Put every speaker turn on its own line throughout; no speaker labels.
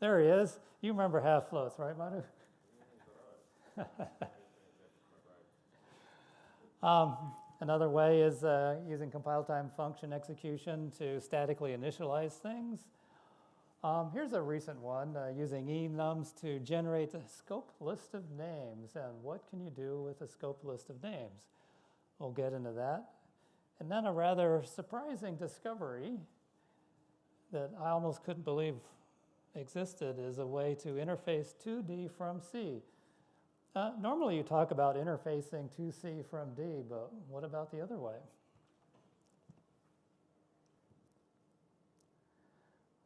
There he is. You remember half floats, right, Madhu? Another way is using compile time function execution to statically initialize things. Here's a recent one, using enums to generate a scope list of names. And what can you do with a scope list of names? We'll get into that. And then a rather surprising discovery that I almost couldn't believe existed is a way to interface 2D from C. Normally you talk about interfacing 2C from D, but what about the other way?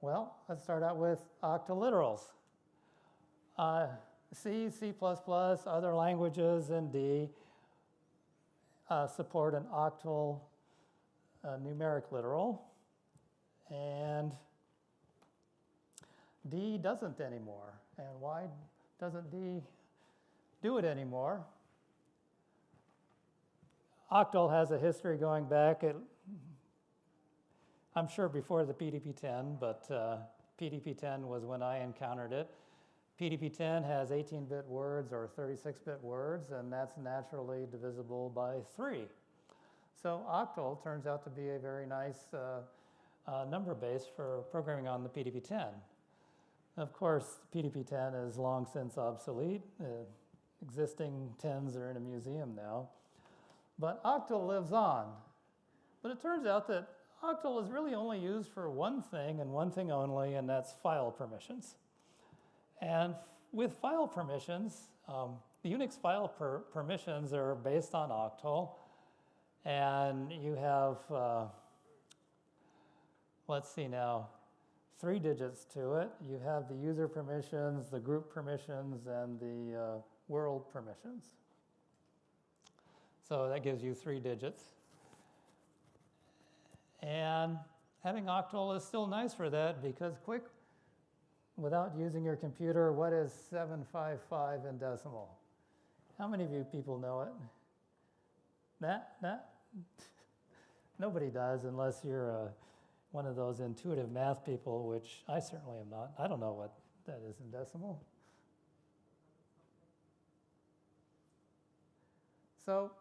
Well, let's start out with octoliterals. C, C++, other languages, and D support an octal numeric literal, and D doesn't anymore. And why doesn't D do it anymore? Octal has a history going back, I'm sure before the PDP-10, but PDP-10 was when I encountered it. PDP-10 has 18-bit words or 36-bit words, and that's naturally divisible by 3. So octal turns out to be a very nice number base for programming on the PDP-10. Of course, PDP-10 is long since obsolete. Existing 10s are in a museum now. But octal lives on. But it turns out that octal is really only used for one thing and one thing only, and that's file permissions. And with file permissions, the Unix file permissions are based on octal. And you have, let's see now, 3 digits to it. You have the user permissions, the group permissions, and the world permissions. So that gives you 3 digits. And having octal is still nice for that because quick, without using your computer, what is 755 in decimal? How many of you people know it? That? Nobody does unless you're one of those intuitive math people, which I certainly am not. I don't know what that is in decimal. So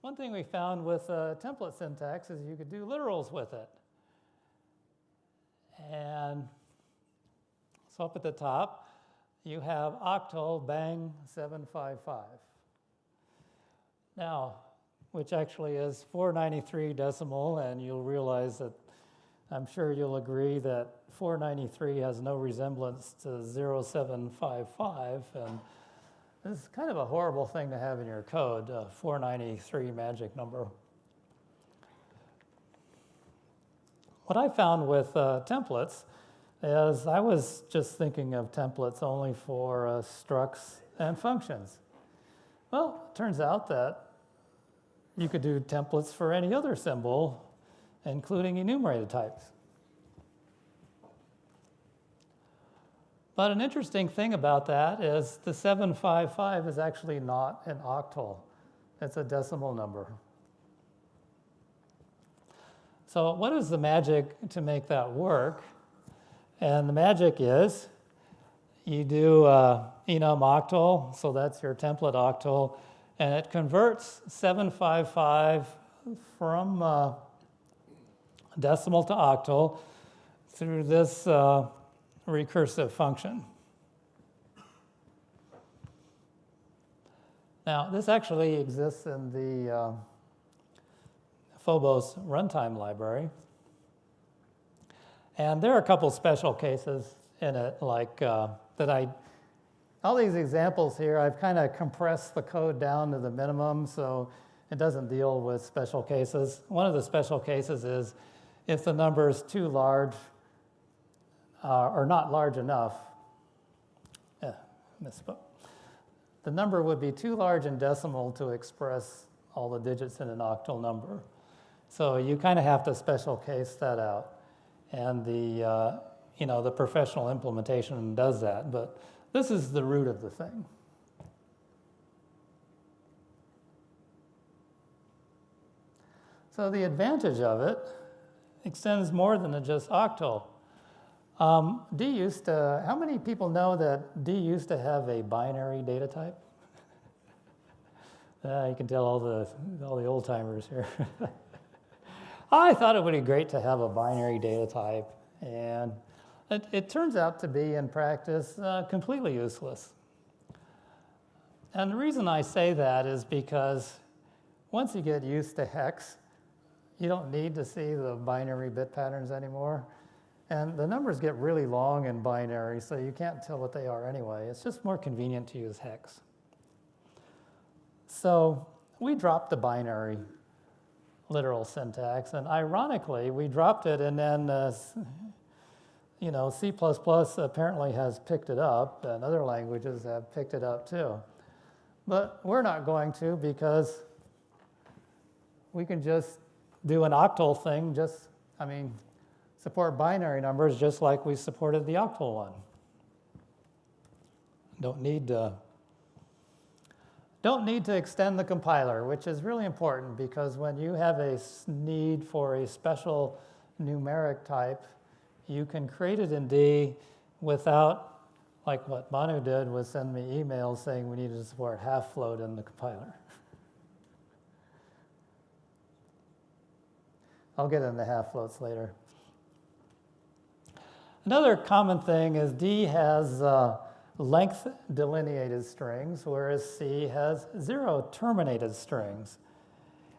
one thing we found with template syntax is you could do literals with it. And so up at the top, you have octal bang 755. Now, which actually is 493 decimal, and you'll realize that I'm sure you'll agree that 493 has no resemblance to 0755, and this is kind of a horrible thing to have in your code, 493 magic number. What I found with templates is I was just thinking of templates only for structs and functions. Well, it turns out that you could do templates for any other symbol, including enumerated types. But an interesting thing about that is the 755 is actually not an octal. It's a decimal number. So what is the magic to make that work? And the magic is you do enum octal, so that's your template octal, and it converts 755 from decimal to octal through this recursive function. Now, this actually exists in the Phobos runtime library. And there are a couple special cases in it, like all these examples here, I've kind of compressed the code down to the minimum, so it doesn't deal with special cases. One of the special cases is if the number is too large or not large enough. Misspoke. The number would be too large in decimal to express all the digits in an octal number. So you kind of have to special case that out. And the professional implementation does that, but this is the root of the thing. So the advantage of it extends more than just octal. D used to, how many people know that D used to have a binary data type? You can tell all the old timers here. I thought it would be great to have a binary data type, and it turns out to be, in practice, completely useless. And the reason I say that is because once you get used to hex, you don't need to see the binary bit patterns anymore. And the numbers get really long in binary, so you can't tell what they are anyway. It's just more convenient to use hex. So we dropped the binary literal syntax, and ironically, we dropped it, and then C++ apparently has picked it up, and other languages have picked it up too. But we're not going to, because we can just do an octal thing, support binary numbers just like we supported the octal one. Don't need to extend the compiler, which is really important, because when you have a need for a special numeric type, you can create it in D without, like what Manu did, was send me emails saying we needed to support half float in the compiler. I'll get into half floats later. Another common thing is D has length delineated strings, whereas C has 0 terminated strings.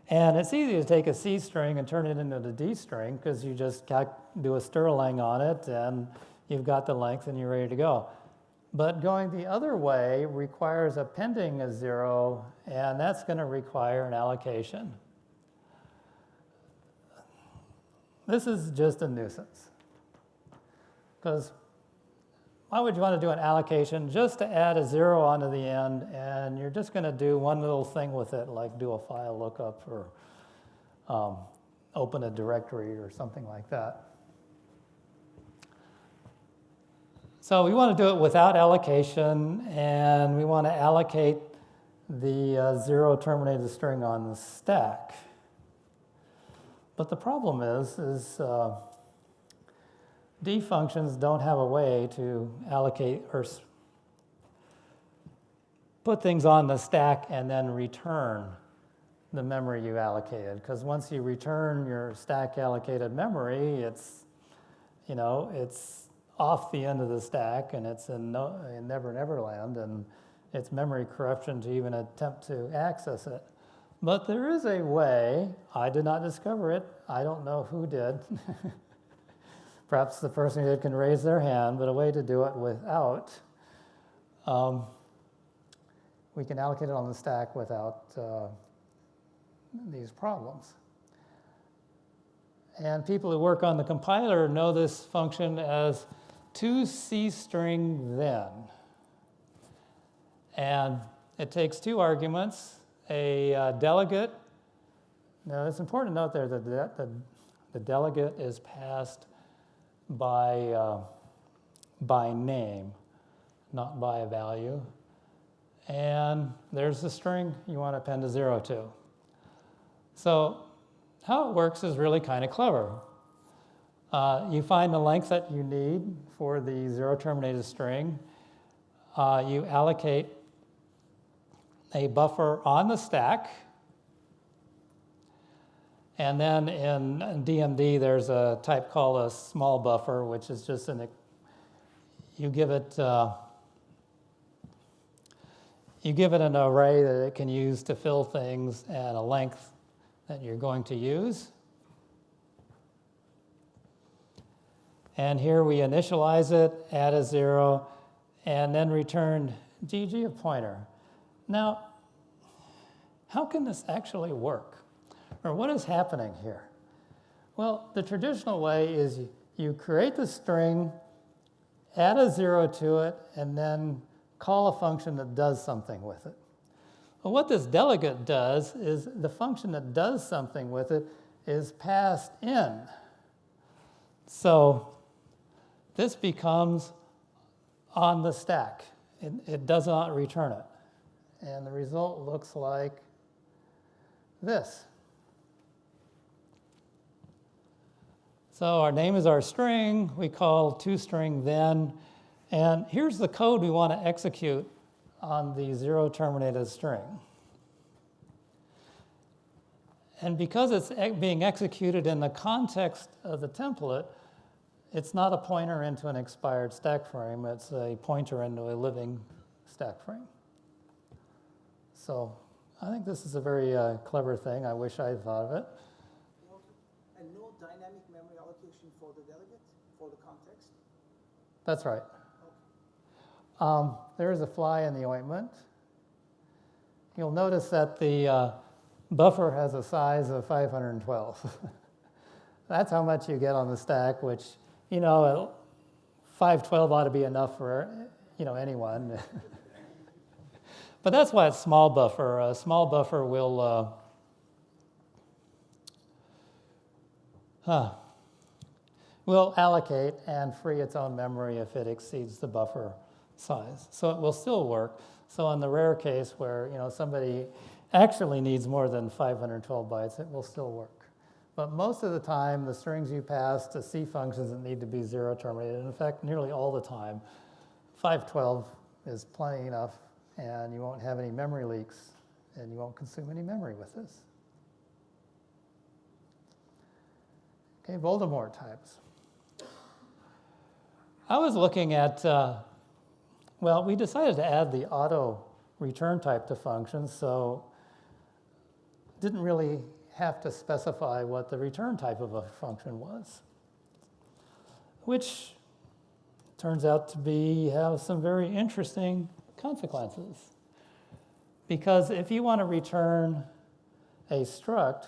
And it's easy to take a C string and turn it into a D string, because you just do a Stirling on it, and you've got the length, and you're ready to go. But going the other way requires appending a 0, and that's going to require an allocation. This is just a nuisance, because why would you want to do an allocation just to add a 0 onto the end, and you're just going to do one little thing with it, like do a file lookup or open a directory or something like that. So we want to do it without allocation, and we want to allocate the 0 terminated string on the stack. But the problem is D functions don't have a way to allocate or put things on the stack and then return the memory you allocated. Because once you return your stack allocated memory, it's off the end of the stack, and it's in Never Never Land, and it's memory corruption to even attempt to access it. But there is a way. I did not discover it. I don't know who did. Perhaps the person who did can raise their hand, but a way to do it without, we can allocate it on the stack without these problems. And people who work on the compiler know this function as toCstring then. And it takes 2 arguments, a delegate. Now, it's important to note there that the delegate is passed by name, not by a value. And there's the string you want to append a 0 to. So how it works is really kind of clever. You find the length that you need for the 0 terminated string. You allocate a buffer on the stack. And then in DMD, there's a type called a small buffer, which is just you give it an array that it can use to fill things and a length that you're going to use. And here we initialize it, add a 0, and then return GG a pointer. Now, how can this actually work? Or what is happening here? Well, the traditional way is you create the string, add a 0 to it, and then call a function that does something with it. Well, what this delegate does is the function that does something with it is passed in. So this becomes on the stack. It does not return it. And the result looks like this. So our name is our string. We call toString then. And here's the code we want to execute on the zero terminated string. And because it's being executed in the context of the template, it's not a pointer into an expired stack frame. It's a pointer into a living stack frame. So I think this is a very clever thing. I wish I had thought of it.
And no dynamic memory allocation for the delegate, for the context?
That's right.
Okay.
There is a fly in the ointment. You'll notice that the buffer has a size of 512. That's how much you get on the stack, which, 512 ought to be enough for, anyone. But that's why it's small buffer. A small buffer will allocate and free its own memory if it exceeds the buffer size. So it will still work. So in the rare case where somebody actually needs more than 512 bytes, it will still work. But most of the time, the strings you pass to C functions that need to be zero terminated. In fact, nearly all the time, 512 is plenty enough, and you won't have any memory leaks, and you won't consume any memory with this. Okay, Voldemort types. I was looking at, we decided to add the auto return type to functions, so didn't really have to specify what the return type of a function was, which turns out to have some very interesting consequences. Because if you want to return a struct,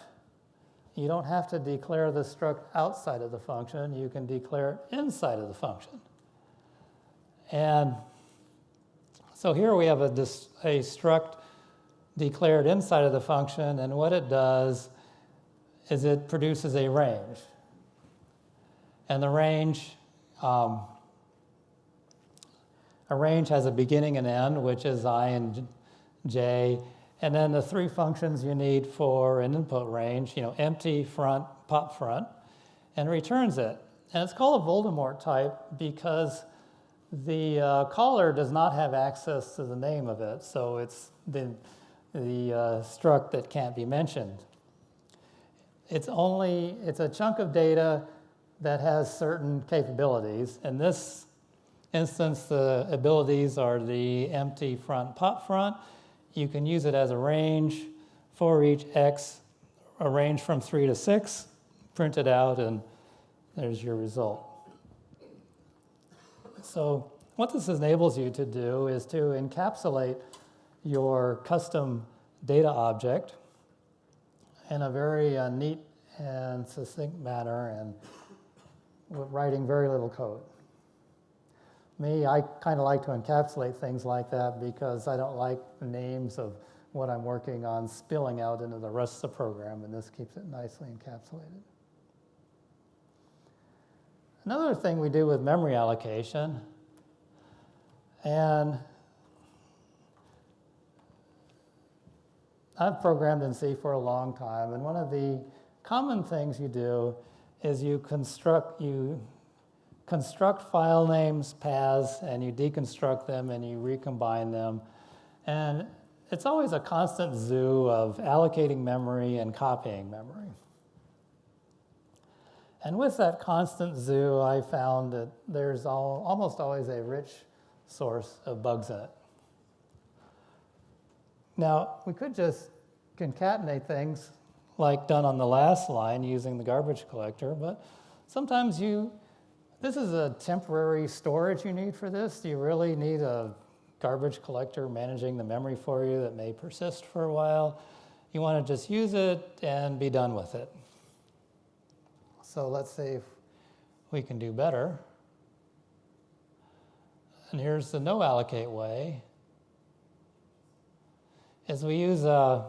you don't have to declare the struct outside of the function. You can declare it inside of the function. And so here we have a struct declared inside of the function, and what it does is it produces a range. And the range, a range has a beginning and end, which is I and j, and then the three functions you need for an input range, empty, front, pop front, and returns it. And it's called a Voldemort type because the caller does not have access to the name of it, so it's the struct that can't be mentioned. It's a chunk of data that has certain capabilities. In this instance, the abilities are the empty front, pop front. You can use it as a range for each x, a range from 3 to 6, print it out, and there's your result. So what this enables you to do is to encapsulate your custom data object in a very neat and succinct manner and writing very little code. I kind of like to encapsulate things like that because I don't like the names of what I'm working on spilling out into the rest of the program, and this keeps it nicely encapsulated. Another thing we do with memory allocation, and I've programmed in C for a long time, and one of the common things you do is you construct file names, paths, and you deconstruct them and you recombine them. And it's always a constant zoo of allocating memory and copying memory. And with that constant zoo, I found that there's almost always a rich source of bugs in it. Now, we could just concatenate things like done on the last line using the garbage collector, but sometimes this is a temporary storage you need for this. Do you really need a garbage collector managing the memory for you that may persist for a while? You want to just use it and be done with it. So let's see if we can do better. And here's the no allocate way. Is we use an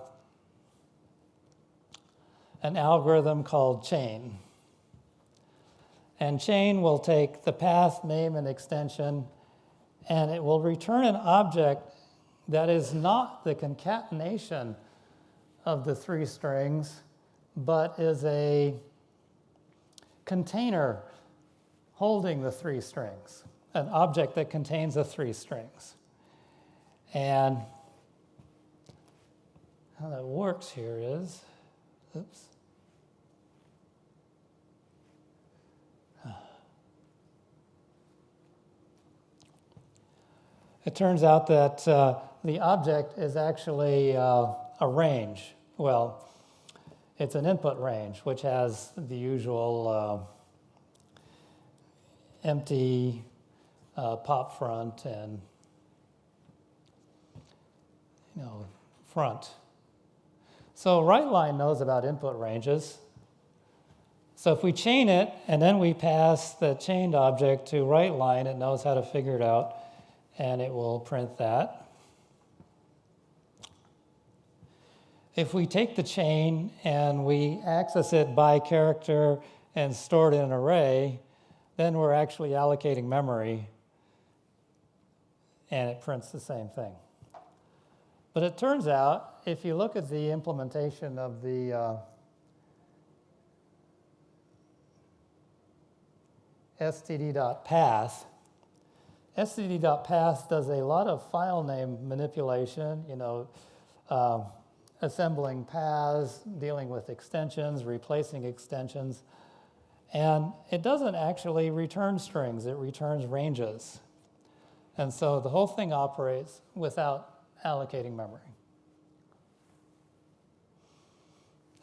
algorithm called chain. And chain will take the path, name, and extension, and it will return an object that is not the concatenation of the three strings, but is a container holding the 3 strings, an object that contains the 3 strings. And how that works here is, oops. It turns out that the object is actually a range. Well, it's an input range, which has the usual empty pop front and front. So WriteLine knows about input ranges. So if we chain it and then we pass the chained object to WriteLine, it knows how to figure it out, and it will print that. If we take the chain and we access it by character and store it in an array, then we're actually allocating memory, and it prints the same thing. But it turns out, if you look at the implementation of the std.path, std.path does a lot of file name manipulation, assembling paths, dealing with extensions, replacing extensions. And it doesn't actually return strings, it returns ranges. And so the whole thing operates without allocating memory.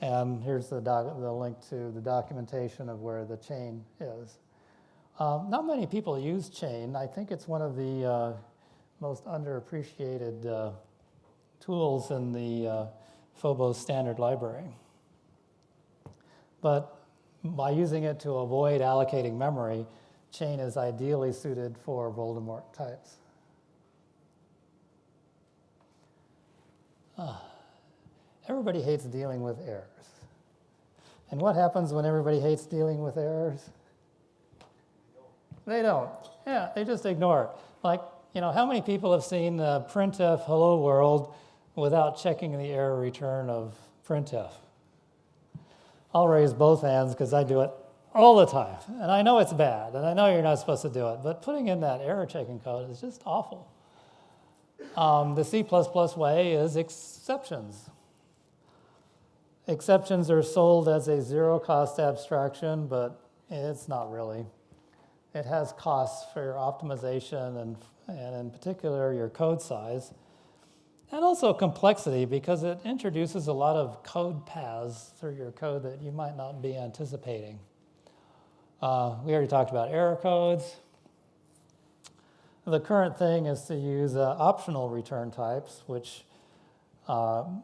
And here's the link to the documentation of where the chain is. Not many people use chain. I think it's one of the most underappreciated tools in the Phobos standard library. But by using it to avoid allocating memory, chain is ideally suited for Voldemort types. Everybody hates dealing with errors. And what happens when everybody hates dealing with errors? They don't. Yeah, they just ignore it. Like, how many people have seen printf hello world without checking the error return of printf? I'll raise both hands because I do it all the time. And I know it's bad, and I know you're not supposed to do it, but putting in that error checking code is just awful. The C++ way is exceptions. Exceptions are sold as a zero-cost abstraction, but it's not really. It has costs for your optimization and in particular your code size, and also complexity because it introduces a lot of code paths through your code that you might not be anticipating. We already talked about error codes. The current thing is to use optional return types, which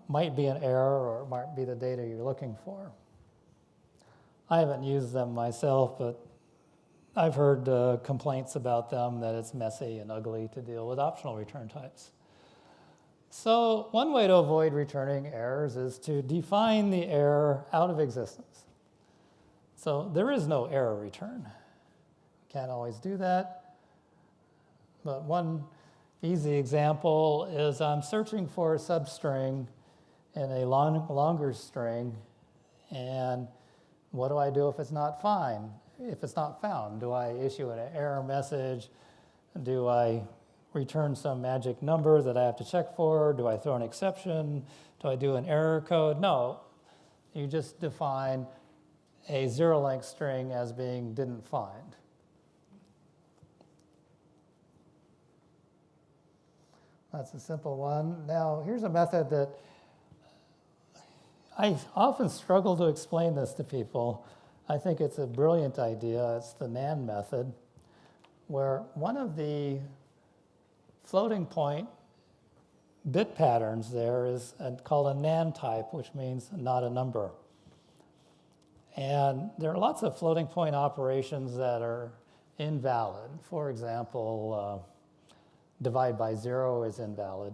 might be an error or it might be the data you're looking for. I haven't used them myself, but I've heard complaints about them that it's messy and ugly to deal with optional return types. So one way to avoid returning errors is to define the error out of existence. So there is no error return. Can't always do that. But one easy example is I'm searching for a substring in a longer string, and what do I do if it's not found? Do I issue an error message? Do I return some magic number that I have to check for? Do I throw an exception? Do I do an error code? No, you just define a zero-length string as being didn't find. That's a simple one. Now, here's a method that I often struggle to explain this to people. I think it's a brilliant idea. It's the NaN method, where one of the floating point bit patterns there is called a NaN type, which means not a number. And there are lots of floating point operations that are invalid. For example, divide by 0 is invalid.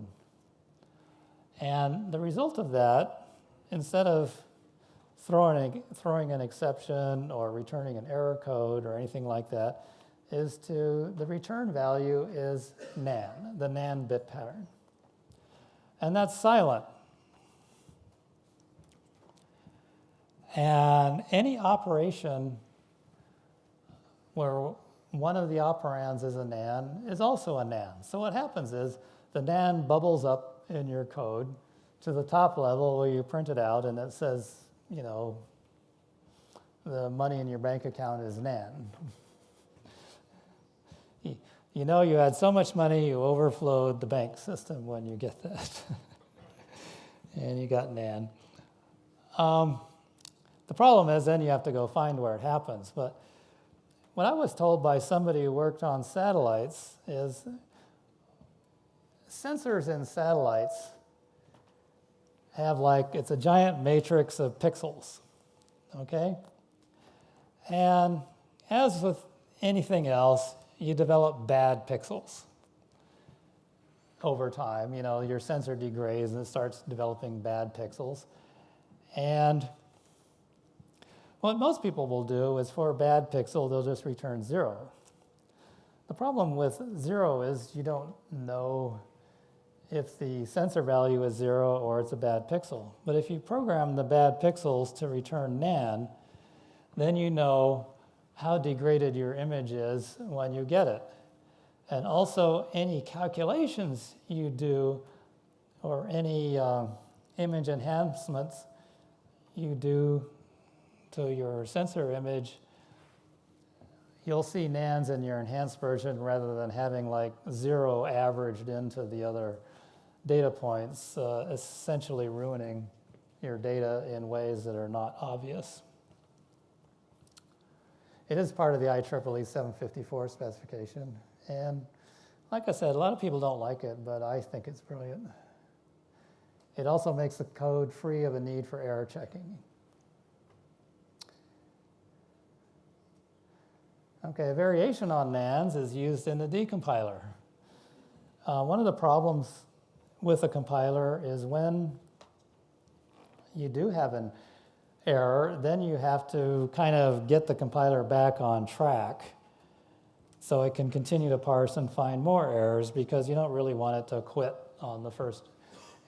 And the result of that, instead of throwing an exception or returning an error code or anything like that, is the return value is NaN, the NaN bit pattern. And that's silent. And any operation where one of the operands is a nan is also a nan. So what happens is the nan bubbles up in your code to the top level where you print it out and it says, you know, the money in your bank account is nan. You know you had so much money you overflowed the bank system when you get that. And you got nan. The problem is then you have to go find where it happens. But what I was told by somebody who worked on satellites is sensors in satellites have it's a giant matrix of pixels, okay? And as with anything else, you develop bad pixels over time. You know, your sensor degrades and it starts developing bad pixels. And what most people will do is for a bad pixel, they'll just return 0. The problem with 0 is you don't know if the sensor value is 0 or it's a bad pixel. But if you program the bad pixels to return nan, then you know how degraded your image is when you get it. And also any calculations you do or any image enhancements you do to your sensor image, you'll see nans in your enhanced version rather than having 0 averaged into the other data points, essentially ruining your data in ways that are not obvious. It is part of the IEEE 754 specification. And like I said, a lot of people don't like it, but I think it's brilliant. It also makes the code free of a need for error checking. Okay, a variation on nans is used in the decompiler. One of the problems with a compiler is when you do have an error, then you have to kind of get the compiler back on track so it can continue to parse and find more errors because you don't really want it to quit on the first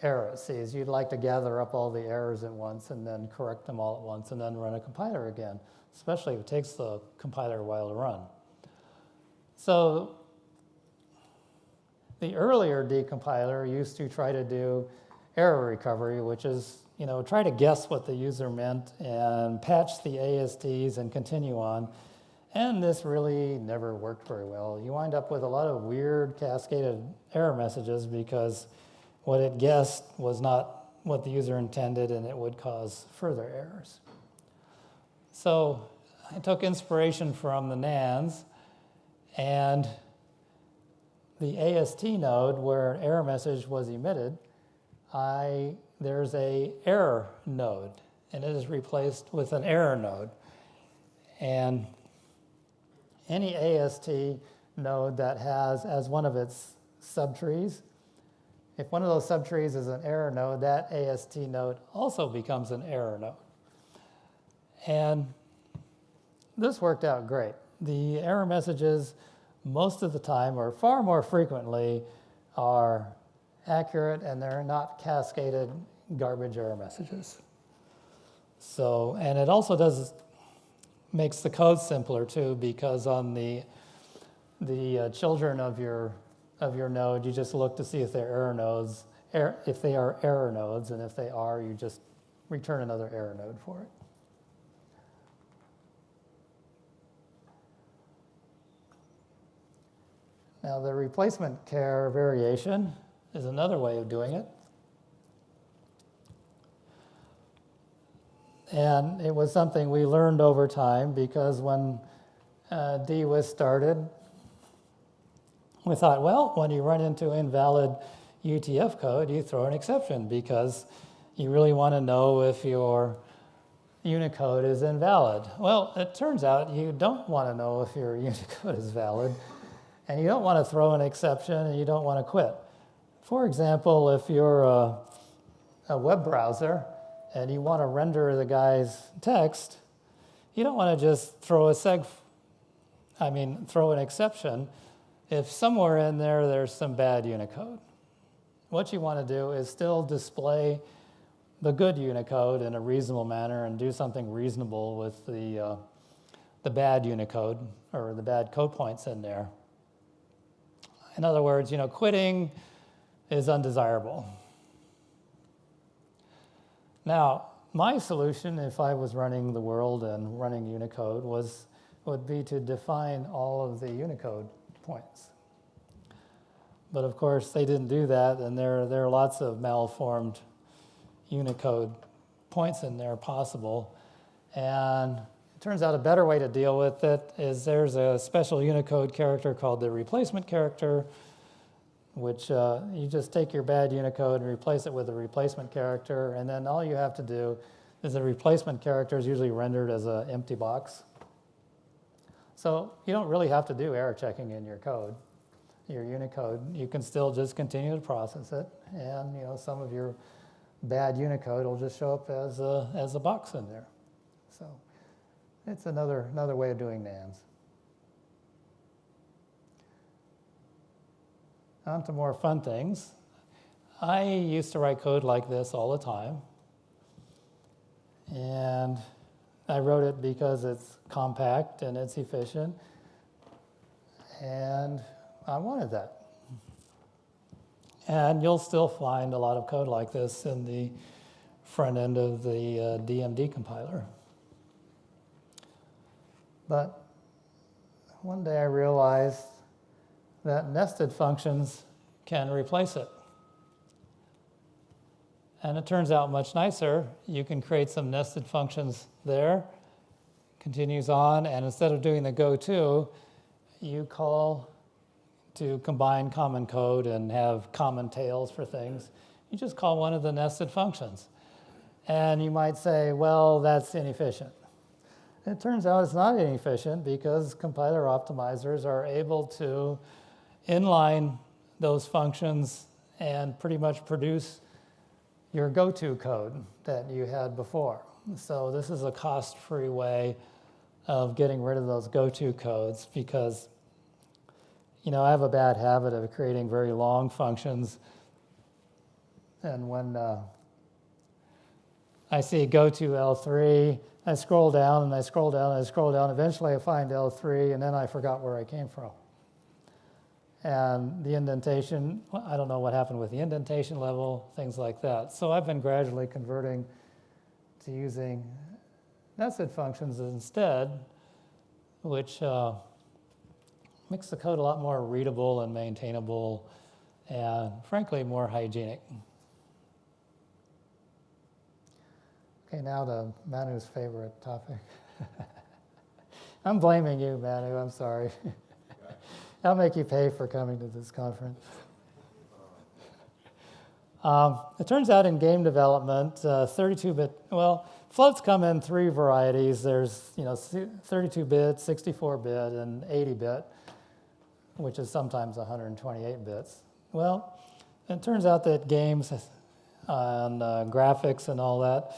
error it sees. You'd like to gather up all the errors at once and then correct them all at once and then run a compiler again, especially if it takes the compiler a while to run. So the earlier decompiler used to try to do error recovery, which is, you know, try to guess what the user meant and patch the ASTs and continue on. And this really never worked very well. You wind up with a lot of weird cascaded error messages because what it guessed was not what the user intended and it would cause further errors. So I took inspiration from the nans and the AST node where an error message was emitted, there's a error node, and it is replaced with an error node. And any AST node that has as one of its subtrees, if one of those subtrees is an error node, that AST node also becomes an error node. And this worked out great. The error messages most of the time, or far more frequently, are accurate and they're not cascaded garbage error messages. So, and it also makes the code simpler too, because on the children of your node, you just look to see if they're error nodes, if they are error nodes, and if they are, you just return another error node for it. Now, the replacement char variation is another way of doing it. And it was something we learned over time because when DWIS started, we thought, well, when you run into invalid UTF code, you throw an exception because you really want to know if your Unicode is invalid. Well, it turns out you don't want to know if your Unicode is valid. And you don't want to throw an exception, and you don't want to quit. For example, if you're a web browser and you want to render the guy's text, you don't want to just throw throw an exception if somewhere in there there's some bad Unicode. What you want to do is still display the good Unicode in a reasonable manner and do something reasonable with the the bad Unicode or the bad code points in there. In other words, quitting is undesirable. Now, my solution, if I was running the world and running Unicode, would be to define all of the Unicode points. But of course, they didn't do that, and there are lots of malformed Unicode points in there possible. And it turns out a better way to deal with it is there's a special Unicode character called the replacement character, which you just take your bad Unicode and replace it with a replacement character, and then all you have to do is the replacement character is usually rendered as an empty box. So you don't really have to do error checking in your code, your Unicode. You can still just continue to process it, and some of your bad Unicode will just show up as a box in there. So it's another way of doing NANs. On to more fun things. I used to write code like this all the time. And I wrote it because it's compact and it's efficient. And I wanted that. And you'll still find a lot of code like this in the front end of the DMD compiler. But one day I realized that nested functions can replace it. And it turns out much nicer. You can create some nested functions there, continues on, and instead of doing the goto, you call to combine common code and have common tails for things. You just call one of the nested functions. And you might say, well, that's inefficient. It turns out it's not inefficient because compiler optimizers are able to inline those functions and pretty much produce your go-to code that you had before. So this is a cost-free way of getting rid of those go-to codes because I have a bad habit of creating very long functions, and when I see go-to L3, I scroll down and I scroll down and I scroll down. Eventually I find L3, and then I forgot where I came from. And the indentation, I don't know what happened with the indentation level, things like that. So I've been gradually converting to using nested functions instead, which makes the code a lot more readable and maintainable and, frankly, more hygienic. Okay, now to Manu's favorite topic. I'm blaming you, Manu, I'm sorry. I'll make you pay for coming to this conference. It turns out in game development, 32-bit, floats come in three varieties. There's 32-bit, 64-bit, and 80-bit, which is sometimes 128 bits. Well, it turns out that games and graphics and all that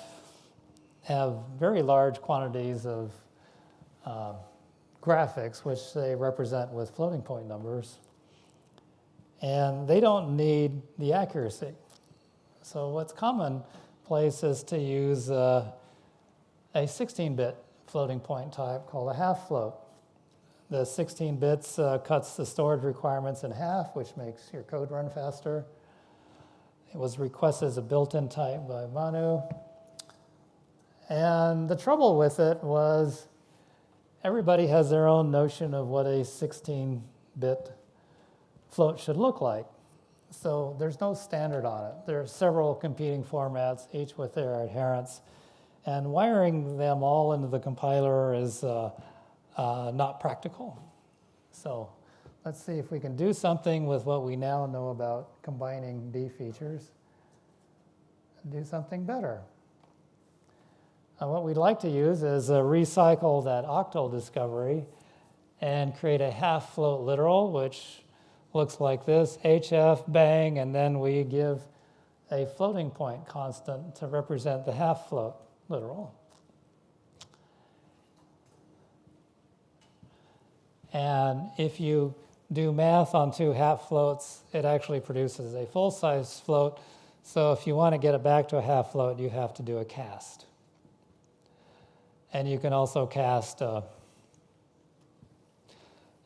have very large quantities of graphics, which they represent with floating point numbers, and they don't need the accuracy. So what's commonplace is to use a 16-bit floating point type called a half float. The 16 bits cuts the storage requirements in half, which makes your code run faster. It was requested as a built-in type by Manu. And the trouble with it was everybody has their own notion of what a 16-bit float should look like. So there's no standard on it. There are several competing formats, each with their adherents. And wiring them all into the compiler is not practical. So let's see if we can do something with what we now know about combining D features and do something better. What we'd like to use is recycle that octal discovery and create a half float literal, which looks like this, HF, bang, and then we give a floating point constant to represent the half float literal. And if you do math on two half floats, it actually produces a full-size float. So if you want to get it back to a half float, you have to do a cast. And you can also cast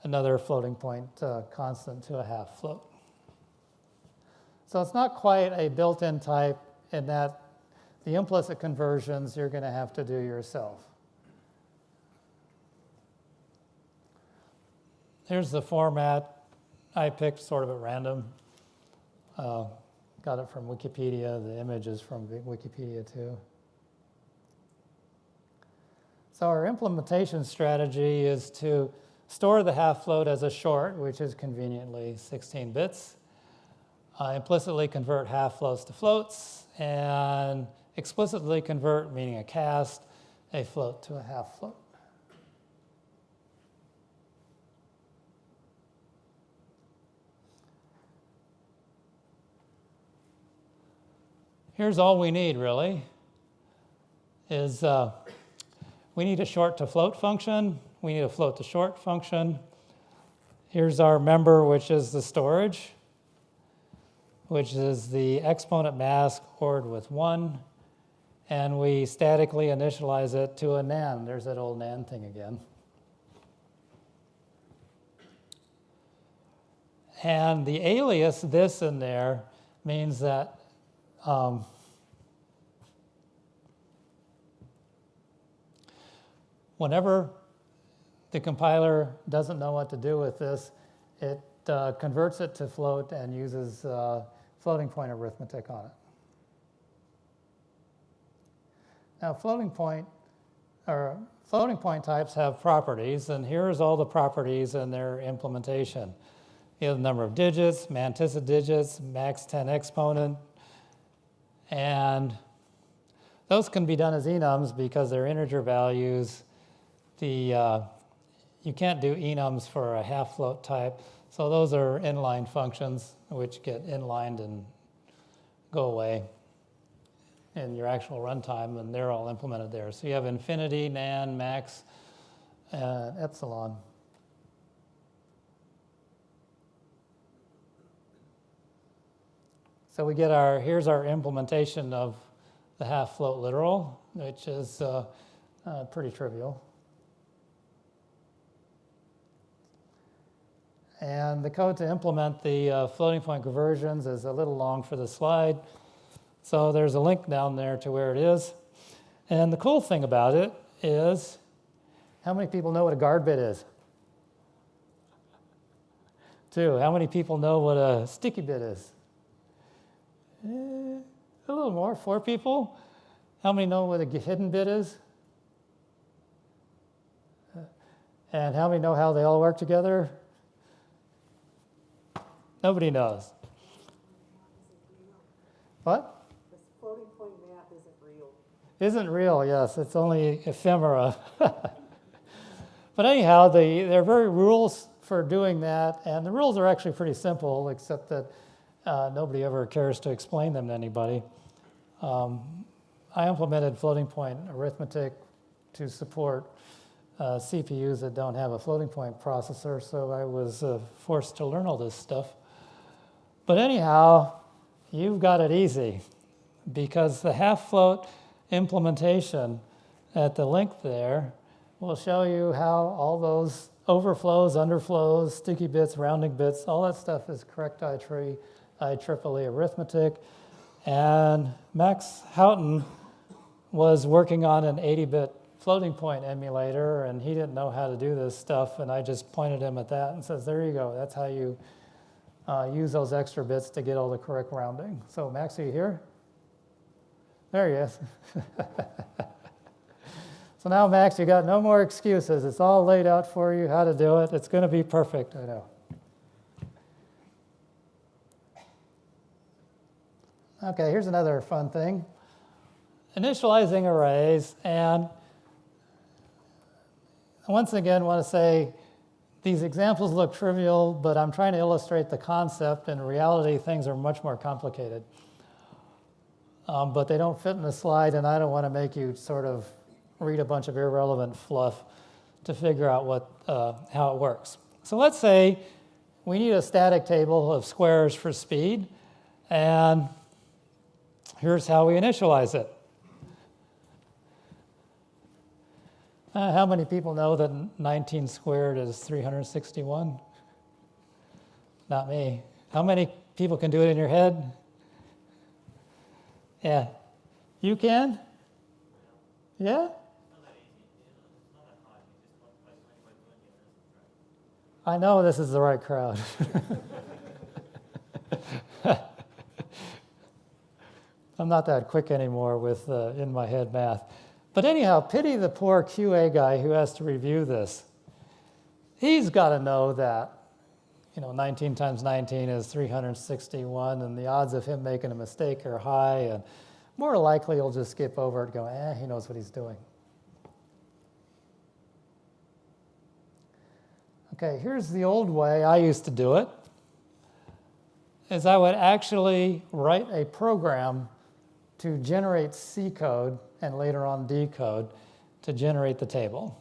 another floating point constant to a half float. So it's not quite a built-in type in that the implicit conversions you're going to have to do yourself. Here's the format I picked sort of at random. Got it from Wikipedia. The image is from Wikipedia too. So our implementation strategy is to store the half float as a short, which is conveniently 16 bits. Implicitly convert half floats to floats, and explicitly convert, meaning a cast, a float to a half float. Here's all we need, really, is we need a short to float function. We need a float to short function. Here's our member, which is the storage, which is the exponent mask ORed with 1. And we statically initialize it to a nan. There's that old nan thing again. And the alias this in there means that whenever the compiler doesn't know what to do with this, it converts it to float and uses floating point arithmetic on it. Now, floating point types have properties, and here's all the properties in their implementation. You have the number of digits, mantissa digits, max 10 exponent, and those can be done as enums because they're integer values. You can't do enums for a half float type, so those are inline functions which get inlined and go away in your actual runtime, and they're all implemented there. So you have infinity, nan, max, and epsilon. So we get here's our implementation of the half float literal, which is pretty trivial. And the code to implement the floating point conversions is a little long for the slide. So there's a link down there to where it is. And the cool thing about it is, how many people know what a guard bit is? 2. How many people know what a sticky bit is? A little more, 4 people. How many know what a hidden bit is? And how many know how they all work together? Nobody knows. What?
This floating point map isn't real.
Isn't real, yes. It's only ephemera. But anyhow, there are very rules for doing that, and the rules are actually pretty simple, except that nobody ever cares to explain them to anybody. I implemented floating point arithmetic to support CPUs that don't have a floating point processor, so I was forced to learn all this stuff. But anyhow, you've got it easy, because the half float implementation at the link there will show you how all those overflows, underflows, sticky bits, rounding bits, all that stuff is correct IEEE arithmetic. And Max Houghton was working on an 80-bit floating point emulator, and he didn't know how to do this stuff, and I just pointed him at that and says, there you go, that's how you use those extra bits to get all the correct rounding. So Max, are you here? There he is. So now, Max, you got no more excuses. It's all laid out for you how to do it. It's going to be perfect, I know. Okay, here's another fun thing. Initializing arrays, and once again, I want to say these examples look trivial, but I'm trying to illustrate the concept. In reality, things are much more complicated. But they don't fit in the slide, and I don't want to make you sort of read a bunch of irrelevant fluff to figure out how it works. So let's say we need a static table of squares for speed, and here's how we initialize it. How many people know that 19 squared is 361? Not me. How many people can do it in your head? Yeah. You can? Yeah? I know this is the right crowd. I'm not that quick anymore with in my head math. But anyhow, pity the poor QA guy who has to review this. He's got to know that, 19 times 19 is 361, and the odds of him making a mistake are high, and more likely he'll just skip over it going, he knows what he's doing. Okay, here's the old way I used to do it, is I would actually write a program to generate C code and later on D code to generate the table.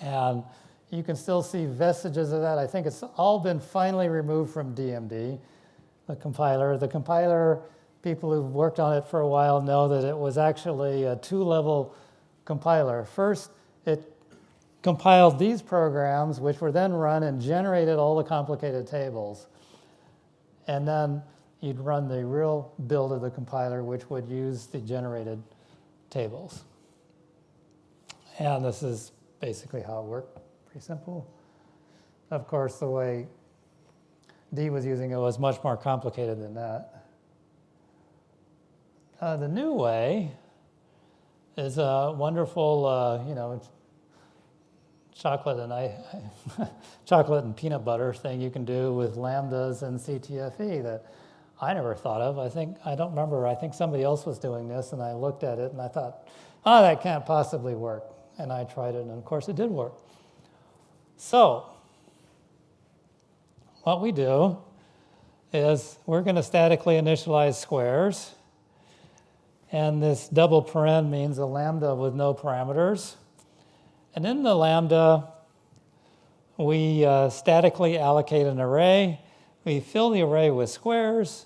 And you can still see vestiges of that. I think it's all been finally removed from DMD, the compiler. The compiler, people who've worked on it for a while know that it was actually a two-level compiler. First, it compiled these programs, which were then run and generated all the complicated tables. And then you'd run the real build of the compiler, which would use the generated tables. And this is basically how it worked. Pretty simple. Of course, the way D was using it was much more complicated than that. The new way is a wonderful, chocolate and peanut butter thing you can do with lambdas and CTFE that I never thought of. I don't remember. I think somebody else was doing this, and I looked at it and I thought, that can't possibly work. And I tried it, and of course it did work. So what we do is we're going to statically initialize squares. And this double paren means a lambda with no parameters. And in the lambda, we statically allocate an array. We fill the array with squares,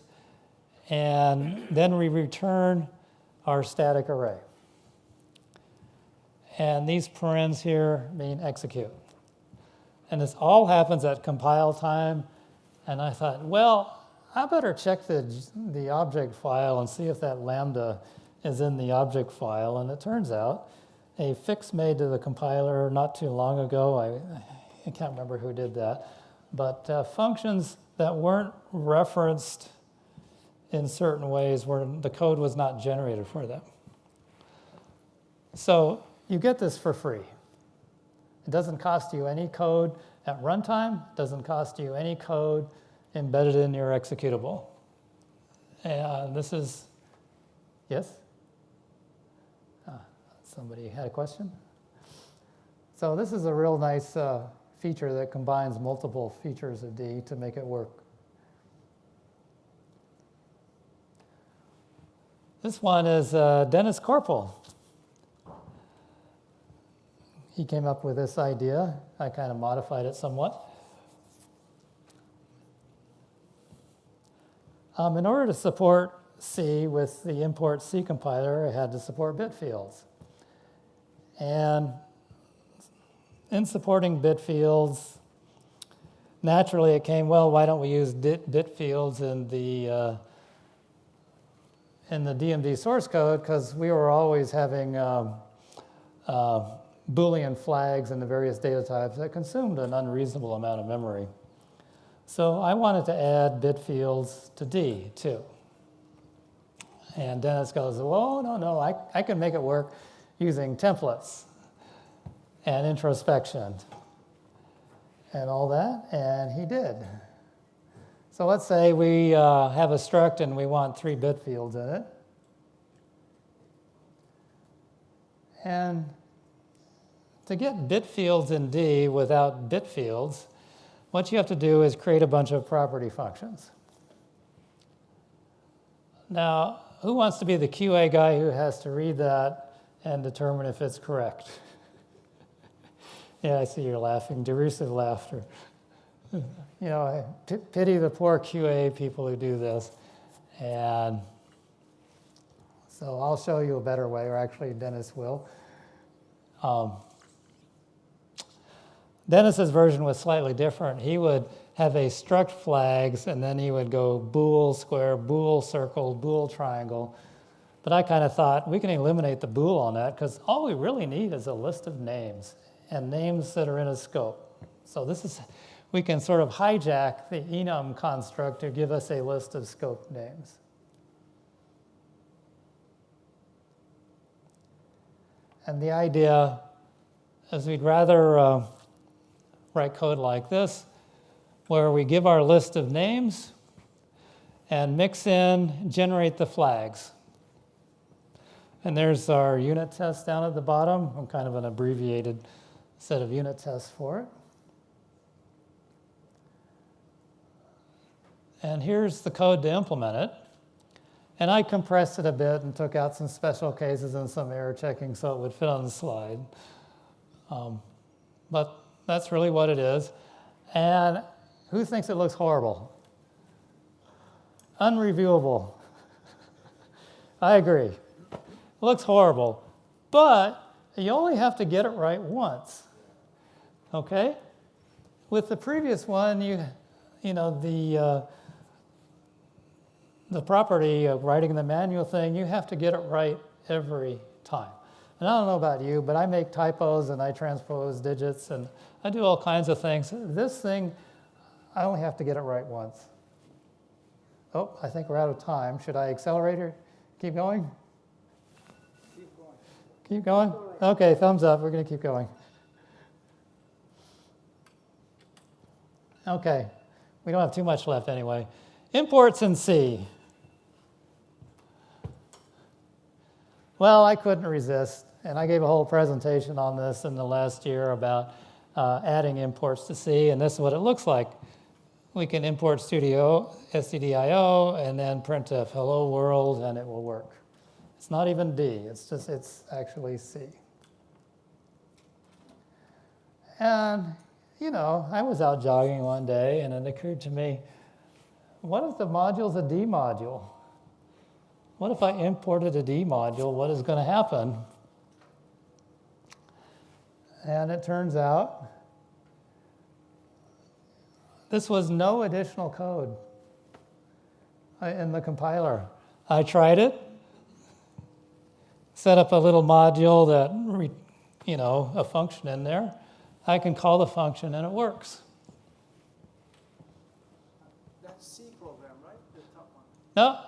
and then we return our static array. And these parens here mean execute. And this all happens at compile time. And I thought, well, I better check the object file and see if that lambda is in the object file. And it turns out a fix made to the compiler not too long ago, I can't remember who did that, but functions that weren't referenced in certain ways where the code was not generated for them. So you get this for free. It doesn't cost you any code at runtime. It doesn't cost you any code embedded in your executable. And this is, yes? Somebody had a question? So this is a real nice feature that combines multiple features of D to make it work. This one is Dennis Corporal. He came up with this idea. I kind of modified it somewhat. In order to support C with the import C compiler, I had to support bit fields. And in supporting bit fields, naturally it came, well, why don't we use bit fields in the DMD source code, because we were always having Boolean flags and the various data types that consumed an unreasonable amount of memory. So I wanted to add bit fields to D too. And Dennis goes, well, no, I can make it work using templates and introspection and all that, and he did. So let's say we have a struct and we want 3 bit fields in it. And to get bit fields in D without bit fields, what you have to do is create a bunch of property functions. Now, who wants to be the QA guy who has to read that and determine if it's correct? Yeah, I see you're laughing, derisive laughter. I pity the poor QA people who do this. And so I'll show you a better way, or actually Dennis will. Dennis's version was slightly different. He would have a struct flags, and then he would go bool square, bool circle, bool triangle. But I kind of thought we can eliminate the bool on that because all we really need is a list of names and names that are in a scope. So we can sort of hijack the enum construct to give us a list of scope names. And the idea is we'd rather write code like this, where we give our list of names and mix in, generate the flags. And there's our unit test down at the bottom. I'm kind of an abbreviated set of unit tests for it. And here's the code to implement it. And I compressed it a bit and took out some special cases and some error checking so it would fit on the slide. But that's really what it is. And who thinks it looks horrible? Unreviewable. I agree. It looks horrible. But you only have to get it right once. Okay? With the previous one, the property of writing the manual thing, you have to get it right every time. And I don't know about you, but I make typos and I transpose digits and I do all kinds of things. This thing, I only have to get it right once. Oh, I think we're out of time. Should I accelerate or keep going?
Keep going.
Keep going? Okay, thumbs up. We're going to keep going. Okay, we don't have too much left anyway. Imports in C. Well, I couldn't resist, and I gave a whole presentation on this in the last year about adding imports to C, and this is what it looks like. We can import stdio, and then printf hello world, and it will work. It's not even D, it's actually C. And, I was out jogging one day, and it occurred to me, what if the module's a D module? What if I imported a D module? What is going to happen? And it turns out this was no additional code in the compiler. I tried it, set up a little module that, a function in there. I can call the function and it works.
That's C program, right? The top one.
No,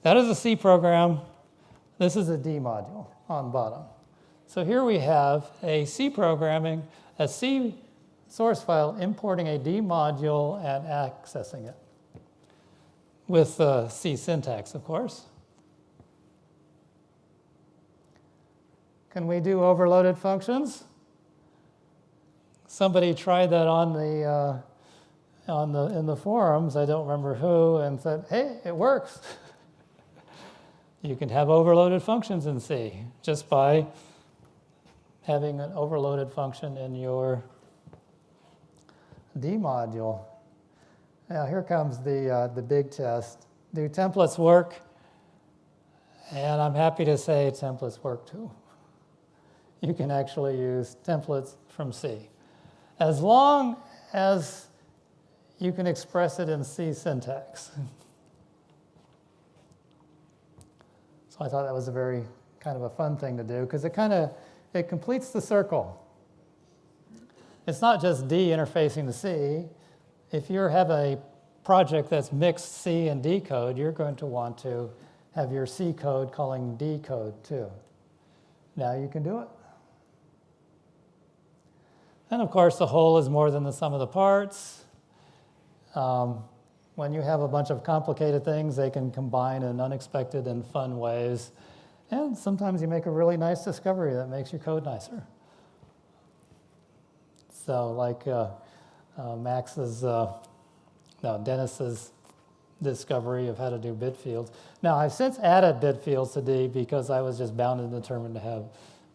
that is a C program. This is a D module on bottom. So here we have a C programming, a C source file importing a D module and accessing it with C syntax, of course. Can we do overloaded functions? Somebody tried that in the forums, I don't remember who, and said, hey, it works. You can have overloaded functions in C just by having an overloaded function in your D module. Now here comes the big test. Do templates work? And I'm happy to say templates work too. You can actually use templates from C. As long as you can express it in C syntax. So I thought that was a very kind of a fun thing to do because it completes the circle. It's not just D interfacing to C. If you have a project that's mixed C and D code, you're going to want to have your C code calling D code too. Now you can do it. And of course, the whole is more than the sum of the parts. When you have a bunch of complicated things, they can combine in unexpected and fun ways. And sometimes you make a really nice discovery that makes your code nicer. So like Dennis's discovery of how to do bit fields. Now, I've since added bit fields to D because I was just bound and determined to have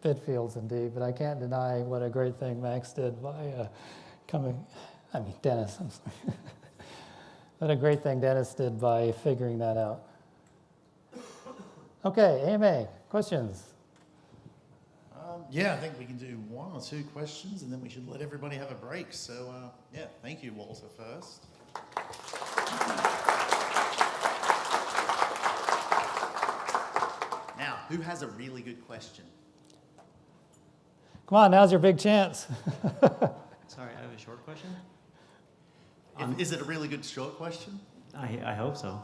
bit fields in D, but I can't deny what a great thing Max did by Dennis, I'm sorry. What a great thing Dennis did by figuring that out. Okay, AMA, questions?
Yeah, I think we can do one or two questions, and then we should let everybody have a break. So, yeah, thank you, Walter, first. Now, who has a really good question?
Come on, now's your big chance.
Sorry, I have a short question.
Is it a really good short question?
I hope so.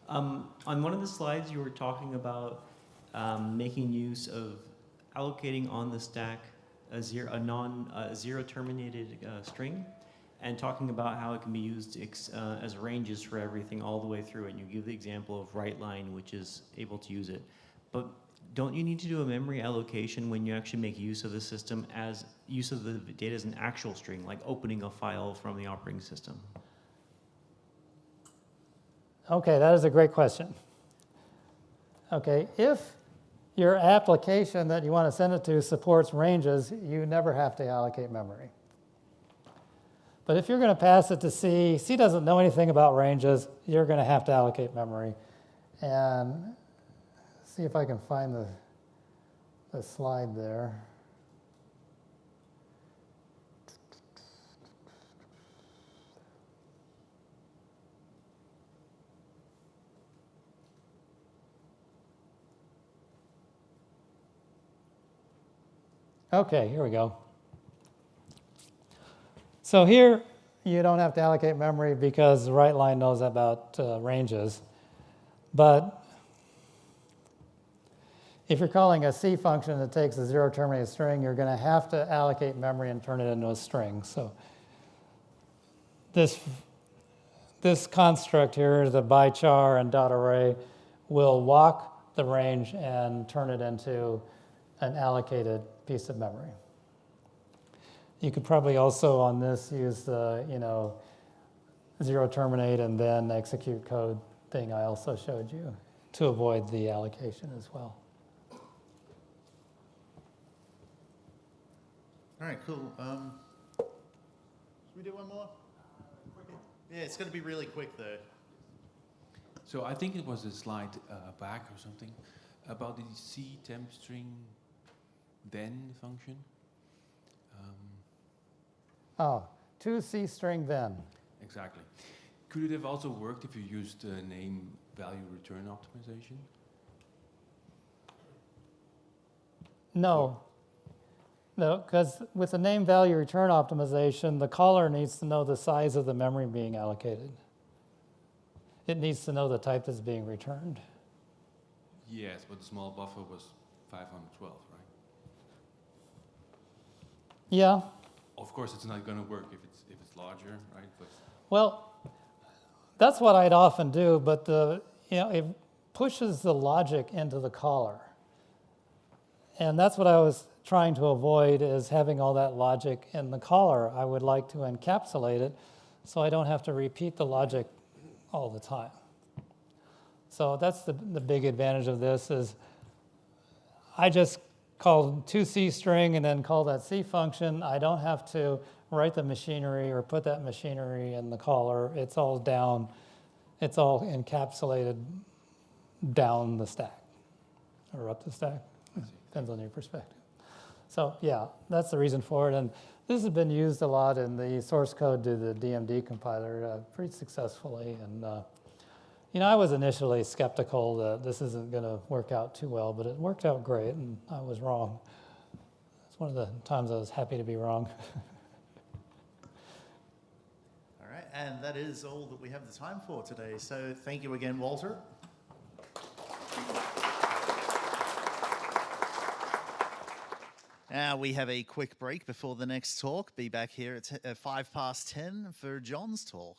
On one of the slides, you were talking about making use of allocating on the stack a zero terminated string, and talking about how it can be used as ranges for everything all the way through it. And you give the example of WriteLine, which is able to use it. But don't you need to do a memory allocation when you actually make use of the system as use of the data as an actual string, like opening a file from the operating system?
Okay, that is a great question. Okay, if your application that you want to send it to supports ranges, you never have to allocate memory. But if you're going to pass it to C, C doesn't know anything about ranges, you're going to have to allocate memory. And see if I can find the slide there. Okay, here we go. So here, you don't have to allocate memory because the WriteLine knows about ranges. But if you're calling a C function that takes a zero terminated string, you're going to have to allocate memory and turn it into a string. So this construct here, the bychar and dot array, will walk the range and turn it into an allocated piece of memory. You could probably also on this use the zero terminate and then execute code thing I also showed you to avoid the allocation as well.
All right, cool. Should we do one more? Yeah, it's going to be really quick, though.
So I think it was a slide back or something about the C temp string then function.
To C string then.
Exactly. Could it have also worked if you used name value return optimization?
No. No, because with the name value return optimization, the caller needs to know the size of the memory being allocated. It needs to know the type that's being returned.
Yes, but the small buffer was 512, right?
Yeah.
Of course, it's not going to work if it's larger, right? But
Well, that's what I'd often do, but it pushes the logic into the caller. And that's what I was trying to avoid, is having all that logic in the caller. I would like to encapsulate it so I don't have to repeat the logic all the time. So that's the big advantage of this, is I just call toC string and then call that C function. I don't have to write the machinery or put that machinery in the caller. It's all down, it's all encapsulated down the stack or up the stack. Depends on your perspective. So yeah, that's the reason for it. And this has been used a lot in the source code to the DMD compiler pretty successfully. And I was initially skeptical that this isn't going to work out too well, but it worked out great, and I was wrong. It's one of the times I was happy to be wrong.
All right, and that is all that we have the time for today. So thank you again, Walter. Now we have a quick break before the next talk. Be back here at 10:05 for John's talk.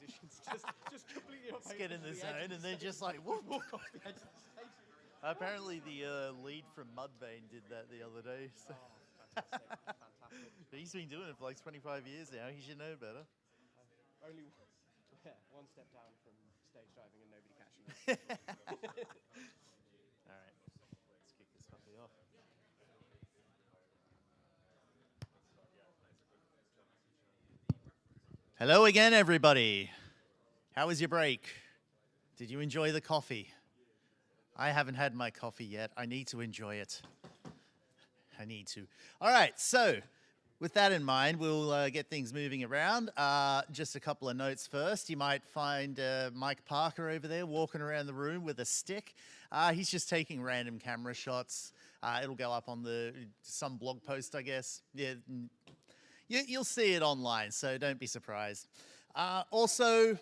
positions. Just completely off.
Just get in the zone and then just like, whoop.
walk off the edge of the stage.
Apparently the lead from Mudvayne did that the other day. So.
Fantastic.
He's been doing it for like 25 years now. He should know better.
Only one step down from stage diving and nobody catching it.
All right, let's kick this puppy off. Hello again, everybody. How was your break? Did you enjoy the coffee? I haven't had my coffee yet. I need to enjoy it. I need to. All right, so with that in mind, we'll get things moving around. Just a couple of notes first. You might find Mike Parker over there walking around the room with a stick. He's just taking random camera shots. It'll go up on some blog post, I guess. Yeah, you'll see it online, so don't be surprised. Also,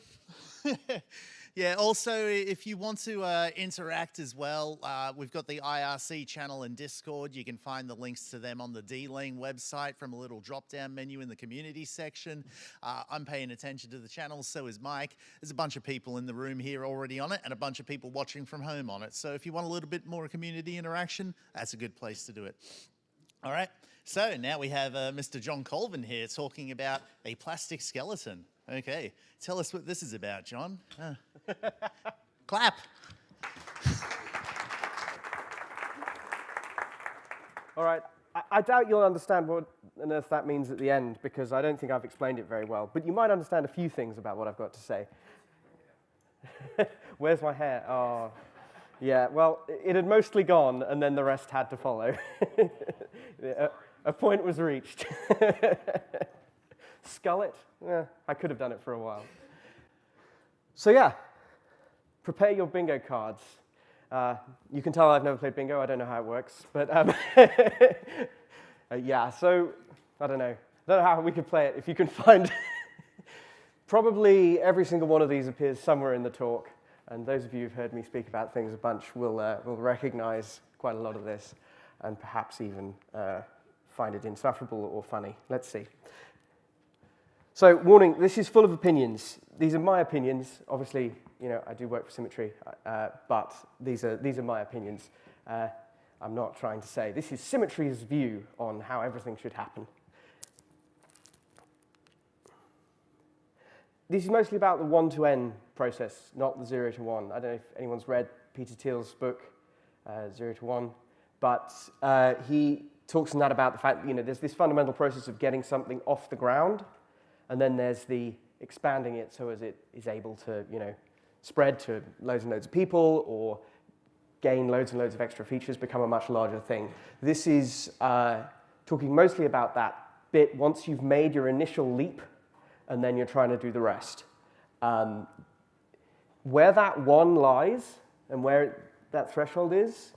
if you want to interact as well, we've got the IRC channel and Discord. You can find the links to them on the D-Lane website from a little drop-down menu in the community section. I'm paying attention to the channel, so is Mike. There's a bunch of people in the room here already on it and a bunch of people watching from home on it. So if you want a little bit more community interaction, that's a good place to do it. All right, so now we have Mr. John Colvin here talking about a plastic skeleton. Okay, tell us what this is about, John. Clap.
All right. I doubt you'll understand what on earth that means at the end, because I don't think I've explained it very well. But you might understand a few things about what I've got to say. Where's my hair? Oh, yeah. Well, it had mostly gone, and then the rest had to follow. A point was reached. Skull it? I could have done it for a while. So yeah, prepare your bingo cards. You can tell I've never played bingo. I don't know how it works, but yeah. So I don't know how we could play it. If you can find, probably every single one of these appears somewhere in the talk, and those of you who've heard me speak about things a bunch will recognize quite a lot of this, and perhaps even find it insufferable or funny. Let's see. So, warning, this is full of opinions. These are my opinions. Obviously, I do work for Symmetry, but these are my opinions. I'm not trying to say this is Symmetry's view on how everything should happen. This is mostly about the 1 to n process, not the 0 to 1. I don't know if anyone's read Peter Thiel's book, 0 to 1, but he talks in that about the fact that there's this fundamental process of getting something off the ground. And then there's the expanding it so as it is able to, spread to loads and loads of people or gain loads and loads of extra features, become a much larger thing. This is talking mostly about that bit once you've made your initial leap and then you're trying to do the rest. Where that one lies and where that threshold is,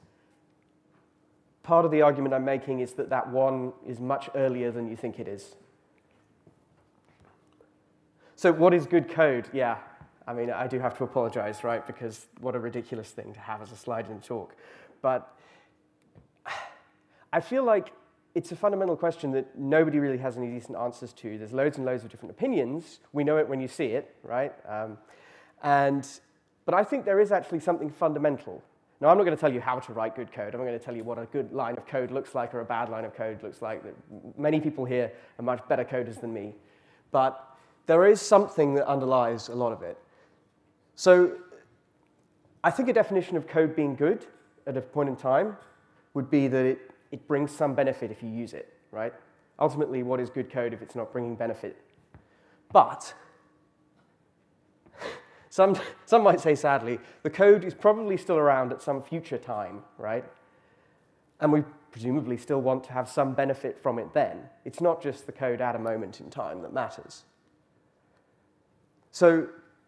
part of the argument I'm making is that one is much earlier than you think it is. So what is good code? Yeah, I mean, I do have to apologize, right? Because what a ridiculous thing to have as a slide in a talk. But I feel like it's a fundamental question that nobody really has any decent answers to. There's loads and loads of different opinions. We know it when you see it, right? But I think there is actually something fundamental. Now, I'm not going to tell you how to write good code. I'm not going to tell you what a good line of code looks like or a bad line of code looks like. Many people here are much better coders than me. But there is something that underlies a lot of it. So I think a definition of code being good at a point in time would be that it brings some benefit if you use it, right? Ultimately, what is good code if it's not bringing benefit? But some might say, sadly, the code is probably still around at some future time, right? And we presumably still want to have some benefit from it then. It's not just the code at a moment in time that matters. So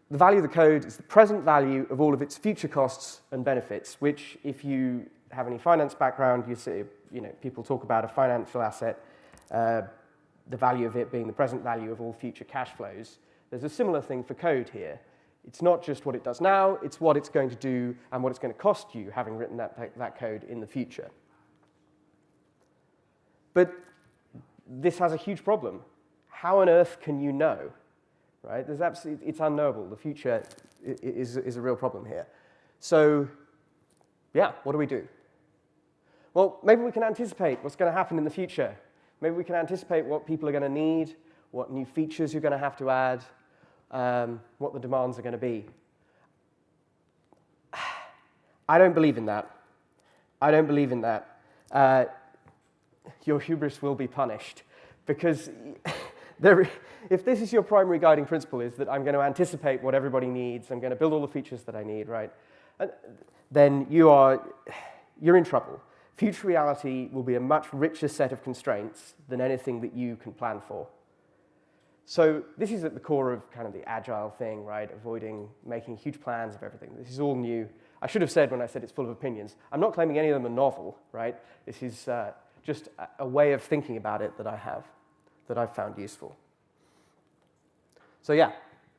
the value of the code is the present value of all of its future costs and benefits, which, if you have any finance background, you see, people talk about a financial asset, the value of it being the present value of all future cash flows. There's a similar thing for code here. It's not just what it does now, it's what it's going to do and what it's going to cost you having written that code in the future. But this has a huge problem. How on earth can you know? right? It's unknowable. The future is a real problem here. So, yeah, what do we do? Well, maybe we can anticipate what's going to happen in the future. Maybe we can anticipate what people are going to need, what new features you're going to have to add, what the demands are going to be. I don't believe in that. I don't believe in that. Your hubris will be punished, because if this is your primary guiding principle, is that I'm going to anticipate what everybody needs, I'm going to build all the features that I need, right? Then you're in trouble. Future reality will be a much richer set of constraints than anything that you can plan for. So this is at the core of kind of the agile thing, right? Avoiding making huge plans of everything. This is all new. I should have said when I said it's full of opinions, I'm not claiming any of them are novel, right? This is just a way of thinking about it that I have, that I've found useful. So yeah,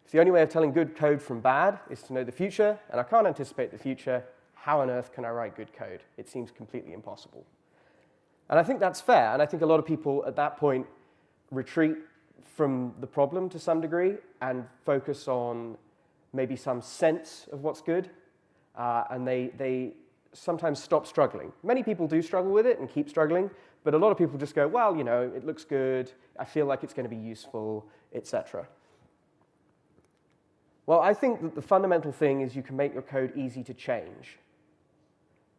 if the only way of telling good code from bad is to know the future, and I can't anticipate the future, how on earth can I write good code? It seems completely impossible. And I think that's fair, and I think a lot of people at that point retreat from the problem to some degree and focus on maybe some sense of what's good, and they sometimes stop struggling. Many people do struggle with it and keep struggling, but a lot of people just go, well, you know, it looks good, I feel like it's going to be useful, etc. Well, I think that the fundamental thing is you can make your code easy to change.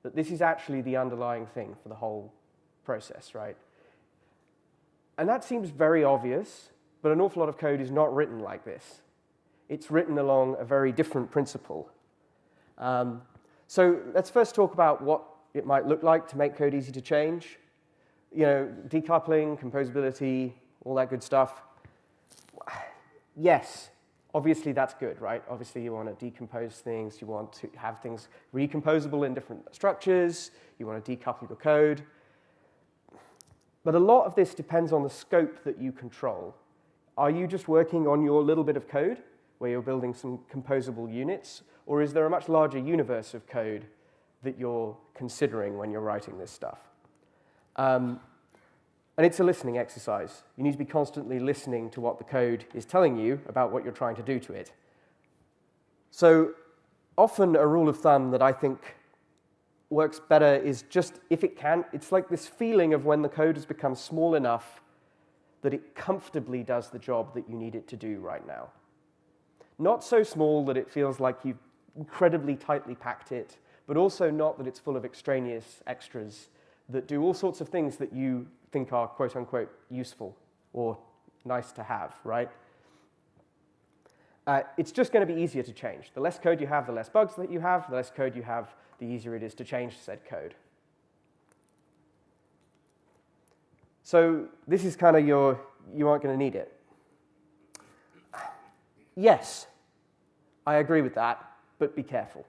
That this is actually the underlying thing for the whole process, right? And that seems very obvious, but an awful lot of code is not written like this. It's written along a very different principle. So let's first talk about what it might look like to make code easy to change. You know, decoupling, composability, all that good stuff. Yes, obviously that's good, right? Obviously you want to decompose things, you want to have things recomposable in different structures, you want to decouple your code. But a lot of this depends on the scope that you control. Are you just working on your little bit of code where you're building some composable units, or is there a much larger universe of code that you're considering when you're writing this stuff? And it's a listening exercise. You need to be constantly listening to what the code is telling you about what you're trying to do to it. So often a rule of thumb that I think works better is just, if it can, it's like this feeling of when the code has become small enough that it comfortably does the job that you need it to do right now. Not so small that it feels like you've incredibly tightly packed it, but also not that it's full of extraneous extras that do all sorts of things that you think are quote-unquote useful or nice to have, right? It's just going to be easier to change. The less code you have, the less bugs that you have. The less code you have, the easier it is to change said code. So this is kind of you aren't going to need it. Yes, I agree with that, but be careful.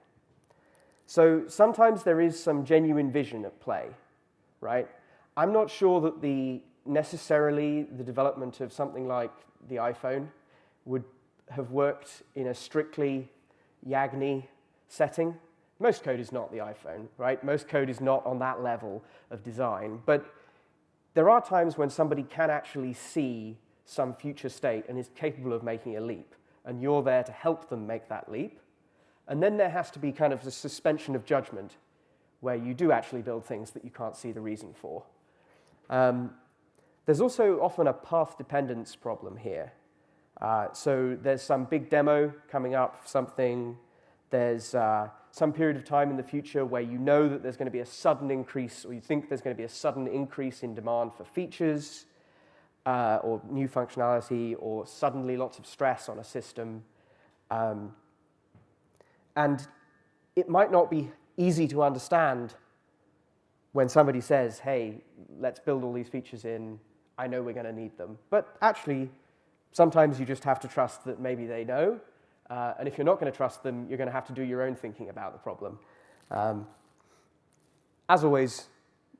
So sometimes there is some genuine vision at play, right? I'm not sure that necessarily the development of something like the iPhone would have worked in a strictly YAGNI setting. Most code is not the iPhone, right? Most code is not on that level of design. But there are times when somebody can actually see some future state and is capable of making a leap, and you're there to help them make that leap. And then there has to be kind of a suspension of judgment where you do actually build things that you can't see the reason for. There's also often a path dependence problem here. So there's some big demo coming up, something. There's some period of time in the future where you know that there's going to be a sudden increase, or you think there's going to be a sudden increase in demand for features or new functionality, or suddenly lots of stress on a system. And it might not be easy to understand when somebody says, hey, let's build all these features in, I know we're going to need them. But actually, sometimes you just have to trust that maybe they know. And if you're not going to trust them, you're going to have to do your own thinking about the problem. As always,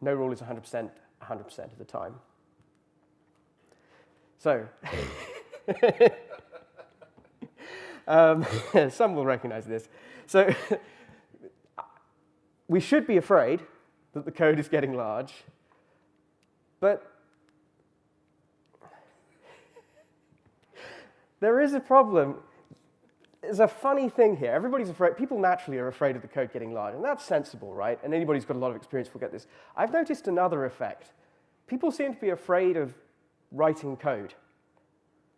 no rule is 100% of the time. So, some will recognize this. So, we should be afraid that the code is getting large, but there is a problem. There's a funny thing here. Everybody's afraid. People naturally are afraid of the code getting large, and that's sensible, right? And anybody who's got a lot of experience will get this. I've noticed another effect. People seem to be afraid of writing code.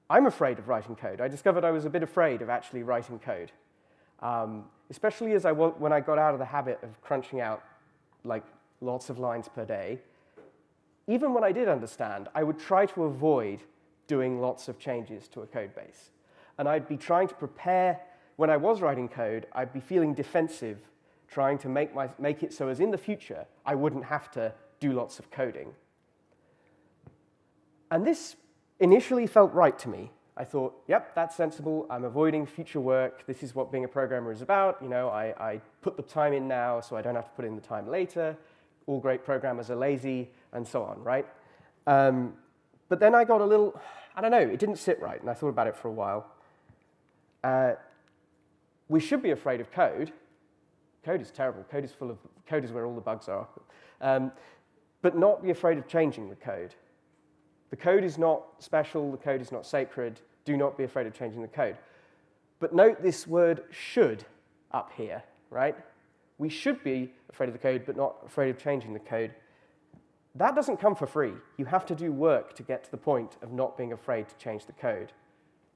I'm afraid of writing code. I discovered I was a bit afraid of actually writing code, especially when I got out of the habit of crunching out like lots of lines per day. Even when I did understand, I would try to avoid doing lots of changes to a code base. And I'd be trying to prepare, when I was writing code, I'd be feeling defensive, trying to make it so as in the future, I wouldn't have to do lots of coding. And this initially felt right to me. I thought, yep, that's sensible. I'm avoiding future work. This is what being a programmer is about. You know, I put the time in now, so I don't have to put in the time later. All great programmers are lazy, and so on, right? But then I got a little, I don't know, it didn't sit right, and I thought about it for a while. We should be afraid of code. Code is terrible. Code is where all the bugs are. But not be afraid of changing the code. The code is not special. The code is not sacred. Do not be afraid of changing the code. But note this word should up here, right? We should be afraid of the code, but not afraid of changing the code. That doesn't come for free. You have to do work to get to the point of not being afraid to change the code.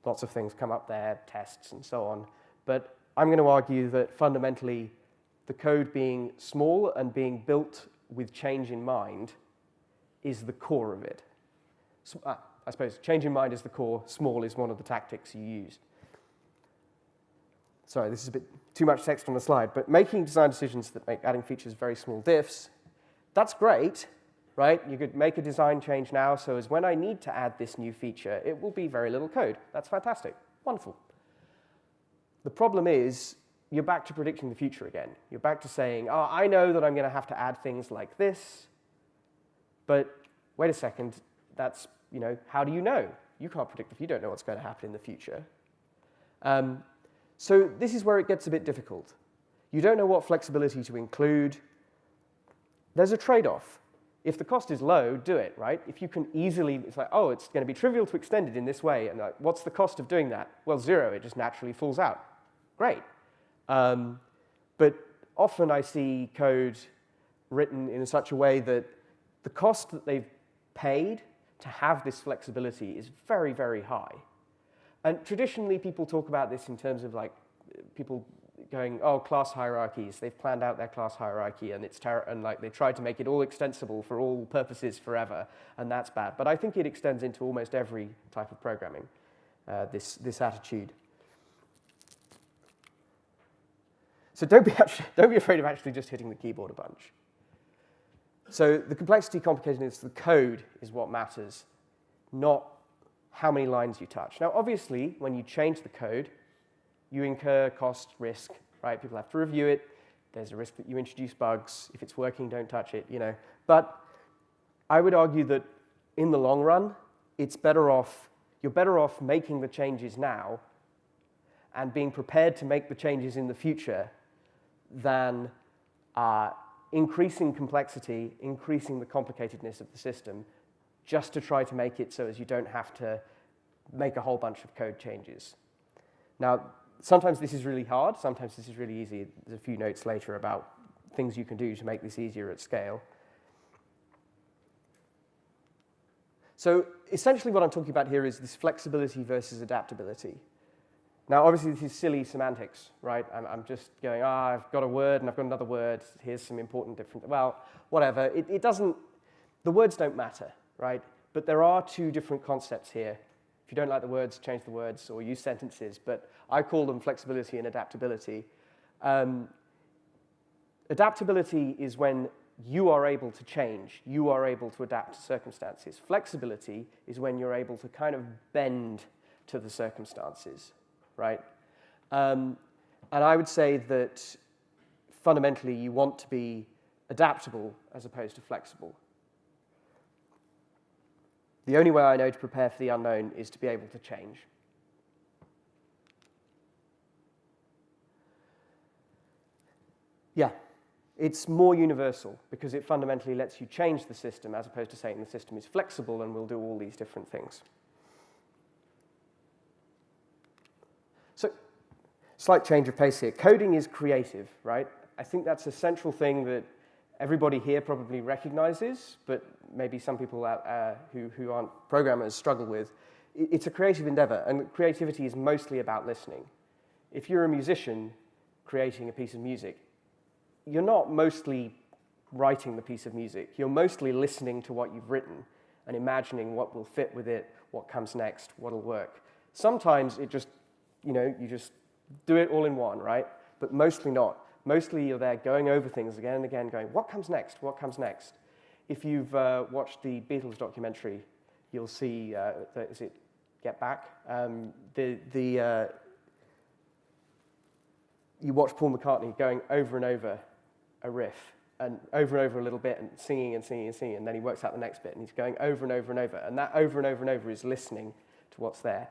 Lots of things come up there, tests and so on. But I'm going to argue that fundamentally, the code being small and being built with change in mind is the core of it. So, I suppose change in mind is the core, small is one of the tactics you use. Sorry, this is a bit too much text on the slide, but making design decisions that make adding features very small diffs, that's great, right? You could make a design change now, so as when I need to add this new feature, it will be very little code. That's fantastic, wonderful. The problem is, you're back to predicting the future again. You're back to saying, oh, I know that I'm going to have to add things like this, but wait a second, that's, you know, how do you know? You can't predict if you don't know what's going to happen in the future. So this is where it gets a bit difficult. You don't know what flexibility to include. There's a trade-off. If the cost is low, do it, right? If you can easily, it's like, oh, it's going to be trivial to extend it in this way, and like, what's the cost of doing that? Well, 0, it just naturally falls out. Great. But often I see code written in such a way that the cost that they've paid to have this flexibility is very, very high. And traditionally, people talk about this in terms of like people going, oh, class hierarchies. They've planned out their class hierarchy, and and like they tried to make it all extensible for all purposes forever, and that's bad. But I think it extends into almost every type of programming. This attitude. So don't be afraid of actually just hitting the keyboard a bunch. So the complexity complicated the code is what matters, not how many lines you touch. Now, obviously, when you change the code, you incur cost, risk, right? People have to review it. There's a risk that you introduce bugs. If it's working, don't touch it, you know. But I would argue that in the long run, you're better off making the changes now and being prepared to make the changes in the future than increasing complexity, increasing the complicatedness of the system, just to try to make it so as you don't have to make a whole bunch of code changes. Now, sometimes this is really hard, sometimes this is really easy. There's a few notes later about things you can do to make this easier at scale. So essentially what I'm talking about here is this flexibility versus adaptability. Now, obviously, this is silly semantics, right? I'm just going, I've got a word and I've got another word. Here's some important different, well, whatever. It doesn't, the words don't matter, right? But there are two different concepts here. If you don't like the words, change the words or use sentences. But I call them flexibility and adaptability. Adaptability is when you are able to change. You are able to adapt to circumstances. Flexibility is when you're able to kind of bend to the circumstances. Right? And I would say that fundamentally you want to be adaptable as opposed to flexible. The only way I know to prepare for the unknown is to be able to change. Yeah, it's more universal because it fundamentally lets you change the system as opposed to saying the system is flexible and will do all these different things. Slight change of pace here. Coding is creative, right? I think that's a central thing that everybody here probably recognizes, but maybe some people who aren't programmers struggle with. It's a creative endeavor, and creativity is mostly about listening. If you're a musician creating a piece of music, you're not mostly writing the piece of music. You're mostly listening to what you've written and imagining what will fit with it, what comes next, what'll work. Sometimes it just, you just do it all in one, right? But mostly not. Mostly you're there going over things again and again, going, what comes next, what comes next? If you've watched the Beatles documentary, you'll see, is it Get Back? You watch Paul McCartney going over and over a riff, and over a little bit, and singing and singing and singing, and then he works out the next bit, and he's going over and over and over, and that over and over and over is listening to what's there.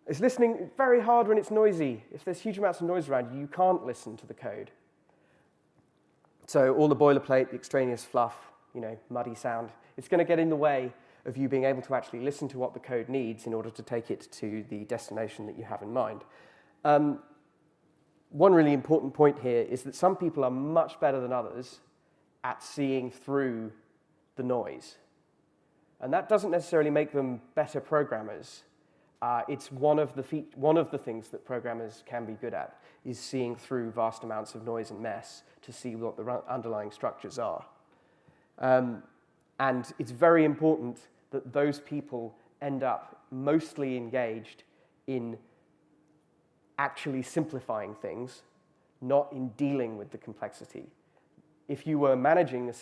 It's listening very hard when it's noisy. If there's huge amounts of noise around you, you can't listen to the code. So all the boilerplate, the extraneous fluff, muddy sound, it's going to get in the way of you being able to actually listen to what the code needs in order to take it to the destination that you have in mind. One really important point here is that some people are much better than others at seeing through the noise. And that doesn't necessarily make them better programmers. It's one of the things that programmers can be good at, is seeing through vast amounts of noise and mess to see what the underlying structures are. And it's very important that those people end up mostly engaged in actually simplifying things, not in dealing with the complexity. If you're managing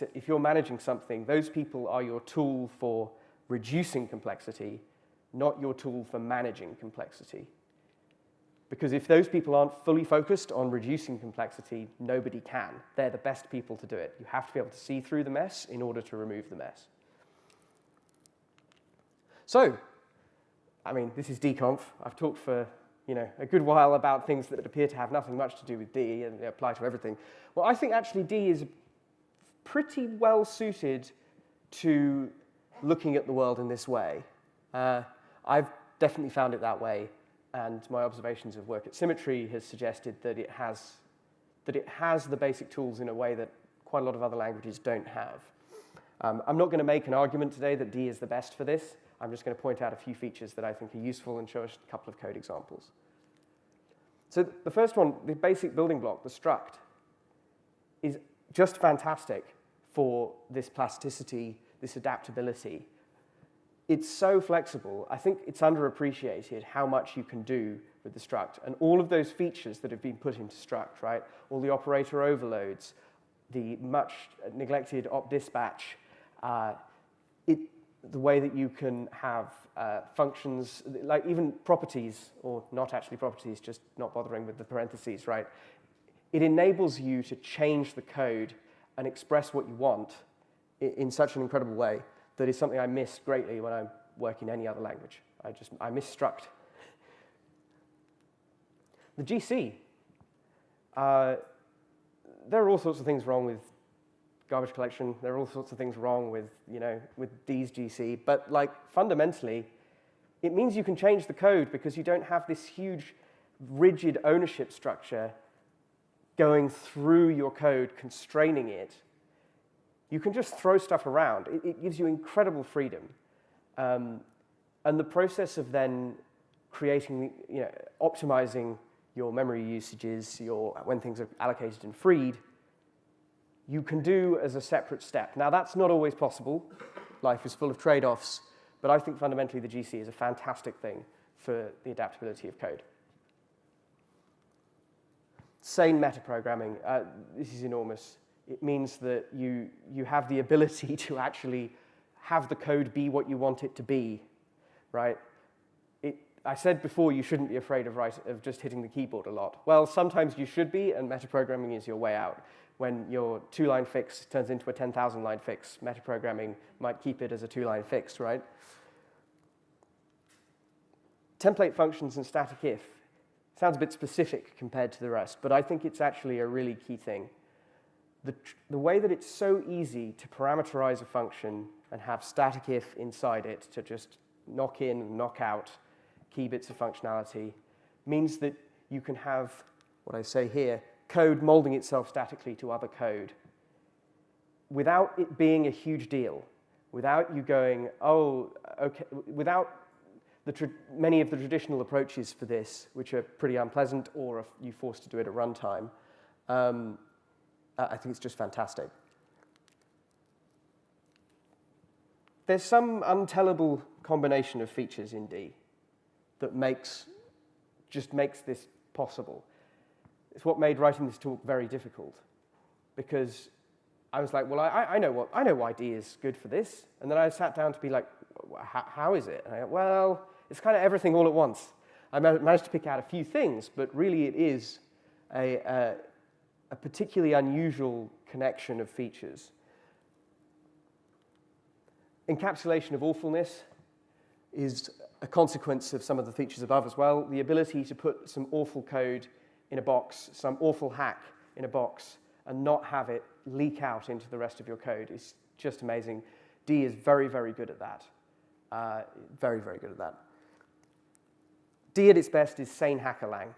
something, those people are your tool for reducing complexity, not your tool for managing complexity. Because if those people aren't fully focused on reducing complexity, nobody can. They're the best people to do it. You have to be able to see through the mess in order to remove the mess. So, this is DConf. I've talked for a good while about things that appear to have nothing much to do with D and they apply to everything. Well, I think actually D is pretty well suited to looking at the world in this way. I've definitely found it that way, and my observations of work at Symmetry has suggested that it has the basic tools in a way that quite a lot of other languages don't have. I'm not going to make an argument today that D is the best for this. I'm just going to point out a few features that I think are useful and show us a couple of code examples. So the first one, the basic building block, the struct, is just fantastic for this plasticity, this adaptability. It's so flexible. I think it's underappreciated how much you can do with the struct. And all of those features that have been put into struct, right? All the operator overloads, the much neglected op dispatch, the way that you can have functions, like even properties, or not actually properties, just not bothering with the parentheses, right? It enables you to change the code and express what you want in such an incredible way that is something I miss greatly when I work in any other language. I miss struct. The GC. There are all sorts of things wrong with garbage collection. There are all sorts of things wrong with, with D's GC. But fundamentally, it means you can change the code because you don't have this huge, rigid ownership structure going through your code, constraining it. You can just throw stuff around. It gives you incredible freedom. And the process of then creating, optimizing your memory usages, when things are allocated and freed, you can do as a separate step. Now, that's not always possible. Life is full of trade-offs. But I think fundamentally the GC is a fantastic thing for the adaptability of code. Sane metaprogramming. This is enormous. It means that you have the ability to actually have the code be what you want it to be, right? I said before you shouldn't be afraid of just hitting the keyboard a lot. Well, sometimes you should be, and metaprogramming is your way out. When your 2-line fix turns into a 10,000-line fix, metaprogramming might keep it as a 2-line fix, right? Template functions and static if. Sounds a bit specific compared to the rest, but I think it's actually a really key thing. The way that it's so easy to parameterize a function and have static if inside it to just knock in and knock out key bits of functionality means that you can have, what I say here, code molding itself statically to other code without it being a huge deal, without you going, oh, okay, without many of the traditional approaches for this, which are pretty unpleasant, or if you're forced to do it at runtime. I think it's just fantastic. There's some untellable combination of features in D that just makes this possible. It's what made writing this talk very difficult, because I was like, well, I know why D is good for this, and then I sat down to be like, how is it? And I go, well, it's kind of everything all at once. I managed to pick out a few things, but really it is a particularly unusual connection of features. Encapsulation of awfulness is a consequence of some of the features above as well. The ability to put some awful code in a box, some awful hack in a box, and not have it leak out into the rest of your code is just amazing. D is very, very good at that. Very, very good at that. D at its best is sane hackerlang.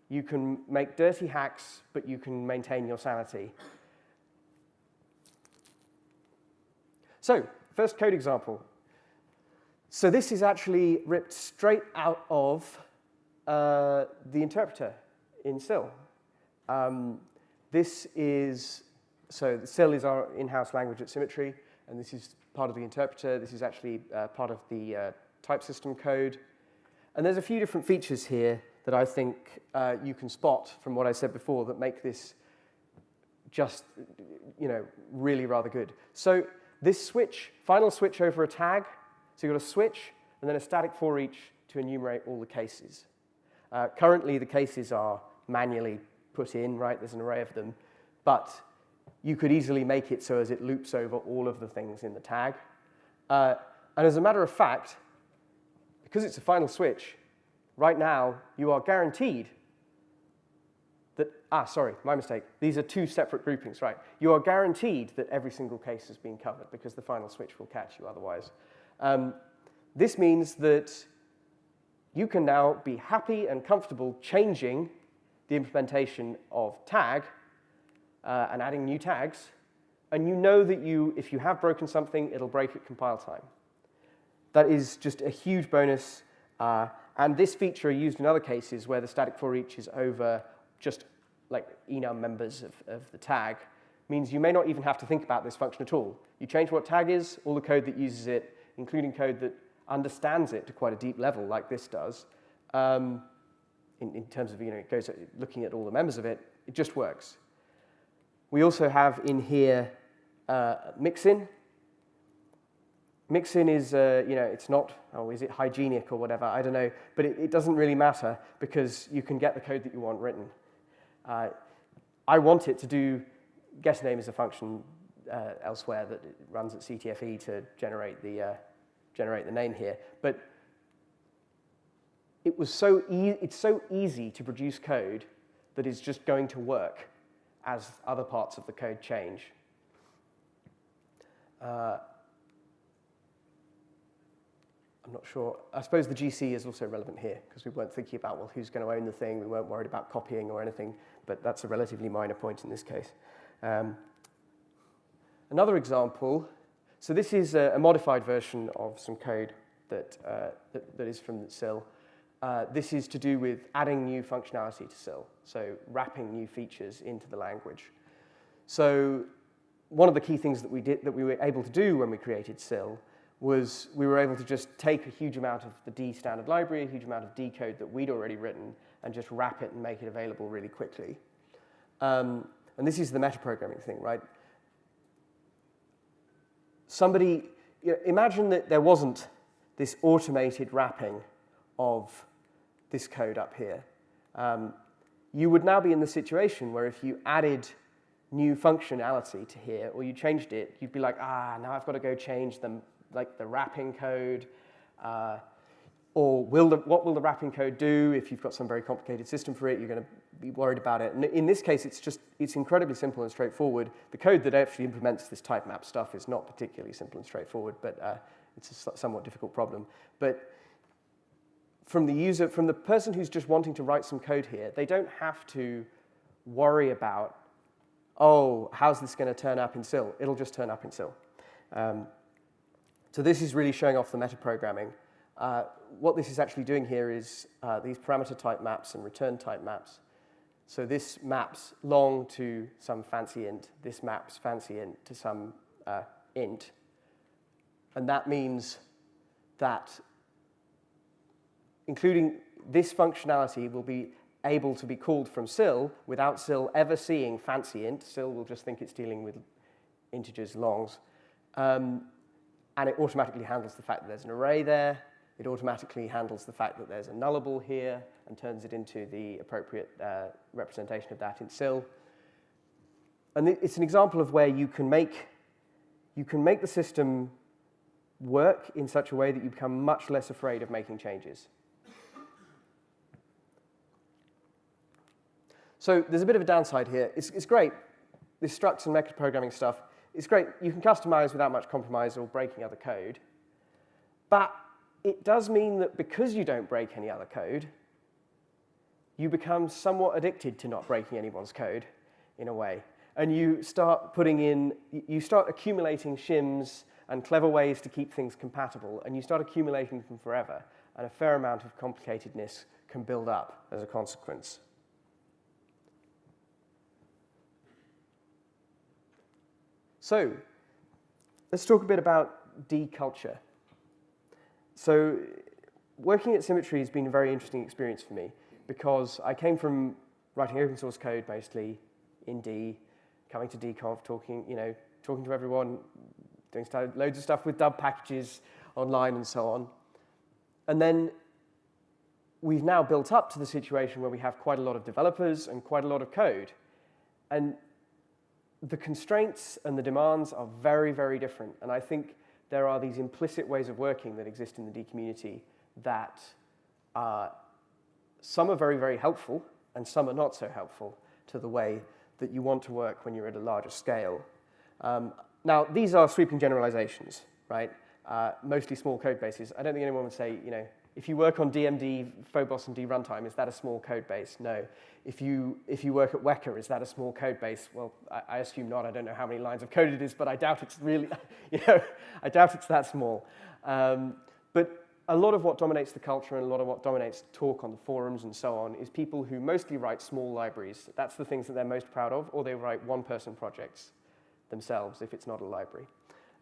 You can make dirty hacks, but you can maintain your sanity. So, first code example. So this is actually ripped straight out of the interpreter in SIL. So SIL is our in-house language at Symmetry, and this is part of the interpreter. This is actually part of the type system code. And there's a few different features here that I think you can spot from what I said before that make this just, really rather good. So this switch, final switch over a tag, so you've got a switch and then a static for each to enumerate all the cases. Currently, the cases are manually put in, right? There's an array of them. But you could easily make it so as it loops over all of the things in the tag. And as a matter of fact, because it's a final switch, right now you are guaranteed that, sorry, my mistake. These are two separate groupings, right? You are guaranteed that every single case has been covered because the final switch will catch you otherwise. This means that you can now be happy and comfortable changing the implementation of tag and adding new tags, and you know that if you have broken something, it'll break at compile time. That is just a huge bonus, and this feature is used in other cases where the static for each is over just like enum members of the tag, means you may not even have to think about this function at all. You change what tag is, all the code that uses it, including code that understands it to quite a deep level, like this does, in terms of, it goes looking at all the members of it, it just works. We also have in here mixin. Mixin is, it's not, is it hygienic or whatever, I don't know, but it doesn't really matter because you can get the code that you want written. I want it to do get name as a function elsewhere that it runs at CTFE to generate the name here, but it's so easy to produce code that is just going to work as other parts of the code change. I'm not sure. I suppose the GC is also relevant here because we weren't thinking about, well, who's going to own the thing. We weren't worried about copying or anything, but that's a relatively minor point in this case. Another example, so this is a modified version of some code that is from SIL. This is to do with adding new functionality to SIL, so wrapping new features into the language. So one of the key things that we were able to do when we created SIL was we were able to just take a huge amount of the D standard library, a huge amount of D code that we'd already written, and just wrap it and make it available really quickly. And this is the metaprogramming thing, right? Imagine that there wasn't this automated wrapping of this code up here. You would now be in the situation where if you added new functionality to here, or you changed it, you'd be like, now I've got to go change them, like the wrapping code, or what will the wrapping code do? If you've got some very complicated system for it, you're going to be worried about it. And in this case, it's incredibly simple and straightforward. The code that actually implements this type map stuff is not particularly simple and straightforward, but it's a somewhat difficult problem. But from the user, from the person who's just wanting to write some code here, they don't have to worry about, oh, how's this going to turn up in SIL? It'll just turn up in SIL. So this is really showing off the metaprogramming. What this is actually doing here is these parameter type maps and return type maps. So this maps long to some fancy int. This maps fancy int to some int. And that means that including this functionality will be able to be called from SIL without SIL ever seeing fancy int. SIL will just think it's dealing with integers, longs. And it automatically handles the fact that there's an array there. It automatically handles the fact that there's a nullable here and turns it into the appropriate representation of that in SIL. And it's an example of where you can make the system work in such a way that you become much less afraid of making changes. So there's a bit of a downside here. It's great. This structs and metaprogramming stuff, it's great. You can customize without much compromise or breaking other code. But it does mean that because you don't break any other code, you become somewhat addicted to not breaking anyone's code in a way. And you start accumulating shims and clever ways to keep things compatible, and you start accumulating them forever. And a fair amount of complicatedness can build up as a consequence. So let's talk a bit about D culture. So working at Symmetry has been a very interesting experience for me because I came from writing open source code mostly in D, coming to DConf, talking to everyone, doing loads of stuff with dub packages online and so on. And then we've now built up to the situation where we have quite a lot of developers and quite a lot of code. And the constraints and the demands are very, very different. And I think there are these implicit ways of working that exist in the D community that some are very, very helpful, and some are not so helpful to the way that you want to work when you're at a larger scale. Now, these are sweeping generalizations, right? Mostly small code bases. I don't think anyone would say, if you work on DMD, Phobos, and D runtime, is that a small code base? No. If you work at Weka, is that a small code base? Well, I assume not. I don't know how many lines of code it is, but I doubt it's really, I doubt it's that small. But a lot of what dominates the culture and a lot of what dominates talk on the forums and so on is people who mostly write small libraries. That's the things that they're most proud of, or they write one-person projects themselves if it's not a library.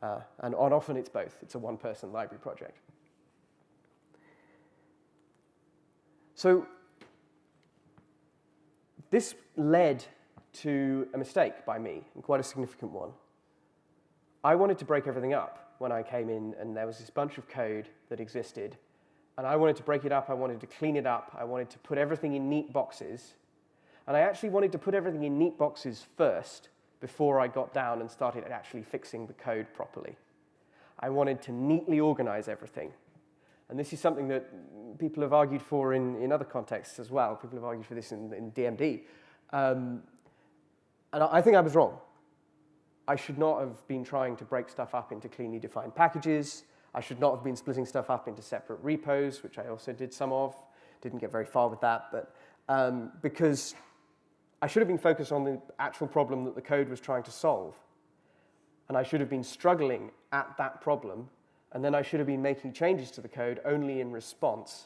And often it's both. It's a one-person library project. So this led to a mistake by me, and quite a significant one. I wanted to break everything up when I came in, and there was this bunch of code that existed. And I wanted to break it up, I wanted to clean it up, I wanted to put everything in neat boxes. And I actually wanted to put everything in neat boxes first before I got down and started actually fixing the code properly. I wanted to neatly organize everything. And this is something that people have argued for in other contexts as well. People have argued for this in DMD. And I think I was wrong. I should not have been trying to break stuff up into cleanly defined packages. I should not have been splitting stuff up into separate repos, which I also did some of. Didn't get very far with that, but because I should have been focused on the actual problem that the code was trying to solve. And I should have been struggling at that problem, and then I should have been making changes to the code only in response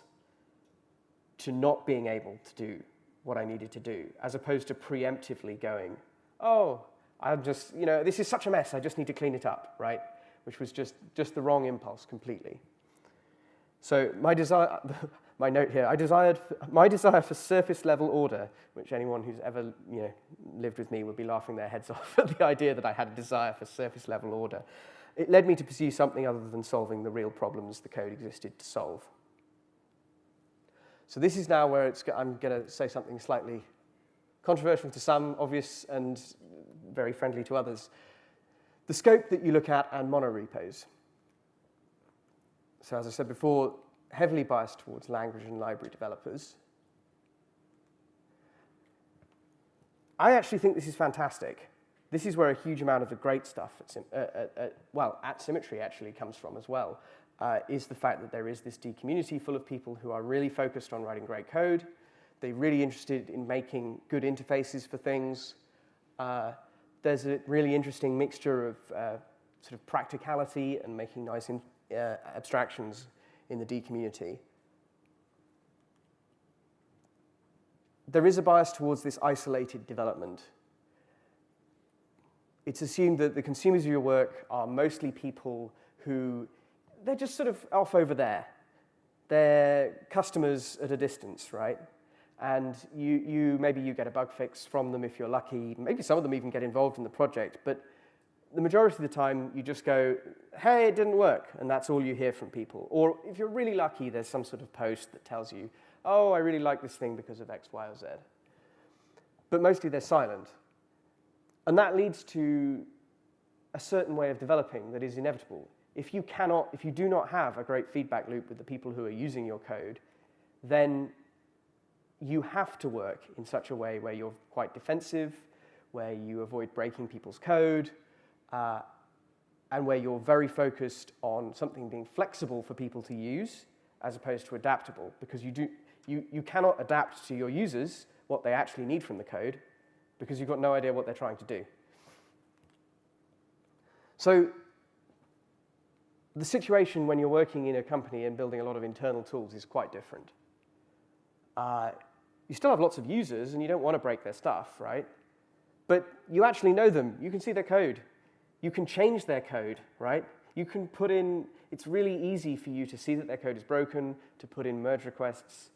to not being able to do what I needed to do, as opposed to preemptively going, oh, I'm just, this is such a mess, I just need to clean it up, right? Which was just the wrong impulse completely. So my desire, my note here, my desire for surface level order, which anyone who's ever lived with me would be laughing their heads off at the idea that I had a desire for surface level order. It led me to pursue something other than solving the real problems the code existed to solve. So this is now where I'm going to say something slightly controversial to some, obvious, and very friendly to others. The scope that you look at and monorepos. So as I said before, heavily biased towards language and library developers. I actually think this is fantastic. This is where a huge amount of the great stuff at Symmetry actually comes from as well. is the fact that there is this D community full of people who are really focused on writing great code. They're really interested in making good interfaces for things. There's a really interesting mixture of sort of practicality and making nice abstractions in the D community. There is a bias towards this isolated development. It's assumed that the consumers of your work are mostly people who, they're just sort of off over there. They're customers at a distance, right? And maybe you get a bug fix from them if you're lucky. Maybe some of them even get involved in the project, but the majority of the time you just go, hey, it didn't work, and that's all you hear from people. Or if you're really lucky, there's some sort of post that tells you, oh, I really like this thing because of X, Y, or Z. But mostly they're silent. And that leads to a certain way of developing that is inevitable. If you do not have a great feedback loop with the people who are using your code, then you have to work in such a way where you're quite defensive, where you avoid breaking people's code, and where you're very focused on something being flexible for people to use as opposed to adaptable, because you cannot adapt to your users what they actually need from the code because you've got no idea what they're trying to do. So the situation when you're working in a company and building a lot of internal tools is quite different. You still have lots of users and you don't want to break their stuff, right? But you actually know them. You can see their code. You can change their code, right? You can put in, it's really easy for you to see that their code is broken, to put in merge requests,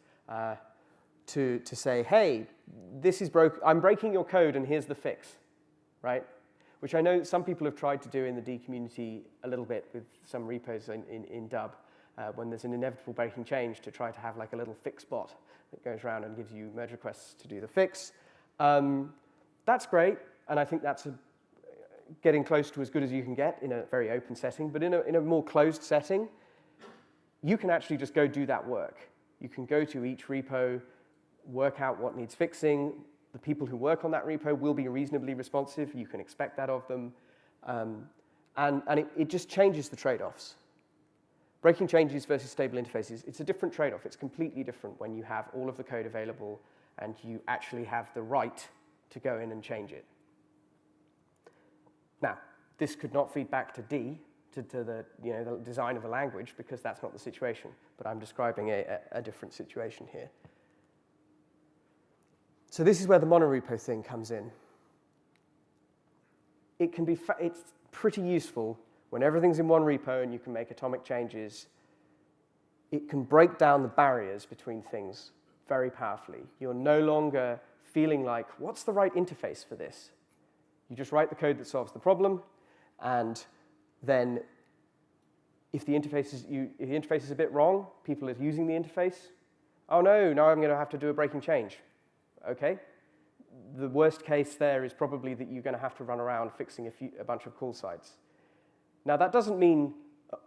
to say, hey, this is broken, I'm breaking your code and here's the fix, right? Which I know some people have tried to do in the D community a little bit with some repos in Dub, when there's an inevitable breaking change, to try to have like a little fix bot that goes around and gives you merge requests to do the fix. That's great, and I think that's getting close to as good as you can get in a very open setting, but in a more closed setting, you can actually just go do that work. You can go to each repo, work out what needs fixing. The people who work on that repo will be reasonably responsive. You can expect that of them. And it just changes the trade-offs. Breaking changes versus stable interfaces, it's a different trade-off. It's completely different when you have all of the code available and you actually have the right to go in and change it. Now, this could not feed back to D, to the design of a language, because that's not the situation. But I'm describing a different situation here. So this is where the monorepo thing comes in. It's pretty useful when everything's in one repo and you can make atomic changes. It can break down the barriers between things very powerfully. You're no longer feeling like, what's the right interface for this? You just write the code that solves the problem, and then if the interface is a bit wrong, people are using the interface, oh no, now I'm going to have to do a breaking change. Okay? The worst case there is probably that you're going to have to run around fixing a bunch of call sites. Now, that doesn't mean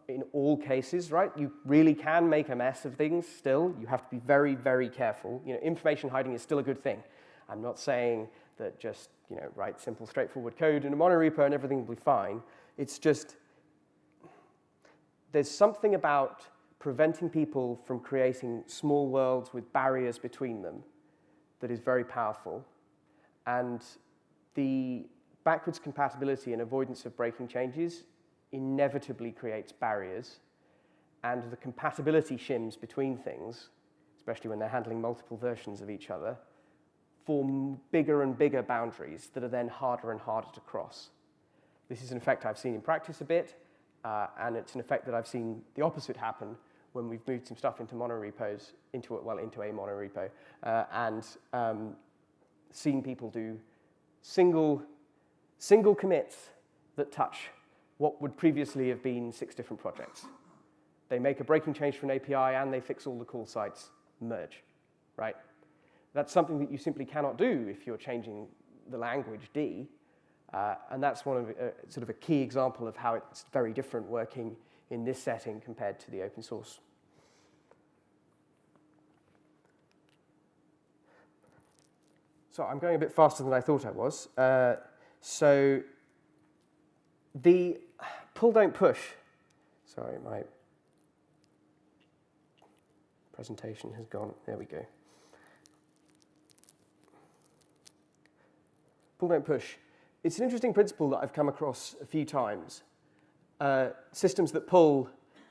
in all cases, right? You really can make a mess of things still. You have to be very, very careful. Information hiding is still a good thing. I'm not saying that just write simple, straightforward code in a monorepo and everything will be fine. It's just there's something about preventing people from creating small worlds with barriers between them that is very powerful. And the backwards compatibility and avoidance of breaking changes inevitably creates barriers. And the compatibility shims between things, especially when they're handling multiple versions of each other, form bigger and bigger boundaries that are then harder and harder to cross. This is an effect I've seen in practice a bit, and it's an effect that I've seen the opposite happen when we've moved some stuff into monorepos, into a monorepo, and seen people do single commits that touch what would previously have been 6 different projects. They make a breaking change for an API and they fix all the call sites, merge, right? That's something that you simply cannot do if you're changing the language D, and that's one of sort of a key example of how it's very different working in this setting compared to the open source. So I'm going a bit faster than I thought I was. So the pull, don't push. Sorry, my Presentation has gone. There we go. Pull, don't push. It's an interesting principle that I've come across a few times. Systems that pull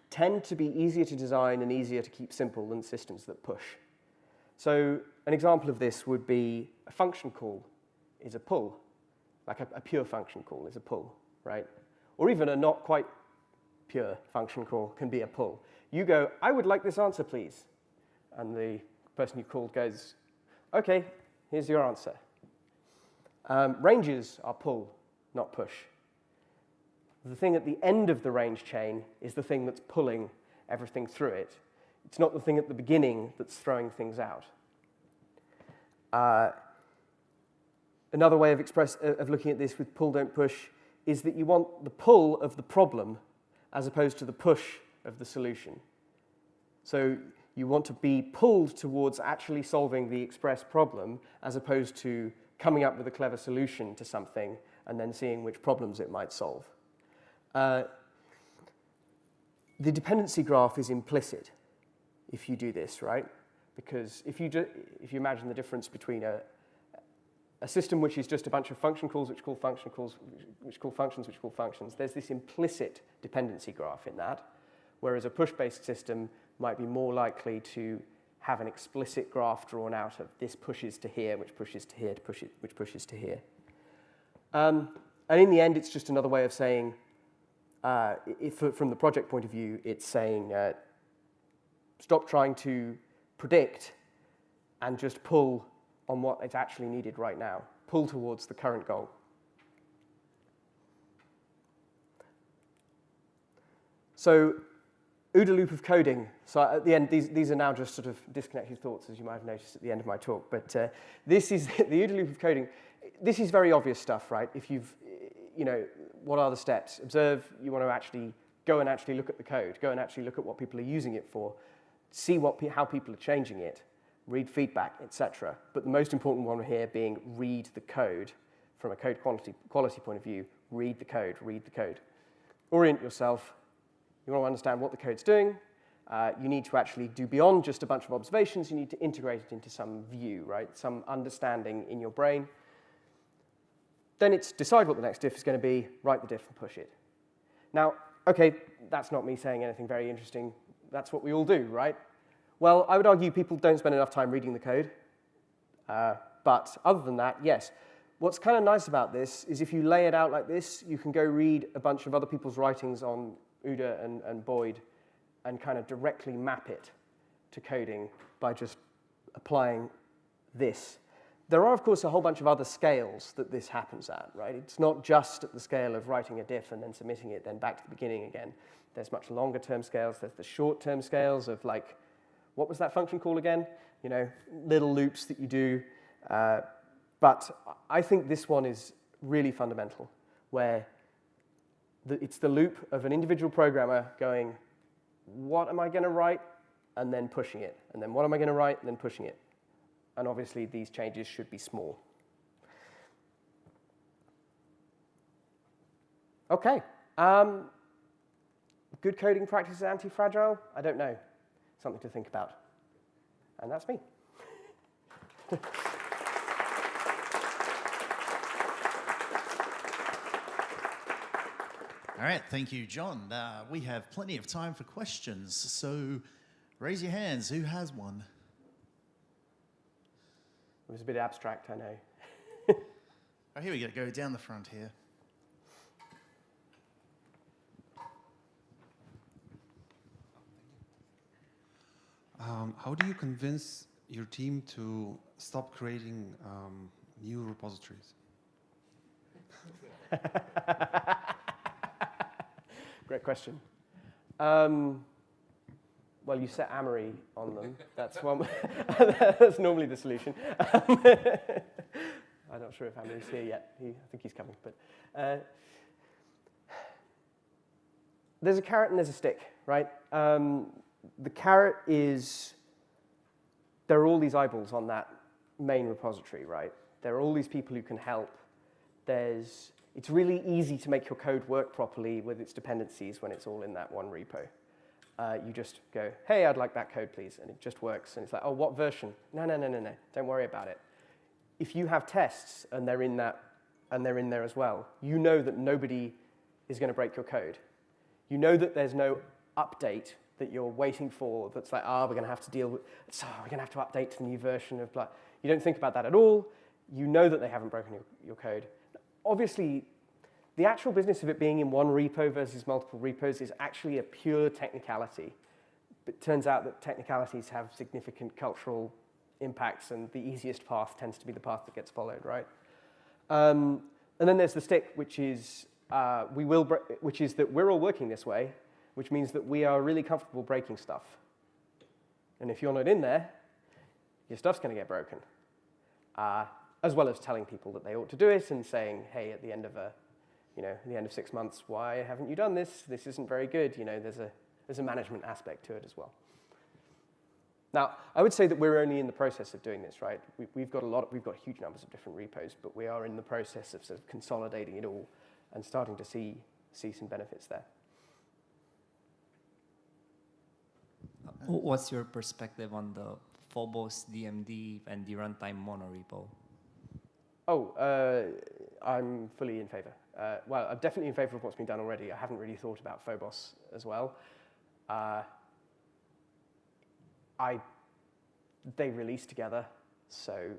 tend to be easier to design and easier to keep simple than systems that push. So an example of this would be a function call is a pull, like a pure function call is a pull, right? Or even a not quite pure function call can be a pull. You go, I would like this answer, please. And the person you called goes, OK, here's your answer. Ranges are pull, not push. The thing at the end of the range chain is the thing that's pulling everything through it. It's not the thing at the beginning that's throwing things out. Another way of looking at this with pull, don't push is that you want the pull of the problem as opposed to the push of the solution. So you want to be pulled towards actually solving the express problem as opposed to coming up with a clever solution to something and then seeing which problems it might solve. The dependency graph is implicit if you do this, right? Because if you imagine the difference between a system which is just a bunch of function calls which call function calls, which call functions, which call functions, there's this implicit dependency graph in that, whereas a push-based system might be more likely to have an explicit graph drawn out of this pushes to here, which pushes to here, which pushes to here. And in the end, it's just another way of saying, from the project point of view, it's saying stop trying to predict and just pull on what is actually needed right now. Pull towards the current goal. So OODA loop of coding. So at the end, these are now just sort of disconnected thoughts, as you might have noticed at the end of my talk. But this is the OODA loop of coding. This is very obvious stuff, right? If you've, what are the steps? Observe, you want to actually go and actually look at the code, go and actually look at what people are using it for, see how people are changing it, read feedback, etc. But the most important one here being read the code from a code quality point of view. Read the code, read the code. Orient yourself. You want to understand what the code's doing. You need to actually do beyond just a bunch of observations. You need to integrate it into some view, right? Some understanding in your brain. Then it's decide what the next diff is going to be, write the diff and push it. Now, OK, that's not me saying anything very interesting. That's what we all do, right? Well, I would argue people don't spend enough time reading the code. But other than that, yes. What's kind of nice about this is if you lay it out like this, you can go read a bunch of other people's writings on OODA and Boyd and kind of directly map it to coding by just applying this. There are, of course, a whole bunch of other scales that this happens at, right? It's not just at the scale of writing a diff and then submitting it, then back to the beginning again. There's much longer-term scales. There's the short-term scales of, like, what was that function call again? Little loops that you do. But I think this one is really fundamental, where it's the loop of an individual programmer going, what am I going to write? And then pushing it. And then what am I going to write? And then pushing it. And obviously, these changes should be small. OK. Good coding practice is anti-fragile? I don't know. Something to think about. And that's me.
All right, thank you, John. We have plenty of time for questions, so raise your hands. Who has one?
It was a bit abstract, I know.
Oh, here we go down the front here.
How do you convince your team to stop creating new repositories?
Great question. Well, you set Amory on them. That's one. That's normally the solution. I'm not sure if Amory's here yet. I think he's coming. But there's a carrot and there's a stick, right? The carrot is there are all these eyeballs on that main repository, right? There are all these people who can help. It's really easy to make your code work properly with its dependencies when it's all in that one repo. you just go, hey, I'd like that code, please, and it just works. And it's like, oh, what version? No, don't worry about it. If you have tests and they're in that, and they're in there as well, you know that nobody is going to break your code. You know that there's no update that you're waiting for that's like, we're going to have to deal with, we're going to have to update to the new version of blah. You don't think about that at all. You know that they haven't broken your code. Obviously, the actual business of it being in one repo versus multiple repos is actually a pure technicality. But it turns out that technicalities have significant cultural impacts, and the easiest path tends to be the path that gets followed, right? And then there's the stick, which is that we're all working this way, which means that we are really comfortable breaking stuff. And if you're not in there, your stuff's going to get broken. As well as telling people that they ought to do it and saying, hey, at the end of at the end of 6 months, why haven't you done this? This isn't very good. There's a management aspect to it as well. Now, I would say that we're only in the process of doing this, right? We've got huge numbers of different repos, but we are in the process of sort of consolidating it all and starting to see some benefits there.
What's your perspective on the Phobos DMD and the runtime monorepo?
I'm fully in favor. Well, I'm definitely in favor of what's been done already. I haven't really thought about Phobos as well. They release together, so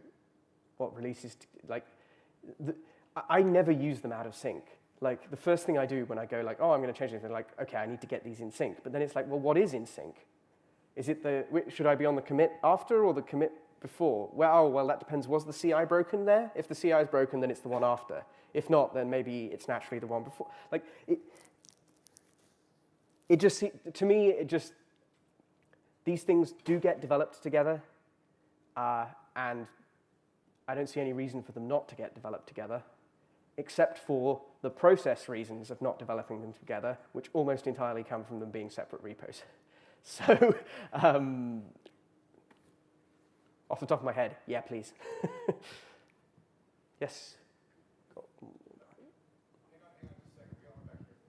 what releases, I never use them out of sync. Like, the first thing I do when I go like, I'm going to change anything, like, okay, I need to get these in sync. But then it's like, well, what is in sync? Is it should I be on the commit after or the commit before? Well, that depends. Was the CI broken there? If the CI is broken, then it's the one after. If not, then maybe it's naturally the one before. Like, to me, these things do get developed together, and I don't see any reason for them not to get developed together, except for the process reasons of not developing them together, which almost entirely come from them being separate repos. So, off the top of my head, yeah, please. Yes?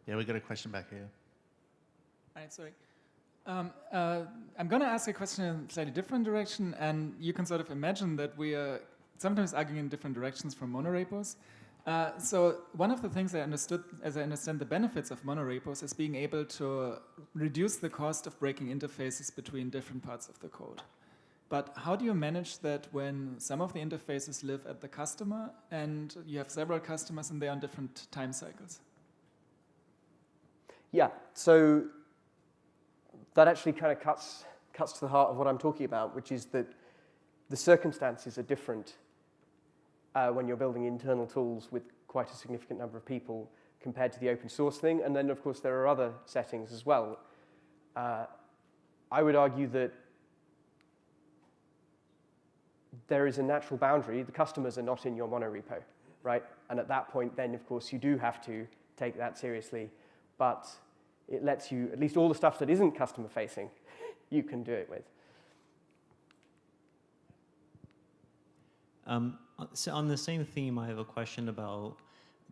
Yeah, we got a question back here.
All right, sorry. I'm going to ask a question in a slightly different direction, and you can sort of imagine that we are sometimes arguing in different directions from monorepos. So one of the things I understood, as I understand the benefits of monorepos, is being able to reduce the cost of breaking interfaces between different parts of the code. But how do you manage that when some of the interfaces live at the customer and you have several customers and they're on different time cycles?
Yeah, so that actually kind of cuts to the heart of what I'm talking about, which is that the circumstances are different when you're building internal tools with quite a significant number of people compared to the open source thing. And then, of course, there are other settings as well. I would argue that there is a natural boundary. The customers are not in your monorepo, right? And at that point, then, of course, you do have to take that seriously. But it lets you, at least all the stuff that isn't customer-facing, you can do it with.
So on the same theme, I have a question about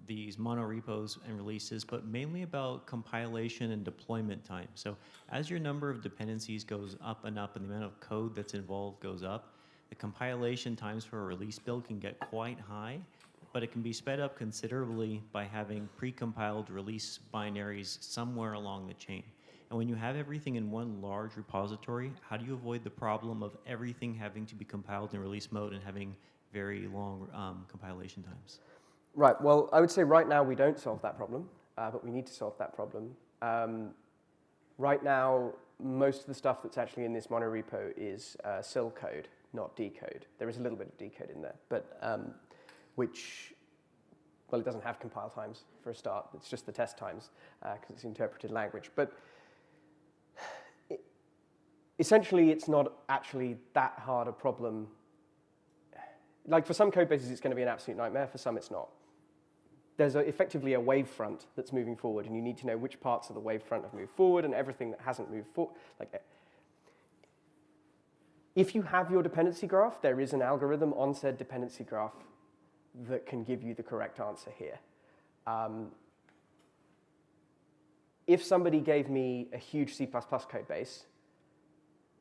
these monorepos and releases, but mainly about compilation and deployment time. So as your number of dependencies goes up and up and the amount of code that's involved goes up, the compilation times for a release build can get quite high, but it can be sped up considerably by having pre-compiled release binaries somewhere along the chain. And when you have everything in one large repository, how do you avoid the problem of everything having to be compiled in release mode and having very long compilation times?
Right, well, I would say right now we don't solve that problem, but we need to solve that problem. Right now, most of the stuff that's actually in this monorepo is SIL code, not decode. There is a little bit of decode in there, but which, well, it doesn't have compile times for a start. It's just the test times because it's interpreted language. But essentially, it's not actually that hard a problem. Like for some code bases, it's going to be an absolute nightmare. For some, it's not. There's effectively a wave front that's moving forward, and you need to know which parts of the wave front have moved forward and everything that hasn't moved forward. Like, if you have your dependency graph, there is an algorithm on said dependency graph that can give you the correct answer here. if somebody gave me a huge C++ code base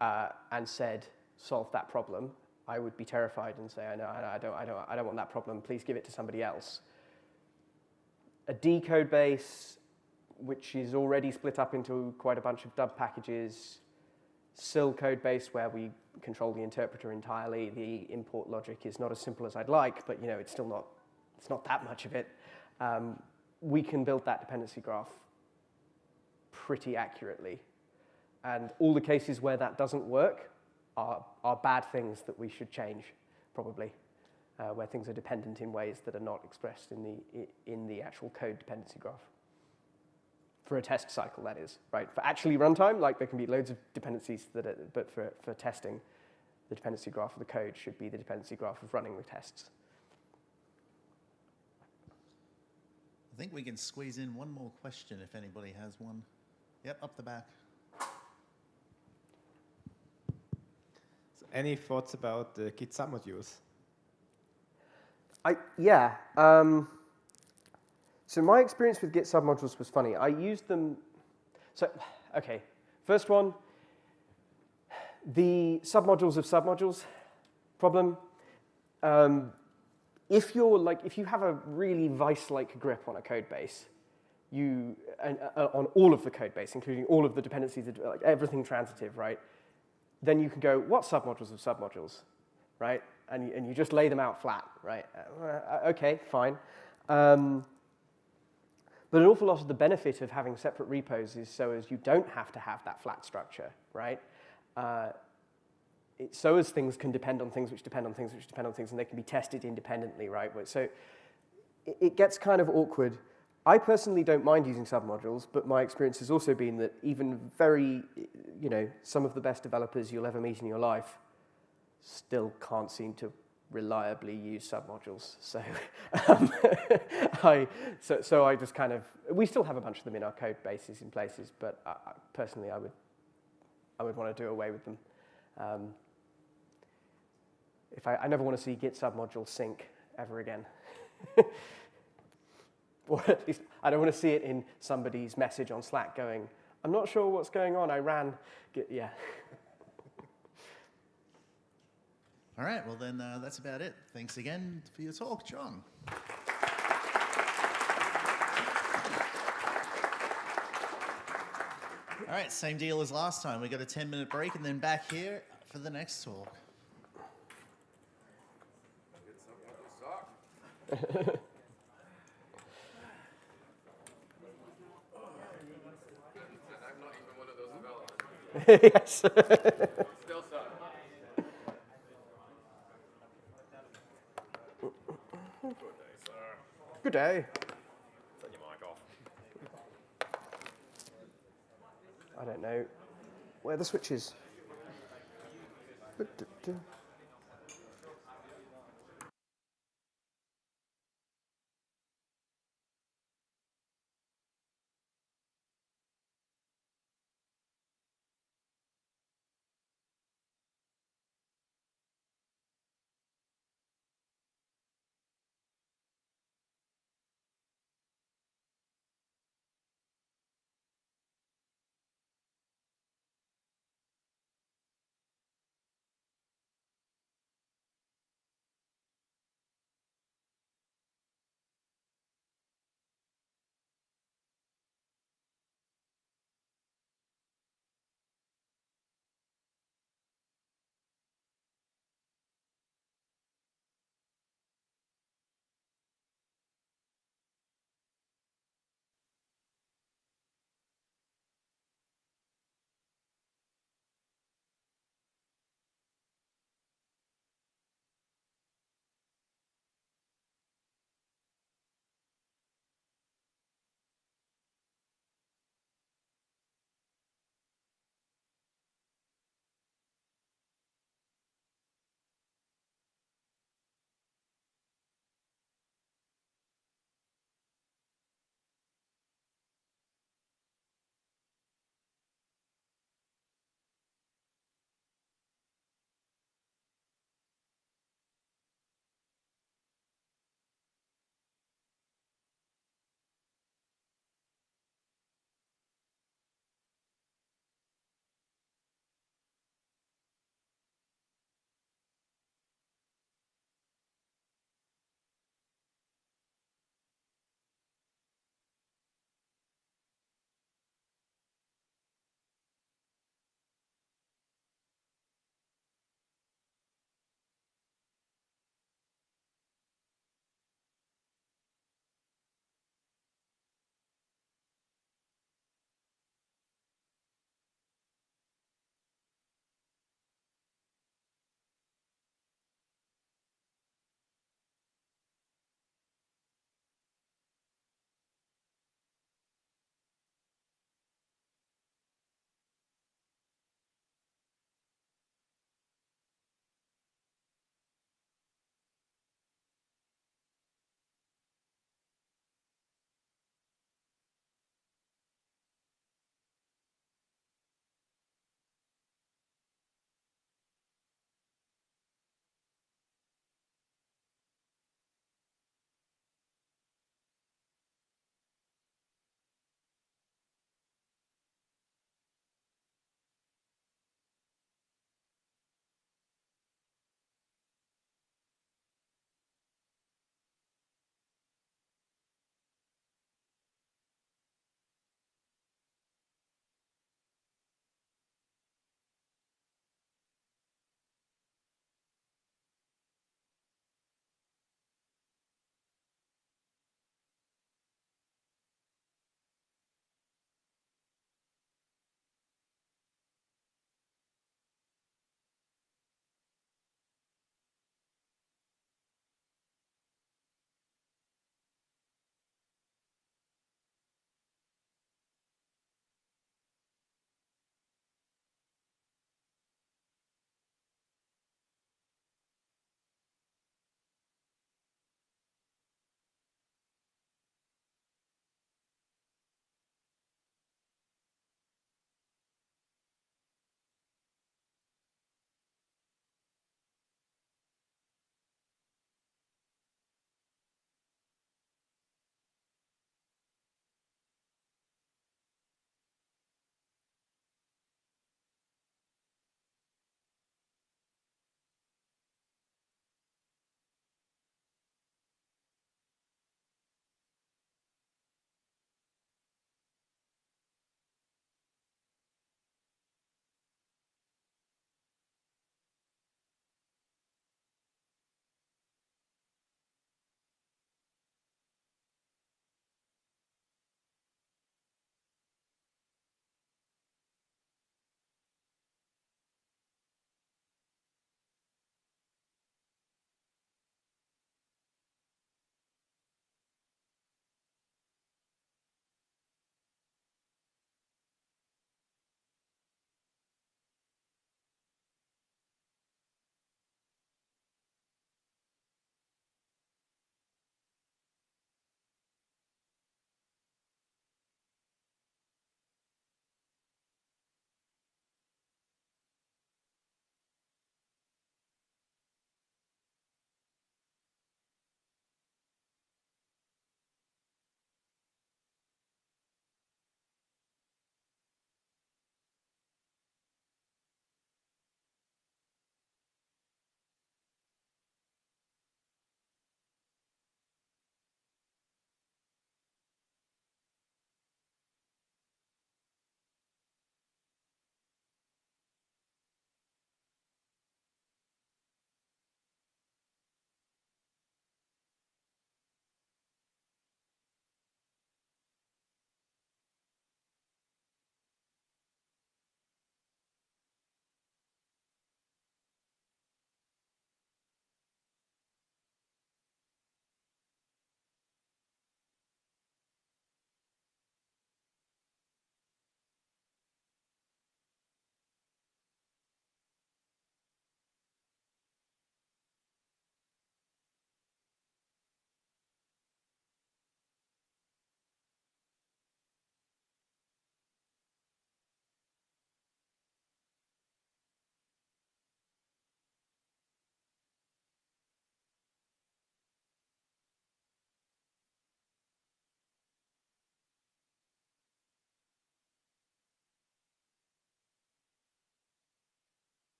and said, solve that problem, I would be terrified and say, I don't want that problem. Please give it to somebody else. A D code base, which is already split up into quite a bunch of dub packages, SIL code base where we control the interpreter entirely. The import logic is not as simple as I'd like, but it's still not. It's not that much of it. We can build that dependency graph pretty accurately, and all the cases where that doesn't work are bad things that we should change, probably, where things are dependent in ways that are not expressed in the actual code dependency graph. For a test cycle, that is, right? For actually runtime, like there can be loads of dependencies but for testing, the dependency graph of the code should be the dependency graph of running the tests.
I think we can squeeze in one more question if anybody has one. Yep, up the back.
So any thoughts about the Git submodules?
Yeah. So my experience with Git submodules was funny. I used them. So, okay. First one, the submodules of submodules problem. If you have a really vice-like grip on a code base, on all of the code base, including all of the dependencies, like everything transitive, right? Then you can go, what submodules of submodules, right? And you just lay them out flat, right? Okay, fine. But an awful lot of the benefit of having separate repos is so as you don't have to have that flat structure, right? So as things can depend on things which depend on things which depend on things, and they can be tested independently, right? So it gets kind of awkward. I personally don't mind using submodules, but my experience has also been that even some of the best developers you'll ever meet in your life still can't seem to reliably use submodules. So, I just kind of, we still have a bunch of them in our code bases in places, but personally I would want to do away with them. I never want to see Git submodule sync ever again. Or at least I don't want to see it in somebody's message on Slack going, I'm not sure what's going on, I ran Git, yeah.
All right, well then that's about it. Thanks again for your talk, John. All right, same deal as last time. We got a 10-minute break and then back here for the next talk.
Yes.
Still suck.
Good day.
Turn your mic off.
I don't know where the switch is.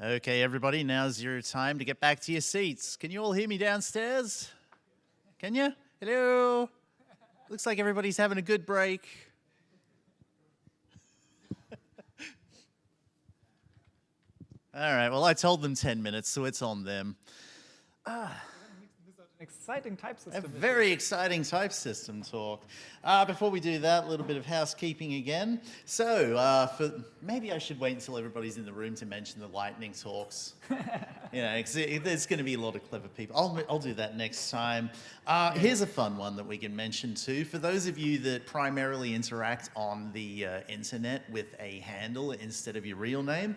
Okay, everybody, now's your time to get back to your seats. Can you all hear me downstairs? Can you? Hello? Looks like everybody's having a good break. All right, well, I told them 10 minutes, so it's on them.
Exciting type system.
A very exciting type system talk. Before we do that, a little bit of housekeeping again. So, maybe I should wait until everybody's in the room to mention the lightning talks. You know, 'cause there's going to be a lot of clever people. I'll do that next time. Here's a fun one that we can mention too. For those of you that primarily interact on the internet with a handle instead of your real name,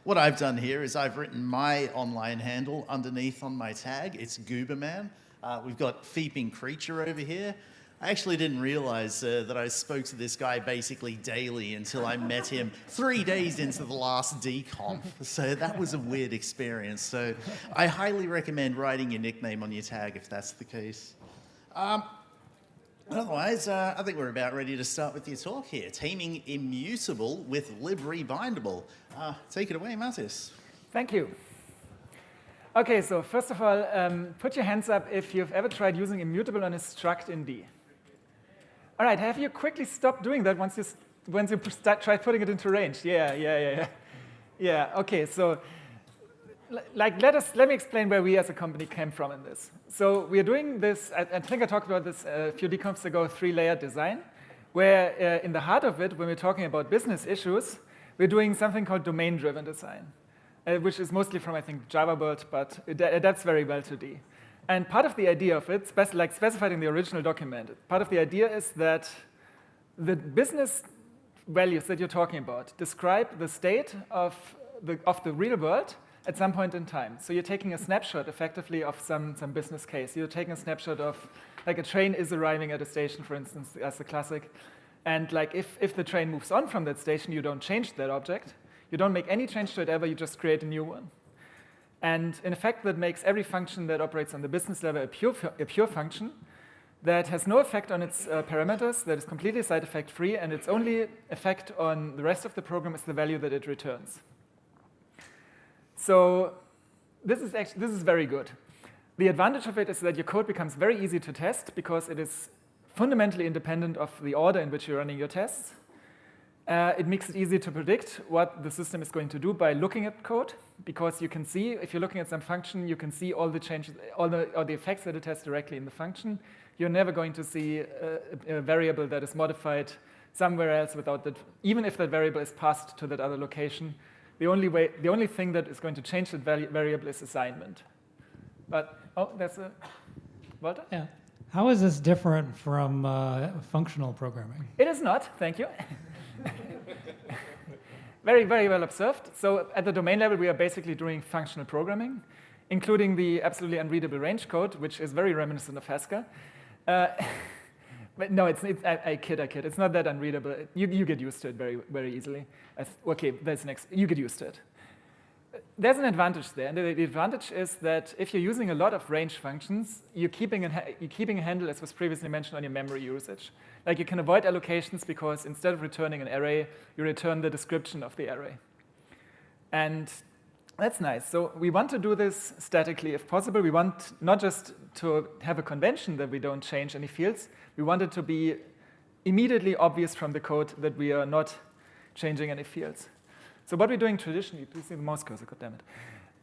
what I've done here is I've written my online handle underneath on my tag. It's Gooberman. We've got Feeping Creature over here. I actually didn't realize that I spoke to this guy basically daily until I met him 3 days into the last DConf. So that was a weird experience. So I highly recommend writing your nickname on your tag if that's the case. Otherwise, I think we're about ready to start with your talk here. Taming immutable with lib-rebindable. Take it away, Mattis.
Thank you. Okay, so first of all, put your hands up if you've ever tried using immutable on a struct in D. All right, have you quickly stopped doing that once you tried putting it into range? Yeah. Okay, so let me explain where we as a company came from in this. So we're doing this, I think I talked about this a few DConfs ago, 3-layer design, where in the heart of it, when we're talking about business issues, we're doing something called domain-driven design, which is mostly from, I think, Java world, but it adapts very well to D. And part of the idea of it, like specified in the original document, part of the idea is that the business values that you're talking about describe the state of the real world at some point in time. So you're taking a snapshot, effectively, of some business case. You're taking a snapshot of, like, a train is arriving at a station, for instance, as a classic. And like, if the train moves on from that station, you don't change that object. You don't make any change to it ever. You just create a new one. And in effect, that makes every function that operates on the business level a pure function that has no effect on its parameters, that is completely side effect free, and its only effect on the rest of the program is the value that it returns. So this is very good. The advantage of it is that your code becomes very easy to test because it is fundamentally independent of the order in which you're running your tests. It makes it easy to predict what the system is going to do by looking at code, because you can see, if you're looking at some function, you can see all the changes, all the effects that it has directly in the function. You're never going to see a variable that is modified somewhere else without that, even if that variable is passed to that other location. The only thing that is going to change that variable is assignment. But, that's a, Walter?
Yeah. How is this different from functional programming?
It is not, thank you. Very, very well observed. So at the domain level, we are basically doing functional programming, including the absolutely unreadable range code, which is very reminiscent of Haskell. But no, I kid. It's not that unreadable. You get used to it very, very easily. Okay, that's next. You get used to it. There's an advantage there. And the advantage is that if you're using a lot of range functions, you're keeping a handle, as was previously mentioned, on your memory usage. Like, you can avoid allocations because instead of returning an array, you return the description of the array. And that's nice. So we want to do this statically if possible. We want not just to have a convention that we don't change any fields. We want it to be immediately obvious from the code that we are not changing any fields. So what we're doing traditionally, please see the mouse cursor, goddammit.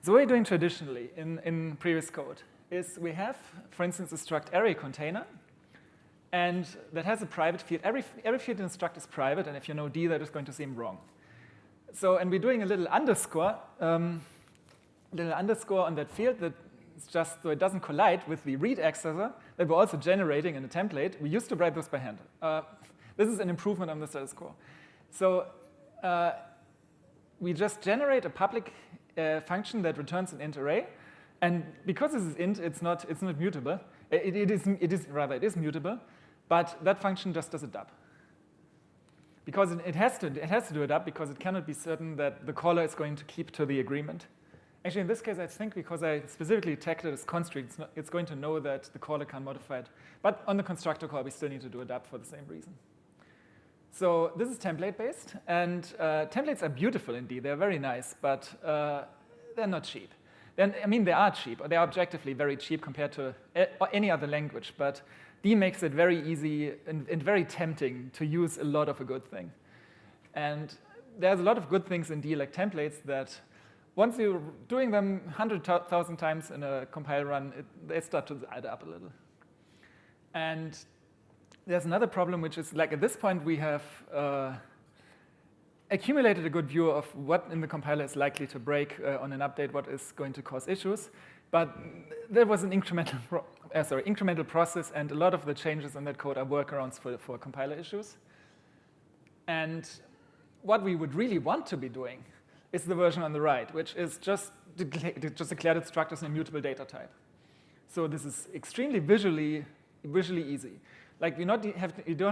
So what we're doing traditionally in previous code is we have, for instance, a struct array container, and that has a private field. Every field in the struct is private, and if you know D, that is going to seem wrong. So, and we're doing a little underscore on that field that is just so it doesn't collide with the read accessor that we're also generating in the template. We used to write those by hand. This is an improvement on the status quo. So we just generate a public function that returns an int array, and because this is int, it's not mutable. It is mutable, but that function just does a dub. Because it has to do a dub because it cannot be certain that the caller is going to keep to the agreement. Actually, in this case, I think because I specifically tagged it as constraint, it's going to know that the caller can't modify it. But on the constructor call, we still need to do a dub for the same reason. So this is template-based, and templates are beautiful indeed. They're very nice, but they're not cheap. I mean, they are cheap, or they are objectively very cheap compared to any other language, but D makes it very easy and very tempting to use a lot of a good thing. And there's a lot of good things in D, like templates, that once you're doing them 100,000 times in a compile run, they start to add up a little. And there's another problem, which is, like, at this point, we have accumulated a good view of what in the compiler is likely to break on an update, what is going to cause issues. But there was an incremental process, and a lot of the changes in that code are workarounds for compiler issues. And what we would really want to be doing is the version on the right, which is just declared its struct as an immutable data type. So this is extremely visually easy. Like, you don't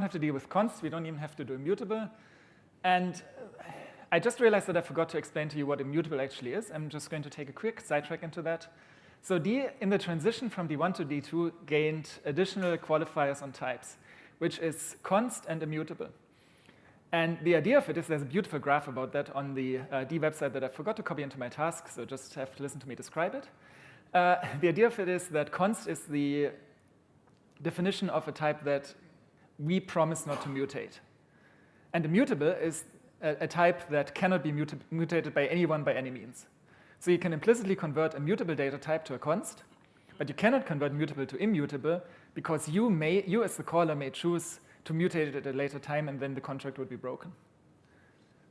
have to deal with const, we don't even have to do immutable. And I just realized that I forgot to explain to you what immutable actually is. I'm just going to take a quick sidetrack into that. So D, in the transition from D1 to D2, gained additional qualifiers on types, which is const and immutable. And the idea of it is, there's a beautiful graph about that on the D website that I forgot to copy into my task, so just have to listen to me describe it. The idea of it is that const is the definition of a type that we promise not to mutate. And immutable is a type that cannot be mutated by anyone by any means. So you can implicitly convert a mutable data type to a const, but you cannot convert mutable to immutable, because you as the caller may choose to mutate it at a later time, and then the contract would be broken.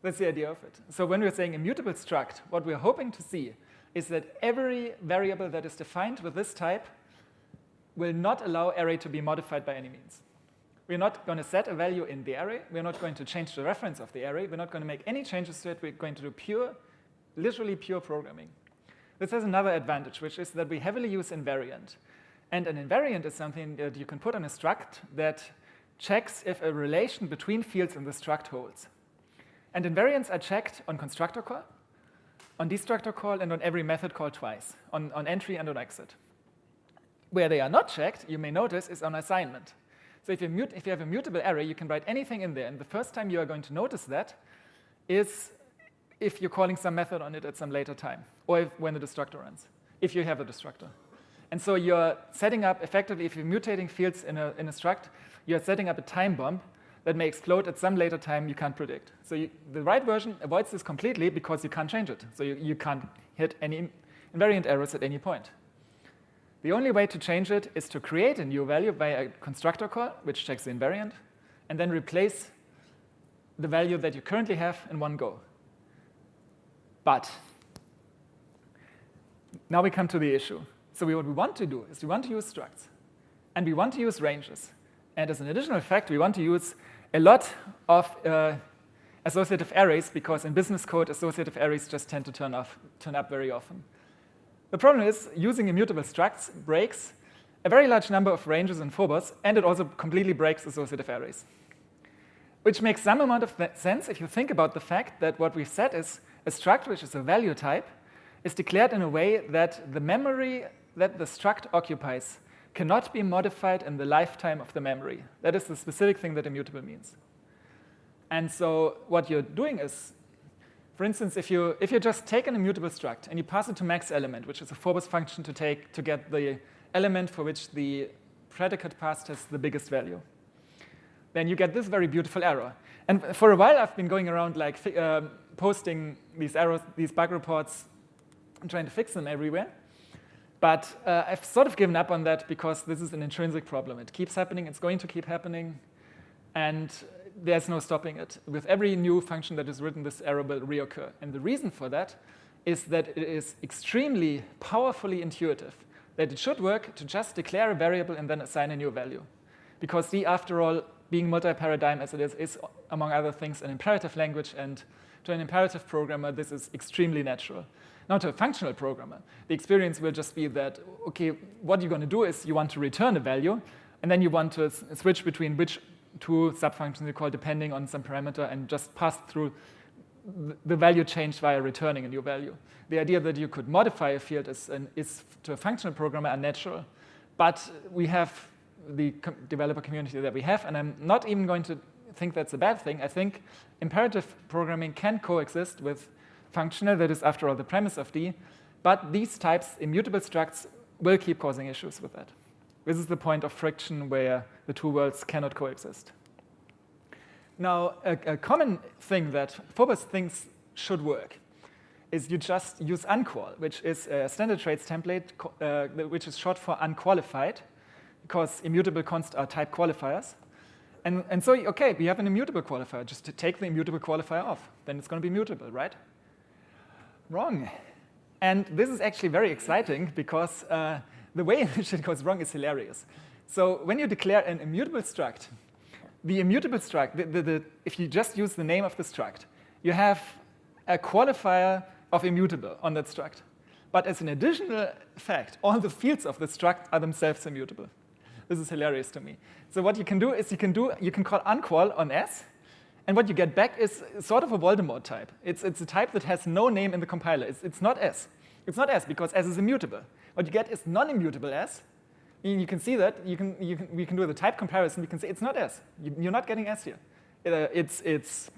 That's the idea of it. So when we're saying immutable struct, what we're hoping to see is that every variable that is defined with this type will not allow array to be modified by any means. We're not going to set a value in the array. We're not going to change the reference of the array. We're not going to make any changes to it. We're going to do literally pure programming. This has another advantage, which is that we heavily use invariant. And an invariant is something that you can put on a struct that checks if a relation between fields in the struct holds. And invariants are checked on constructor call, on destructor call, and on every method call twice, on entry and on exit. Where they are not checked, you may notice, is on assignment. So if you have a mutable array, you can write anything in there. And the first time you are going to notice that is if you're calling some method on it at some later time, or when the destructor runs, if you have a destructor. And so you're setting up, effectively, if you're mutating fields in a struct, you're setting up a time bomb that may explode at some later time you can't predict. So the right version avoids this completely because you can't change it. So you can't hit any invariant errors at any point. The only way to change it is to create a new value by a constructor call, which checks the invariant, and then replace the value that you currently have in one go. But now we come to the issue. So what we want to do is we want to use structs, and we want to use ranges. And as an additional fact, we want to use a lot of associative arrays, because in business code, associative arrays just tend to turn up very often. The problem is, using immutable structs breaks a very large number of ranges and phobos, and it also completely breaks associative arrays. Which makes some amount of sense if you think about the fact that what we've said is a struct, which is a value type, is declared in a way that the memory that the struct occupies cannot be modified in the lifetime of the memory. That is the specific thing that immutable means. And so what you're doing is, for instance, if you just take an immutable struct and you pass it to max element, which is a phobos function to get the element for which the predicate passed has the biggest value, then you get this very beautiful error. And for a while, I've been going around like posting these errors, these bug reports, and trying to fix them everywhere. But I've sort of given up on that because this is an intrinsic problem. It keeps happening. It's going to keep happening. And there's no stopping it. With every new function that is written, this error will reoccur. And the reason for that is that it is extremely powerfully intuitive that it should work to just declare a variable and then assign a new value. Because C, after all, being multi-paradigm as it is, among other things, an imperative language. And to an imperative programmer, this is extremely natural. Now, to a functional programmer, the experience will just be that, OK, what you're going to do is you want to return a value, and then you want to switch between which two subfunctions you call depending on some parameter and just pass through the value change via returning a new value. The idea that you could modify a field is to a functional programmer unnatural. But we have the developer community that we have, and I'm not even going to think that's a bad thing. I think imperative programming can coexist with functional, that is, after all, the premise of D. But these types, immutable structs, will keep causing issues with that. This is the point of friction where the two worlds cannot coexist. Now, a common thing that Phobos thinks should work is you just use unqual, which is a standard traits template, which is short for unqualified, because immutable const are type qualifiers. And so, OK, we have an immutable qualifier. Just to take the immutable qualifier off, then it's going to be mutable, right? Wrong. And this is actually very exciting, because the way in which it goes wrong is hilarious. So when you declare an immutable struct, the immutable struct, if you just use the name of the struct, you have a qualifier of immutable on that struct. But as an additional fact, all the fields of the struct are themselves immutable. This is hilarious to me. So what you can do is you can call unqual on S, and what you get back is sort of a Voldemort type. It's a type that has no name in the compiler. It's not S. It's not S because S is immutable. What you get is non-immutable S. You can see that. We can do the type comparison. We can say it's not S. You're not getting S here. It's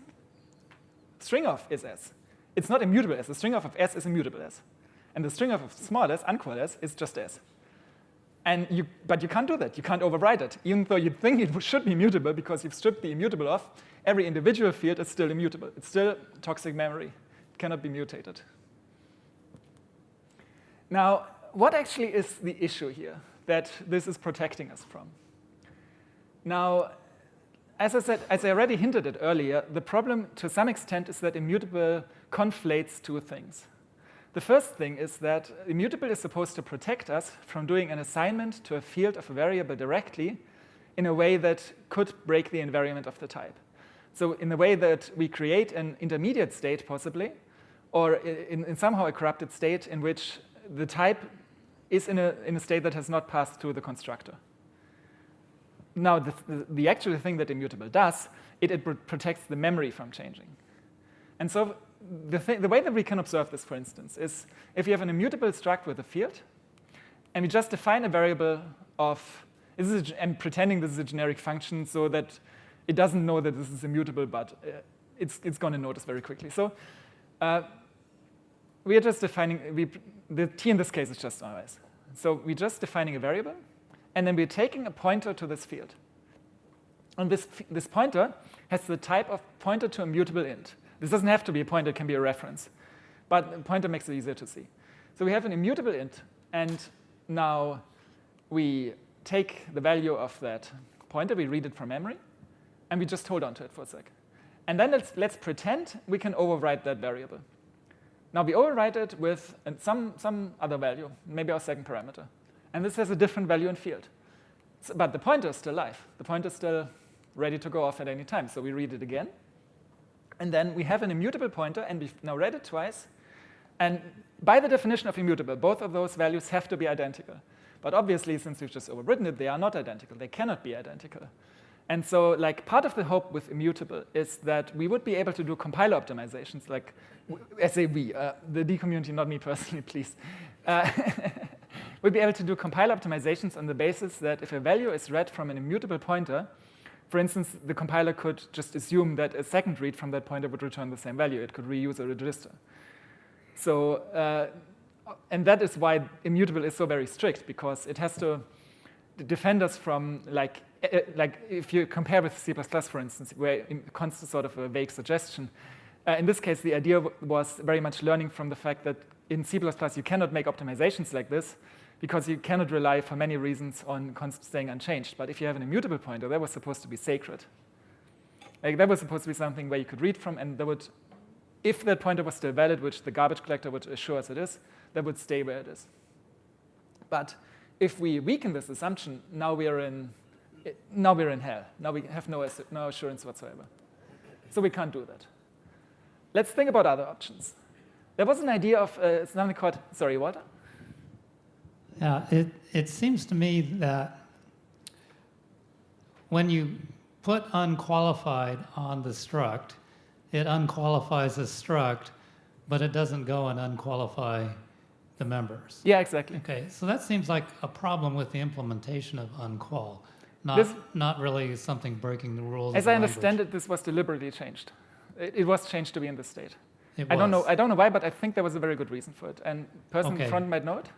string of is S. It's not immutable S. The string of S is immutable S. And the string of small s, unqual S, is just S. But you can't do that. You can't override it. Even though you'd think it should be mutable because you've stripped the immutable off, every individual field is still immutable. It's still toxic memory. It cannot be mutated. Now, what actually is the issue here that this is protecting us from? Now, as I already hinted at earlier, the problem to some extent is that immutable conflates two things. The first thing is that immutable is supposed to protect us from doing an assignment to a field of a variable directly in a way that could break the invariant of the type. So in the way that we create an intermediate state, possibly, or in somehow a corrupted state in which the type is in a state that has not passed through the constructor. Now, the actual thing that immutable does, it protects the memory from changing. And so the way that we can observe this, for instance, is if you have an immutable struct with a field, and we just define a variable of, and pretending this is a generic function so that it doesn't know that this is immutable, but it's going to notice very quickly. So we are just defining, the t in this case is just RS. So we're just defining a variable, and then we're taking a pointer to this field. And this pointer has the type of pointer to a mutable int. This doesn't have to be a pointer, it can be a reference. But a pointer makes it easier to see. So we have an immutable int, and now we take the value of that pointer, we read it from memory, and we just hold on to it for a sec. And then let's pretend we can overwrite that variable. Now we overwrite it with some other value, maybe our second parameter. And this has a different value in field. But the pointer is still live. The pointer is still ready to go off at any time. So we read it again. And then we have an immutable pointer, and we've now read it twice. And by the definition of immutable, both of those values have to be identical. But obviously, since we've just overwritten it, they are not identical. They cannot be identical. And so part of the hope with immutable is that we would be able to do compiler optimizations, like I say we, the D community, not me personally, please. We'd be able to do compiler optimizations on the basis that if a value is read from an immutable pointer, for instance, the compiler could just assume that a second read from that pointer would return the same value. It could reuse a register. So, and that is why immutable is so very strict, because it has to defend us from, like if you compare with C++, for instance, where it constitutes sort of a vague suggestion. In this case, the idea was very much learning from the fact that in C++ you cannot make optimizations like this, because you cannot rely for many reasons on staying unchanged. But if you have an immutable pointer, that was supposed to be sacred. That was supposed to be something where you could read from, and that would, if that pointer was still valid, which the garbage collector would assure us it is, that would stay where it is. But if we weaken this assumption, now we're in hell. Now we have no assurance whatsoever. So we can't do that. Let's think about other options. There was an idea of something called, sorry, Walter?
Yeah, it seems to me that when you put unqualified on the struct, it unqualifies the struct, but it doesn't go and unqualify the members.
Yeah, exactly.
Okay, so that seems like a problem with the implementation of unqual. not really something breaking the rules.
As
of the
I understand
language.
it, this was deliberately changed. It was changed to be in this state.
It
I don't
was.
know why, but I think there was a very good reason for it. And person
Okay.
in front might know it.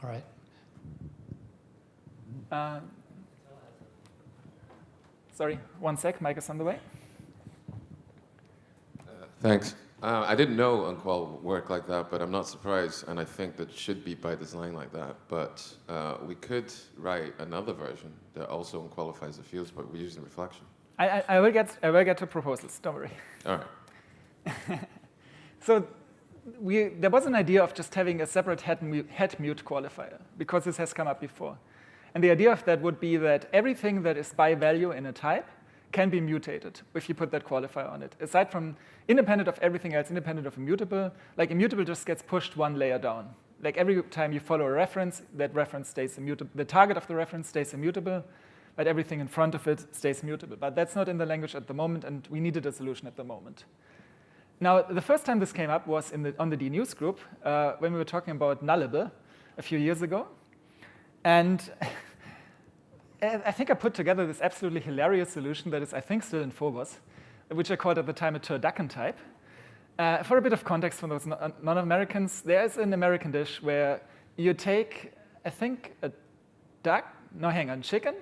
All right.
Sorry, 1 sec, mic is on the way.
Thanks. I didn't know unqual worked like that, but I'm not surprised, and I think that should be by design like that. But we could write another version that also unqualifies the fields, but we're using reflection.
I will get to proposals, don't worry.
All right.
So there was an idea of just having a separate head mute qualifier, because this has come up before. And the idea of that would be that everything that is by value in a type can be mutated if you put that qualifier on it. Aside from independent of everything else, independent of immutable, like immutable just gets pushed one layer down. Like every time you follow a reference, that reference stays immutable. The target of the reference stays immutable, but everything in front of it stays mutable. But that's not in the language at the moment, and we needed a solution at the moment. Now, the first time this came up was on the DNews group when we were talking about nullable a few years ago. And I think I put together this absolutely hilarious solution that is, I think, still in Phobos, which I called at the time a turducken type. For a bit of context for those non-Americans, there is an American dish where you take, I think, a chicken,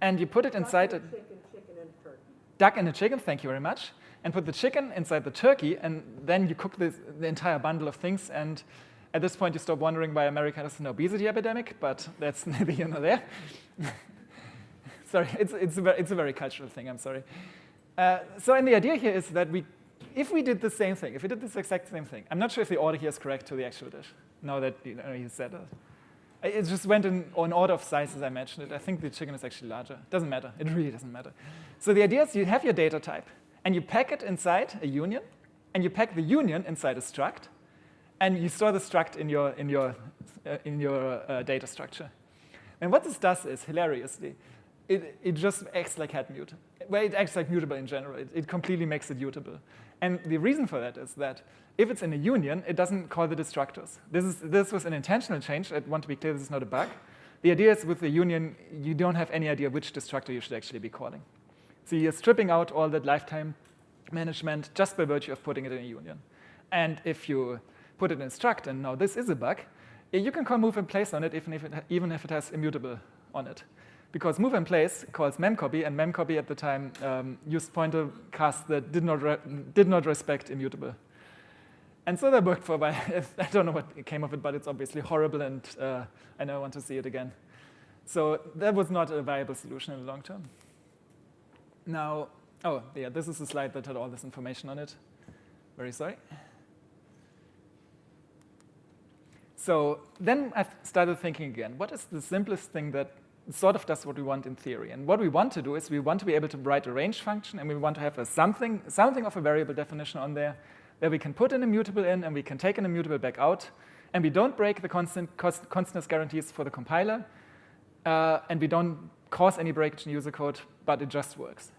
and you put it inside a duck and a chicken, thank you very much, and put the chicken inside the turkey, and then you cook the entire bundle of things. And at this point, you stop wondering why America has an obesity epidemic, but that's neither here nor there. Sorry, it's a very cultural thing, I'm sorry. So and the idea here is that if we did the same thing, if we did this exact same thing, I'm not sure if the order here is correct to the actual dish, now that you said it. It just went in order of size as I mentioned it. I think the chicken is actually larger. Doesn't matter, it really doesn't matter. So the idea is you have your data type, and you pack it inside a union, and you pack the union inside a struct, and you store the struct in your data structure. And what this does is, hilariously, it just acts like head mute. Well, it acts like mutable in general. It completely makes it mutable. And the reason for that is that if it's in a union, it doesn't call the destructors. This was an intentional change. I want to be clear, this is not a bug. The idea is with the union, you don't have any idea which destructor you should actually be calling. So you're stripping out all that lifetime management just by virtue of putting it in a union. And if you put it in a struct, and now this is a bug, you can call move in place on it even if it has immutable on it. Because move in place calls memcopy, and memcopy at the time used pointer casts that did not respect immutable. And so that worked for a while. I don't know what came of it, but it's obviously horrible, and I never want to see it again. So that was not a viable solution in the long term. Now, oh, yeah, this is a slide that had all this information on it. Very sorry. So then I started thinking again, what is the simplest thing that sort of does what we want in theory? And what we want to do is we want to be able to write a range function, and we want to have a something of a variable definition on there that we can put an immutable in, and we can take an immutable back out, and we don't break the constantness guarantees for the compiler, and we don't cause any breakage in user code, but it just works.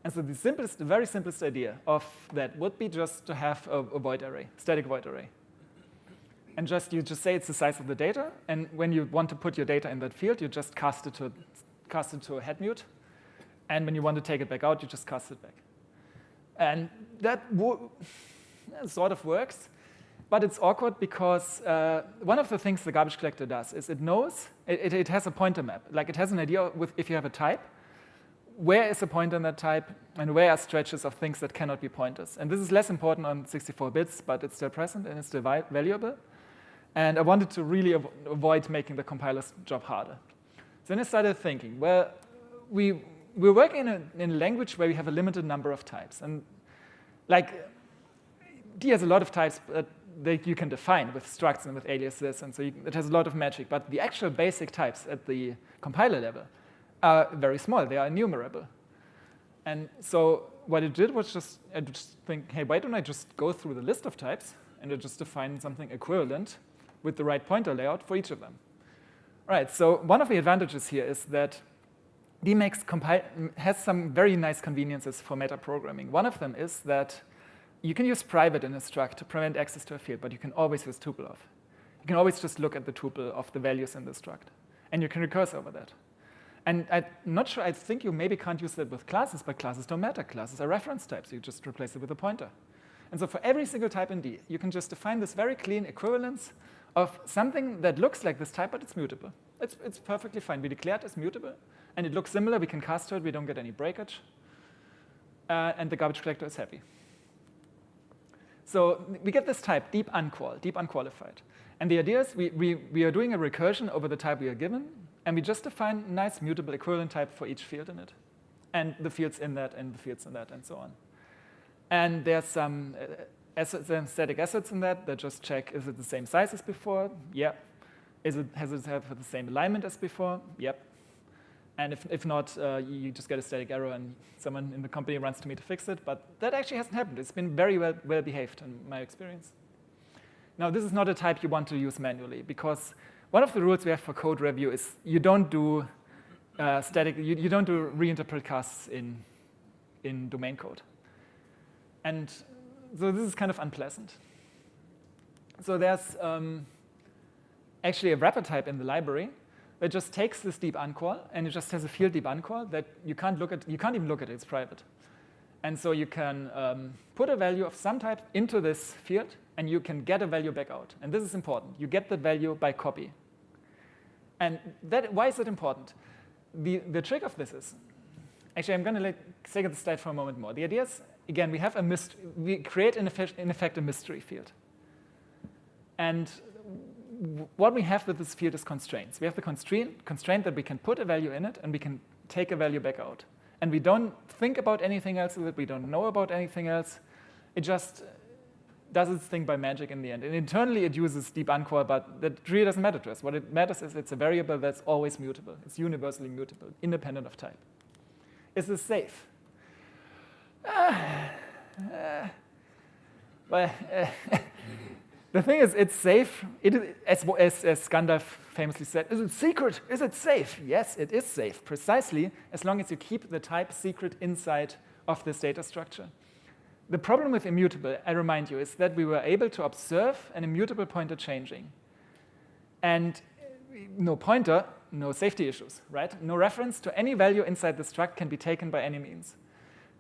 And so the very simplest idea of that would be just to have a void array, static void array. And you just say it's the size of the data, and when you want to put your data in that field, you just cast it to a head mute, and when you want to take it back out, you just cast it back. And that sort of works, but it's awkward because one of the things the garbage collector does is it knows, it has a pointer map. Like it has an idea with if you have a type, where is a pointer in that type, and where are stretches of things that cannot be pointers. And this is less important on 64 bits, but it's still present and it's still valuable. And I wanted to really avoid making the compiler's job harder. So then I started thinking, well, we're working in a language where we have a limited number of types. And like, D has a lot of types that you can define with structs and with aliases, and so it has a lot of magic. But the actual basic types at the compiler level are very small. They are enumerable. And so what it did was I just think, hey, why don't I just go through the list of types and I just define something equivalent with the right pointer layout for each of them. All right, so one of the advantages here is that D has some very nice conveniences for metaprogramming. One of them is that you can use private in a struct to prevent access to a field, but you can always use tuple of. You can always just look at the tuple of the values in the struct, and you can recurse over that. And I'm not sure, I think you maybe can't use that with classes, but classes don't matter. Classes are reference types. You just replace it with a pointer. And so for every single type in D, you can just define this very clean equivalence of something that looks like this type, but it's mutable. It's perfectly fine. We declare it as mutable, and it looks similar. We can cast to it. We don't get any breakage. And the garbage collector is happy. So we get this type, deep unqualified. And the idea is we are doing a recursion over the type we are given, and we just define a nice mutable equivalent type for each field in it, and the fields in that, and the fields in that, and so on. And there's some static assets in that just check, is it the same size as before? Yep. Has it have the same alignment as before? Yep. And if not, you just get a static error, and someone in the company runs to me to fix it. But that actually hasn't happened. It's been very well behaved in my experience. Now, this is not a type you want to use manually, because one of the rules we have for code review is you don't do you don't do reinterpret casts in domain code. And so this is kind of unpleasant. So there's actually a wrapper type in the library that just takes this deep unqual, and it just has a field deep unqual that you can't even look at it, it's private. And so you can put a value of some type into this field, and you can get a value back out. And this is important. You get the value by copy. And why is it important? The trick of this is, actually, I'm going to take the slide for a moment more. The idea is, again, we create, in effect, a mystery field. And what we have with this field is constraints. We have the constraint that we can put a value in it, and we can take a value back out. And we don't think about anything else with it. We don't know about anything else. It just does its thing by magic in the end. And internally, it uses deep unqual, but that really doesn't matter to us. What it matters is it's a variable that's always mutable. It's universally mutable, independent of type. Is this safe? The thing is, it's safe. As Gandalf famously said, is it secret? Is it safe? Yes, it is safe, precisely as long as you keep the type secret inside of this data structure. The problem with immutable, I remind you, is that we were able to observe an immutable pointer changing. And no pointer, no safety issues, right? No reference to any value inside the struct can be taken by any means.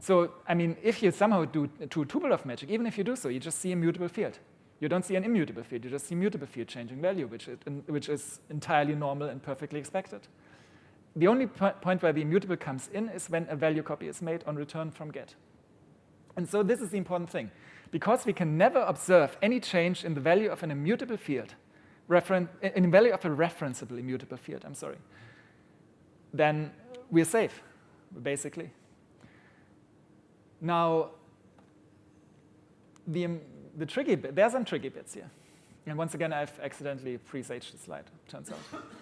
So, I mean, if you somehow do a true tuple of magic, even if you do so, you just see a mutable field. You don't see an immutable field. You just see mutable field changing value, which is entirely normal and perfectly expected. The only point where the immutable comes in is when a value copy is made on return from get. And so this is the important thing. Because we can never observe any change in the value of an immutable field, in the value of a referenceable immutable field, then we're safe, basically. Now, the tricky bit, there are some tricky bits here. And once again, I've accidentally presaged the slide, turns out.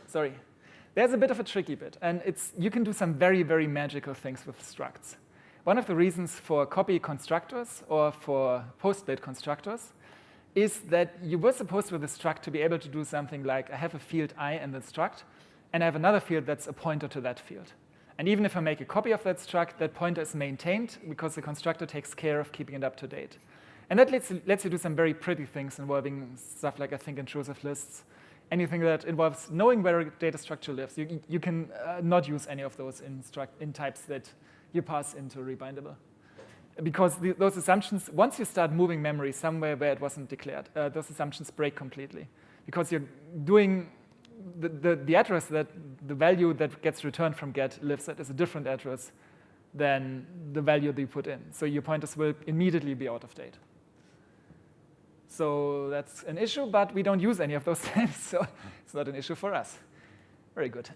Sorry. There's a bit of a tricky bit. And you can do some very, very magical things with structs. One of the reasons for copy constructors or for post-date constructors is that you were supposed with the struct to be able to do something like, I have a field I in the struct, and I have another field that's a pointer to that field. And even if I make a copy of that struct, that pointer is maintained because the constructor takes care of keeping it up to date. And that lets you do some very pretty things involving stuff like, I think, intrusive lists, anything that involves knowing where a data structure lives. You can not use any of those in types that you pass into rebindable. Because those assumptions, once you start moving memory somewhere where it wasn't declared, those assumptions break completely. Because you're doing the address that the value that gets returned from get lives at is a different address than the value that you put in. So your pointers will immediately be out of date. So that's an issue, but we don't use any of those things, so it's not an issue for us. Very good.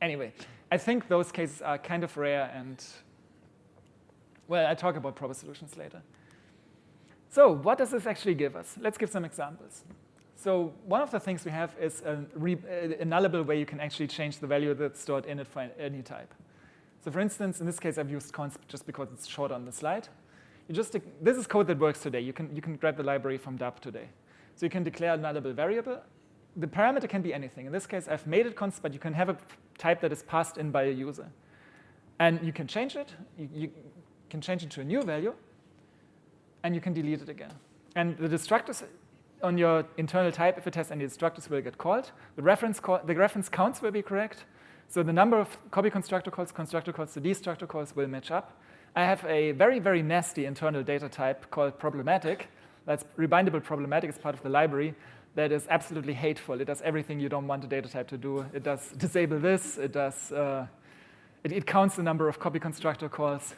Anyway, I think those cases are kind of rare, and well, I'll talk about proper solutions later. So what does this actually give us? Let's give some examples. So one of the things we have is a nullable way you can actually change the value that's stored in it for any type. So for instance, in this case, I've used const just because it's short on the slide. This is code that works today. You can grab the library from DAP today. So you can declare a nullable variable. The parameter can be anything. In this case, I've made it const, but you can have a type that is passed in by a user. And you can change it. You can change it to a new value. And you can delete it again. And the destructors on your internal type, if it has any destructors, will get called. The reference counts will be correct. So the number of copy constructor calls to destructor calls will match up. I have a very, very nasty internal data type called problematic. That's rebindable problematic. It's part of the library. That is absolutely hateful. It does everything you don't want a data type to do. It does disable this. It does. It counts the number of copy constructor calls.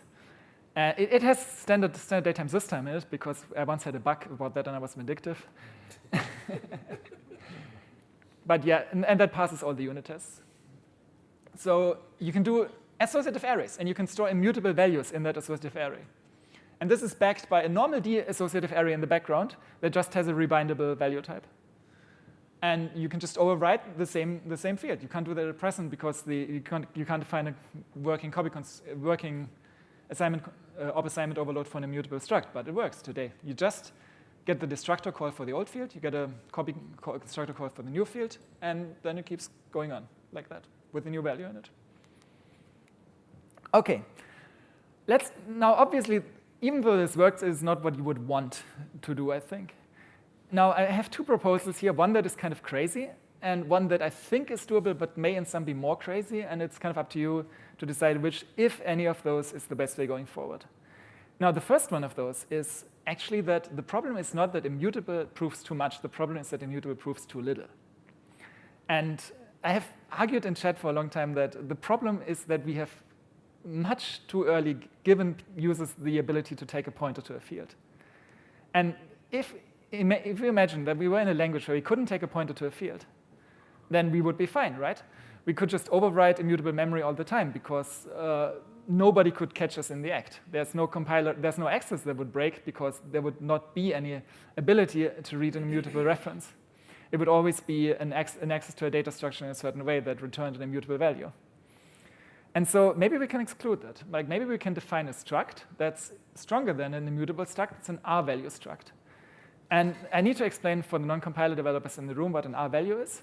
It has standard datetime system in it because I once had a bug about that and I was vindictive. But yeah, and that passes all the unit tests. So you can do associative arrays, and you can store immutable values in that associative array. And this is backed by a normal D associative array in the background that just has a rebindable value type. And you can just overwrite the same field. You can't do that at present because you can't define a working assignment op assignment overload for an immutable struct, but it works today. You just get the destructor call for the old field, you get a copy constructor call for the new field, and then it keeps going on like that with the new value in it. Okay, now obviously, even though this works, it's not what you would want to do, I think. Now, I have two proposals here, one that is kind of crazy, and one that I think is doable, but may in some be more crazy, and it's kind of up to you to decide which, if any of those, is the best way going forward. Now, the first one of those is actually that the problem is not that immutable proves too much, the problem is that immutable proves too little. And I have argued in chat for a long time that the problem is that we have much too early given users the ability to take a pointer to a field. And if we imagine that we were in a language where we couldn't take a pointer to a field, then we would be fine, right? We could just overwrite immutable memory all the time because nobody could catch us in the act. There's no compiler, there's no access that would break because there would not be any ability to read an immutable reference. It would always be an access to a data structure in a certain way that returned an immutable value. And so maybe we can exclude that. Like maybe we can define a struct that's stronger than an immutable struct. It's an R-value struct. And I need to explain for the non-compiler developers in the room what an R-value is.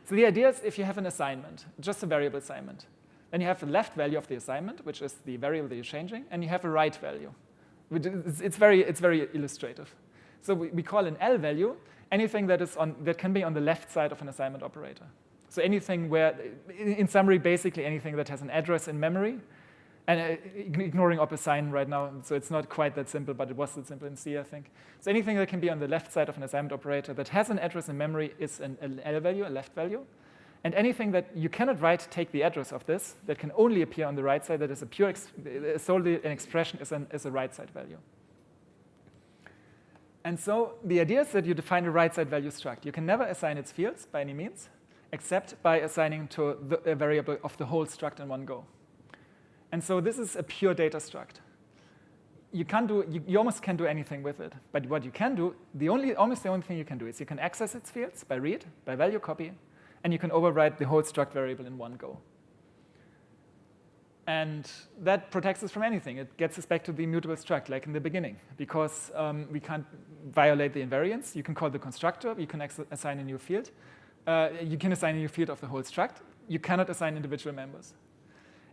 So the idea is if you have an assignment, just a variable assignment, then you have the left value of the assignment, which is the variable that you're changing, and you have a right value. It's very illustrative. So we call an L value anything that can be on the left side of an assignment operator. So anything where, in summary, basically anything that has an address in memory, and ignoring op assign right now, so it's not quite that simple, but it was that simple in C, I think. So anything that can be on the left side of an assignment operator that has an address in memory is an L value, a left value. And anything that you cannot write take the address of this, that can only appear on the right side, that is solely an expression, is a right side value. And so the idea is that you define a right side value struct. You can never assign its fields by any means, except by assigning to a variable of the whole struct in one go. And so this is a pure data struct. You almost can't do anything with it. But what you can do, almost the only thing you can do is you can access its fields by read, by value copy, and you can overwrite the whole struct variable in one go. And that protects us from anything. It gets us back to the immutable struct, like in the beginning, because we can't violate the invariance. You can call the constructor. You can assign a new field. You can assign a new field of the whole struct. You cannot assign individual members.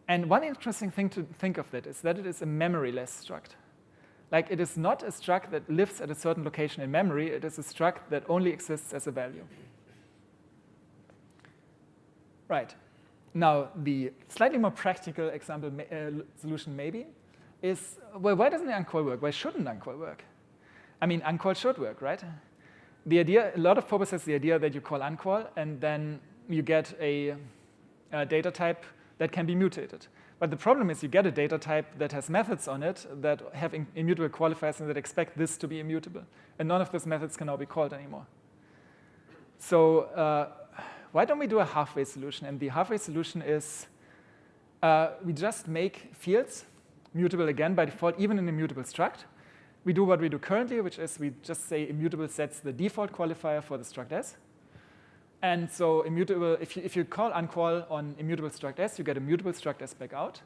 And one interesting thing to think of that is that it is a memoryless struct. Like it is not a struct that lives at a certain location in memory. It is a struct that only exists as a value. Right. Now, the slightly more practical example solution maybe is, well, why doesn't the uncall work? Why shouldn't uncall work? I mean, uncall should work, right? The idea, a lot of Phobos has the idea that you call uncall and then you get a data type that can be mutated. But the problem is you get a data type that has methods on it that have immutable qualifiers and that expect this to be immutable. And none of those methods can now be called anymore. So why don't we do a halfway solution? And the halfway solution is we just make fields mutable again by default, even in a mutable struct. We do what we do currently, which is we just say immutable sets the default qualifier for the struct S. And so immutable, if you call uncall on immutable struct S, you get a mutable struct S back out.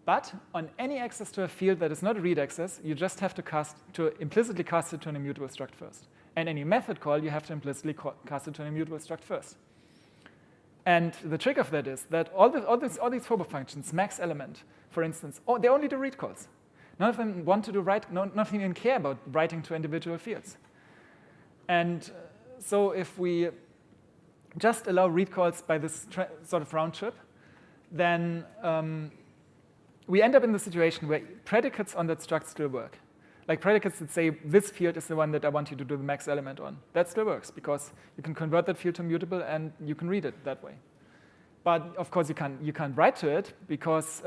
But on any access to a field that is not a read access, you just have to implicitly cast it to an immutable struct first. And any method call, you have to implicitly cast it to an immutable struct first. And the trick of that is that all these Phobo functions, max element, for instance, they only do read calls. None of them want to do write. None of them even care about writing to individual fields. And so if we just allow read calls by this sort of round trip, then we end up in the situation where predicates on that struct still work. Like predicates that say this field is the one that I want you to do the max element on. That still works because you can convert that field to mutable and you can read it that way. But of course you can't write to it because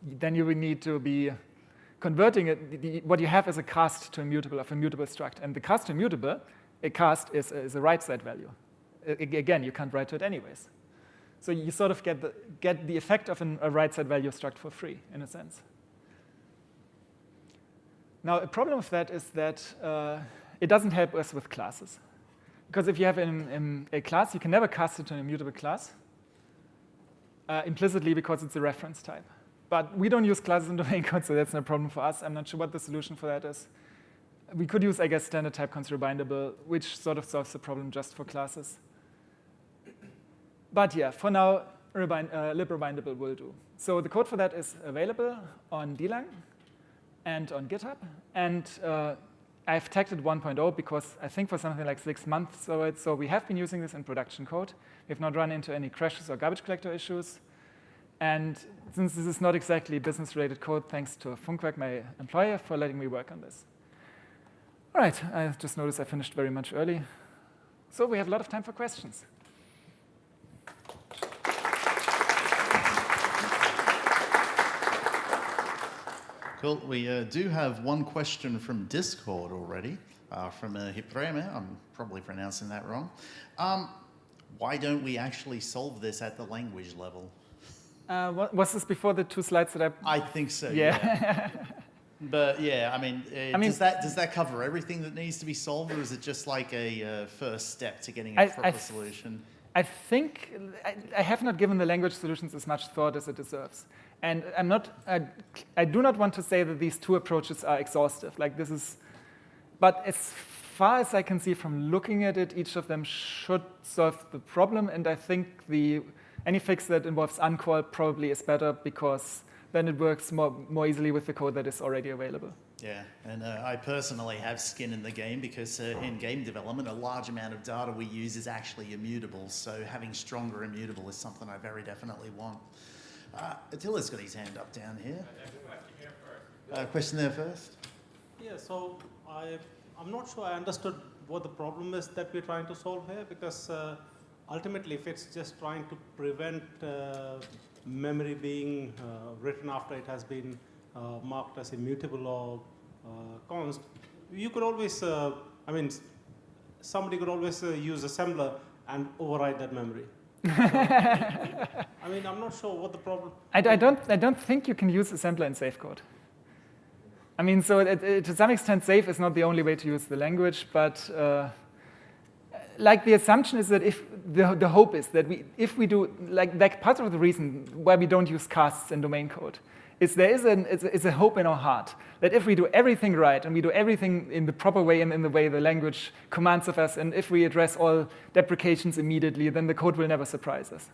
then you will need to be converting it. What you have is a cast to immutable of a mutable struct, and the cast to immutable, a cast is a right side value. Again, you can't write to it anyways. So you sort of get the effect of a right side value struct for free in a sense. Now, a problem with that is that it doesn't help us with classes. Because if you have a class, you can never cast it to an immutable class implicitly because it's a reference type. But we don't use classes in domain code, so that's no problem for us. I'm not sure what the solution for that is. We could use, I guess, standard type const rebindable, which sort of solves the problem just for classes. But yeah, for now, lib-rebindable will do. So the code for that is available on dlang and on GitHub. And I've tagged it 1.0 because I think for something like 6 months or so we have been using this in production code. We've not run into any crashes or garbage collector issues. And since this is not exactly business-related code, thanks to Funkwerk, my employer, for letting me work on this. All right, I just noticed I finished very much early. So we have a lot of time for questions.
Cool. We do have one question from Discord already, from Hipreme. I'm probably pronouncing that wrong. Why don't we actually solve this at the language level?
Was this before the 2 slides that
I think so,
yeah.
But yeah, I mean, does that cover everything that needs to be solved, or is it just like a first step to getting a proper solution?
I think I have not given the language solutions as much thought as it deserves. And I do not want to say that these 2 approaches are exhaustive. Like this is, but as far as I can see from looking at it, each of them should solve the problem. And I think any fix that involves uncall probably is better because then it works more easily with the code that is already available.
Yeah, and I personally have skin in the game because in game development, a large amount of data we use is actually immutable. So having stronger immutable is something I very definitely want. Attila's got his hand up down here. Question there first.
Yeah, so I'm not sure I understood what the problem is that we're trying to solve here, because ultimately if it's just trying to prevent memory being written after it has been marked as immutable or const, you could always, somebody could always use assembler and override that memory. So, I'm not sure what the problem.
I don't think you can use assembler in safe code. So to some extent, safe is not the only way to use the language, but like the assumption is that if the hope is that if we do like part of the reason why we don't use casts in domain code is there is a hope in our heart that if we do everything right and we do everything in the proper way and in the way the language commands of us, and if we address all deprecations immediately, then the code will never surprise us.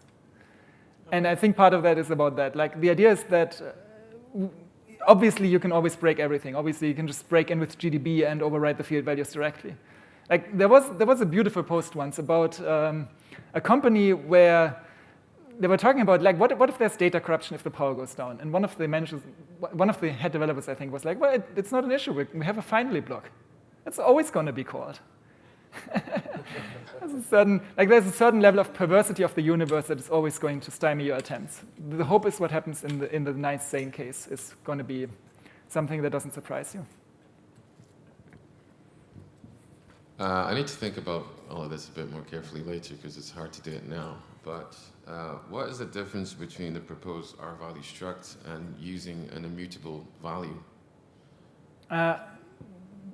And I think part of that is about that. Like the idea is that obviously you can always break everything. Obviously you can just break in with GDB and override the field values directly. Like there was a beautiful post once about a company where they were talking about like what if there's data corruption if the power goes down, and one of the head developers I think was like, well, it's not an issue. We have a finally block. It's always going to be called. There's a certain level of perversity of the universe that is always going to stymie your attempts. The hope is what happens in the nice sane case is going to be something that doesn't surprise you.
I need to think about all of this a bit more carefully later because it's hard to do it now. But what is the difference between the proposed R-value struct and using an immutable value?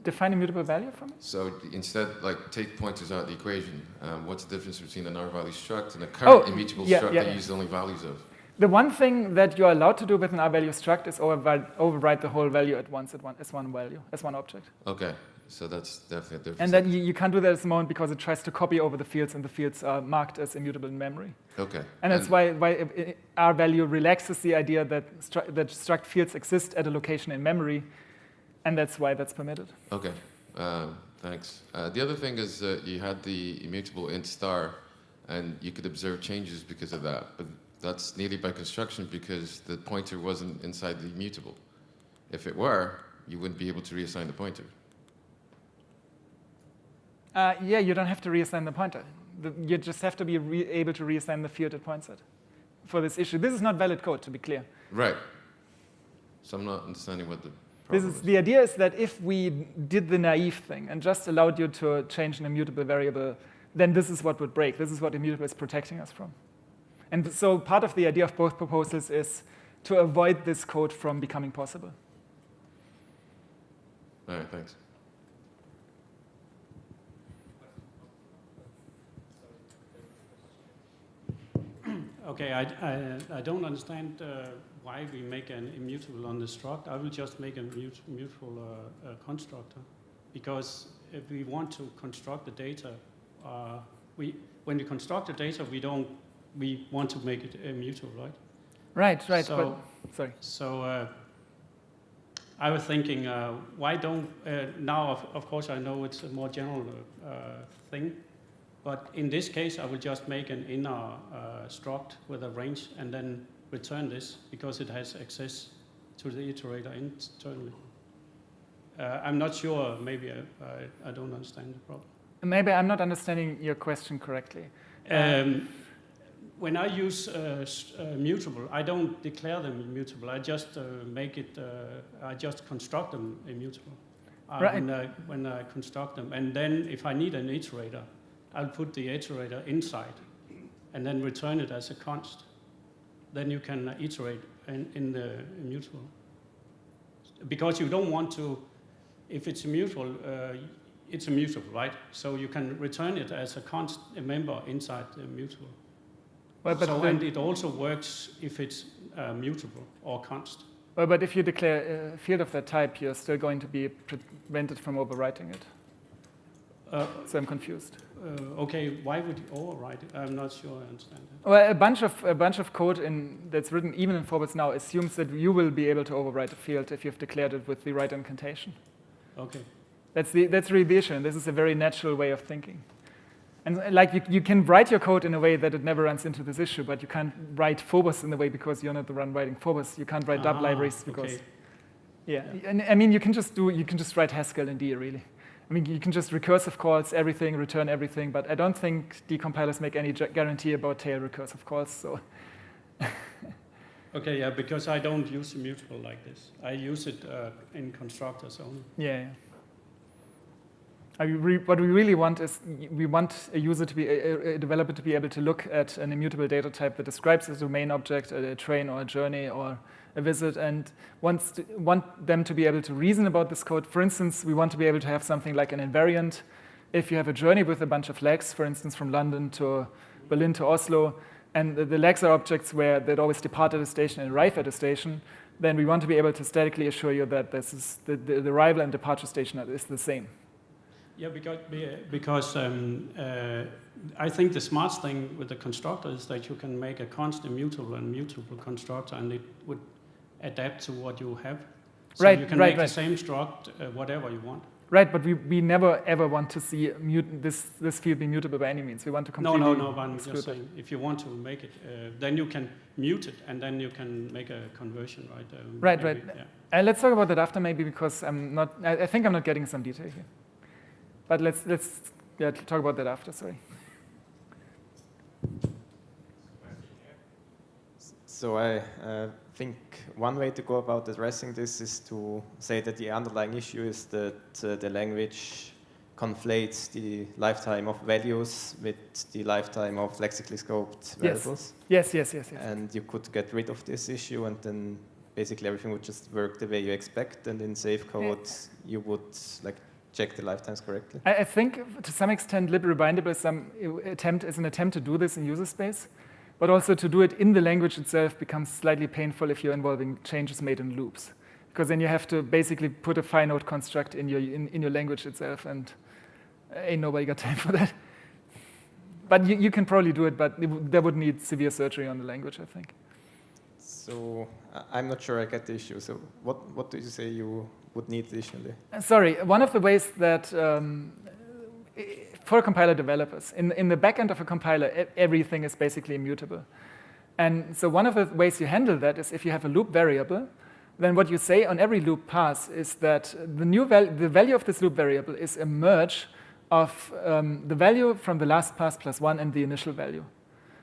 Define immutable value for me?
So instead, take pointers out of the equation. What's the difference between an R-value struct and a current immutable struct that uses only values of?
The one thing that you're allowed to do with an R-value struct is override the whole value at once as one value, as one object.
Okay. So that's definitely a difference.
And then you can't do that at the moment because it tries to copy over the fields, and the fields are marked as immutable in memory.
Okay.
And that's why our value relaxes the idea that struct fields exist at a location in memory, and that's why that's permitted.
Okay, thanks. The other thing is you had the immutable int star and you could observe changes because of that. But that's nearly by construction because the pointer wasn't inside the immutable. If it were, you wouldn't be able to reassign the pointer.
Yeah, you don't have to reassign the pointer. You just have to be able to reassign the field it points at for this issue. This is not valid code, to be clear.
Right. So I'm not understanding what the problem is.
The idea is that if we did the naive thing and just allowed you to change an immutable variable, then this is what would break. This is what immutable is protecting us from. And so part of the idea of both proposals is to avoid this code from becoming possible.
All right, thanks.
Okay, I don't understand why we make an immutable on the struct. I will just make a mutable constructor, because if we want to construct the data, when we construct the data, we want to make it immutable, right?
Right.
So,
sorry.
So I was thinking, why don't now? Of course, I know it's a more general thing. But in this case, I will just make an inner struct with a range and then return this because it has access to the iterator internally. I'm not sure, maybe I don't understand the problem.
Maybe I'm not understanding your question correctly.
When I use mutable, I don't declare them immutable. I just make it, I just construct them immutable when I construct them. And then if I need an iterator, I'll put the iterator inside and then return it as a const. Then you can iterate in the immutable. Because you don't want to, if it's immutable, right? So you can return it as a const, a member inside the immutable.
Well,
and it also works if it's mutable or const.
Well, but if you declare a field of that type, you're still going to be prevented from overwriting it. So I'm confused.
Okay, why would you overwrite it? I'm not sure I understand that.
Well, a bunch of code that's written even in Phobos now assumes that you will be able to overwrite a field if you've declared it with the right incantation.
Okay.
That's really the issue, and this is a very natural way of thinking. And like you can write your code in a way that it never runs into this issue, but you can't write Phobos in the way because you're not the one writing Phobos. You can't write dub libraries because,
okay.
Yeah. And I mean, you can just write Haskell in D really. I mean, you can just recursive calls everything, return everything, but I don't think decompilers make any guarantee about tail recursive calls. So.
Okay, yeah, because I don't use immutable like this. I use it in constructors only.
Yeah. What we really want is we want a user to be a developer to be able to look at an immutable data type that describes a domain object, a train or a journey or a visit, and want them to be able to reason about this code. For instance, we want to be able to have something like an invariant. If you have a journey with a bunch of legs, for instance, from London to Berlin to Oslo, and the legs are objects that always depart at a station and arrive at a station, then we want to be able to statically assure you that this is the arrival and departure station is the same.
Yeah, because I think the smart thing with the constructor is that you can make a const immutable and mutable constructor, and it would adapt to what you have. So you can make the same struct whatever you want.
Right, but we never ever want to see this field be mutable by any means. We want to completely
No, but I'm just saying, if you want to make it, then you can mute it, and then you can make a conversion, right?
Right.
Yeah.
Let's talk about that after, maybe, because I think I'm not getting some detail here. But let's talk about that after. Sorry.
So I think one way to go about addressing this is to say that the underlying issue is that the language conflates the lifetime of values with the lifetime of lexically scoped variables.
Yes.
And you could get rid of this issue, and then basically everything would just work the way you expect, and in safe code you would check the lifetimes correctly.
I think to some extent library-bindable is an attempt to do this in user space, but also to do it in the language itself becomes slightly painful if you're involving changes made in loops, because then you have to basically put a finite construct in your language itself, and ain't nobody got time for that. But you can probably do it, but that would need severe surgery on the language, I think.
So I'm not sure I get the issue. So what do you say you would need additionally?
Sorry, one of the ways that for compiler developers. In the backend of a compiler, everything is basically immutable. And so one of the ways you handle that is if you have a loop variable, then what you say on every loop pass is that the value of this loop variable is a merge of the value from the last pass plus 1 and the initial value.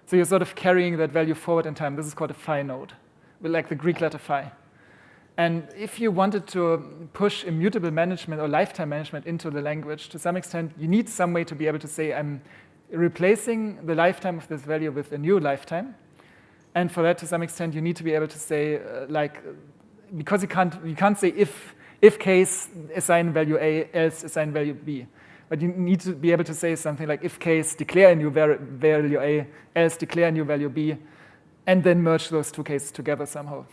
So you're sort of carrying that value forward in time. This is called a phi node, like the Greek letter phi. And if you wanted to push immutable management or lifetime management into the language, to some extent, you need some way to be able to say, I'm replacing the lifetime of this value with a new lifetime. And for that, to some extent, you need to be able to say, because you can't say if case assign value A, else assign value B. But you need to be able to say something like if case declare a new value A, else declare a new value B, and then merge those two cases together somehow.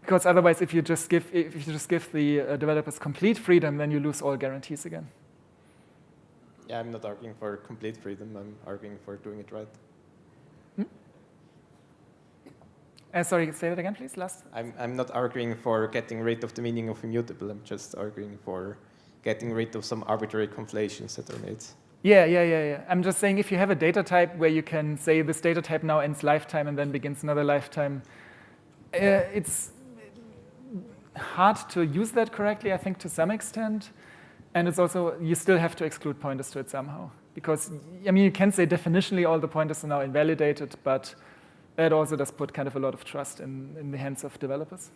Because otherwise, if you just give the developers complete freedom, then you lose all guarantees again.
Yeah, I'm not arguing for complete freedom. I'm arguing for doing it right.
Sorry, say that again, please. Last.
I'm not arguing for getting rid of the meaning of immutable. I'm just arguing for getting rid of some arbitrary conflations that are made.
Yeah. I'm just saying if you have a data type where you can say this data type now ends lifetime and then begins another lifetime, it's hard to use that correctly, I think, to some extent. And it's also, you still have to exclude pointers to it somehow. Because, I mean, you can say definitionally all the pointers are now invalidated, but that also does put kind of a lot of trust in the hands of developers.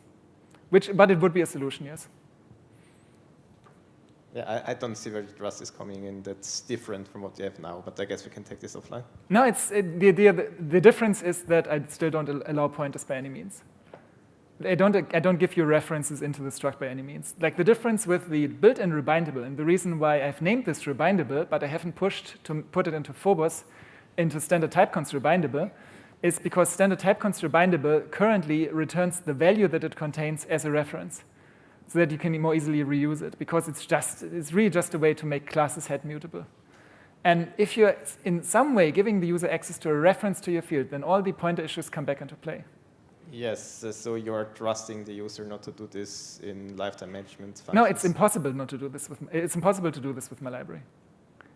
But it would be a solution, yes.
Yeah, I don't see where the trust is coming in. That's different from what you have now, but I guess we can take this offline.
No, the difference is that I still don't allow pointers by any means. I don't give you references into the struct by any means. Like the difference with the built-in rebindable, and the reason why I've named this rebindable, but I haven't pushed to put it into Phobos, into standard typeconst rebindable, is because standard typeconst rebindable currently returns the value that it contains as a reference, so that you can more easily reuse it, because it's really just a way to make classes head mutable. And if you're in some way giving the user access to a reference to your field, then all the pointer issues come back into play.
Yes, so you're trusting the user not to do this in lifetime management functions.
No, it's impossible not to do this it's impossible to do this with my library.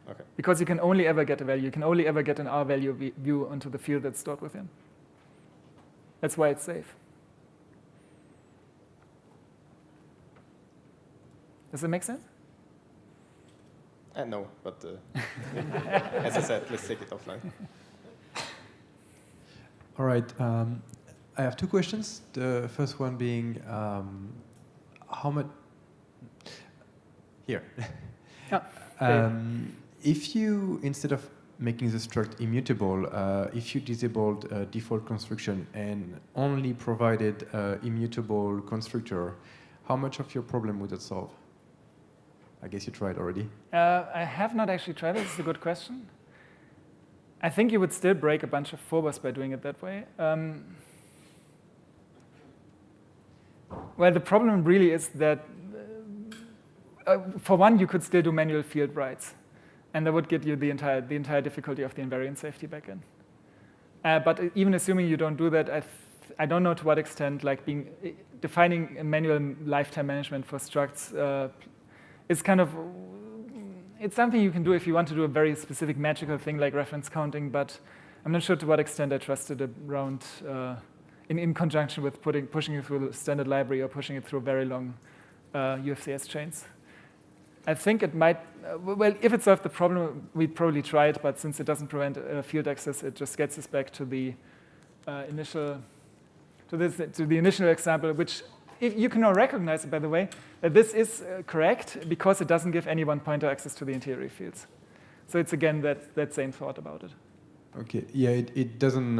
Okay.
Because you can only ever get a value. You can only ever get an R value view onto the field that's stored within. That's why it's safe. Does it make sense?
No, but as I said, let's take it offline.
All right. I have two questions. The first one being, how much... Here. If you, instead of making the struct immutable, if you disabled default construction and only provided immutable constructor, how much of your problem would it solve? I guess you tried already.
I have not actually tried it. This is a good question. I think you would still break a bunch of Phobos by doing it that way. Well, the problem really is that, for one, you could still do manual field writes, and that would get you the entire difficulty of the invariant safety backend. But even assuming you don't do that, I don't know to what extent defining a manual lifetime management for structs is kind of, it's something you can do if you want to do a very specific magical thing like reference counting, but I'm not sure to what extent I trust it around in conjunction with pushing it through the standard library or pushing it through very long UFCS chains. I think it might, well, if it solved the problem, we'd probably try it, but since it doesn't prevent field access, it just gets us back to the initial example, which if you can now recognize it, by the way, that this is correct because it doesn't give any one pointer access to the interior fields. So it's again that same thought about it.
Okay, yeah, it doesn't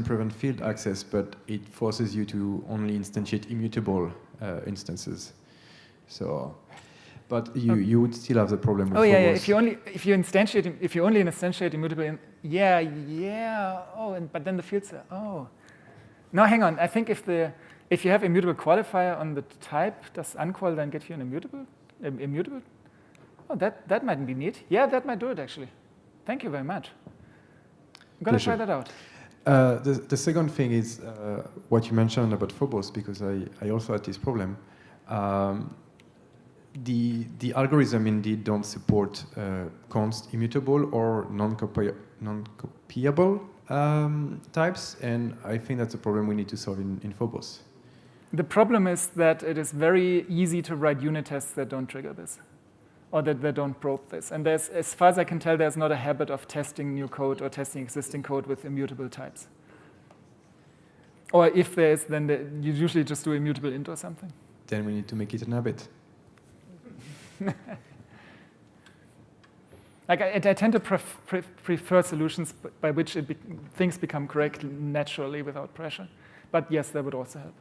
prevent field access, but it forces you to only instantiate immutable instances. So, but you would still have the problem with
yeah.
Phobos.
If you only instantiate immutable, but then the fields are no, hang on. I think if you have immutable qualifier on the type, does unqual then get you an immutable? Oh, that might be neat. Yeah, that might do it actually. Thank you very much. I'm gonna try that out.
The second thing is what you mentioned about Phobos, because I also had this problem. the algorithm indeed don't support const immutable or non-copyable types, and I think that's a problem we need to solve in Phobos.
The problem is that it is very easy to write unit tests that don't trigger this, or that don't probe this. And there's, as far as I can tell, there's not a habit of testing new code or testing existing code with immutable types. Or if there is, then you usually just do immutable int or something.
Then we need to make it an habit.
Like I tend to prefer solutions by which things become correct naturally without pressure. But yes, that would also help.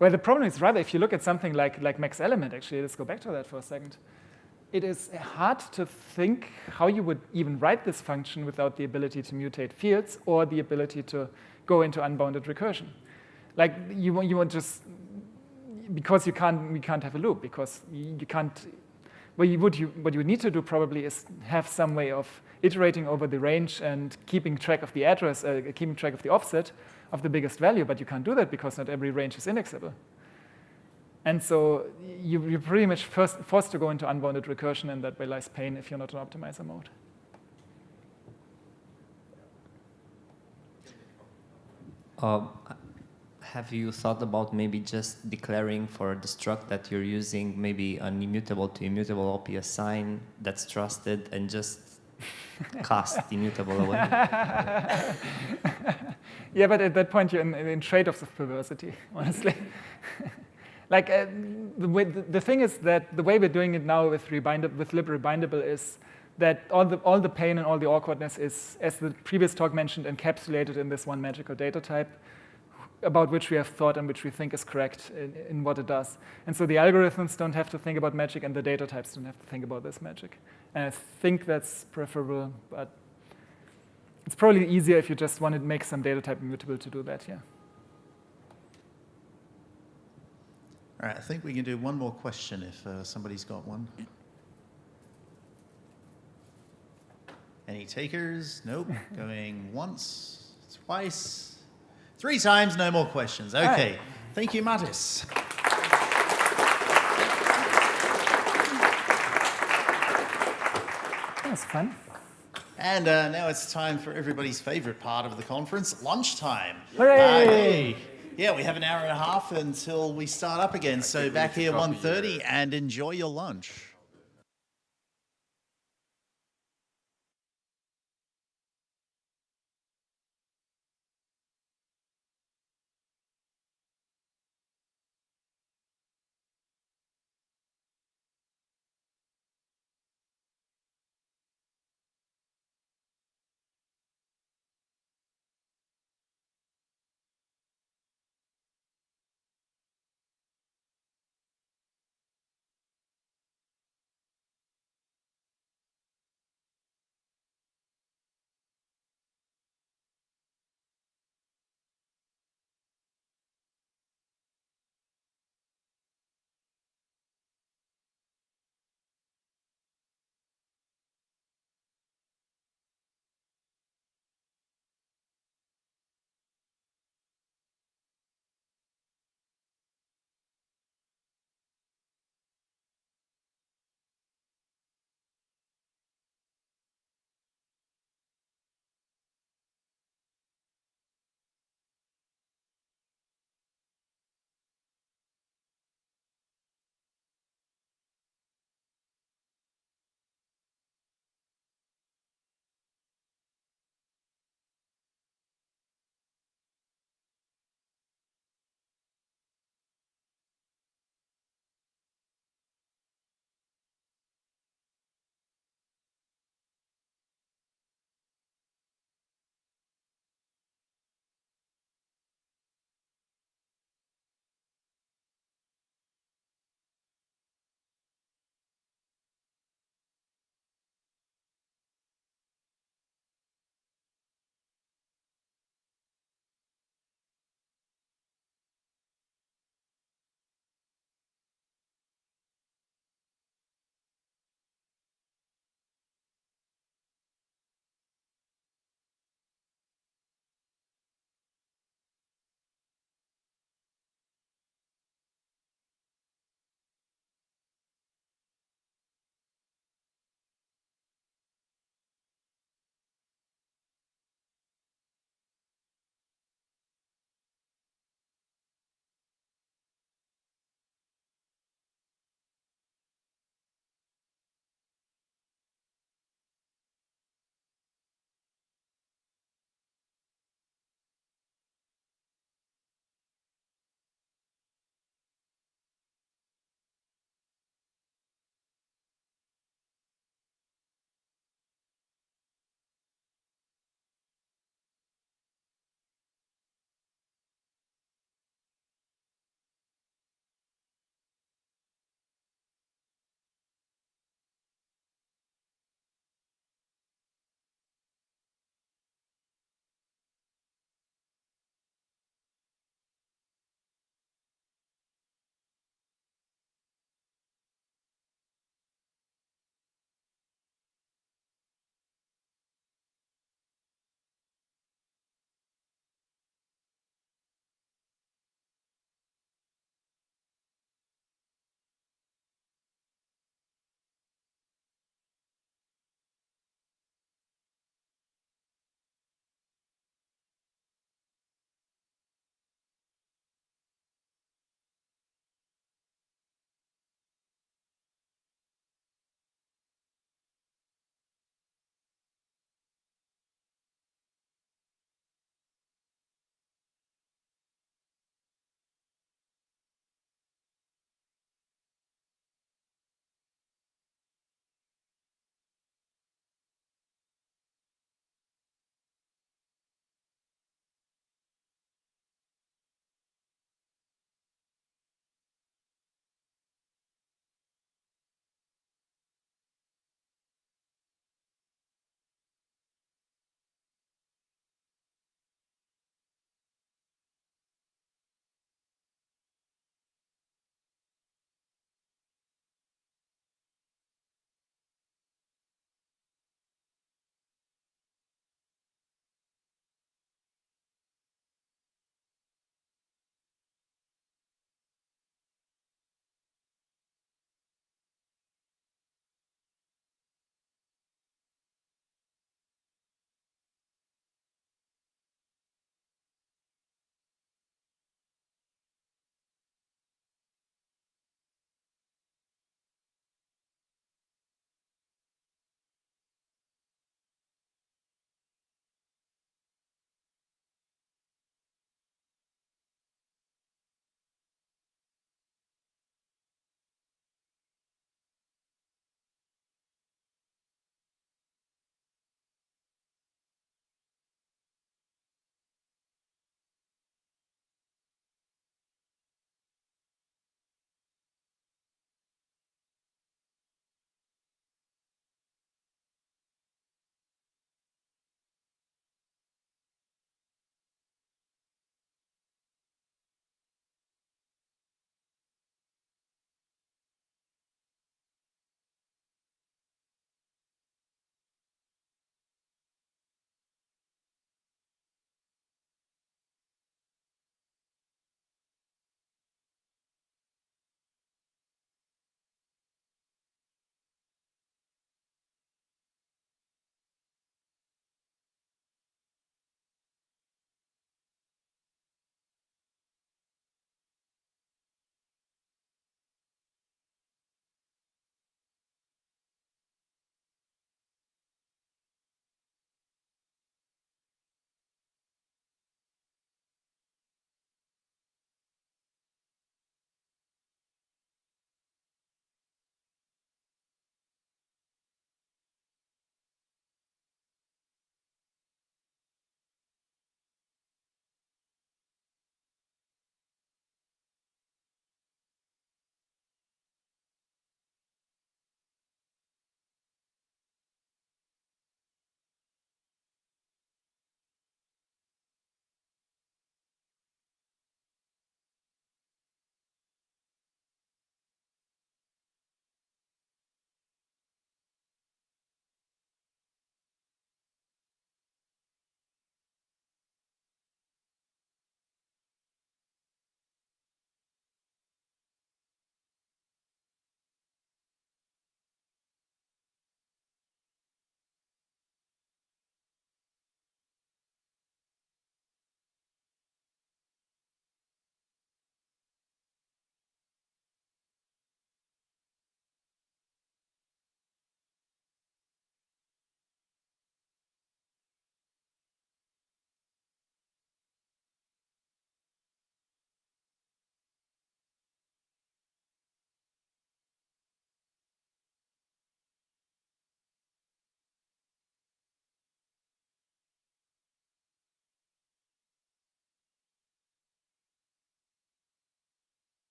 Well, the problem is rather if you look at something like max element, actually, let's go back to that for a second. It is hard to think how you would even write this function without the ability to mutate fields or the ability to go into unbounded recursion. Like you want just, because we can't have a loop, because you can't, what you would need to do probably is have some way of iterating over the range and keeping track of the address, keeping track of the offset of the biggest value, but you can't do that because not every range is indexable. And so you're pretty much forced to go into unbounded recursion, and that way lies pain if you're not in optimizer mode.
Have you thought about maybe just declaring for the struct that you're using maybe an immutable to immutable OP assign that's trusted and just cast immutable away?
Yeah, but at that point you're in trade-offs of perversity, honestly. Like the thing is that the way we're doing it now with lib-rebindable is that all the pain and all the awkwardness is, as the previous talk mentioned, encapsulated in this one magical data type about which we have thought and which we think is correct in what it does. And so the algorithms don't have to think about magic and the data types don't have to think about this magic. And I think that's preferable, but it's probably easier if you just want to make some data type immutable to do that, yeah.
All right, I think we can do one more question if somebody's got one. Any takers? Nope. Going once, twice, 3 times, no more questions. Okay, right. Thank you, Mattis.
That was fun.
And now it's time for everybody's favorite part of the conference, lunchtime.
Hooray!
Yeah, we have an hour and a half until we start up again. So back here 1:30 and enjoy your lunch.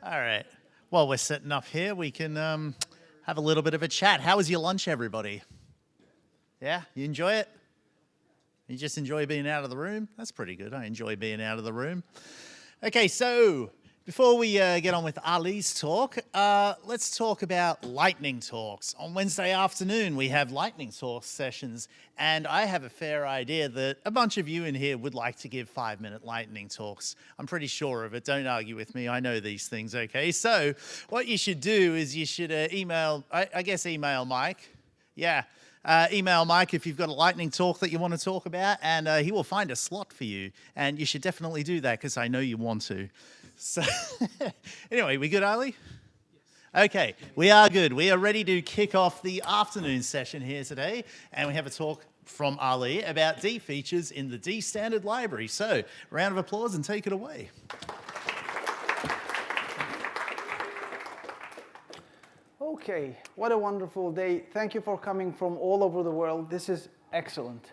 All right. While we're setting up here, we can have a little bit of a chat. How was your lunch, everybody? Yeah, you enjoy it? You just enjoy being out of the room? That's pretty good. I enjoy being out of the room. Okay, so before we get on with Ali's talk, let's talk about lightning talks. On Wednesday afternoon, we have lightning talk sessions, and I have a fair idea that a bunch of you in here would like to give 5-minute lightning talks. I'm pretty sure of it. Don't argue with me. I know these things, okay? So what you should do is you should email Mike. Yeah. Email Mike if you've got a lightning talk that you want to talk about, and he will find a slot for you. And you should definitely do that because I know you want to. So anyway, we good, Ali? Yes. Okay, we are good. We are ready to kick off the afternoon session here today, and we have a talk from Ali about D features in the D standard library. So round of applause and take it away.
Okay, what a wonderful day. Thank you for coming from all over the world. This is excellent.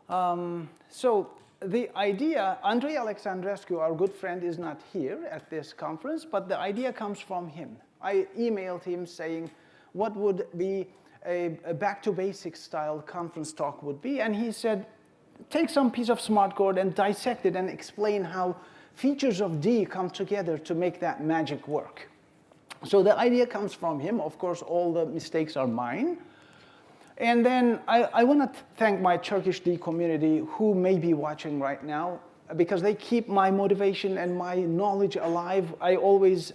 So the idea, Andrei Alexandrescu, our good friend, is not here at this conference, but the idea comes from him. I emailed him saying what would be a back to basics style conference talk would be, and he said, take some piece of smart code and dissect it and explain how features of D come together to make that magic work. So the idea comes from him. Of course, all the mistakes are mine. And then I want to thank my Turkish D community who may be watching right now because they keep my motivation and my knowledge alive. I always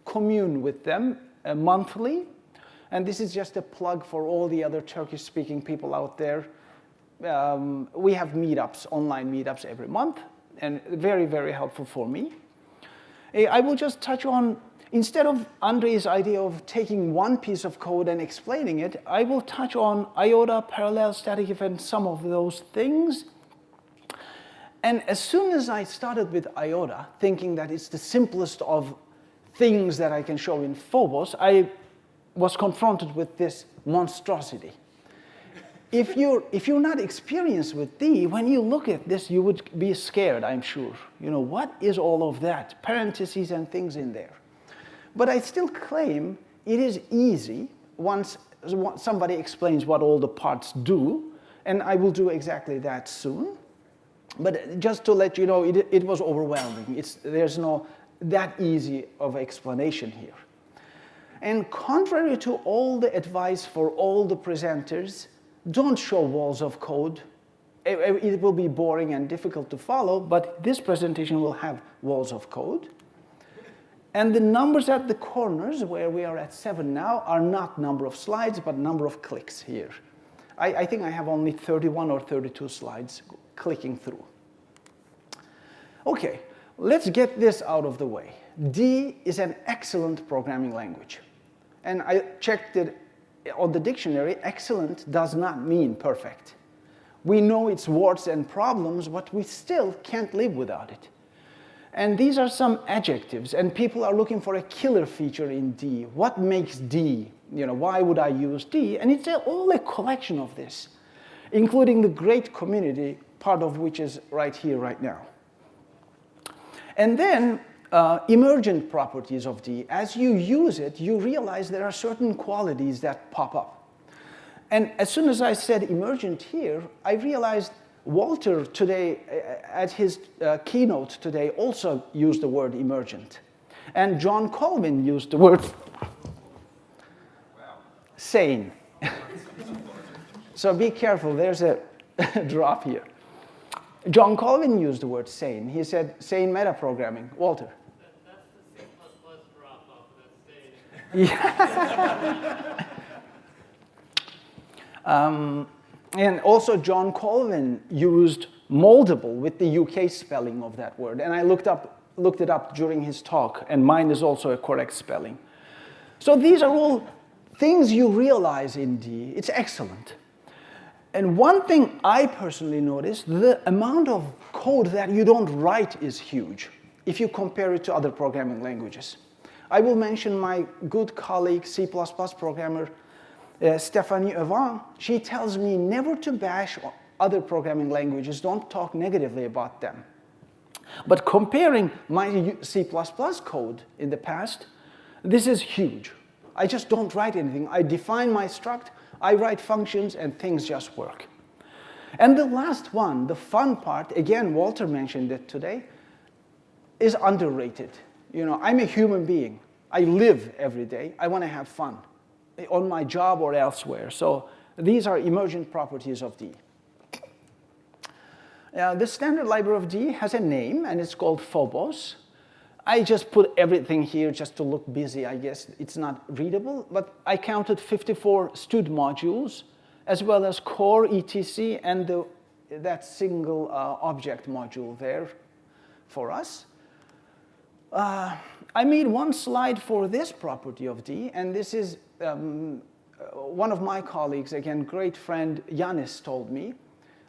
commune with them monthly. And this is just a plug for all the other Turkish-speaking people out there. We have meetups, online meetups every month, and very, very helpful for me. I will just touch on, instead of Andrei's idea of taking one piece of code and explaining it, I will touch on IOTA, parallel static event, some of those things. And as soon as I started with IOTA, thinking that it's the simplest of things that I can show in Phobos, I was confronted with this monstrosity. If you're not experienced with D, when you look at this, you would be scared, I'm sure. You know, what is all of that? Parentheses and things in there. But I still claim it is easy once somebody explains what all the parts do, and I will do exactly that soon. But just to let you know, it was overwhelming. There's no that easy of explanation here. And contrary to all the advice for all the presenters, don't show walls of code. It will be boring and difficult to follow, but this presentation will have walls of code. And the numbers at the corners, where we are at 7 now, are not number of slides, but number of clicks here. I think I have only 31 or 32 slides clicking through. OK, let's get this out of the way. D is an excellent programming language. And I checked it on the dictionary. Excellent does not mean perfect. We know its warts and problems, but we still can't live without it. And these are some adjectives, and people are looking for a killer feature in D. What makes D? You know, why would I use D? And it's all a collection of this, including the great community, part of which is right here, right now. And then emergent properties of D. As you use it, you realize there are certain qualities that pop up. And as soon as I said emergent here, I realized Walter today, at his keynote today, also used the word emergent. And John Colvin used the word sane. So be careful, there's a drop here. John Colvin used the word sane. He said sane metaprogramming. Walter.
That's the C++ drop off, that's
sane. And also John Colvin used moldable with the UK spelling of that word. And I looked it up during his talk, and mine is also a correct spelling. So these are all things you realize in D. It's excellent. And one thing I personally noticed, the amount of code that you don't write is huge if you compare it to other programming languages. I will mention my good colleague, C++ programmer, Stéphanie Evan. She tells me never to bash other programming languages, don't talk negatively about them. But comparing my C++ code in the past, this is huge. I just don't write anything. I define my struct, I write functions, and things just work. And the last one, the fun part, again, Walter mentioned it today, is underrated. You know, I'm a human being. I live every day. I want to have fun on my job or elsewhere. So these are emergent properties of D. The standard library of D has a name, and it's called Phobos. I just put everything here just to look busy, I guess. It's not readable, but I counted 54 stud modules, as well as core, etc., and that single object module there for us. I made one slide for this property of D, and this is one of my colleagues, again, great friend, Yanis, told me.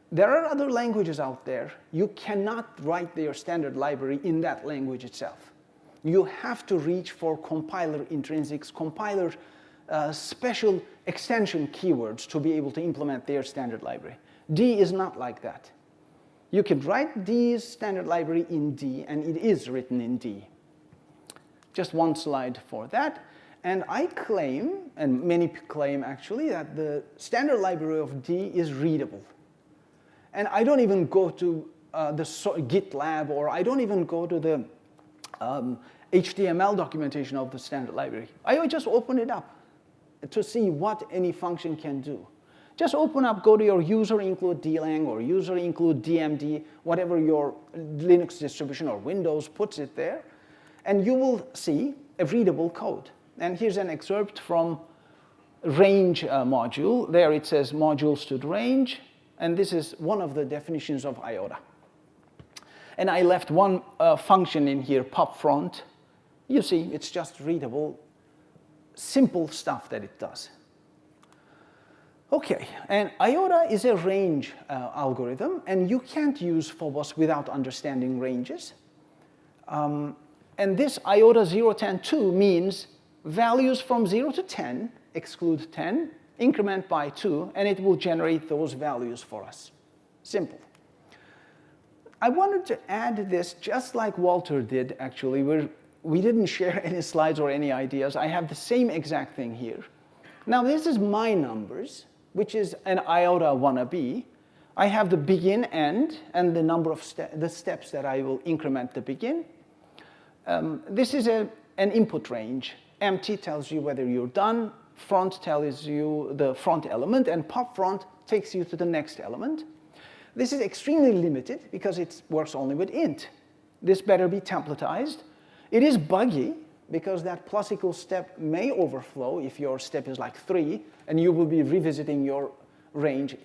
There are other languages out there. You cannot write their standard library in that language itself. You have to reach for compiler intrinsics, compiler special extension keywords to be able to implement their standard library. D is not like that. You can write D's standard library in D, and it is written in D. Just one slide for that. And I claim, and many claim actually, that the standard library of D is readable. And I don't even go to the GitLab, or I don't even go to the HTML documentation of the standard library. I would just open it up to see what any function can do. Just open up, go to your user include dlang or user include dmd, whatever your Linux distribution or Windows puts it there, and you will see a readable code. And here's an excerpt from range module. There it says module stud range, and this is one of the definitions of IOTA. And I left one function in here, popfront. You see, it's just readable, simple stuff that it does. Okay, and IOTA is a range algorithm, and you can't use Phobos without understanding ranges. And this IOTA 0, 10, 2 means values from 0 to 10, exclude 10, increment by 2, and it will generate those values for us. Simple. I wanted to add this just like Walter did, actually. We didn't share any slides or any ideas. I have the same exact thing here. Now, this is my numbers, which is an IOTA wannabe. I have the begin, end, and the number of the steps that I will increment the begin. This is an input range. Empty tells you whether you're done. Front tells you the front element, and pop front takes you to the next element. This is extremely limited because it works only with int. This better be templatized. It is buggy because that plus equal step may overflow if your step is like 3, and you will be revisiting your range.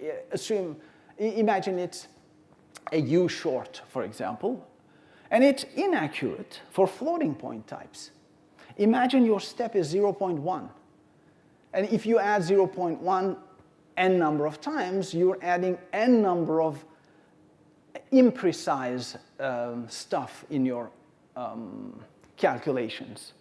Imagine it's a U short, for example, and it's inaccurate for floating point types. Imagine your step is 0.1. And if you add 0.1 n number of times, you're adding n number of imprecise stuff in your calculations.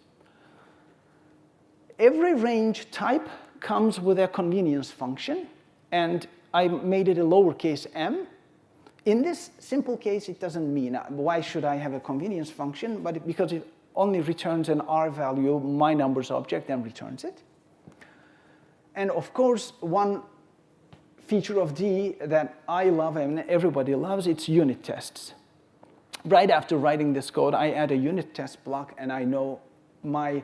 Every range type comes with a convenience function, and I made it a lowercase m. In this simple case, it doesn't mean, why should I have a convenience function? But because it only returns an R value, my numbers object, and returns it. And of course, one feature of D that I love and everybody loves, it's unit tests. Right after writing this code, I add a unit test block, and I know my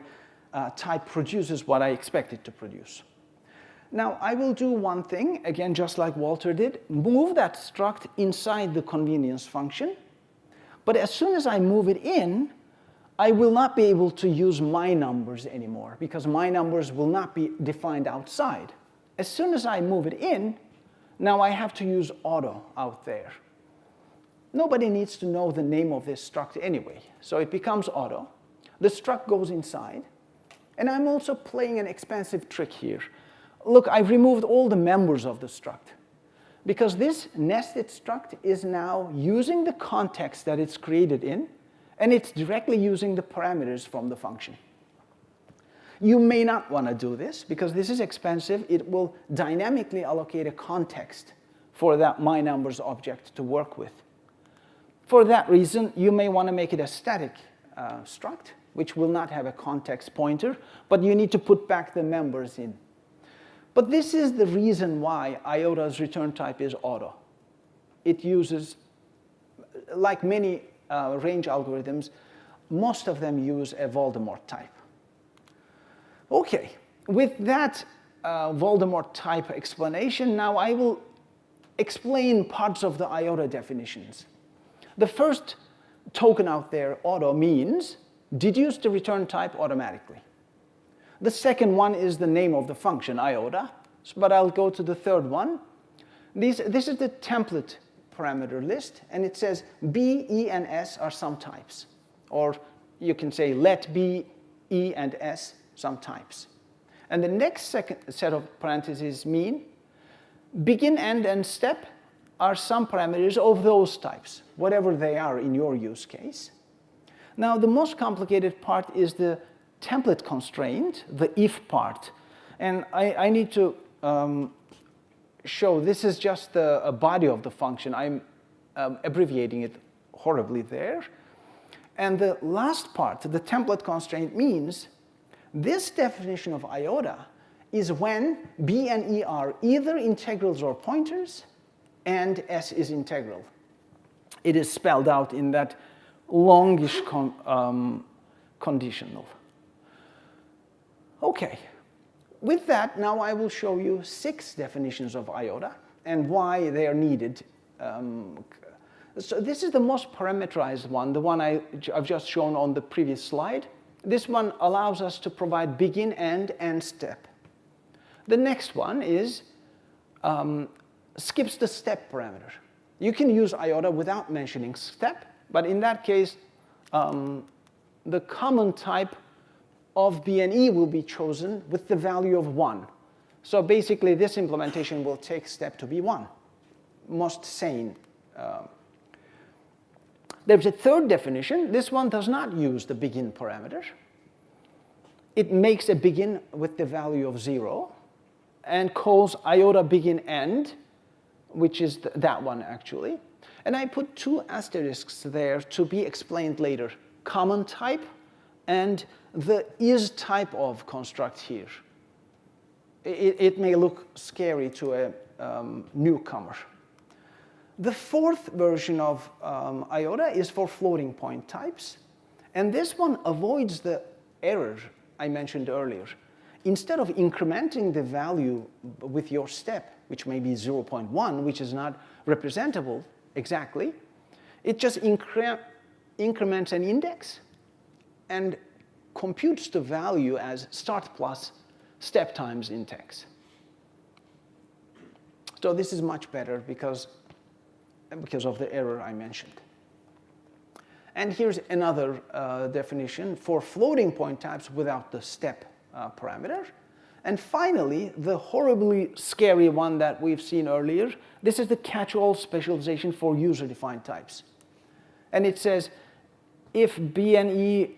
type produces what I expect it to produce. Now, I will do one thing, again, just like Walter did, move that struct inside the convenience function. But as soon as I move it in, I will not be able to use my numbers anymore, because my numbers will not be defined outside. As soon as I move it in, now I have to use auto out there. Nobody needs to know the name of this struct anyway, so it becomes auto. The struct goes inside, and I'm also playing an expensive trick here. Look, I've removed all the members of the struct, because this nested struct is now using the context that it's created in, and it's directly using the parameters from the function. You may not want to do this, because this is expensive. It will dynamically allocate a context for that my numbers object to work with. For that reason, you may want to make it a static struct, which will not have a context pointer, but you need to put back the members in. But this is the reason why IOTA's return type is auto. It uses, like many range algorithms, most of them use a Voldemort type. Okay, with that Voldemort type explanation, now I will explain parts of the IOTA definitions. The first token out there, auto, means deduce the return type automatically. The second one is the name of the function, IOTA, but I'll go to the third one. This is the template parameter list, and it says B, E, and S are some types. Or you can say let B, E, and S some types. And the next set of parentheses mean begin, end, and step are some parameters of those types, whatever they are in your use case. Now, the most complicated part is the template constraint, the if part. And I need to show this is just a body of the function. I'm abbreviating it horribly there. And the last part, the template constraint, means this definition of IOTA is when B and E are either integrals or pointers, and S is integral. It is spelled out in that longish conditional. Okay. With that, now I will show you 6 definitions of IOTA and why they are needed. So this is the most parameterized one, the one I've just shown on the previous slide. This one allows us to provide begin, end, and step. The next one is skips the step parameter. You can use IOTA without mentioning step, but in that case, the common type of B and E will be chosen with the value of 1. So basically, this implementation will take step to be 1. Most sane. There's a third definition. This one does not use the begin parameter. It makes a begin with the value of 0 and calls IOTA begin end, which is that one actually. And I put 2 asterisks there to be explained later. Common type and the is type of construct here. It may look scary to a newcomer. The fourth version of IOTA is for floating point types. And this one avoids the error I mentioned earlier. Instead of incrementing the value with your step, which may be 0.1, which is not representable exactly, it just increments an index and computes the value as start plus step times index. So this is much better because of the error I mentioned. And here's another definition for floating point types without the step parameter. And finally, the horribly scary one that we've seen earlier, this is the catch-all specialization for user-defined types. And it says, if B and E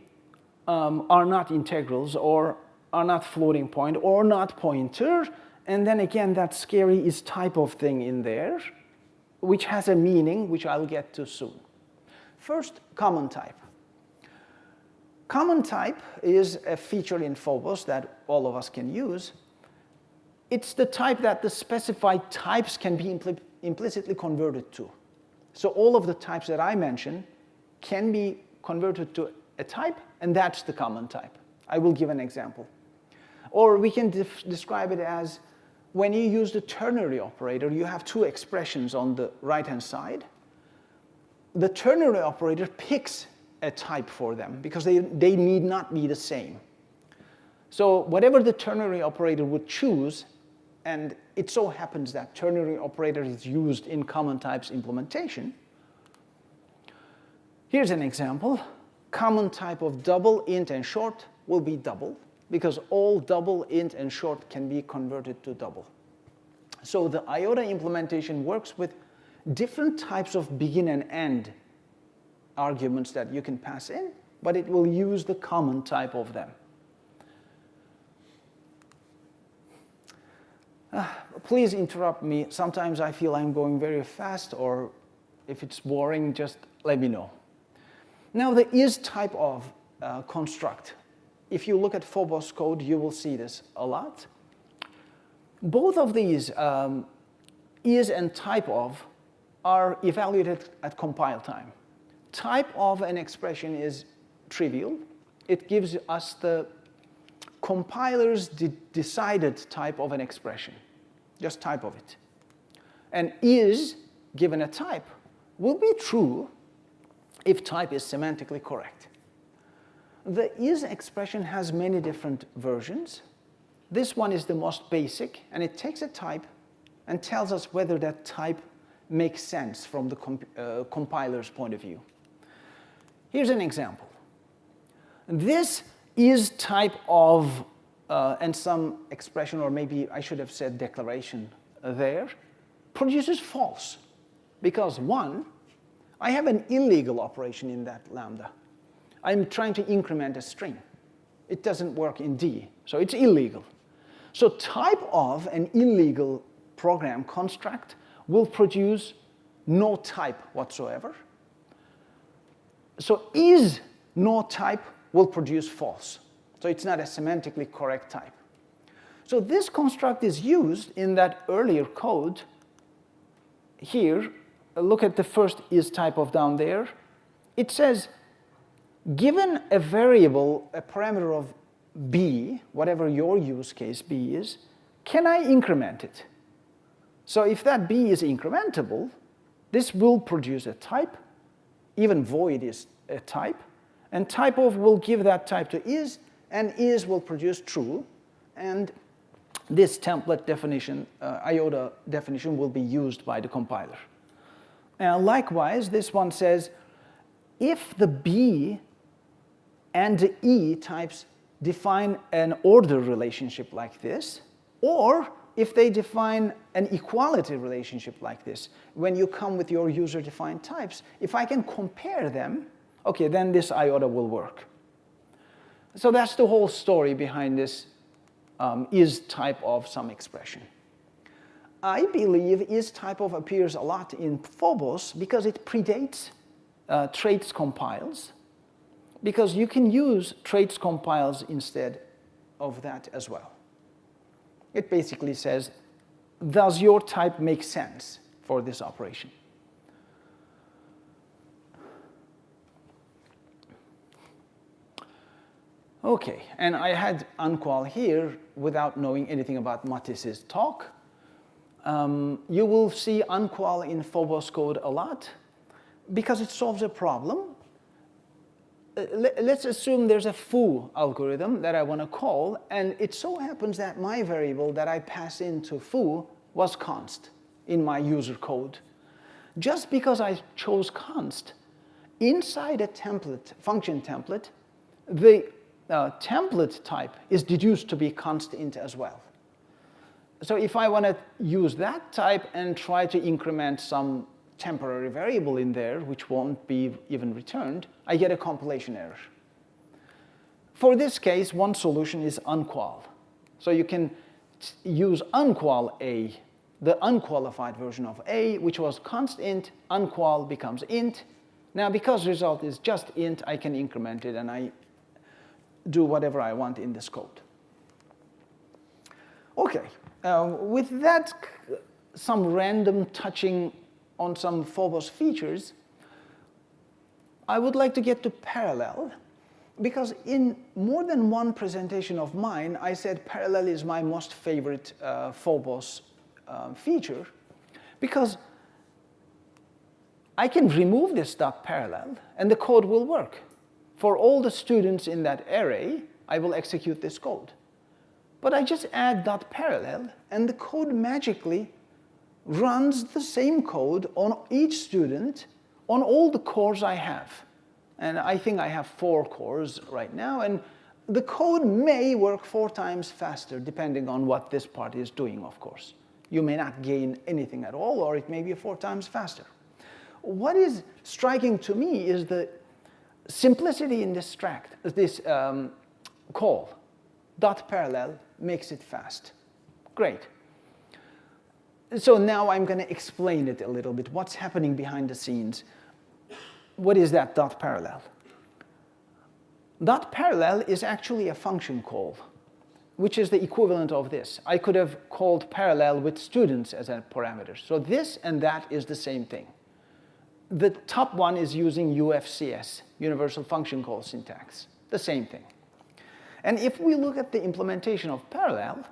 are not integrals or are not floating point or not pointer, and then again, that scary is type of thing in there, which has a meaning, which I'll get to soon. First, common type. Common type is a feature in Phobos that all of us can use. It's the type that the specified types can be implicitly converted to. So all of the types that I mentioned can be converted to a type, and that's the common type. I will give an example. Or we can describe it as when you use the ternary operator, you have 2 expressions on the right-hand side. The ternary operator picks a type for them because they need not be the same. So whatever the ternary operator would choose, and it so happens that ternary operator is used in common types implementation. Here's an example. Common type of double, int, and short will be double because all double, int, and short can be converted to double. So the IOTA implementation works with different types of begin and end arguments that you can pass in, but it will use the common type of them. Please interrupt me. Sometimes I feel I'm going very fast or If it's boring, just let me know. Now, the is type of construct. If you look at Phobos code, you will see this a lot. Both of these, is and type of, are evaluated at compile time. Type of an expression is trivial. It gives us the compiler's decided type of an expression, just type of it. And is, given a type, will be true if type is semantically correct. The is expression has many different versions. This one is the most basic, and it takes a type and tells us whether that type makes sense from the compiler's point of view. Here's an example. This is type of, and some expression, or maybe I should have said declaration there, produces false. Because one, I have an illegal operation in that lambda. I'm trying to increment a string. It doesn't work in D, so it's illegal. So type of an illegal program construct will produce no type whatsoever. So is no type will produce false. So it's not a semantically correct type. So this construct is used in that earlier code. Here, look at the first is type of down there. It says, given a variable, a parameter of b, whatever your use case b is, can I increment it? So if that b is incrementable, this will produce a type. Even void is a type. And type of will give that type to is, and is will produce true. And this template definition, iota definition, will be used by the compiler. And likewise, this one says, if the b and the e types define an order relationship like this, or if they define an equality relationship like this, when you come with your user-defined types, if I can compare them, okay, then this iota will work. So that's the whole story behind this is type of some expression. I believe is type of appears a lot in Phobos because it predates traits compiles, because you can use traits compiles instead of that as well. It basically says, does your type make sense for this operation? Okay, and I had unqual here without knowing anything about Matis's talk. You will see unqual in Phobos code a lot because it solves a problem. Let's assume there's a foo algorithm that I want to call, and it so happens that my variable that I pass into foo was const in my user code. Just because I chose const, inside a template, function template, the template type is deduced to be const int as well. So if I want to use that type and try to increment some temporary variable in there, which won't be even returned, I get a compilation error. For this case, one solution is unqual. So you can use unqual a, the unqualified version of a, which was const int, unqual becomes int. Now, because result is just int, I can increment it, and I do whatever I want in this code. Okay, with that, some random touching on some Phobos features, I would like to get to parallel, because in more than one presentation of mine, I said parallel is my most favorite Phobos feature, because I can remove this dot parallel, and the code will work. For all the students in that array, I will execute this code. But I just add dot parallel, and the code magically runs the same code on each student on all the cores I have. And I think I have 4 cores right now, and the code may work 4 times faster, depending on what this part is doing, of course. You may not gain anything at all, or it may be 4 times faster. What is striking to me is the simplicity in this call. Dot parallel makes it fast. Great. So now I'm going to explain it a little bit. What's happening behind the scenes? What is that dot parallel? Dot parallel is actually a function call, which is the equivalent of this. I could have called parallel with students as a parameter. So this and that is the same thing. The top one is using UFCS, Universal Function Call syntax, the same thing. And if we look at the implementation of parallel,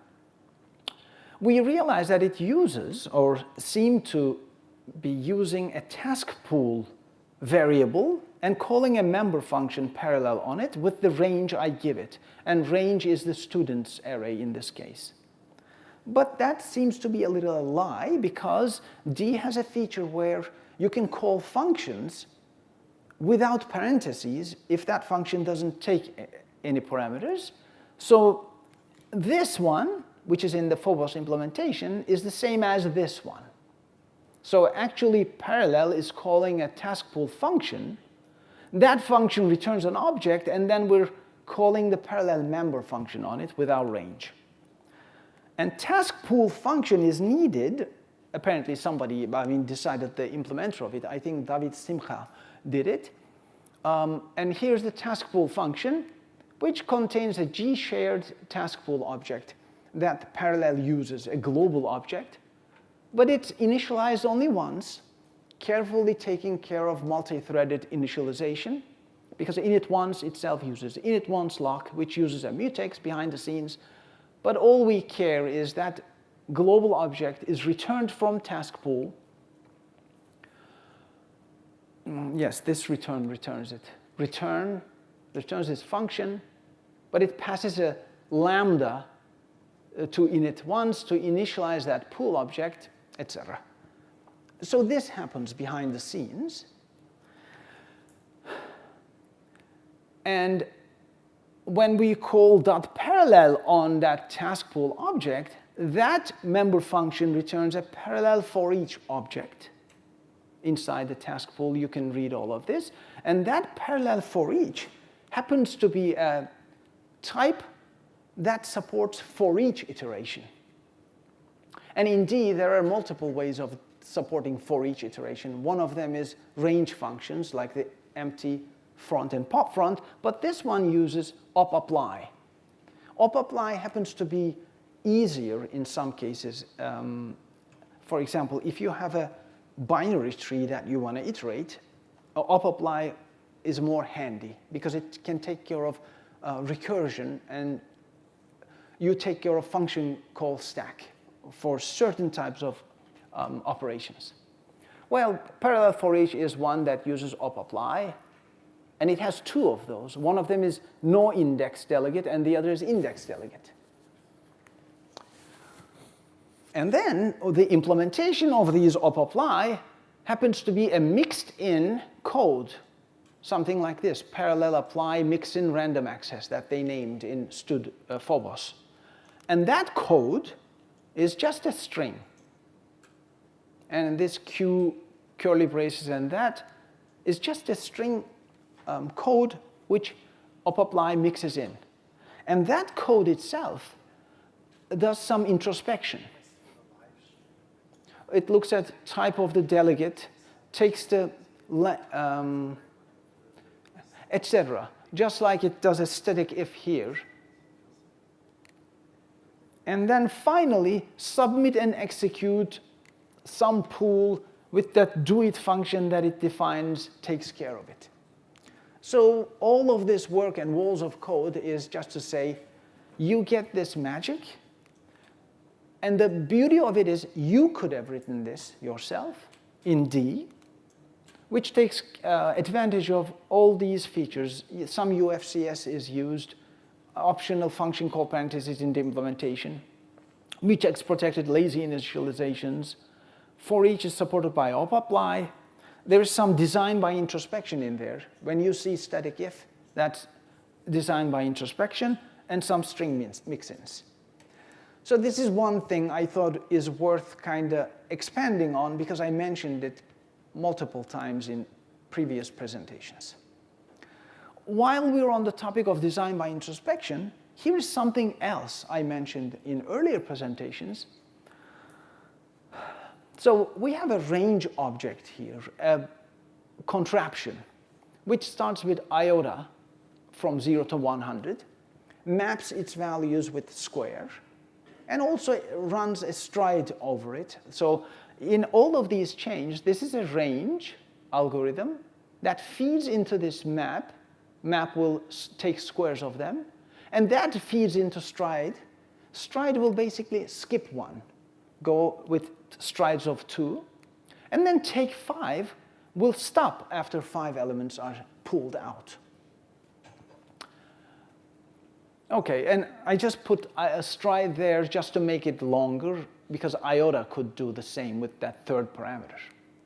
we realize that it uses, or seem to be using, a task pool variable and calling a member function parallel on it with the range I give it. And range is the students array in this case. But that seems to be a little lie, because D has a feature where you can call functions without parentheses if that function doesn't take any parameters. So this one, which is in the Phobos implementation, is the same as this one. So actually, parallel is calling a task pool function. That function returns an object, and then we're calling the parallel member function on it without range. And task pool function is needed. Apparently somebody, decided the implementer of it. I think David Simcha did it. And here's the task pool function, which contains a G-shared task pool object that parallel uses, a global object. But it's initialized only once, carefully taking care of multi-threaded initialization, because init_once itself uses init_once lock, which uses a mutex behind the scenes. But all we care is that global object is returned from task pool. Yes, this return returns it. Return returns this function, but it passes a lambda to init_once to initialize that pool object, etc. So this happens behind the scenes. And when we call .parallel on that task pool object, that member function returns a parallel for each object. Inside the task pool, you can read all of this. And that parallel for each happens to be a type that supports for each iteration. And indeed, there are multiple ways of supporting for each iteration. One of them is range functions, like the empty front and pop front, but this one uses op_apply. Op_apply happens to be easier in some cases. For example, if you have a binary tree that you want to iterate, op_apply is more handy because it can take care of recursion, and you take care of function call stack for certain types of operations. Well, parallel for each is one that uses op_apply, and it has two of those. One of them is no index delegate, and the other is index delegate. And then the implementation of these op_apply happens to be a mixed-in code, something like this: parallel apply mix-in random access, that they named in stud Phobos. And that code is just a string. And this Q curly braces and that is just a string code which op_apply mixes in. And that code itself does some introspection. It looks at type of the delegate, takes the, etc. Just like it does a static if here. And then finally, submit and execute some pool with that doit function that it defines, takes care of it. So all of this work and walls of code is just to say, you get this magic. And the beauty of it is you could have written this yourself in D, which takes advantage of all these features. Some UFCS is used, optional function call parentheses in the implementation, mutex protected lazy initializations. For each is supported by op_apply. There is some design by introspection in there. When you see static if, that's designed by introspection, and some string mix-ins. So this is one thing I thought is worth kind of expanding on, because I mentioned it multiple times in previous presentations. While we're on the topic of design by introspection, here is something else I mentioned in earlier presentations. So we have a range object here, a contraption, which starts with iota from 0 to 100, maps its values with square, and also runs a stride over it. So in all of these chains, this is a range algorithm that feeds into this map. Map will take squares of them, and that feeds into stride. Stride will basically skip 1, go with strides of 2, and then take 5 will stop after 5 elements are pulled out. Okay, and I just put a stride there just to make it longer, because iota could do the same with that third parameter,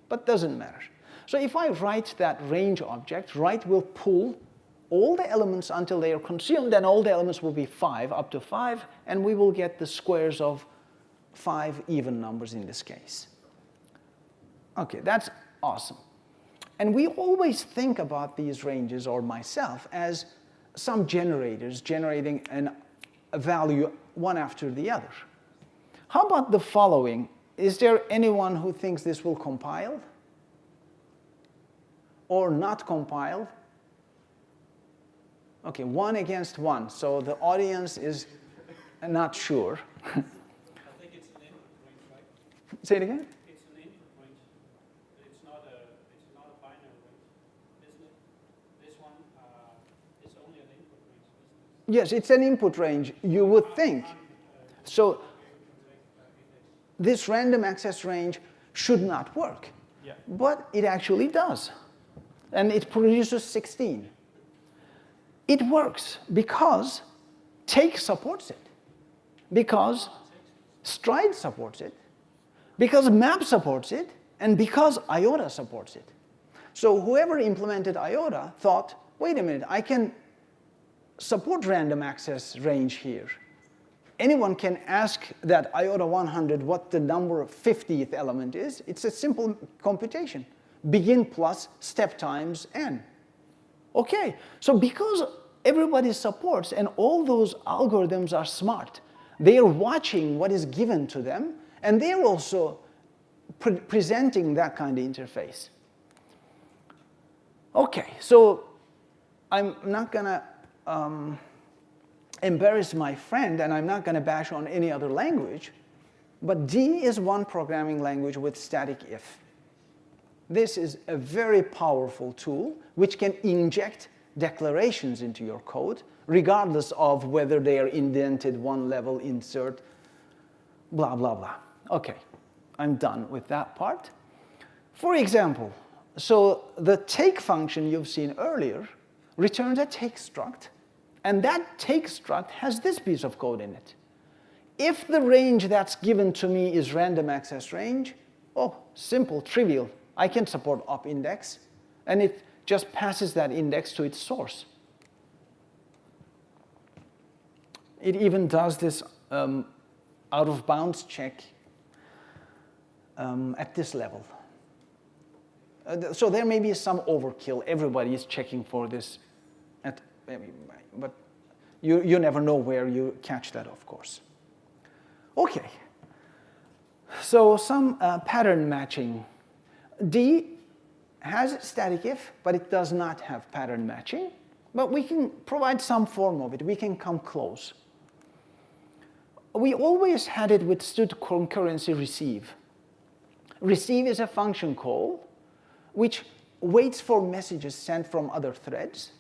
but doesn't matter. So if I write that range object, write will pull all the elements until they are consumed, and all the elements will be 5, up to 5, and we will get the squares of 5 even numbers in this case. Okay, that's awesome. And we always think about these ranges, or myself, as some generators generating a value one after the other. How about the following? Is there anyone who thinks this will compile? Or not compile? Okay, 1 against 1. So the audience is not sure.
I think it's an input range, right?
Say it again?
It's an input range. It's not a binary range, isn't it? This one is only an input range, isn't it?
Yes, it's an input range, you would think. So this random access range should not work.
Yeah.
But it actually does. And it produces 16. It works because take supports it, because stride supports it, because map supports it, and because iota supports it. So whoever implemented iota thought, wait a minute, I can support random access range here. Anyone can ask that iota 100 what the number of 50th element is. It's a simple computation. Begin plus step times n. Okay, so because everybody supports and all those algorithms are smart, they are watching what is given to them, and they're also presenting that kind of interface. Okay, so I'm not going to embarrass my friend, and I'm not going to bash on any other language, but D is one programming language with static if. This is a very powerful tool which can inject declarations into your code, regardless of whether they are indented, one level, insert, blah, blah, blah. Okay, I'm done with that part. For example, so the take function you've seen earlier returns a take struct, and that take struct has this piece of code in it. If the range that's given to me is random access range, oh, simple, trivial. I can support op index, and it just passes that index to its source. It even does this out of bounds check at this level. So there may be some overkill. Everybody is checking for this, but you never know where you catch that, of course. Okay, so some pattern matching. D has static if, but it does not have pattern matching. But we can provide some form of it. We can come close. We always had it with std concurrency receive. Receive is a function call which waits for messages sent from other threads.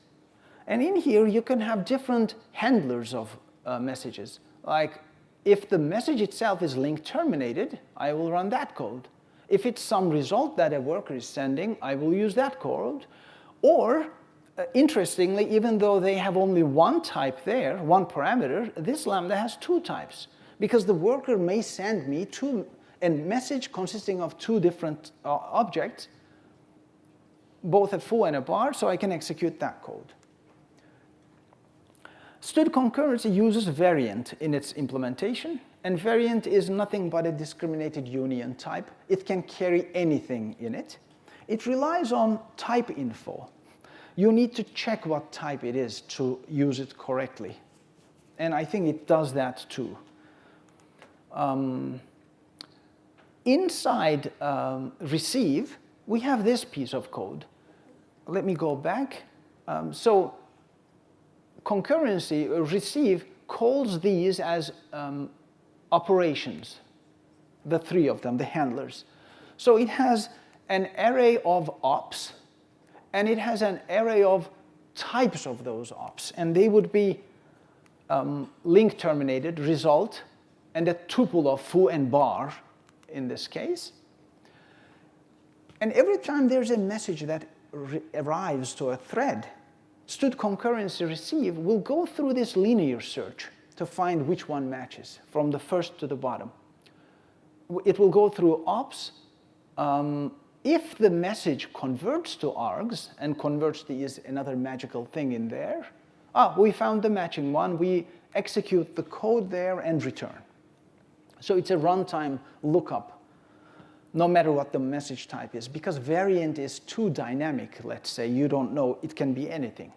And in here, you can have different handlers of messages. Like, if the message itself is link terminated, I will run that code. If it's some result that a worker is sending, I will use that code. Or, interestingly, even though they have only one type there, one parameter, this Lambda has two types. Because the worker may send me a message consisting of two different objects, both a foo and a bar, so I can execute that code. Std concurrency uses variant in its implementation, and variant is nothing but a discriminated union type. It can carry anything in it. It relies on type info. You need to check what type it is to use it correctly. And I think it does that too. inside receive, we have this piece of code. Let me go back. So concurrency, receive, calls these as operations, the three of them, the handlers. So it has an array of ops, and it has an array of types of those ops, and they would be link terminated, result, and a tuple of foo and bar in this case. And every time there's a message that arrives to a thread, std concurrency receive will go through this linear search to find which one matches from the first to the bottom. It will go through ops. If the message converts to args, and converts is another magical thing in there, we found the matching one, we execute the code there and return. So it's a runtime lookup, no matter what the message type is, because variant is too dynamic, let's say. You don't know, it can be anything.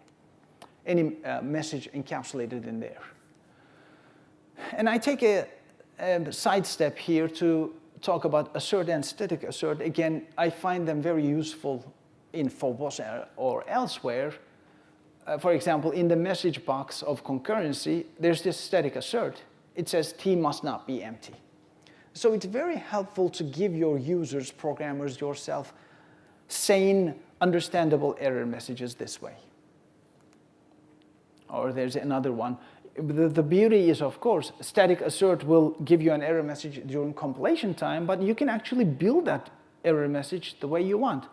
Any message encapsulated in there. And I take a sidestep here to talk about assert and static assert. Again, I find them very useful in Phobos or elsewhere. For example, in the message box of concurrency, there's this static assert. It says T must not be empty. So it's very helpful to give your users, programmers, yourself, sane, understandable error messages this way. Or there's another one. The beauty is, of course, static assert will give you an error message during compilation time, but you can actually build that error message the way you want.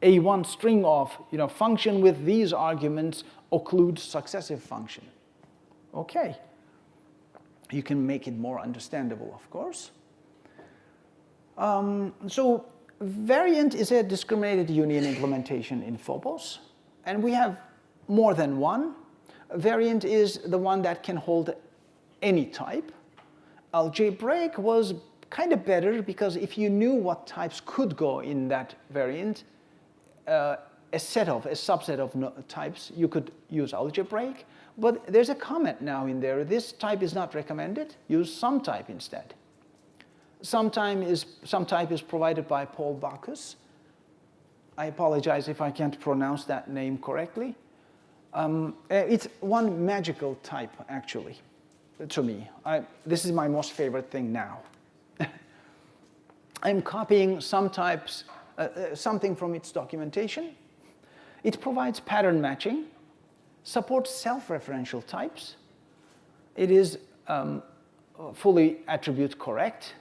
A1 string of, function with these arguments occludes successive function. Okay. You can make it more understandable, of course. So variant is a discriminated union implementation in Phobos, and we have more than one. Variant is the one that can hold any type. Algebraic was kind of better because if you knew what types could go in that variant, a subset of types, you could use algebraic. But there's a comment now in there. This type is not recommended. Use some type instead. Some type is provided by Paul Bacchus. I apologize if I can't pronounce that name correctly. It's one magical type, actually, to me. This is my most favorite thing now. I'm copying some types, something from its documentation. It provides pattern matching, supports self-referential types. It is fully attribute correct,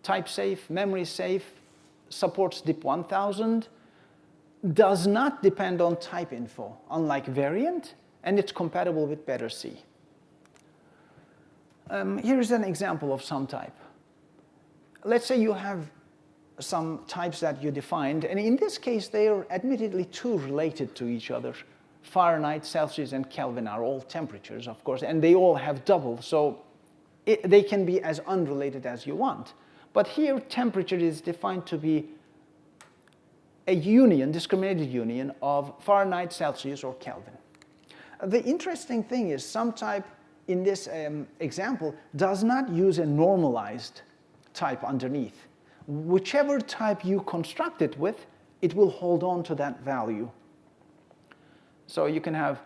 type safe, memory safe, supports DIP 1000, does not depend on type info, unlike variant, and it's compatible with better C. Here's an example of some type. Let's say you have some types that you defined, and in this case, they are admittedly too related to each other. Fahrenheit, Celsius, and Kelvin are all temperatures, of course, and they all have double, so they can be as unrelated as you want. But here, temperature is defined to be a union, discriminated union of Fahrenheit, Celsius, or Kelvin. The interesting thing is some type in this example does not use a normalized type underneath. Whichever type you construct it with, it will hold on to that value. So you can have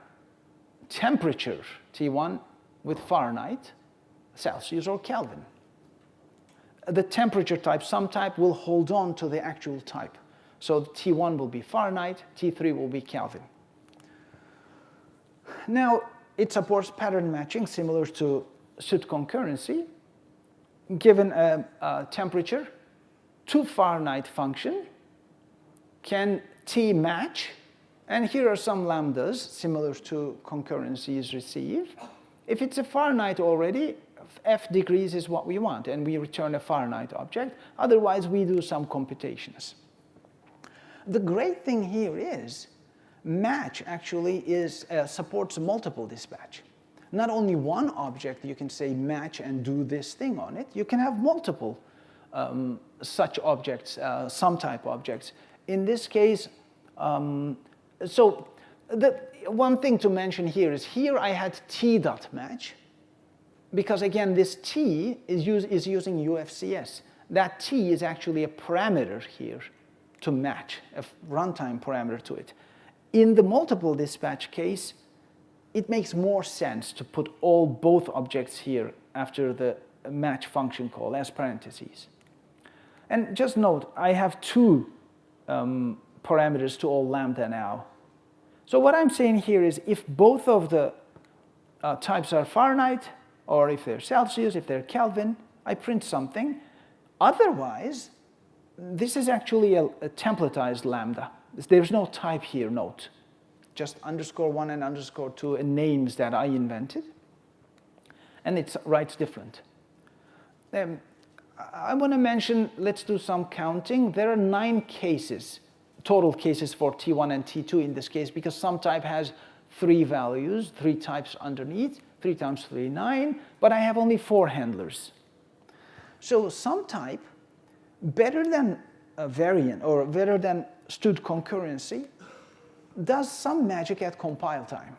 temperature, T1, with Fahrenheit, Celsius, or Kelvin. The temperature type, some type, will hold on to the actual type. So T1 will be Fahrenheit, T3 will be Kelvin. Now, it supports pattern matching similar to std concurrency. Given a temperature, to Fahrenheit function can T match, and here are some lambdas similar to concurrency's receive. If it's a Fahrenheit already, F degrees is what we want, and we return a Fahrenheit object. Otherwise, we do some computations. The great thing here is match actually supports multiple dispatch. Not only one object you can say match and do this thing on it, you can have multiple such objects, some type objects. In this case, so the one thing to mention here is here I had t.match because again this t is using UFCS. that t is actually a parameter here to match, a runtime parameter to it. In the multiple dispatch case, it makes more sense to put both objects here after the match function call as parentheses. And just note, I have two parameters to all lambda now. So what I'm saying here is if both of the types are Fahrenheit, or if they're Celsius, if they're Kelvin, I print something. Otherwise, this is actually a templatized lambda. There's no type here, note. Just _1 and _2 and names that I invented. And it writes different. I want to mention, let's do some counting. There are 9 cases, total cases for T1 and T2 in this case, because some type has 3 values, 3 types underneath, 3 times 3, 9, but I have only 4 handlers. So some type, better than a variant, or better than std concurrency, does some magic at compile time.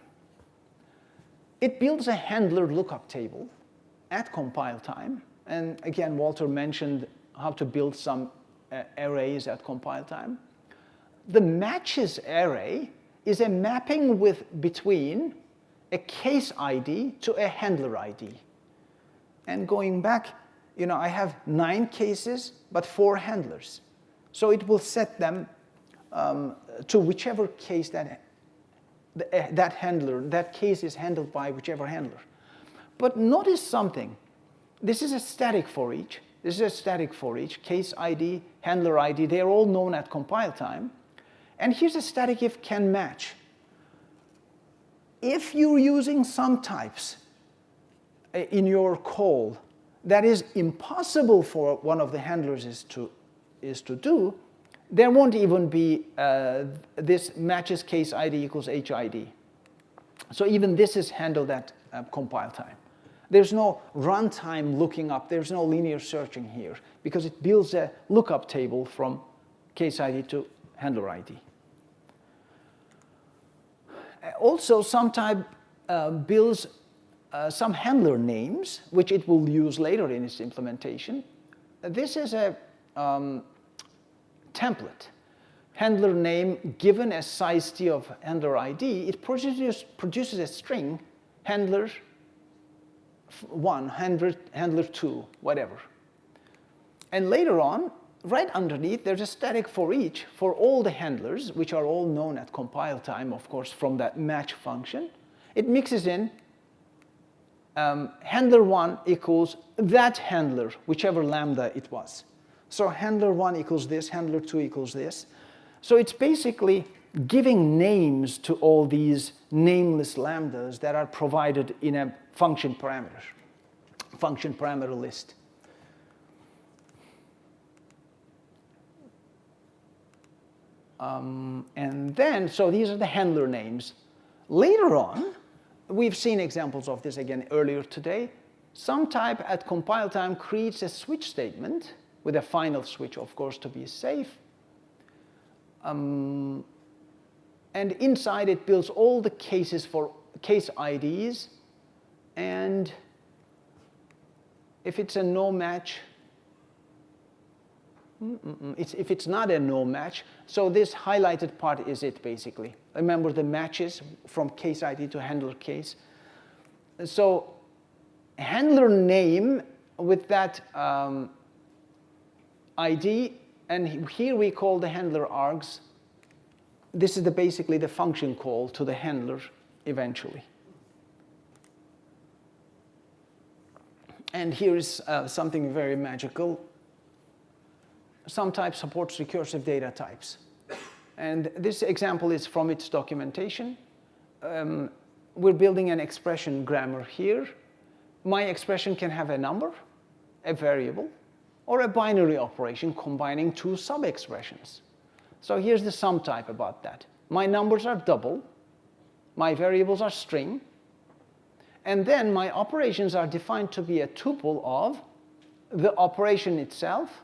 It builds a handler lookup table at compile time. And again, Walter mentioned how to build some arrays at compile time. The matches array is a mapping between a case ID to a handler ID. And going back, I have 9 cases, but 4 handlers. So it will set them to whichever case that case is handled by whichever handler. But notice something. This is a static for each. This is a static for each. Case ID, handler ID, they're all known at compile time. And here's a static if can match. If you're using some types in your call that is impossible for one of the handlers is to do, there won't even be this matches case ID equals HID. So even this is handled at compile time. There's no runtime looking up. There's no linear searching here because it builds a lookup table from case ID to handler ID. Also, some type builds some handler names, which it will use later in its implementation. This is a template. Handler name given as size t of handler ID, it produces a string, handler 1, handler 2, whatever. And later on, right underneath, there's a static for each, for all the handlers, which are all known at compile time, of course, from that match function. It mixes in handler 1 equals that handler, whichever lambda it was. So handler 1 equals this, handler 2 equals this. So it's basically giving names to all these nameless lambdas that are provided in a function parameter list. And then, so these are the handler names. Later on, we've seen examples of this again earlier today. Some type at compile time creates a switch statement with a final switch, of course, to be safe. And inside it builds all the cases for case IDs. And if it's a no match, if it's not a no match, so this highlighted part is it basically. Remember the matches from case ID to handler case. So handler name with that ID, and here we call the handler args. This is basically the function call to the handler eventually. And here is something very magical. Some type supports recursive data types. And this example is from its documentation. We're building an expression grammar here. My expression can have a number, a variable, or a binary operation combining 2 sub-expressions. So here's the sum type about that. My numbers are double. My variables are string. And then my operations are defined to be a tuple of the operation itself,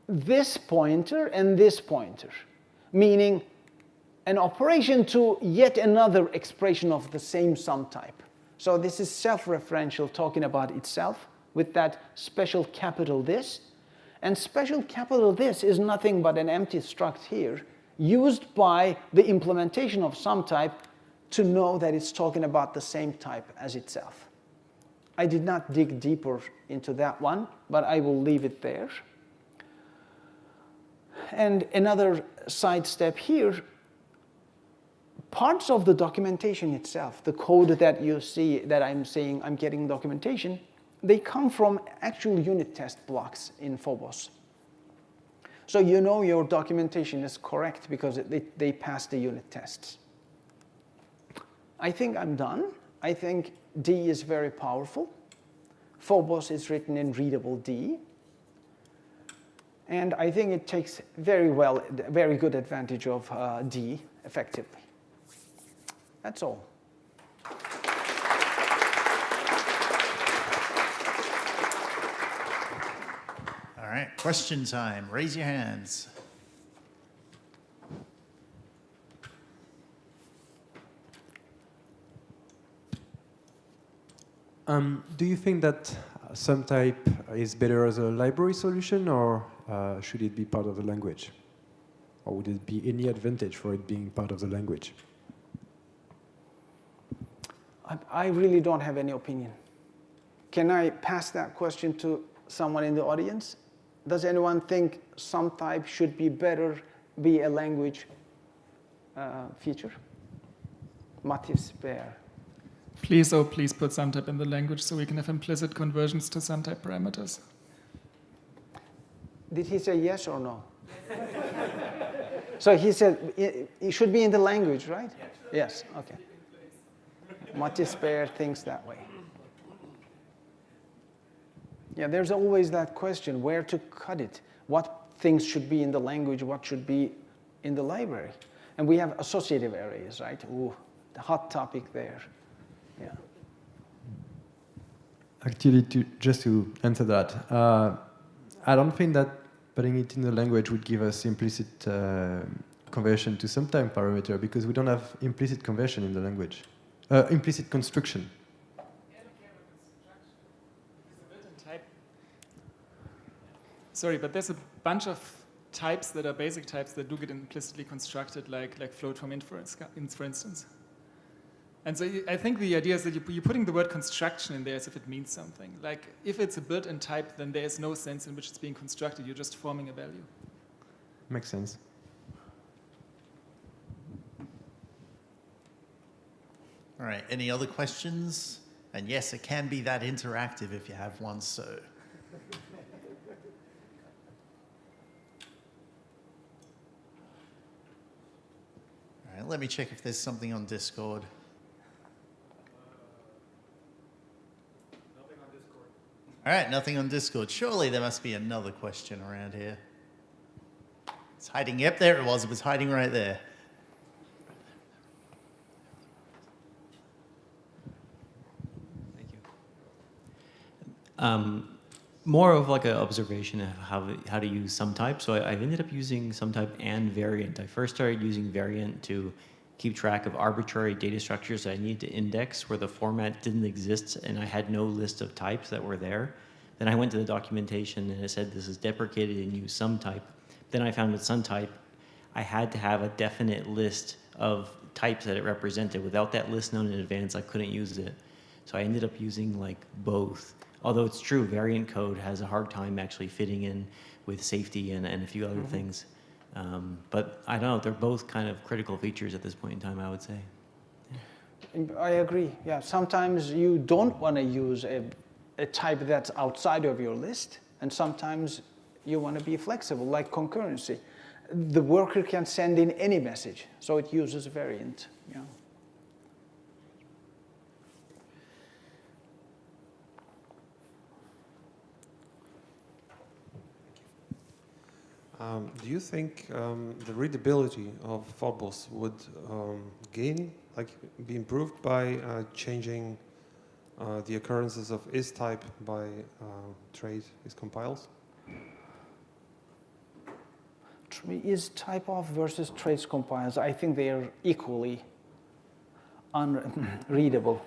this pointer and this pointer, meaning an operation to yet another expression of the same sum type. So this is self-referential, talking about itself. with that special capital this. And special capital this is nothing but an empty struct here, used by the implementation of some type to know that it's talking about the same type as itself. I did not dig deeper into that one, but I will leave it there. And another side step here, parts of the documentation itself, the code that you see that I'm saying I'm getting documentation, they come from actual unit test blocks in Phobos. So you know your documentation is correct because they pass the unit tests. I think I'm done. I think D is very powerful. Phobos is written in readable D. And I think it takes very good advantage of D effectively. That's all.
All right, question time. Raise your hands.
Do you think that some type is better as a library solution, or should it be part of the language? Or would it be any advantage for it being part of the language?
I really don't have any opinion. Can I pass that question to someone in the audience? Does anyone think some type should be a language feature? Mathis Bear.
Please, oh please put some type in the language so we can have implicit conversions to some type parameters.
Did he say yes or no? So he said it should be in the language, right? Yes, okay. Mathis Bear thinks that way. Yeah, there's always that question, where to cut it? What things should be in the language, what should be in the library? And we have associative arrays, right? Ooh, the hot topic there. Yeah.
Actually, just to answer that, I don't think that putting it in the language would give us implicit conversion to some time parameter, because we don't have implicit conversion in the language. Implicit construction.
Sorry, but there's a bunch of types that are basic types that do get implicitly constructed, like float from int, for instance. And so I think the idea is that you're putting the word construction in there as if it means something. Like, if it's a built-in type, then there is no sense in which it's being constructed. You're just forming a value.
Makes sense.
All right, any other questions? And yes, it can be that interactive if you have one, so. All right, let me check if there's something on Discord. All right, nothing on Discord. Surely there must be another question around here. It's hiding. Yep, there it was. It was hiding right there.
Thank you. More of like an observation of how to use SumType. So I've ended up using SumType and variant. I first started using variant to keep track of arbitrary data structures that I needed to index where the format didn't exist and I had no list of types that were there. Then I went to the documentation and it said this is deprecated and use SumType. Then I found with SumType, I had to have a definite list of types that it represented. Without that list known in advance, I couldn't use it. So I ended up using like both. Although it's true, variant code has a hard time actually fitting in with safety and a few other things. But I don't know, they're both kind of critical features at this point in time, I would say.
I agree, yeah. Sometimes you don't want to use a type that's outside of your list, and sometimes you want to be flexible, like concurrency. The worker can send in any message, so it uses variant. Yeah.
Do you think the readability of Phobos would gain, like be improved by changing the occurrences of is-type by trace-is-compiles?
Is-type of versus trace-compiles, I think they are equally unreadable.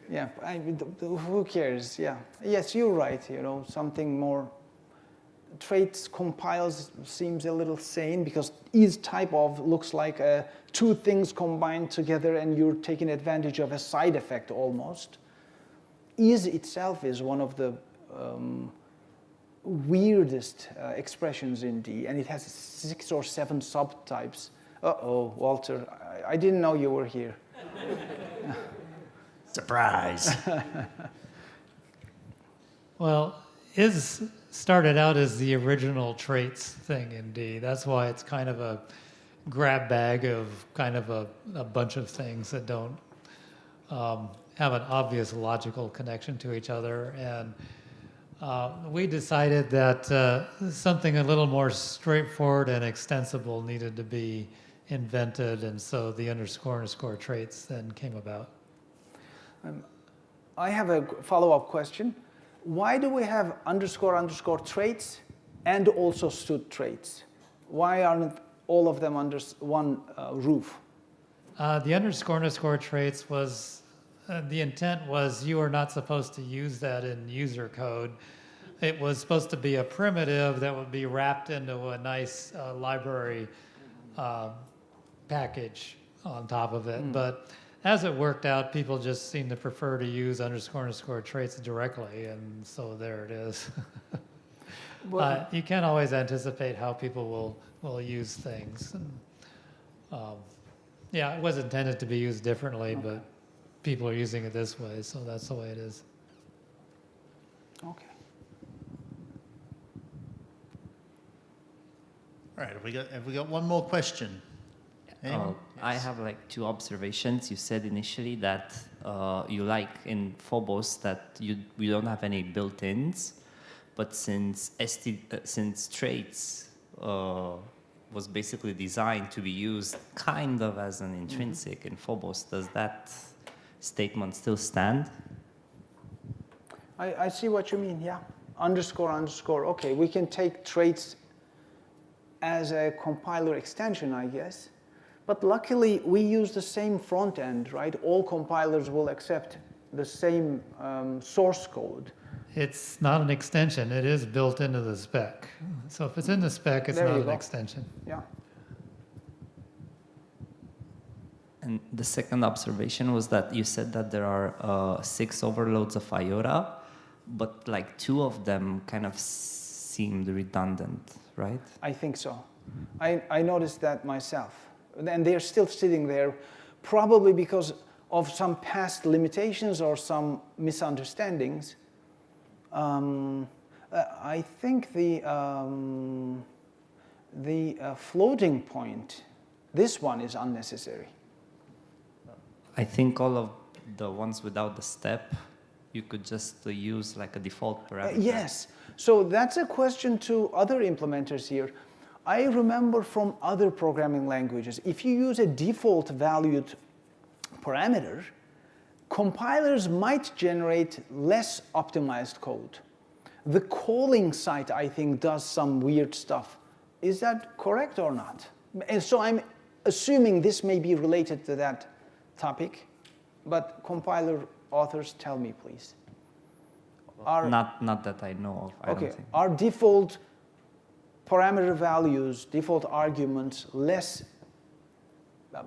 Yeah, who cares? Yeah. Yes, you're right. You know, something more. Traits compiles seems a little sane because is type of looks like two things combined together and you're taking advantage of a side effect almost. Is itself is one of the weirdest expressions in D, and it has 6 or 7 subtypes. Uh-oh, Walter, I didn't know you were here.
Surprise.
Well, is started out as the original traits thing in D. That's why it's kind of a grab bag of kind of a bunch of things that don't have an obvious logical connection to each other. And we decided that something a little more straightforward and extensible needed to be invented, and so the underscore traits then came about.
I have a follow-up question. Why do we have underscore traits and also stud traits? Why aren't all of them under one roof?
The underscore traits was, the intent was you are not supposed to use that in user code. It was supposed to be a primitive that would be wrapped into a nice library package on top of it. But as it worked out, people just seem to prefer to use underscore traits directly, and so there it is. You can't always anticipate how people will use things. And, yeah, it was intended to be used differently, but people are using it this way, so that's the way it is.
Okay.
All right, have we got one more question? Anyone?
I have like 2 observations. You said initially that you like in Phobos that we don't have any built-ins, but since traits was basically designed to be used kind of as an intrinsic in Phobos, does that statement still stand?
I see what you mean, yeah. Underscore. Okay, we can take traits as a compiler extension, I guess. But luckily, we use the same front end, right? All compilers will accept the same source code.
It's not an extension. It is built into the spec. So if it's in the spec, it's not an extension.
Yeah.
And the second observation was that you said that there are 6 overloads of IOTA, but like 2 of them kind of seemed redundant, right?
I think so. I noticed that myself. And they're still sitting there, probably because of some past limitations or some misunderstandings. I think the floating point, this one is unnecessary.
I think all of the ones without the step, you could just use like a default parameter.
Yes. So that's a question to other implementers here. I remember from other programming languages, if you use a default valued parameter, compilers might generate less optimized code. The calling site, I think, does some weird stuff. Is that correct or not? And so I'm assuming this may be related to that topic, but compiler authors, tell me, please.
Not that I know of. I don't think.
Are default parameter values, default arguments,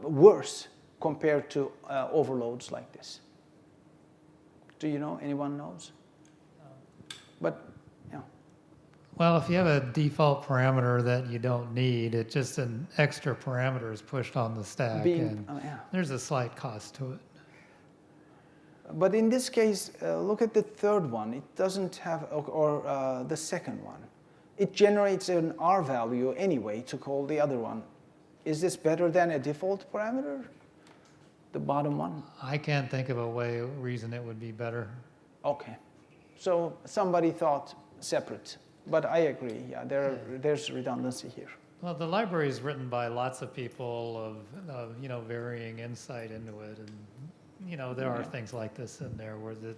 worse compared to overloads like this? Do you know? Anyone knows? But, yeah.
Well, if you have a default parameter that you don't need, it's just an extra parameter is pushed on the stack, and there's a slight cost to it.
But in this case, look at the third one. It doesn't have, or the second one. It generates an R value anyway to call the other one. Is this better than a default parameter? The bottom one?
I can't think of a reason it would be better.
Okay. So somebody thought separate. But I agree, yeah, there's redundancy here.
Well, the library is written by lots of people of varying insight into it, and there are things like this in there where that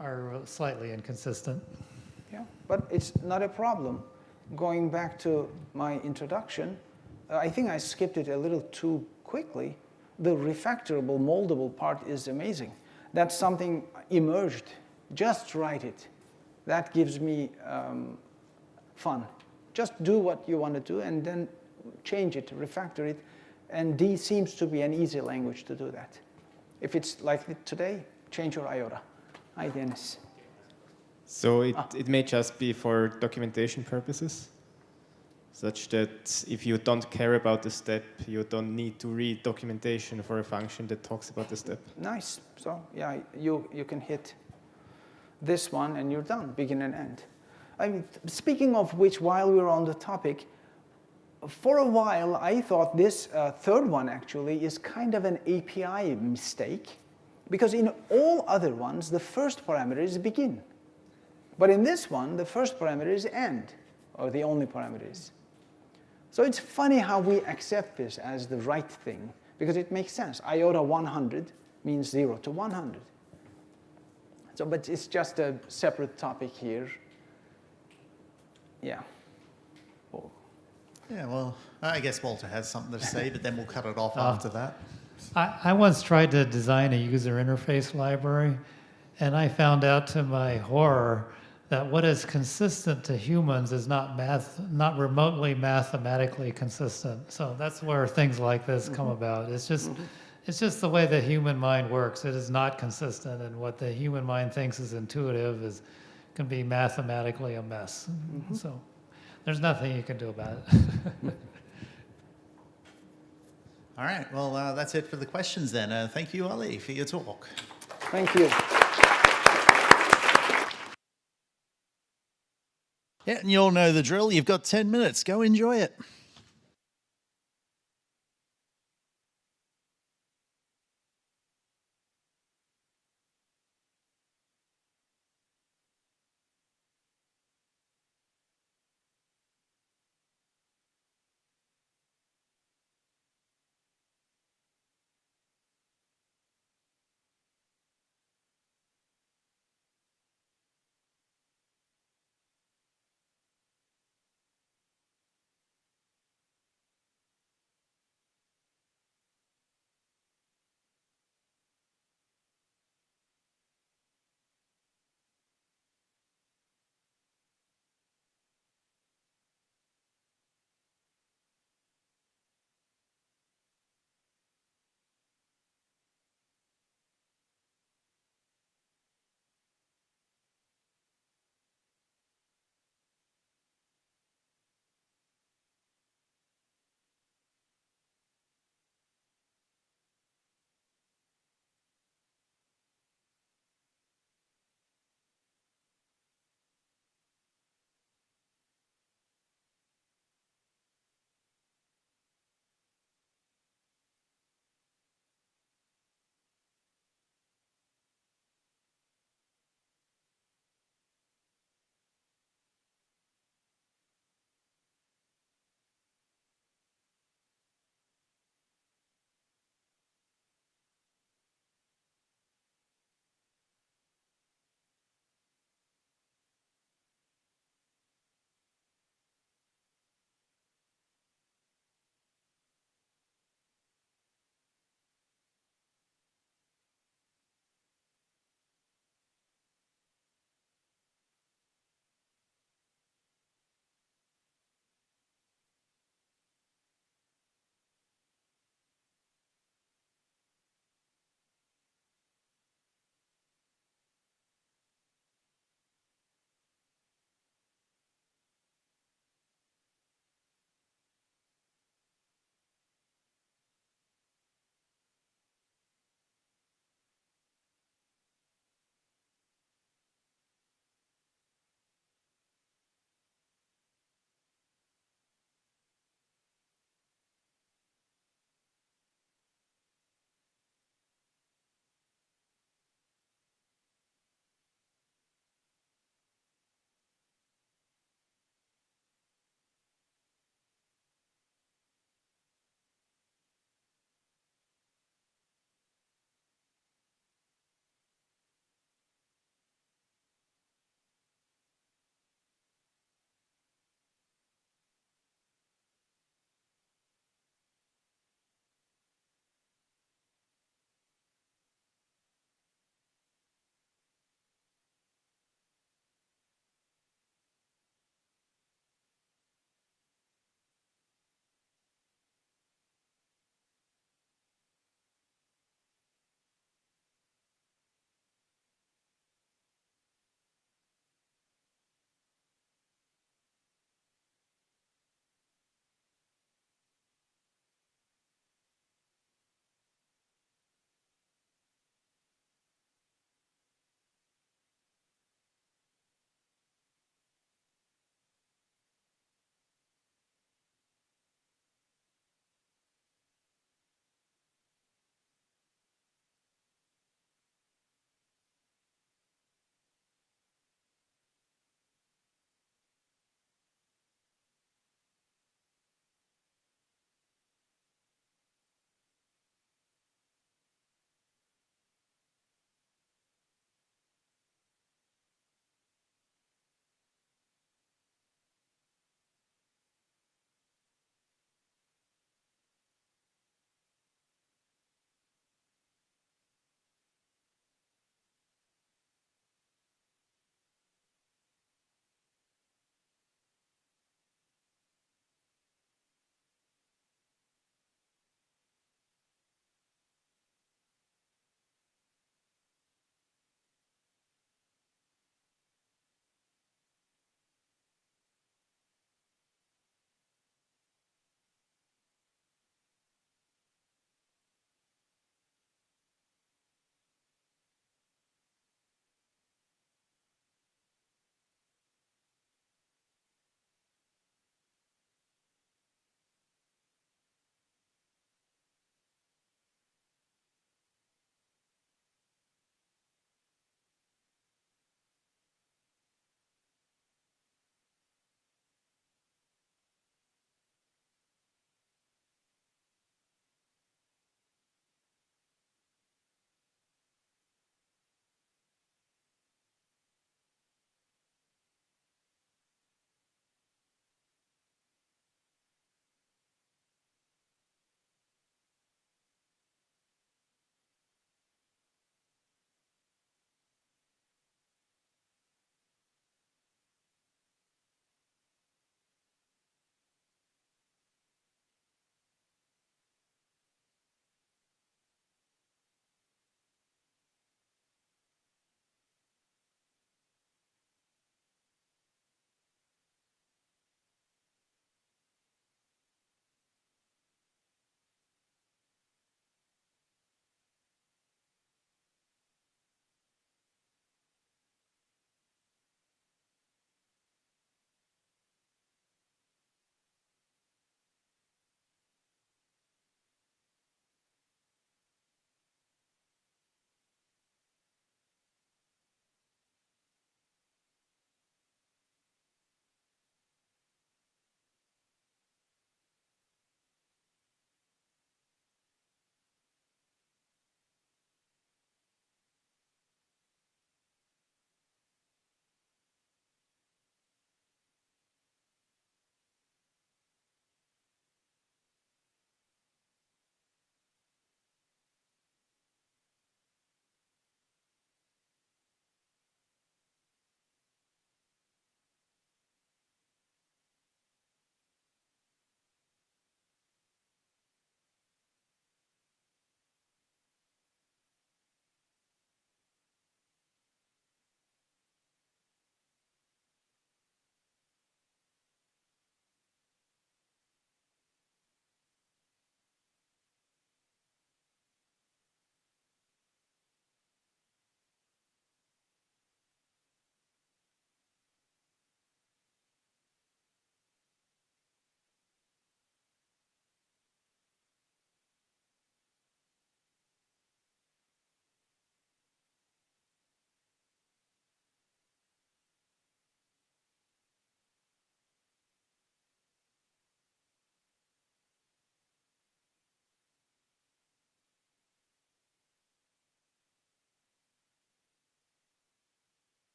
are slightly inconsistent.
Yeah, but it's not a problem. Going back to my introduction, I think I skipped it a little too quickly. The refactorable, moldable part is amazing. That's something emerged. Just write it. That gives me fun. Just do what you want to do and then change it, refactor it. And D seems to be an easy language to do that. If it's like today, change your iota. Hi, Dennis.
So it may just be for documentation purposes, such that if you don't care about the step, you don't need to read documentation for a function that talks about the step.
Nice. So yeah, you can hit this one and you're done, begin and end. I mean, speaking of which, while we're on the topic, for a while I thought this third one actually is kind of an API mistake, because in all other ones, the first parameter is begin. But in this one, the first parameter is end, or the only parameter is. So it's funny how we accept this as the right thing, because it makes sense. Iota 100 means 0 to 100. So, but it's just a separate topic here. Yeah. Oh.
Yeah, well, I guess Walter has something to say, but then we'll cut it off after that.
I once tried to design a user interface library, and I found out to my horror that what is consistent to humans is not remotely mathematically consistent. So that's where things like this come about. It's just the way the human mind works. It is not consistent, and what the human mind thinks is intuitive can be mathematically a mess. So there's nothing you can do about it.
All right, well, that's it for the questions then. Thank you, Ali, for your talk.
Thank you.
Yeah, and you all know the drill. You've got 10 minutes. Go enjoy it.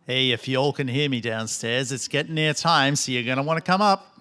Hey, if you all can hear me downstairs, it's getting near time, so you're going to want to come up.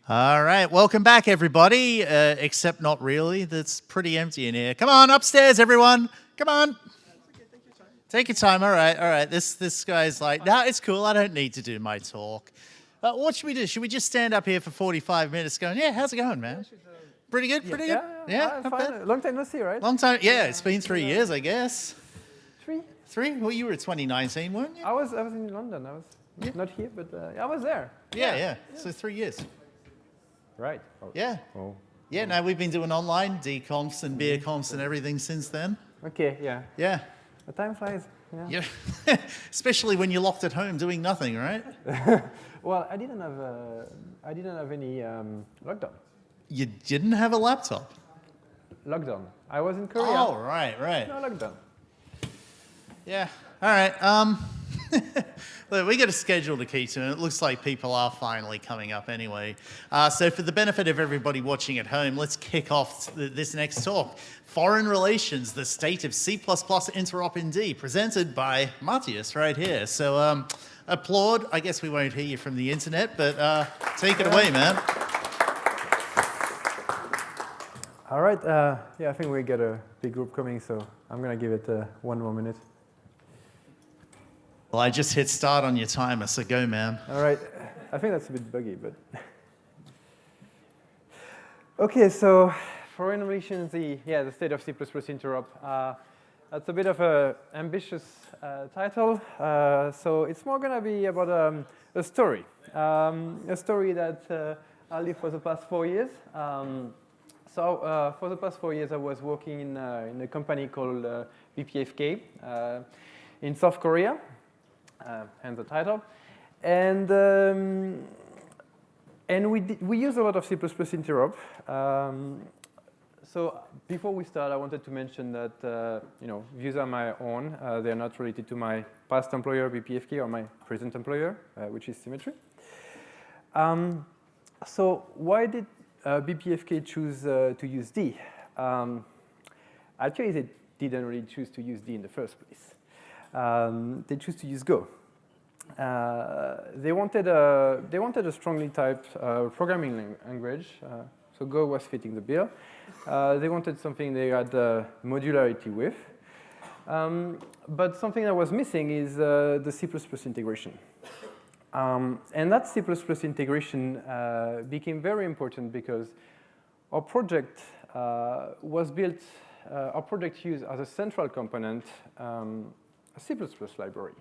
All right, welcome back, everybody, except not really. That's pretty empty in here. Come on, upstairs, everyone. Come on. Take your time. All right. This guy's like, no, it's cool. I don't need to do my talk. What should we do? Should we just stand up here for 45 minutes going, yeah, how's it going, man? Pretty good, pretty good? Yeah, not bad.
Long time no see, right?
Long time, yeah, it's been 3 years, I guess.
3?
3? Well, you were at 2019, weren't you?
I was in London. I was not here, but I was there.
Yeah. So 3 years.
Right. Oh.
Yeah.
Oh.
Yeah, no, we've been doing online DConfs and beer confs and everything since then.
Okay, yeah.
Yeah.
The time flies. Yeah.
Especially when you're locked at home doing nothing, right?
Well, I didn't have any lockdown.
You didn't have a laptop?
Lockdown. I was in Korea.
Oh, right.
No lockdown.
Yeah. All right. Look, we got a schedule to keep to, and it looks like people are finally coming up anyway. So for the benefit of everybody watching at home, let's kick off this next talk. Foreign Relations, the State of C++ Interop in D, presented by Matthias right here. So applaud. I guess we won't hear you from the internet, but take it away, man.
All right. Yeah, I think we got a big group coming, so I'm going to give it 1 more minute.
Well, I just hit start on your timer, so go, man.
All right. I think that's a bit buggy, but... Okay, so Foreign Relations, the State of C++ Interop. That's a bit of an ambitious title. So it's more going to be about a story. A story that I lived for the past 4 years. So for the past 4 years, I was working in a company called BPFK in South Korea. Hence the title, and we use a lot of C++ interop. So before we start, I wanted to mention that views are my own. They're not related to my past employer BPFK or my present employer, which is Symmetry. So why did BPFK choose to use D? Actually, they didn't really choose to use D in the first place. They choose to use Go. They wanted a strongly typed programming language, so Go was fitting the bill. They wanted something they had modularity with, but something that was missing is the C++ integration. And that C++ integration became very important because our project was built. Our project used as a central component a C++ library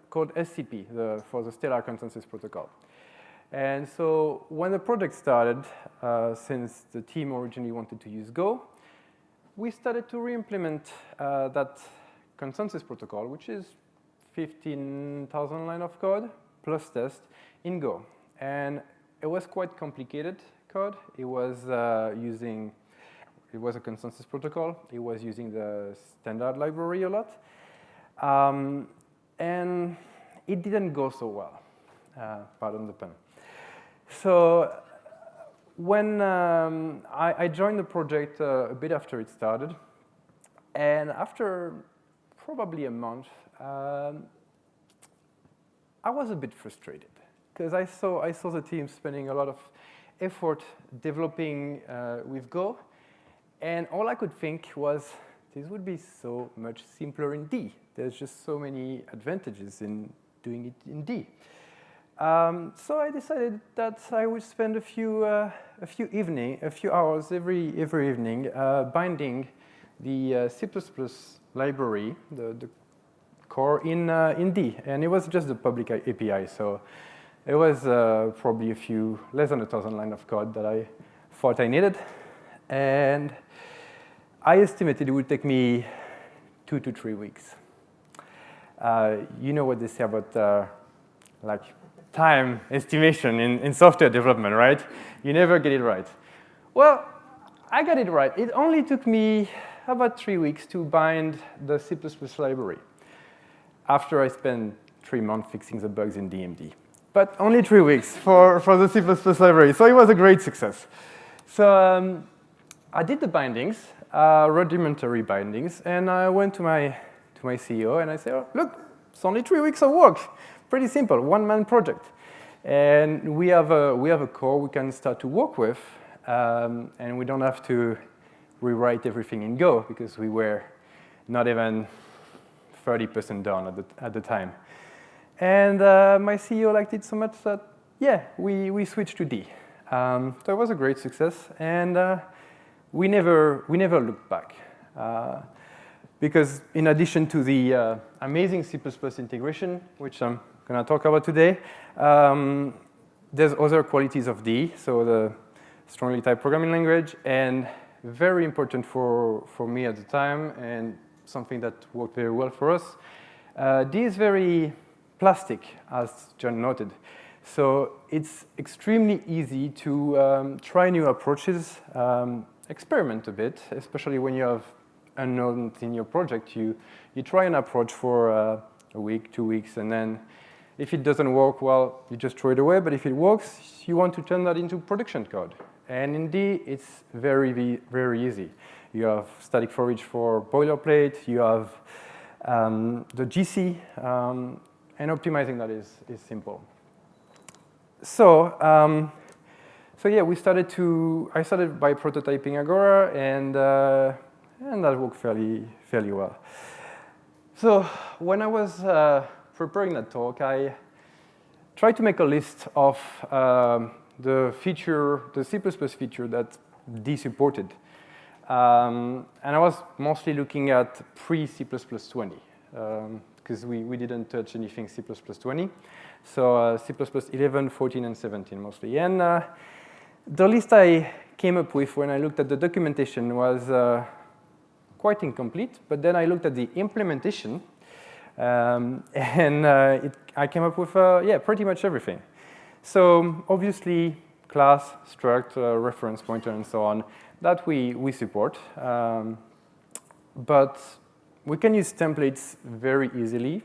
called SCP, for the Stellar Consensus Protocol. And so when the project started, since the team originally wanted to use Go, we started to re-implement that consensus protocol, which is 15,000 lines of code plus test in Go. And it was quite complicated code. It was it was a consensus protocol. It was using the standard library a lot. And it didn't go so well, pardon the pun. So when I joined the project a bit after it started, and after probably a month, I was a bit frustrated because I saw the team spending a lot of effort developing with Go, and all I could think was, this would be so much simpler in D. There's just so many advantages in doing it in D. So I decided that I would spend a few hours every evening binding the C++ library, the core in D, and it was just the public API. So it was probably less than 1,000 lines of code that I thought I needed, and I estimated it would take me 2 to 3 weeks. You know what they say about like time estimation in software development, right? You never get it right. Well, I got it right. It only took me about 3 weeks to bind the C++ library after I spent 3 months fixing the bugs in DMD. But only 3 weeks for the C++ library. So it was a great success. So I did the bindings, rudimentary bindings, and I went to my CEO and I said, oh, look, it's only 3 weeks of work. Pretty simple, one-man project. And we have a core we can start to work with, and we don't have to rewrite everything in Go because we were not even 30% done at the time. And my CEO liked it so much that, yeah, we switched to D. So it was a great success, and we never looked back. Because in addition to the amazing C++ integration, which I'm going to talk about today, there's other qualities of D, so the strongly typed programming language, and very important for me at the time, and something that worked very well for us. D is very plastic, as John noted. So it's extremely easy to try new approaches, experiment a bit, especially when you have unknowns in your project. You try an approach for a week, 2 weeks, and then if it doesn't work, well, you just throw it away. But if it works, you want to turn that into production code. And in D, it's very, very easy. You have static for each for boilerplate. You have the GC, and optimizing that is simple. So yeah, I started by prototyping Agora, and that worked fairly well. So when I was preparing that talk, I tried to make a list of the C++ feature that D supported. And I was mostly looking at pre-C++ 20, because we didn't touch anything C++ 20. So C++ 11, 14, and 17 mostly. And the list I came up with when I looked at the documentation was quite incomplete, but then I looked at the implementation, and I came up with, pretty much everything. So obviously, class, struct, reference pointer, and so on, that we support. But we can use templates very easily.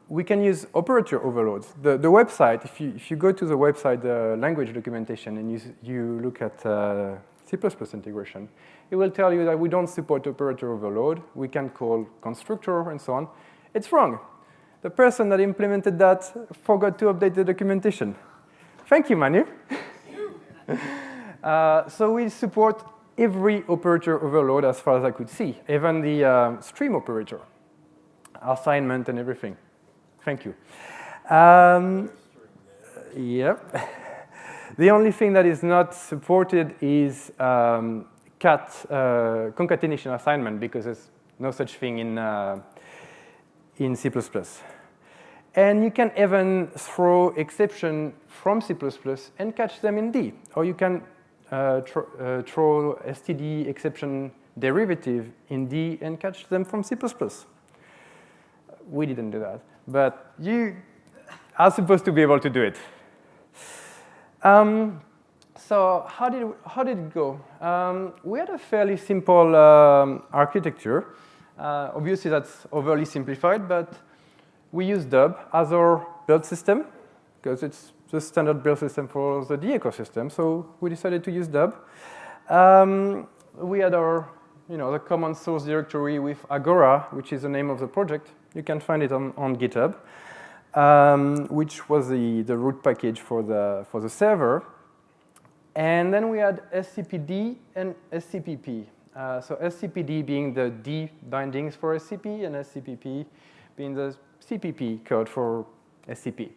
We can use operator overloads. The website, if you go to the website, the language documentation, and you look at C++ integration, it will tell you that we don't support operator overload. We can call constructor and so on. It's wrong. The person that implemented that forgot to update the documentation. Thank you, Manu. So we support every operator overload as far as I could see, even the stream operator, assignment and everything. Thank you. Yep. The only thing that is not supported is concatenation assignment, because there's no such thing in C++. And you can even throw exception from C++ and catch them in D. Or you can throw std exception derivative in D and catch them from C++. We didn't do that, but you are supposed to be able to do it. So how did it go? We had a fairly simple architecture. Obviously, that's overly simplified, but we use Dub as our build system, because it's the standard build system for the D ecosystem. So we decided to use Dub. We had our, the common source directory with Agora, which is the name of the project. You can find it on GitHub, which was the root package for the server. And then we had SCPD and SCPP. So SCPD being the D bindings for SCP, and SCPP being the CPP code for SCP.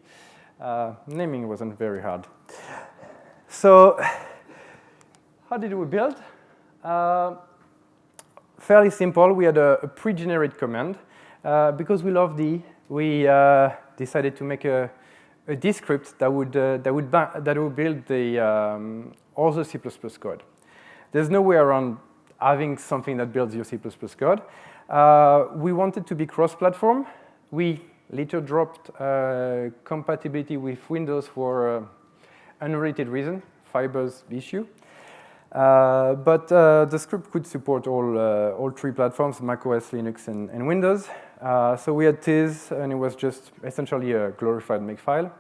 Naming wasn't very hard. So how did we build? fairly simple. We had a pre-generate command. Because we love D, we decided to make a D script that would build the all the C++ code. There's no way around having something that builds your C++ code. We wanted to be cross-platform. We later dropped compatibility with Windows for unrelated reason, Fiber's issue. But the script could support all three platforms, macOS, Linux, and Windows. So we had Tiz, and it was just essentially a glorified makefile.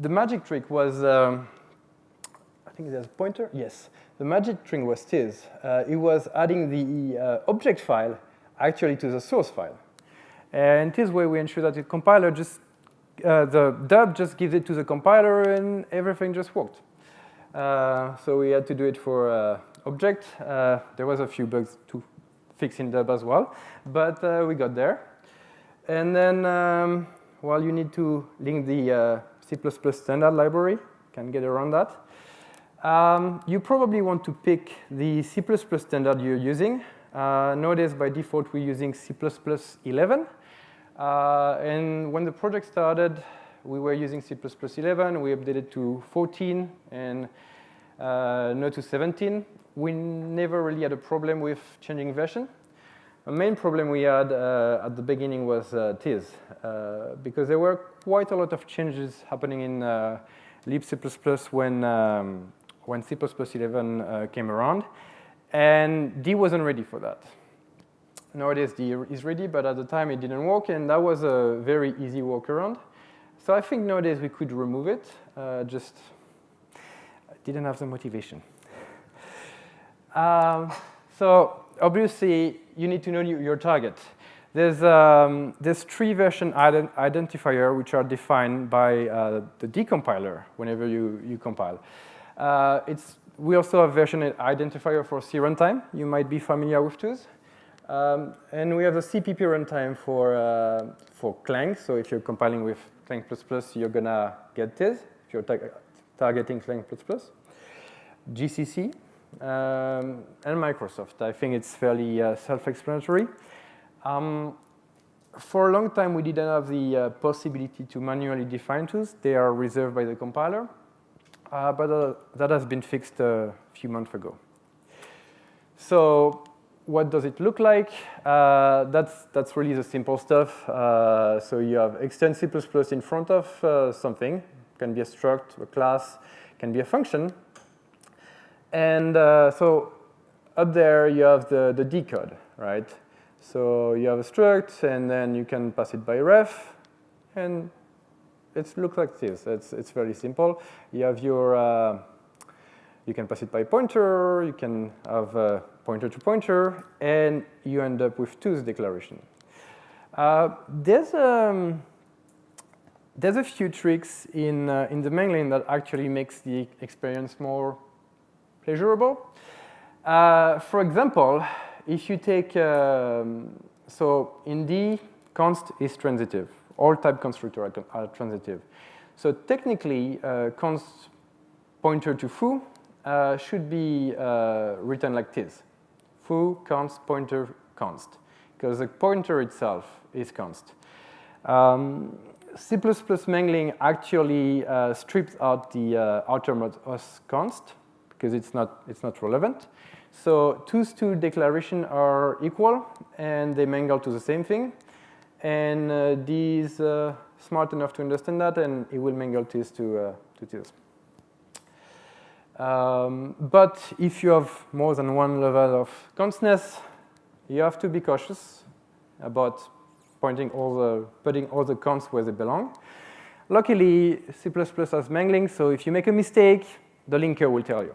The magic trick was, I think there's a pointer? Yes. The magic trick was Tiz. It was adding the object file actually to the source file. And this way we ensure that the compiler just, the dub just gives it to the compiler and everything just worked. So we had to do it for object. There was a few bugs to fix in dub as well, but we got there. And then, well, you need to link the C++ standard library. Can get around that. You probably want to pick the C++ standard you're using. Nowadays, by default, we're using C++ 11. And when the project started, we were using C++ 11. We updated to 14 and now to 17. We never really had a problem with changing version. The main problem we had at the beginning was Tiz, because there were quite a lot of changes happening in libc++ when C++ 11 came around, and D wasn't ready for that. Nowadays, D is ready, but at the time it didn't work, and that was a very easy workaround. So I think nowadays we could remove it, just didn't have the motivation. So obviously, you need to know your target. There's three version identifier which are defined by the decompiler whenever you compile. We also have version identifier for C runtime. You might be familiar with those. And we have a CPP runtime for Clang. So if you're compiling with Clang++, you're going to get this if you're targeting Clang++. GCC, and Microsoft. I think it's fairly self-explanatory. For a long time, we didn't have the possibility to manually define tools. They are reserved by the compiler. But that has been fixed a few months ago. So what does it look like? That's really the simple stuff. So you have extend C++ in front of something. It can be a struct, a class, can be a function. And so up there, you have the D code, right? So you have a struct, and then you can pass it by ref, and it looks like this. It's very simple. You have your, you can pass it by pointer, you can have a pointer to pointer, and you end up with tools declaration. There's a few tricks in the mangling that actually makes the experience more pleasurable. For example, if you take, so in D, const is transitive. All type constructors are transitive. So technically, const pointer to foo should be written like this. Foo, const, pointer, const. Because the pointer itself is const. C++ mangling actually strips out the outermost const, because it's not relevant. So tools to declaration are equal, and they mangle to the same thing. And D is smart enough to understand that, and it will mangle this to this. But if you have more than one level of constness, you have to be cautious about putting all the consts where they belong. Luckily, C++ has mangling, so if you make a mistake, the linker will tell you.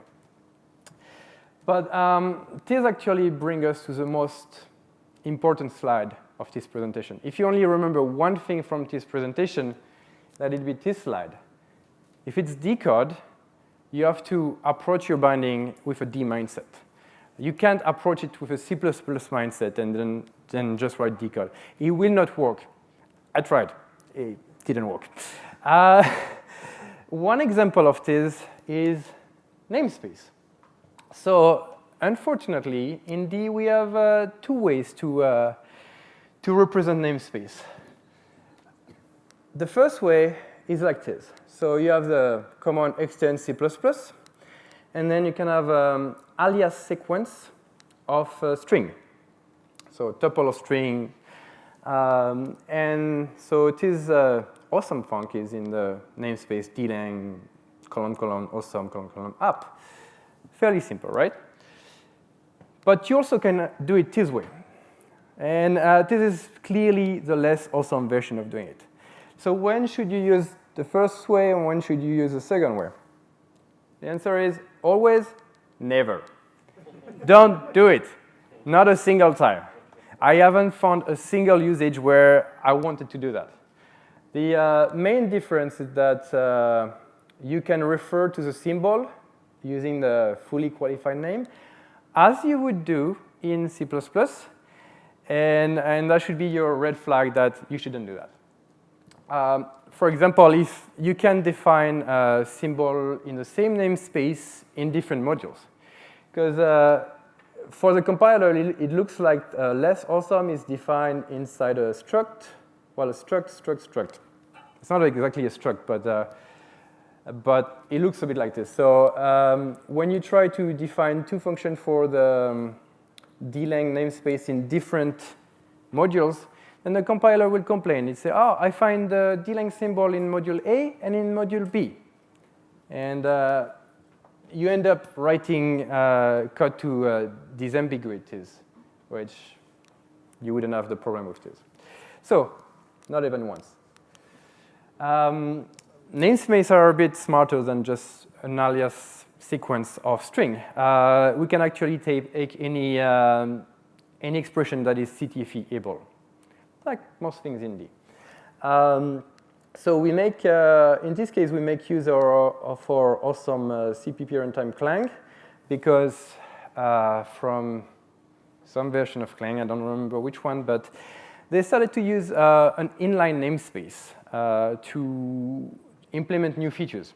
But this actually brings us to the most important slide of this presentation. If you only remember one thing from this presentation, that it'd be this slide. If it's D code, you have to approach your binding with a D mindset. You can't approach it with a C++ mindset and then just write D code. It will not work. I tried. It didn't work. One example of this is namespace. So unfortunately, in D, we have 2 ways to represent namespace. The first way is like this. So you have the command extend C++, and then you can have alias sequence of string. So tuple of string. And so it is awesome func is in the namespace dlang : awesome : app. Fairly simple, right? But you also can do it this way. And this is clearly the less awesome version of doing it. So when should you use the first way and when should you use the second way? The answer is always never. Don't do it. Not a single time. I haven't found a single usage where I wanted to do that. The main difference is that you can refer to the symbol using the fully qualified name as you would do in C++, and that should be your red flag that you shouldn't do that. For example, if you can define a symbol in the same namespace in different modules. Because for the compiler, it looks like less awesome is defined inside a struct. Well, a struct. It's not exactly a struct, but it looks a bit like this. So when you try to define 2 functions for the dlang namespace in different modules, then the compiler will complain. It say, oh, I find the dlang symbol in module A and in module B. And you end up writing code to disambiguities, which you wouldn't have the problem with this. So, not even once. Namespaces are a bit smarter than just an alias sequence of string. We can actually take any expression that is CTF-able, like most things in D. So we make, in this case, we make use of our awesome CPP runtime Clang, because from some version of Clang, I don't remember which one, but they started to use an inline namespace to implement new features.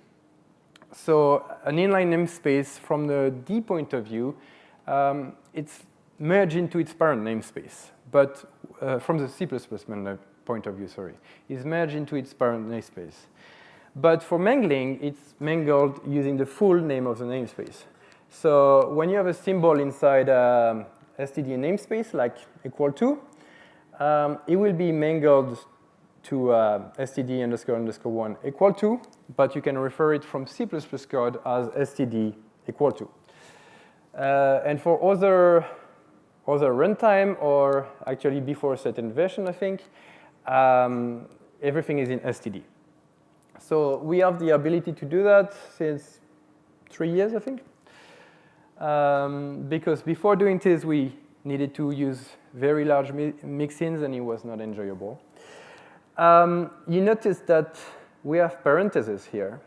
So an inline namespace, from the D point of view, it's merged into its parent namespace, but from the C++ point of view, is merged into its parent namespace. But for mangling, it's mangled using the full name of the namespace. So when you have a symbol inside std namespace, like =, it will be mangled to std__1 =, but you can refer it from C++ code as std =. And for other runtime, or actually before a certain version, I think, everything is in std. So we have the ability to do that since 3 years, I think. Because before doing this, we needed to use very large mixins, and it was not enjoyable. You notice that we have parentheses here.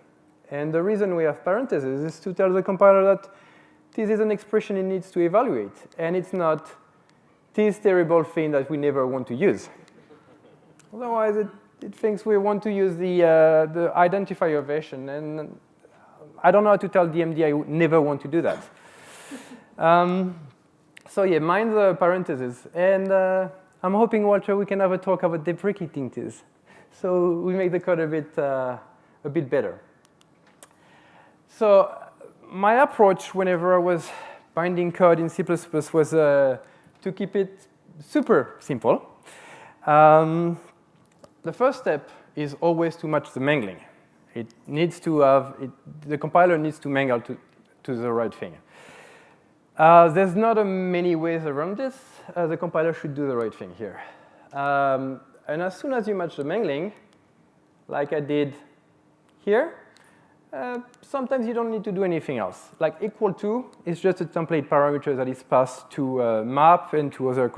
And the reason we have parentheses is to tell the compiler that this is an expression it needs to evaluate, and it's not this terrible thing that we never want to use. Otherwise, it thinks we want to use the identifier version, and I don't know how to tell DMD I never want to do that. So yeah, mind the parentheses. And I'm hoping, Walter, we can have a talk about deprecating this, so we make the code a bit better. So my approach whenever I was binding code in C++ was to keep it super simple. The first step is always to match the mangling. It needs to have, the compiler needs to mangle to the right thing. There's not many ways around this. The compiler should do the right thing here. And as soon as you match the mangling, like I did here, sometimes you don't need to do anything else. Like =, is just a template parameter that is passed to a map and to other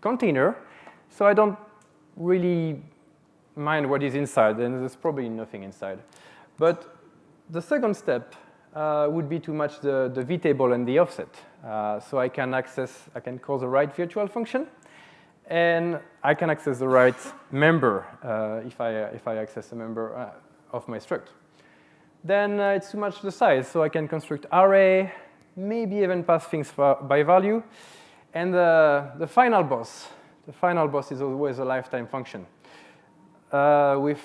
container. So I don't really mind what is inside, and there's probably nothing inside. But the second step would be to match the vtable and the offset. So I can call the right virtual function, and I can access the right member if I access a member of my struct. Then it's to match the size. So I can construct array, maybe even pass things by value. And the final boss is always a lifetime function with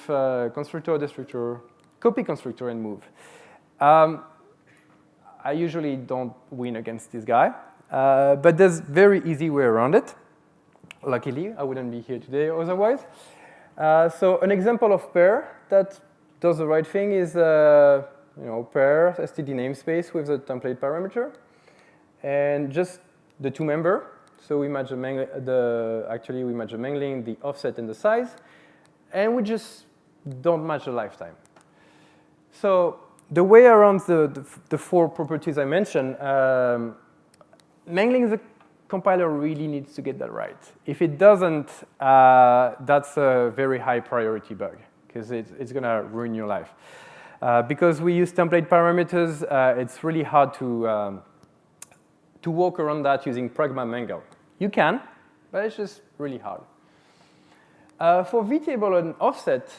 constructor, destructor, copy constructor, and move. I usually don't win against this guy, but there's a very easy way around it. Luckily, I wouldn't be here today otherwise. So an example of pair that does the right thing is pair std namespace with the template parameter, and just the two member. So we match actually we match the mangling, the offset, and the size, and we just don't match the lifetime. So the way around the four properties I mentioned, mangling the compiler really needs to get that right. If it doesn't, that's a very high priority bug, because it's going to ruin your life. Because we use template parameters, it's really hard to work around that using pragma mangle. You can, but it's just really hard. For vtable and offset,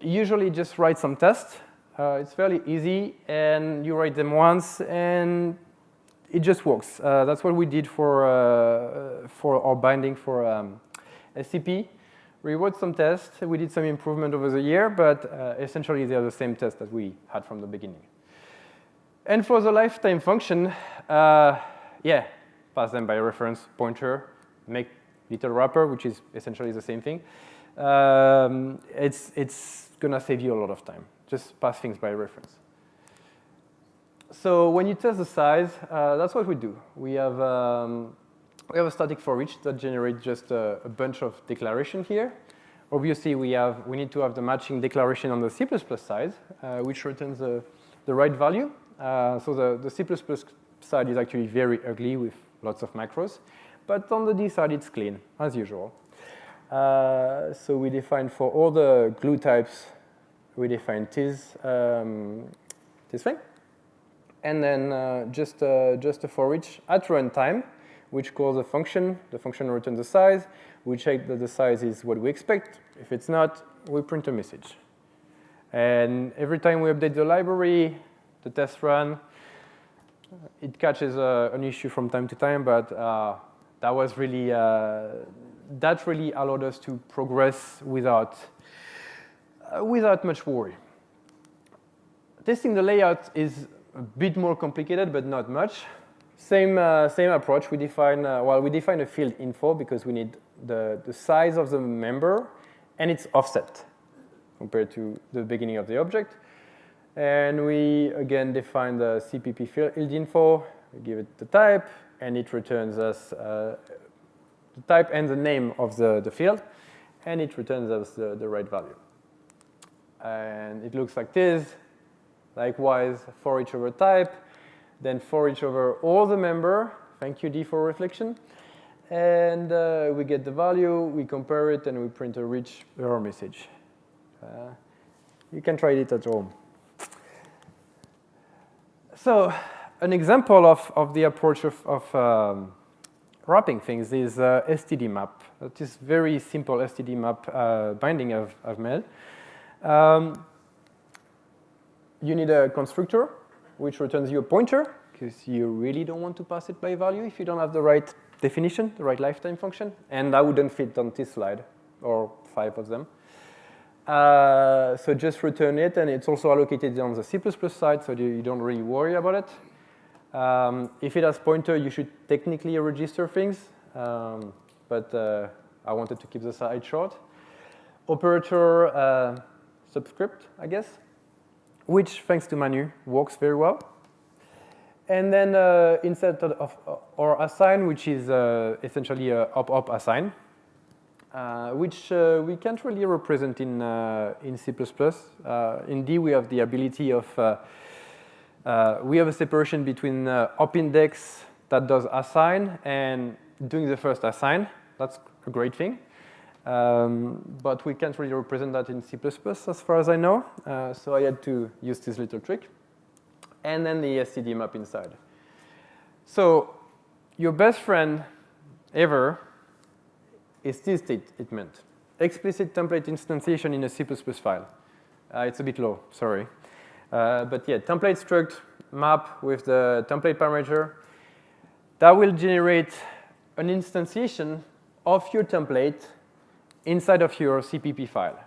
usually just write some tests. It's fairly easy, and you write them once, and it just works. That's what we did for our binding for SCP. We wrote some tests. We did some improvement over the year, but essentially they are the same tests that we had from the beginning. And for the lifetime function, pass them by reference, pointer, make little wrapper, which is essentially the same thing. It's gonna save you a lot of time. Just pass things by reference. So when you test the size, that's what we do. We have a static for each that generates just a bunch of declaration here. Obviously, we need to have the matching declaration on the C++ side, which returns the right value. So the C++ side is actually very ugly with lots of macros. But on the D side, it's clean, as usual. So we define for all the glue types, we define this thing. And then just a for each at runtime, which calls a function. The function returns the size. We check that the size is what we expect. If it's not, we print a message. And every time we update the library, the test run, it catches an issue from time to time, but that really allowed us to progress without much worry. Testing the layout is a bit more complicated, but not much. Same approach. We define a field info because we need the size of the member and its offset compared to the beginning of the object. And we again define the CPP field info. We give it the type, and it returns us the type and the name of the field, and it returns us the right value. And it looks like this. Likewise, for each over type, then for each over all the member. Thank you, D, for reflection. And we get the value, we compare it, and we print a rich error message. You can try it at home. So an example of the approach of wrapping things is STD map. That is very simple STD map binding I've made. You need a constructor, which returns you a pointer, because you really don't want to pass it by value if you don't have the right definition, the right lifetime function. And that wouldn't fit on this slide, or 5 of them. So just return it, and it's also allocated on the C++ side, so you don't really worry about it. If it has pointer, you should technically register things, but I wanted to keep the side short. Operator subscript, I guess, which, thanks to Manu, works very well. And then insert or assign, which is essentially a op assign, which we can't really represent in C++. In D, we have the ability of, we have a separation between op index that does assign and doing the first assign. That's a great thing. But we can't really represent that in C++ as far as I know. So I had to use this little trick. And then the STD map inside. So your best friend ever is this statement. Explicit template instantiation in a C++ file. It's a bit low, sorry. But yeah, template struct map with the template parameter, that will generate an instantiation of your template inside of your CPP file.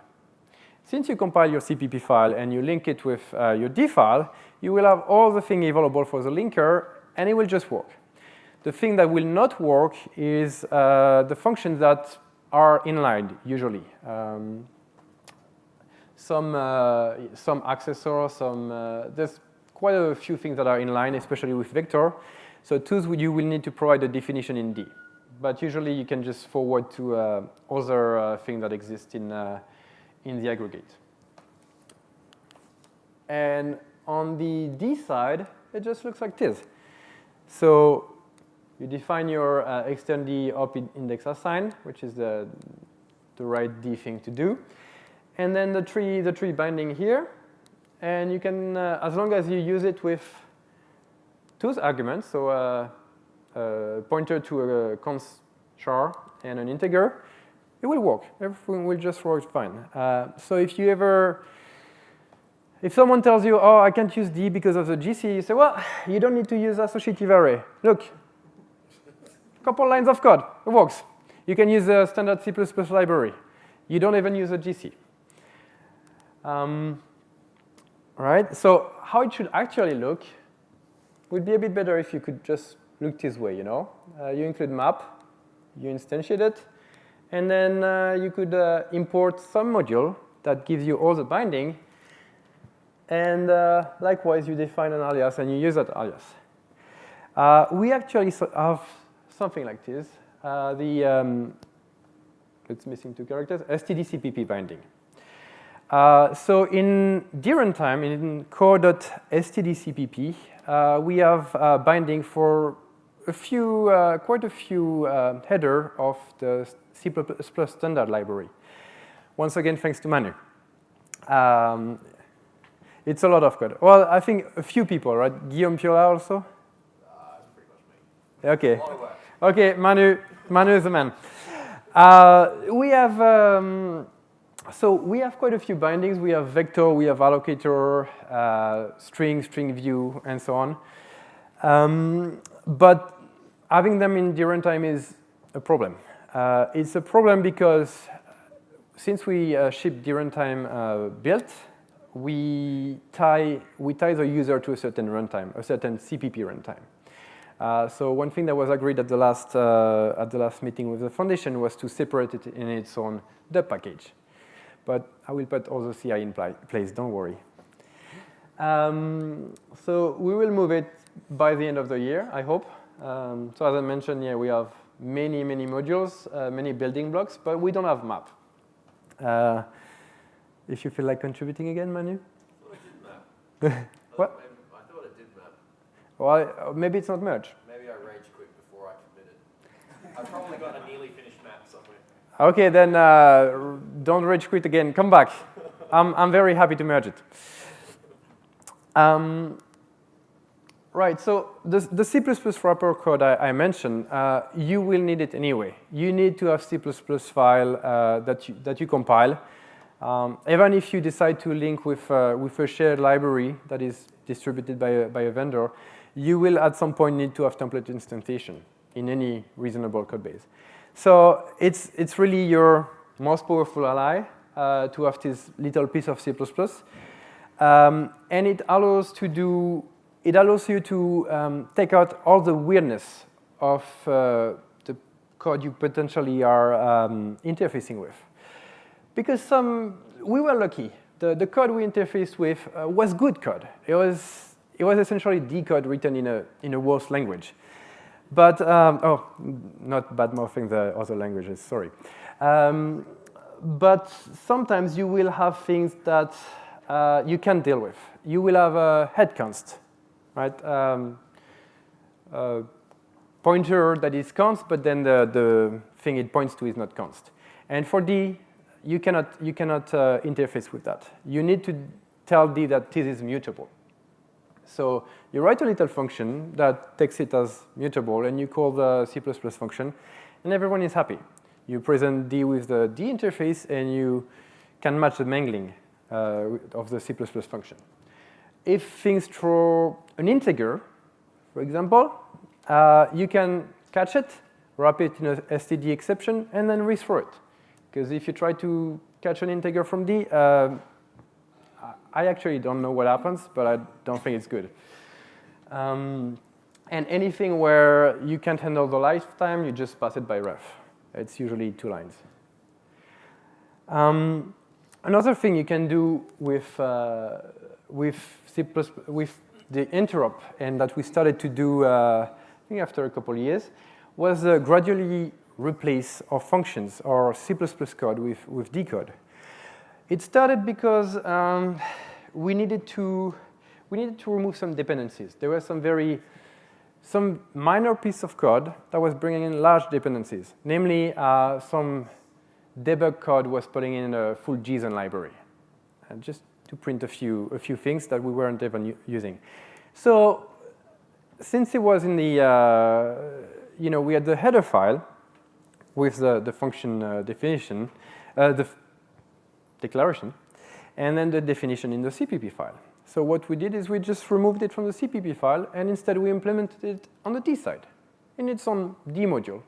Since you compile your CPP file and you link it with your D file, you will have all the things available for the linker, and it will just work. The thing that will not work is the functions that are inlined, usually. Some accessors, there's quite a few things that are inline, especially with vector. So tools, you will need to provide a definition in D. But usually you can just forward to other things that exist in the aggregate. And on the D side, it just looks like this. So you define your extern D op index assign, which is the right D thing to do. And then the tree binding here. And you can, as long as you use it with tools arguments, so a pointer to a const char and an integer, it will work. Everything will just work fine. So if someone tells you, oh, I can't use D because of the GC, you say, well, you don't need to use associative array. Look, a couple lines of code, it works. You can use a standard C++ library. You don't even use a GC. Right, so how it should actually look would be a bit better if you could just look this way, you know. You include map, you instantiate it, and then you could import some module that gives you all the binding, and likewise you define an alias and you use that alias. We actually have something like this. It's missing 2 characters, stdcpp binding. So in D runtime, in core.stdcpp, we have binding for quite a few header of the C++ standard library. Once again, thanks to Manu. It's a lot of code. Well, I think a few people, right? Guillaume Piola also? Pretty much me. Okay. Okay, Manu is the man. So we have quite a few bindings. We have vector, we have allocator, string view, and so on. But having them in D runtime is a problem. It's a problem because since we ship D runtime built, we tie the user to a certain runtime, a certain CPP runtime. So one thing that was agreed at the last meeting with the foundation was to separate it in its own dub package. But I will put all the CI in place, don't worry. So we will move it by the end of the year, I hope. So as I mentioned, yeah, we have many modules, many building blocks, but we don't have map. If you feel like contributing again, Manu?
I did map.
What?
I thought I did map.
Well, maybe it's not merge.
Maybe I rage quit before I committed. I've probably got a nearly finished map somewhere.
Okay, then don't rage quit again. Come back. I'm very happy to merge it. Right, so the C++ wrapper code I mentioned, you will need it anyway. You need to have C++ file that you compile. Even if you decide to link with a shared library that is distributed by a vendor, you will at some point need to have template instantiation in any reasonable code base. So it's really your most powerful ally to have this little piece of C++, and it allows you to take out all the weirdness of the code you potentially are interfacing with. Because we were lucky. The code we interfaced with was good code. It was essentially D code written in a worse language. But, not bad-mouthing the other languages, sorry. But sometimes you will have things that you can't deal with. You will have a head const, right? Pointer that is const, but then the thing it points to is not const. And for D, you cannot interface with that. You need to tell D that this is mutable. So you write a little function that takes it as mutable, and you call the C++ function, and everyone is happy. You present D with the D interface, and you can match the mangling of the C++ function. if things throw an integer, for example, you can catch it, wrap it in a std exception, and then rethrow it. Because if you try to catch an integer from D, I actually don't know what happens, but I don't think it's good. And anything where you can't handle the lifetime, you just pass it by ref. It's usually 2 lines. Another thing you can do with C++, with the interop, and that we started to do, I think after a couple of years, was gradually replace our functions or C++ code with D code. It started because we needed to remove some dependencies. There were some minor piece of code that was bringing in large dependencies. Namely, some debug code was putting in a full JSON library, and just to print a few things that we weren't even using. So since it was in the, we had the header file with the function definition, the declaration, and then the definition in the CPP file. So what we did is we just removed it from the CPP file, and instead we implemented it on the D side, in its own D module.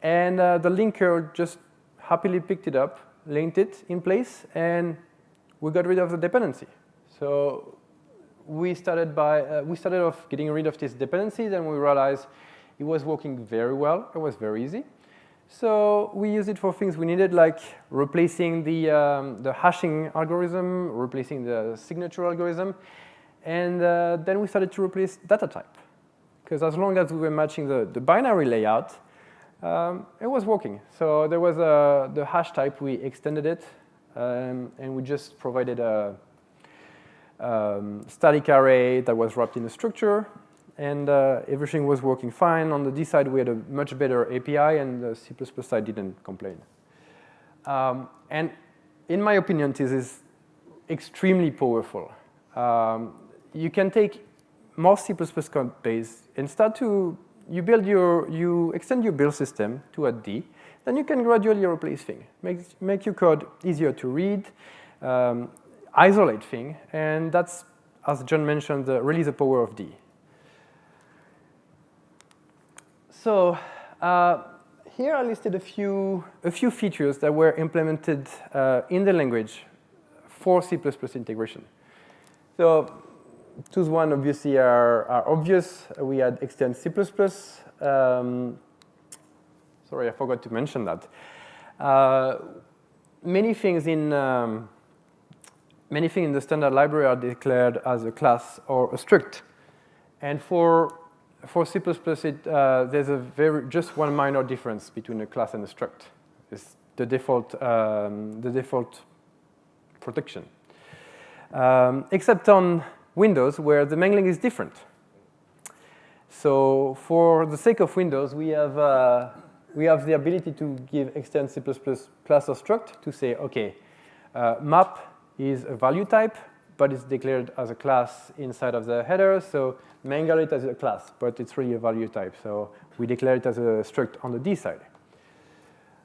And the linker just happily picked it up, linked it in place, and we got rid of the dependency. So we started off getting rid of these dependencies, and we realized it was working very well. It was very easy. So we used it for things we needed, like replacing the hashing algorithm, replacing the signature algorithm, and then we started to replace data type. Because as long as we were matching the binary layout, it was working. So there was the hash type, we extended it, and we just provided a static array that was wrapped in a structure, and everything was working fine. On the D side, we had a much better API, and the C++ side didn't complain. And in my opinion, this is extremely powerful. You can take more C++ code base and start to, you extend your build system to a D, then you can gradually replace things. Make your code easier to read, isolate things, and that's, as John mentioned, really the power of D. So here I listed a few features that were implemented in the language for C++ integration. So those one obviously are obvious. We had extend C++. Sorry, I forgot to mention that. Many things in the standard library are declared as a class or a struct, and for C++, there's just one minor difference between a class and a struct. It's the default protection. Except on Windows, where the mangling is different. So for the sake of Windows, we have the ability to give extend C++ class or struct to say, okay, map is a value type, but it's declared as a class inside of the header, so mangle it as a class, but it's really a value type, so we declare it as a struct on the D side.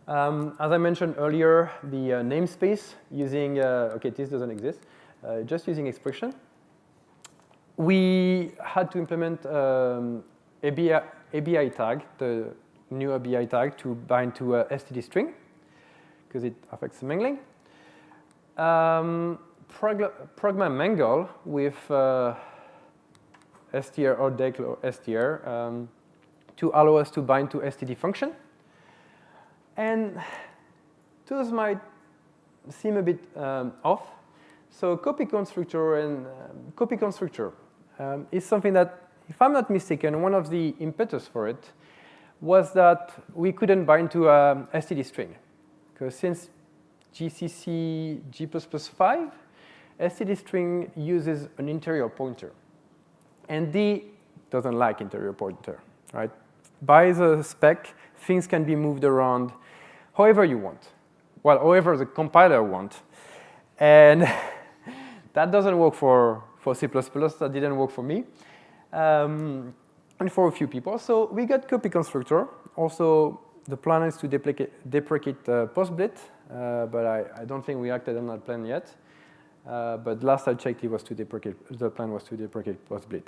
As I mentioned earlier, the namespace using, okay, this doesn't exist, just using expression. We had to implement ABI tag, the new ABI tag, to bind to a std string, because it affects the mangling. Pragma mangle with str or dec or str to allow us to bind to std function. And those might seem a bit off. So copy constructor and copy constructor is something that, if I'm not mistaken, one of the impetus for it was that we couldn't bind to a std string. Because since GCC G++5, std string uses an interior pointer. And D doesn't like interior pointer, right? By the spec, things can be moved around however you want. Well, however the compiler wants. And that doesn't work for C++, that didn't work for me. And for a few people. So we got copy constructor. Also, the plan is to deprecate postblit, but I don't think we acted on that plan yet. but last I checked, it was to deprecate. The plan was to deprecate post-blit.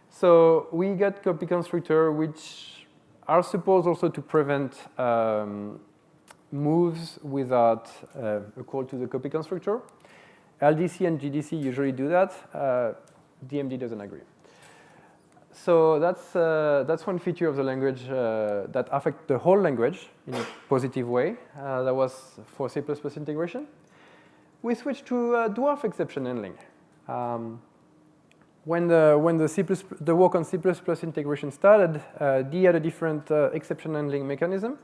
So we got copy constructor, which are supposed also to prevent moves without a call to the copy constructor. LDC and GDC usually do that. DMD doesn't agree. So that's one feature of the language that affects the whole language in a positive way. That was for C++ integration. We switched to dwarf exception handling. When the work on C++ integration started, D had a different exception handling mechanism.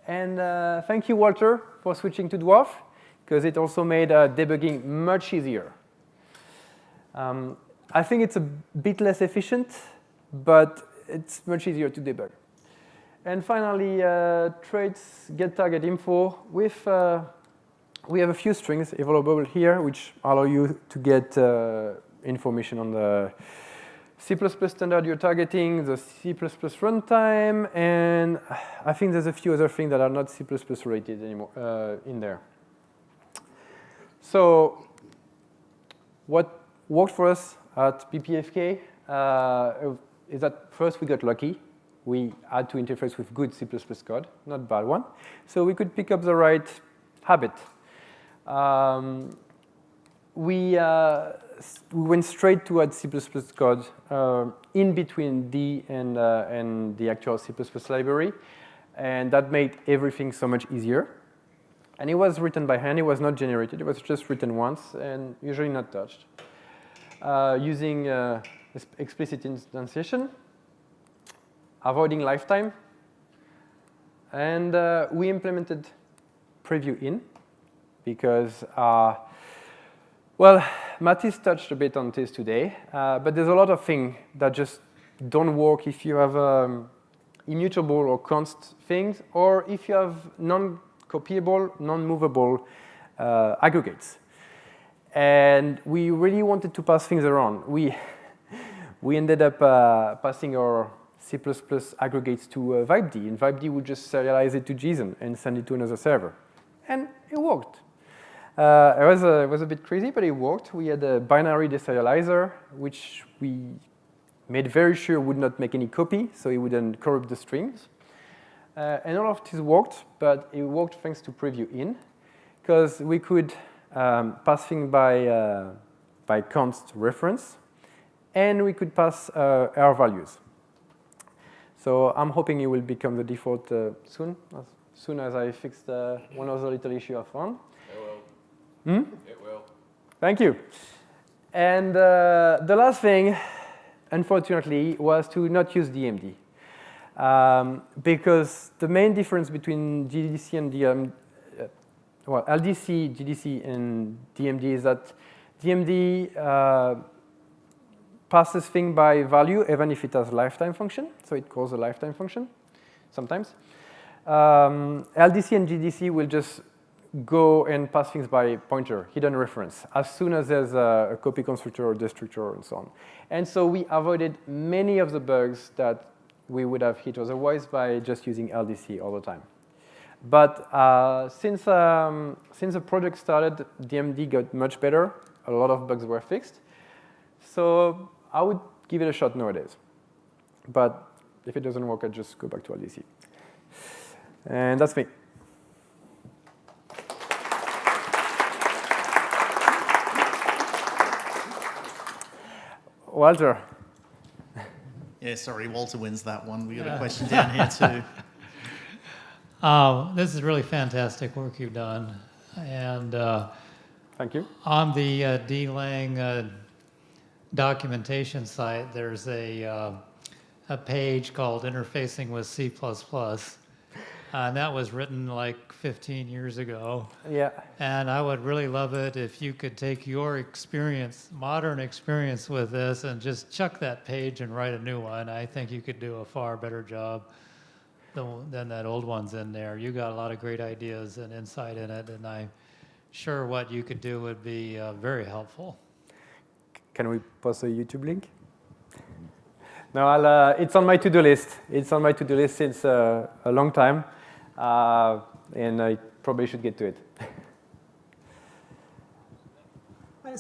And thank you, Walter, for switching to dwarf, because it also made debugging much easier. I think it's a bit less efficient, but it's much easier to debug. And finally, traits get target info. We have a few strings available here, which allow you to get information on the C++ standard you're targeting, the C++ runtime, and I think there's a few other things that are not C++ related anymore in there. So what worked for us at BPFK is that first we got lucky. We had to interface with good C++ code, not bad one. So we could pick up the right habit. We went straight to add C++ code in between D and the actual C++ library, and that made everything so much easier. And it was written by hand. It was not generated. It was just written once and usually not touched. Using explicit instantiation, avoiding lifetime, and we implemented preview in because, well, Matisse touched a bit on this today, but there's a lot of things that just don't work if you have immutable or const things, or if you have non-copyable, non-movable aggregates. And we really wanted to pass things around. We ended up passing our C++ aggregates to vibd, and vibd would just serialize it to JSON and send it to another server. And it worked. It was a bit crazy, but it worked. We had a binary deserializer, which we made very sure would not make any copy, so it wouldn't corrupt the strings. And all of this worked, but it worked thanks to preview in, because we could pass things by const reference, and we could pass error values. So I'm hoping it will become the default as soon as I fix one other little issue I found.
It will. It will.
Thank you. And the last thing, unfortunately, was to not use DMD. Because the main difference between GDC and LDC, GDC, and DMD is that DMD passes things by value, even if it has a lifetime function. So it calls a lifetime function sometimes. LDC and GDC will just go and pass things by pointer, hidden reference, as soon as there's a copy constructor or destructor and so on. And so we avoided many of the bugs that we would have hit otherwise by just using LDC all the time. But since the project started, DMD got much better. A lot of bugs were fixed. So I would give it a shot nowadays. But if it doesn't work, I just go back to LDC. And that's me. Walter.
Yeah, sorry, Walter wins that one. We got a question down here too.
This is really fantastic work you've done. And
thank you. On
the DLang documentation site, there's a page called Interfacing with C++. And that was written like 15 years ago.
Yeah.
And I would really love it if you could take your experience, modern experience with this, and just chuck that page and write a new one. I think you could do a far better job than that old one's in there. You got a lot of great ideas and insight in it, and I'm sure what you could do would be very helpful.
Can we post a YouTube link? No, it's on my to-do list. It's on my to-do list since a long time. And I probably should get to it.
I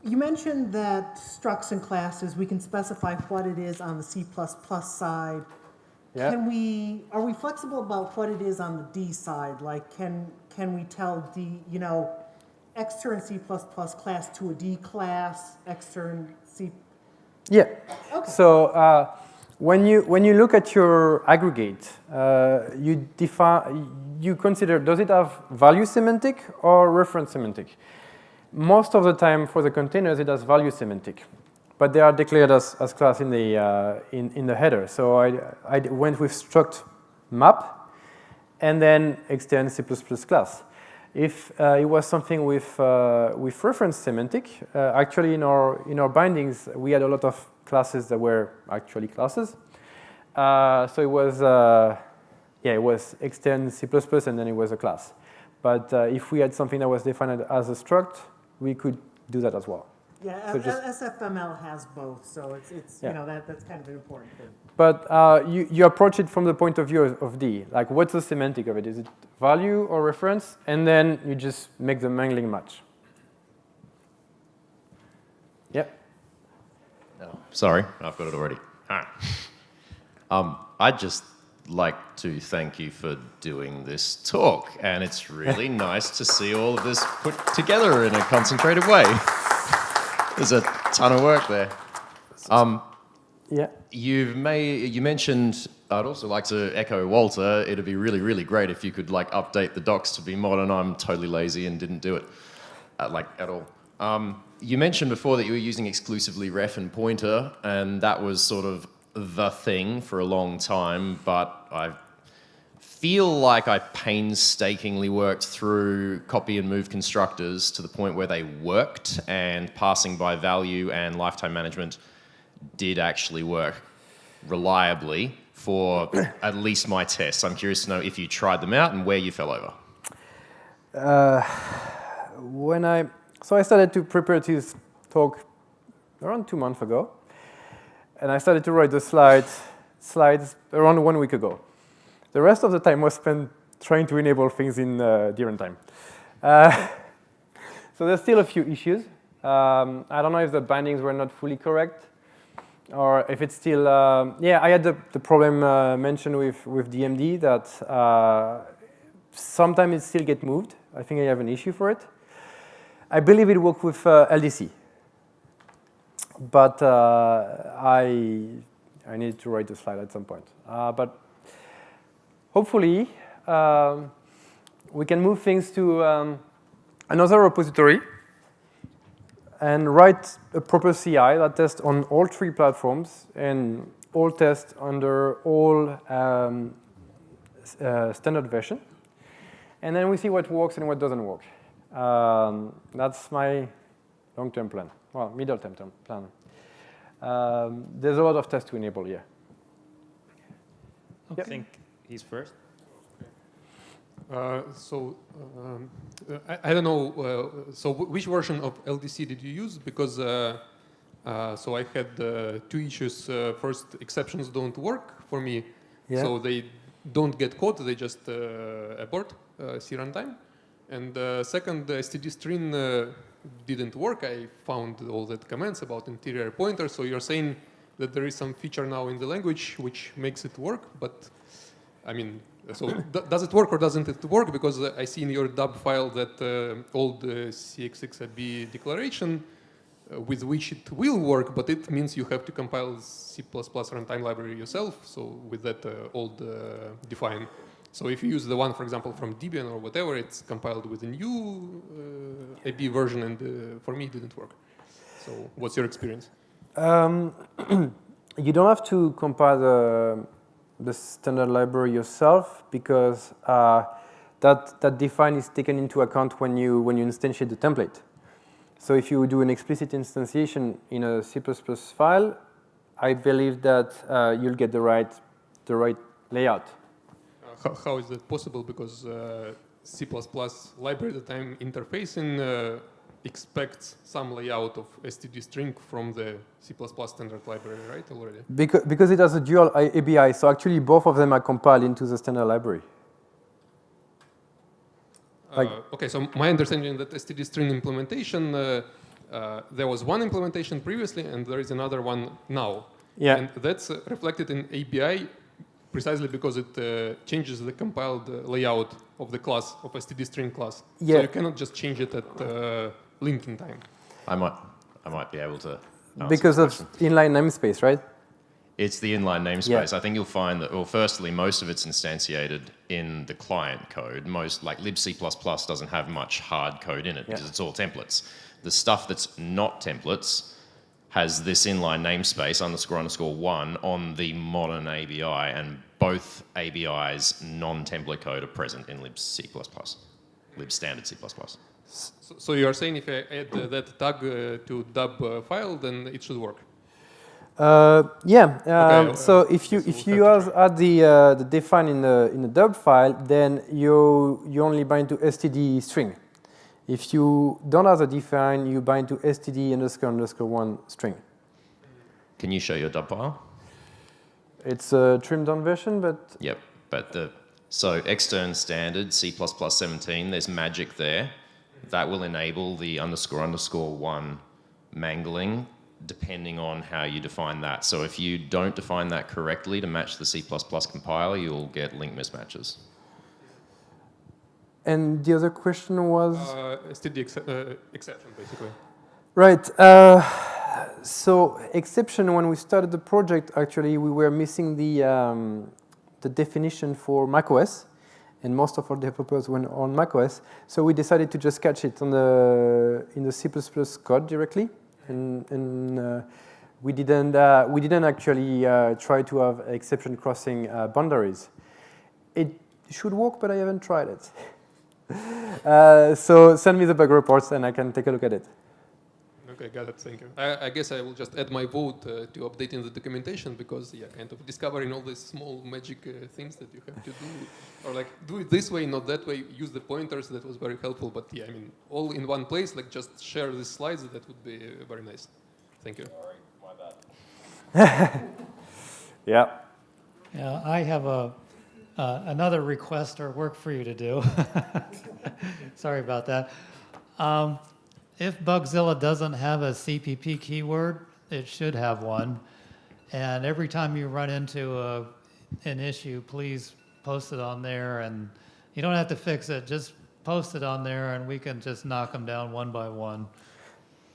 You mentioned that structs and classes, we can specify what it is on the C++ side.
Yeah.
Are we flexible about what it is on the D side? Like, can we tell D, extern C++ class to a D class, extern C?
Yeah.
Okay.
So when you look at your aggregate, you consider, does it have value semantic or reference semantic? Most of the time for the containers, it has value semantic, but they are declared as class in the header. So I went with struct map and then extend C++ class. If it was something with reference semantic, actually in our bindings we had a lot of classes that were actually classes. So it was extend C++ and then it was a class. But if we had something that was defined as a struct, we could do that as well.
Yeah,
so
SFML has both, so it's that's kind of an important thing.
But you approach it from the point of view of D. Like, what's the semantic of it? Is it value or reference? And then you just make the mangling match. Yeah.
Oh, sorry, I've got it already. I'd just like to thank you for doing this talk, and it's really nice to see all of this put together in a concentrated way. There's a ton of work there.
Yeah.
You mentioned, I'd also like to echo Walter, it'd be really, really great if you could update the docs to be modern. I'm totally lazy and didn't do it at all. You mentioned before that you were using exclusively ref and pointer, and that was sort of the thing for a long time, but I feel like I painstakingly worked through copy and move constructors to the point where they worked, and passing by value and lifetime management did actually work reliably for at least my tests. I'm curious to know if you tried them out and where you fell over.
So I started to prepare this talk around 2 months ago, and I started to write the slides around 1 week ago. The rest of the time was spent trying to enable things in different time. So there's still a few issues. I don't know if the bindings were not fully correct, or if it's still, I had the problem mentioned with DMD that sometimes it still gets moved. I think I have an issue for it. I believe it works with LDC. But I need to write the slide at some point. But hopefully, we can move things to another repository and write a proper CI that tests on all 3 platforms and all tests under all standard version. And then we see what works and what doesn't work. That's my long-term plan. Well, middle-term plan. There's a lot of tests to enable here.
I think he's first.
I don't know. So which version of LDC did you use? Because so I had 2 issues. First, exceptions don't work for me, so they don't get caught. They just abort C runtime. And second, the std string didn't work. I found all that comments about interior pointer. So you're saying that there is some feature now in the language which makes it work, but I mean, so does it work or doesn't it work? Because I see in your dub file that old CXXAB declaration with which it will work, but it means you have to compile C++ runtime library yourself. So with that old define. So if you use the one, for example, from Debian or whatever, it's compiled with a new AB version, and for me, it didn't work. So what's your experience?
You don't have to compile the standard library yourself, because that define is taken into account when you instantiate the template. So if you do an explicit instantiation in a C++ file, I believe that you'll get the right layout.
How is that possible? Because C++ library that I'm interfacing expects some layout of std string from the C++ standard library, right, already?
Because it has a dual ABI, so actually both of them are compiled into the standard library.
Okay, so my understanding that std string implementation, there was one implementation previously and there is another one now.
Yeah.
And that's reflected in ABI precisely because it changes the compiled layout of the class, of std string class.
Yeah.
So you cannot just change it at linking time.
I might be able to answer
Because
this
of
question.
inline namespace, right?
It's the inline namespace. I think you'll find that, well, firstly, most of it's instantiated in the client code. Most, like libc++ doesn't have much hard code in it because it's all templates. The stuff that's not templates has this inline namespace __1 on the modern ABI, and both ABI's non-template code are present in libc++, lib standard C++.
So you are saying if I add that tag to dub file, then it should work?
Yeah. So if you add the define in the dub file, then you only bind to std string. If you don't have the define, you bind to std__1 string.
Can you show your dub file?
It's a trimmed down version, but
Yep, but so extern standard C++17, there's magic there. That will enable the __1 mangling depending on how you define that. So if you don't define that correctly to match the C++ compiler, you'll get link mismatches.
And the other question was?
STD exception, basically.
Right. So exception, when we started the project, actually, we were missing the definition for macOS, and most of our developers were on macOS. So we decided to just catch it in the C++ code directly, and we didn't actually try to have exception crossing boundaries. It should work, but I haven't tried it. So send me the bug reports and I can take a look at it.
Okay, got it, thank you. I guess I will just add my vote to updating the documentation because, yeah, kind of discovering all these small magic things that you have to do. Or like, do it this way, not that way, use the pointers, that was very helpful. But yeah, I mean, all in one place, like just share the slides, that would be very nice. Thank you.
All right, my bad.
Yeah.
Yeah, I have another request or work for you to do. Sorry about that. If Bugzilla doesn't have a CPP keyword, it should have one. And every time you run into an issue, please post it on there. And you don't have to fix it, just post it on there and we can just knock them down one by one.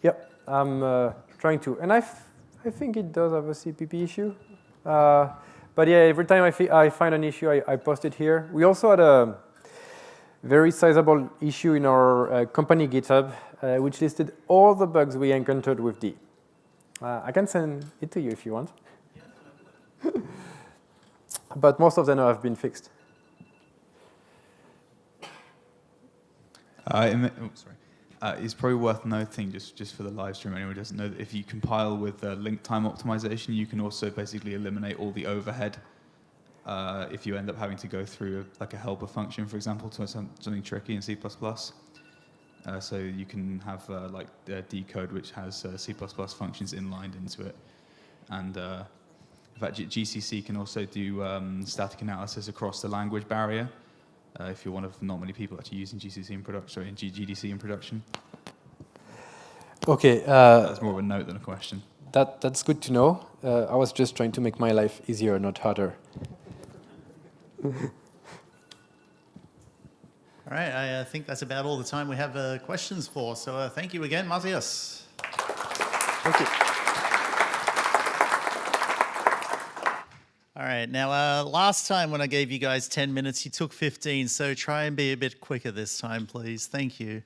Yep, I'm trying to. And I think it does have a CPP issue. But yeah, every time I find an issue, I post it here. We also had a very sizable issue in our company GitHub, which listed all the bugs we encountered with D. I can send it to you if you want. But most of them have been fixed.
It's probably worth noting, just for the live stream, anyone who doesn't know, that if you compile with link time optimization, you can also basically eliminate all the overhead if you end up having to go through like a helper function, for example, to something tricky in C++. So you can have like decode, which has C++ functions inlined into it. And in fact, GCC can also do static analysis across the language barrier. If you're one of not many people actually using GCC in production, sorry, in GDC in production.
Okay.
That's more of a note than a question.
That's good to know. I was just trying to make my life easier, not harder.
All right, I think that's about all the time we have questions for. So thank you again, Matthias.
Thank you.
All right, now last time when I gave you guys 10 minutes, you took 15, so try and be a bit quicker this time, please. Thank you.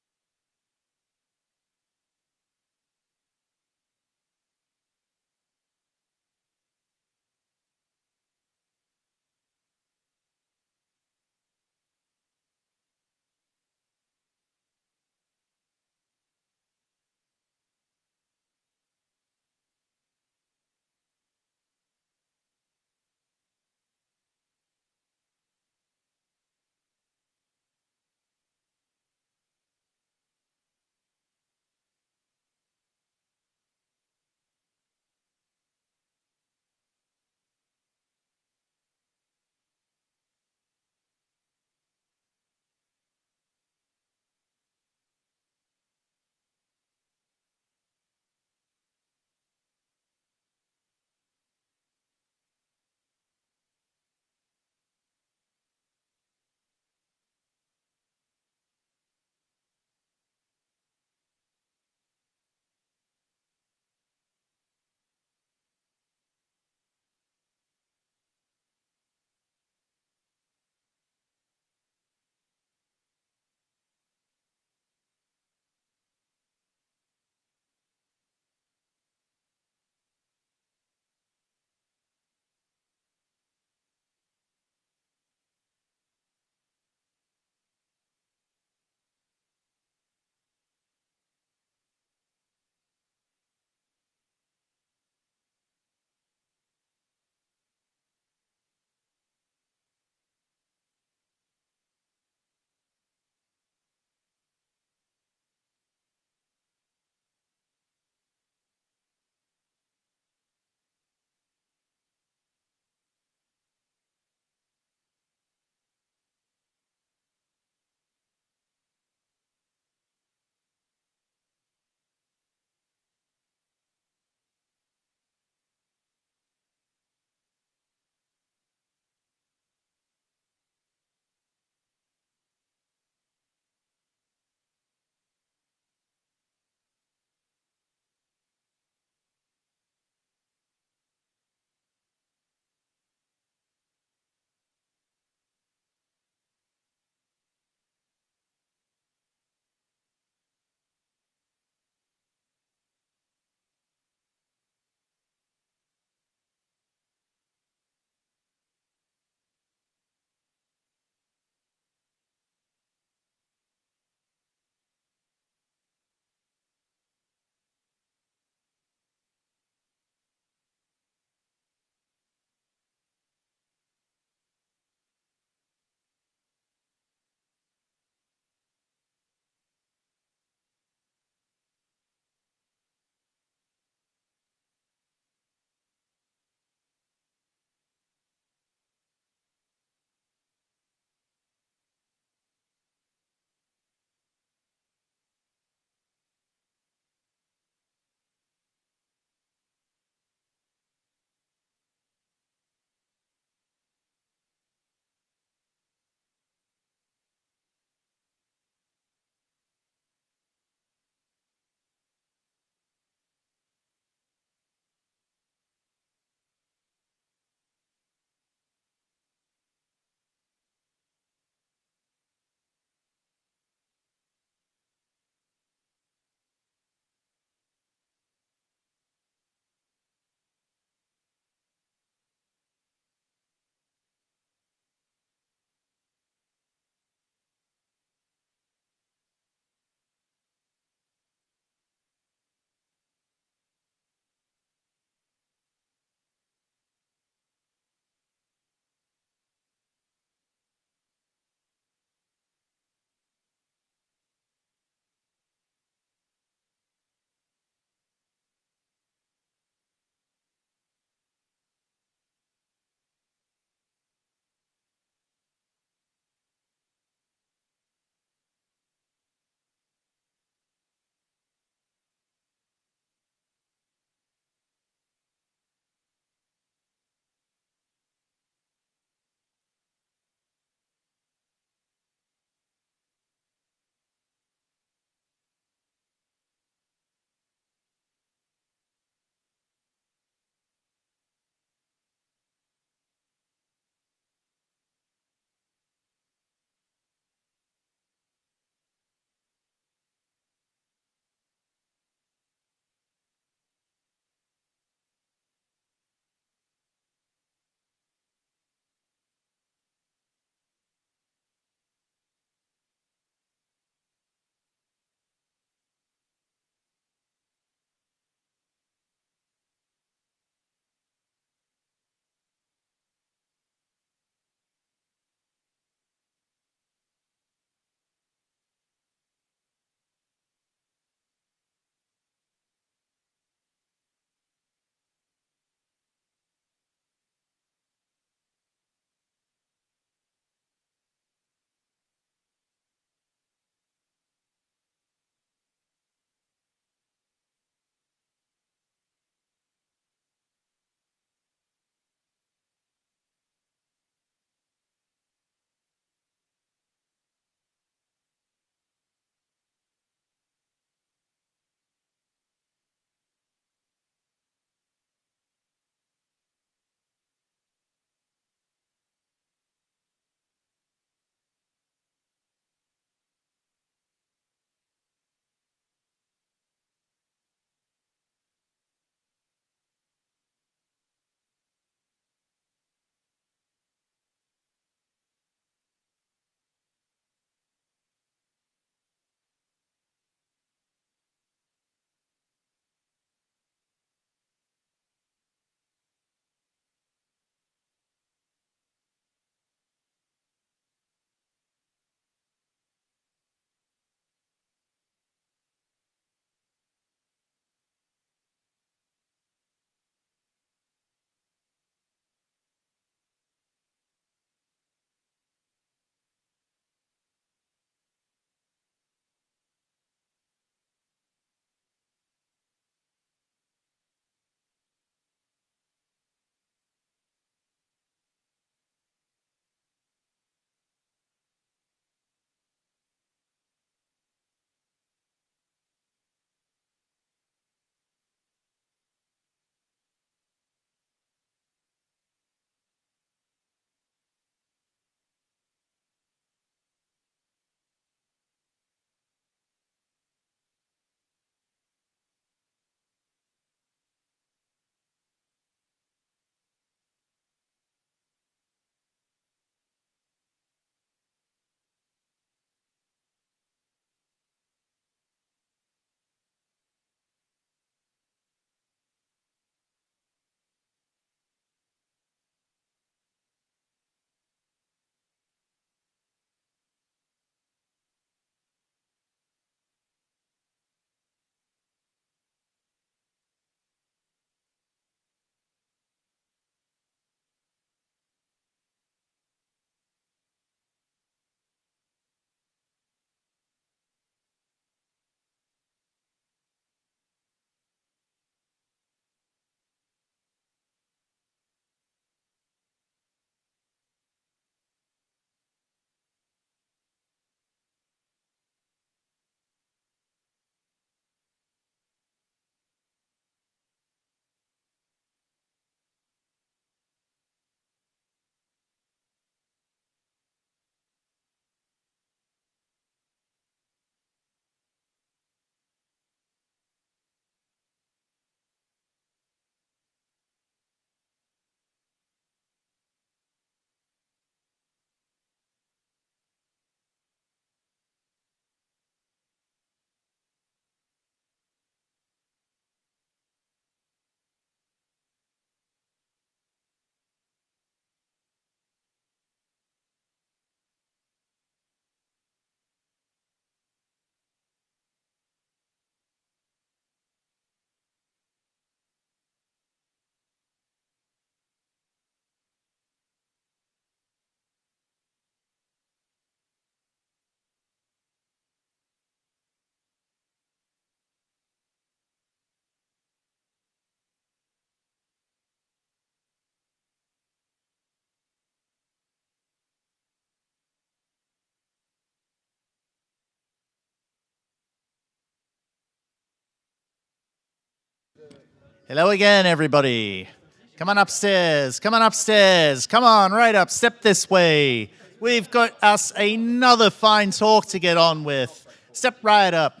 Hello again, everybody. Come on upstairs. Come on upstairs. Come on, right up. Step this way. We've got us another fine talk to get on with. Step right up.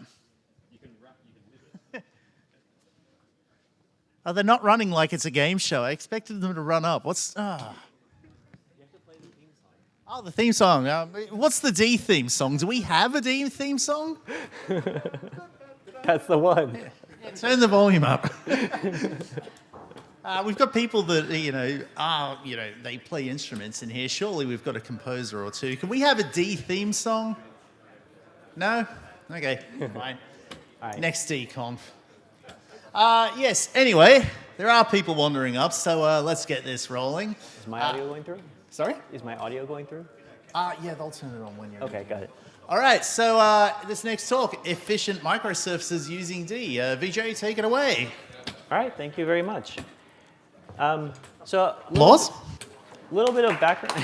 Oh, they're not running like it's a game show. I expected them to run up. What's... Oh, the theme song. What's the D theme song? Do we have a D theme song?
That's the one.
Yeah, turn the volume up. We've got people that, they play instruments in here. Surely we've got a composer or two. Can we have a D theme song? No? Okay, fine. Right. Next DConf. Yes, anyway, there are people wandering up, so let's get this rolling.
Is my audio going through?
Sorry?
Is my audio going through?
Yeah, they'll turn it on when you're
Okay, got it.
All right, so this next talk, efficient microservices using D. Vijay, take it away.
All right, thank you very much. A little bit of background.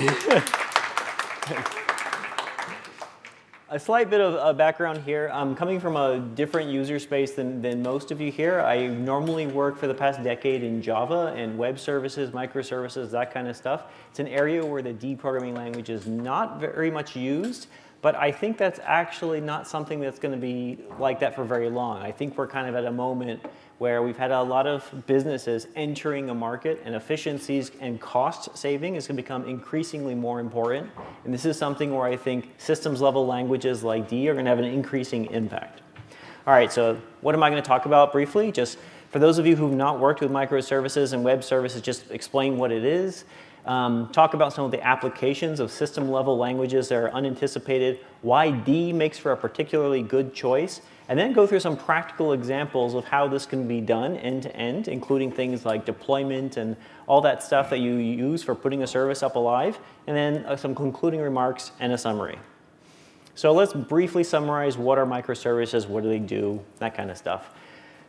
A slight bit of background here. I'm coming from a different user space than most of you here. I normally work for the past decade in Java and web services, microservices, that kind of stuff. It's an area where the D programming language is not very much used, but I think that's actually not something that's going to be like that for very long. I think we're kind of at a moment where we've had a lot of businesses entering a market, and efficiencies and cost saving is going to become increasingly more important. And this is something where I think systems level languages like D are going to have an increasing impact. All right, so what am I going to talk about briefly? Just for those of you who've not worked with microservices and web services, just explain what it is. Talk about some of the applications of system level languages that are unanticipated, why D makes for a particularly good choice, and then go through some practical examples of how this can be done end to end, including things like deployment and all that stuff that you use for putting a service up alive, and then some concluding remarks and a summary. So let's briefly summarize what are microservices, what do they do, that kind of stuff.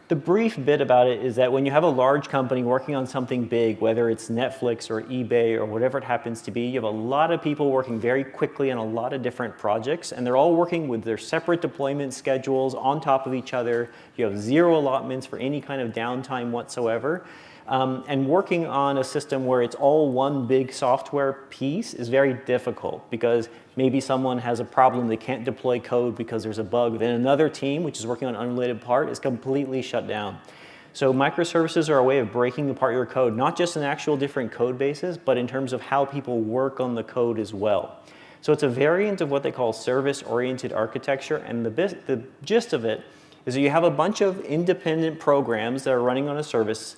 The brief bit about it is that when you have a large company working on something big, whether it's Netflix or eBay or whatever it happens to be, you have a lot of people working very quickly on a lot of different projects, and they're all working with their separate deployment schedules on top of each other. You have zero allotments for any kind of downtime whatsoever. And working on a system where it's all one big software piece is very difficult because maybe someone has a problem, they can't deploy code because there's a bug. Then another team, which is working on an unrelated part, is completely shut down. So microservices are a way of breaking apart your code, not just in actual different code bases, but in terms of how people work on the code as well. So it's a variant of what they call service-oriented architecture, and the gist of it is that you have a bunch of independent programs that are running on a service,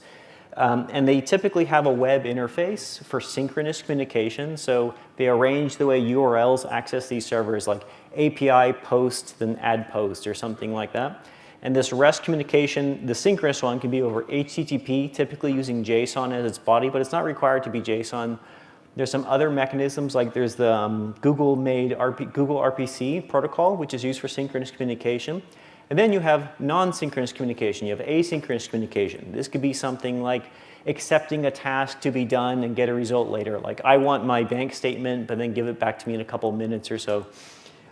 and they typically have a web interface for synchronous communication. So they arrange the way URLs access these servers, like API post, then add post, or something like that. And this REST communication, the synchronous one, can be over HTTP, typically using JSON as its body, but it's not required to be JSON. There's some other mechanisms, like there's the Google-made Google RPC protocol, which is used for synchronous communication. And then you have non-synchronous communication. You have asynchronous communication. This could be something like accepting a task to be done and get a result later. Like, I want my bank statement, but then give it back to me in a couple of minutes or so.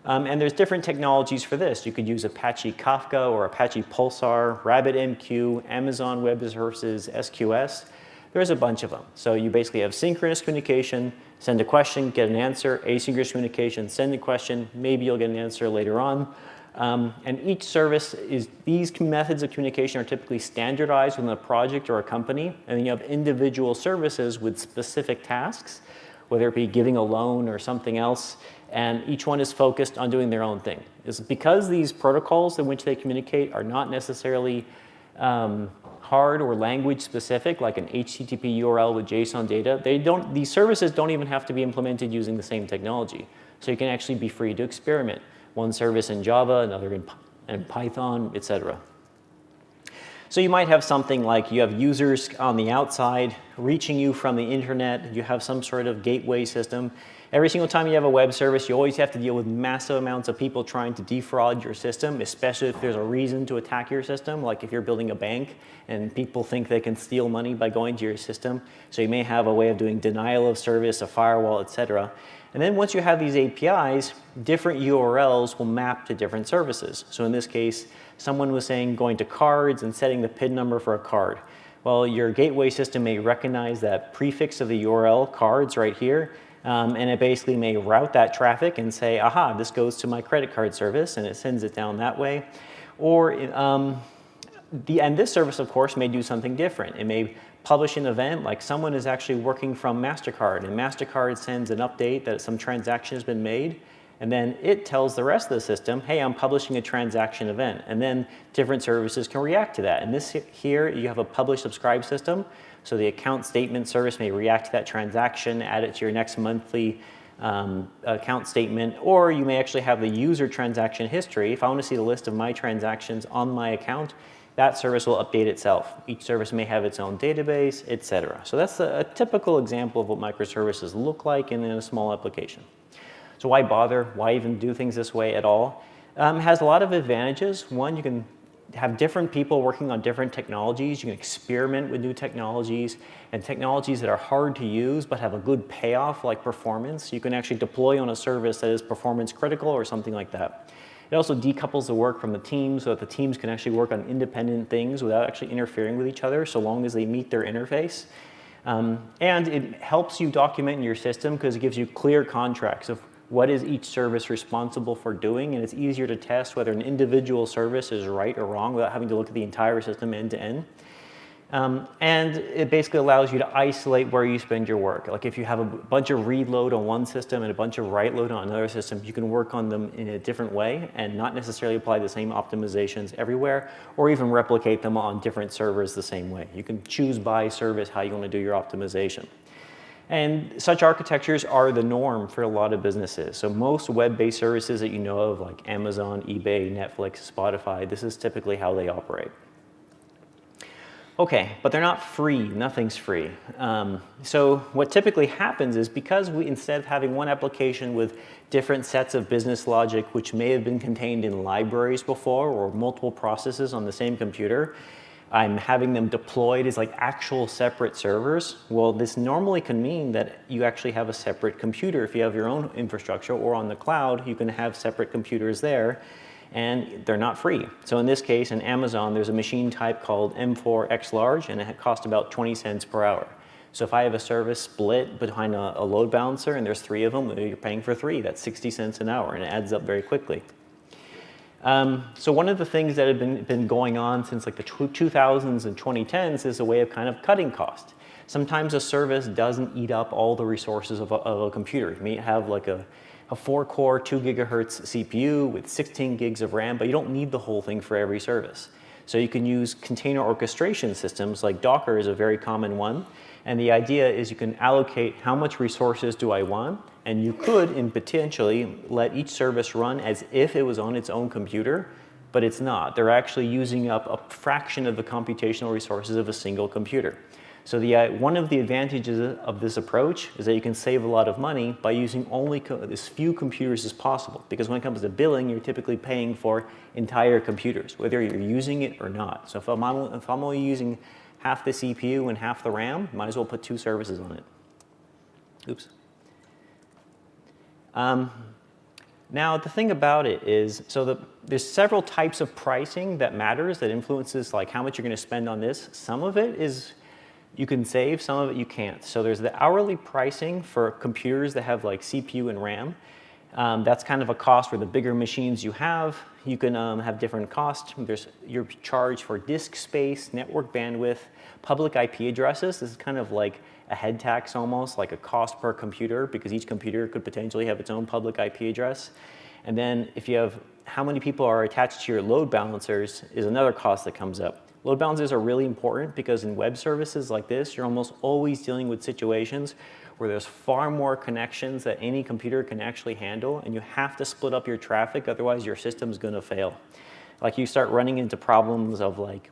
And there's different technologies for this. You could use Apache Kafka or Apache Pulsar, RabbitMQ, Amazon Web Services, SQS. There's a bunch of them. So you basically have synchronous communication, send a question, get an answer, asynchronous communication, send a question, maybe you'll get an answer later on. And each service these methods of communication are typically standardized within a project or a company, and then you have individual services with specific tasks, whether it be giving a loan or something else, and each one is focused on doing their own thing. It's because these protocols in which they communicate are not necessarily hard or language specific, like an HTTP URL with JSON data. These services don't even have to be implemented using the same technology. So you can actually be free to experiment. One service in Java, another in Python, etc. So you might have something like you have users on the outside reaching you from the internet. You have some sort of gateway system. Every single time you have a web service, you always have to deal with massive amounts of people trying to defraud your system, especially if there's a reason to attack your system, like if you're building a bank and people think they can steal money by going to your system. So you may have a way of doing denial of service, a firewall, etc. And then once you have these APIs, different URLs will map to different services. So in this case, someone was saying going to cards and setting the PIN number for a card. Well, your gateway system may recognize that prefix of the URL cards right here, and it basically may route that traffic and say, aha, this goes to my credit card service, and it sends it down that way. Or, and this service, of course, may do something different. It may publish an event, like someone is actually working from MasterCard, and MasterCard sends an update that some transaction has been made, and then it tells the rest of the system, hey, I'm publishing a transaction event. And then different services can react to that. And this here, you have a publish-subscribe system. So the account statement service may react to that transaction, add it to your next monthly account statement, or you may actually have the user transaction history. If I want to see the list of my transactions on my account, that service will update itself. Each service may have its own database, etc. So that's a typical example of what microservices look like in a small application. So why bother? Why even do things this way at all? It has a lot of advantages. One, you can have different people working on different technologies. You can experiment with new technologies and technologies that are hard to use but have a good payoff like performance. You can actually deploy on a service that is performance critical or something like that. It also decouples the work from the team so that the teams can actually work on independent things without actually interfering with each other so long as they meet their interface. And it helps you document in your system because it gives you clear contracts of what is each service responsible for doing, and it's easier to test whether an individual service is right or wrong without having to look at the entire system end to end. And it basically allows you to isolate where you spend your work. Like if you have a bunch of read load on one system and a bunch of write load on another system, you can work on them in a different way and not necessarily apply the same optimizations everywhere or even replicate them on different servers the same way. You can choose by service how you want to do your optimization. And such architectures are the norm for a lot of businesses. So most web-based services that you know of, like Amazon, eBay, Netflix, Spotify, this is typically how they operate. Okay, but they're not free. Nothing's free. So what typically happens is because instead of having one application with different sets of business logic, which may have been contained in libraries before or multiple processes on the same computer, I'm having them deployed as like actual separate servers. Well, this normally can mean that you actually have a separate computer. If you have your own infrastructure or on the cloud, you can have separate computers there, and they're not free. So in this case, in Amazon, there's a machine type called M4X large, and it costs about 20 cents per hour. So if I have a service split behind a load balancer and there's 3 of them, you're paying for 3. That's 60 cents an hour, and it adds up very quickly. So one of the things that have been going on since like the 2000s and 2010s is a way of kind of cutting cost. Sometimes a service doesn't eat up all the resources of a computer. You may have like a 4-core, 2 gigahertz CPU with 16 gigs of RAM, but you don't need the whole thing for every service. So you can use container orchestration systems, like Docker is a very common one. And the idea is you can allocate how much resources do I want, and you could potentially let each service run as if it was on its own computer, but it's not. They're actually using up a fraction of the computational resources of a single computer. So one of the advantages of this approach is that you can save a lot of money by using only as few computers as possible. Because when it comes to billing, you're typically paying for entire computers, whether you're using it or not. So if I'm only using half the CPU and half the RAM, might as well put 2 services on it. Oops. Now the thing about it is, so there's several types of pricing that matters, that influences like how much you're going to spend on this. Some of it is you can save, some of it you can't. So there's the hourly pricing for computers that have like CPU and RAM. That's kind of a cost for the bigger machines you have. You can have different costs. You're charged for disk space, network bandwidth, public IP addresses. This is kind of like a head tax almost, like a cost per computer, because each computer could potentially have its own public IP address. And then if you have how many people are attached to your load balancers is another cost that comes up. Load balancers are really important because in web services like this, you're almost always dealing with situations where there's far more connections that any computer can actually handle, and you have to split up your traffic, otherwise your system's going to fail. Like you start running into problems of like,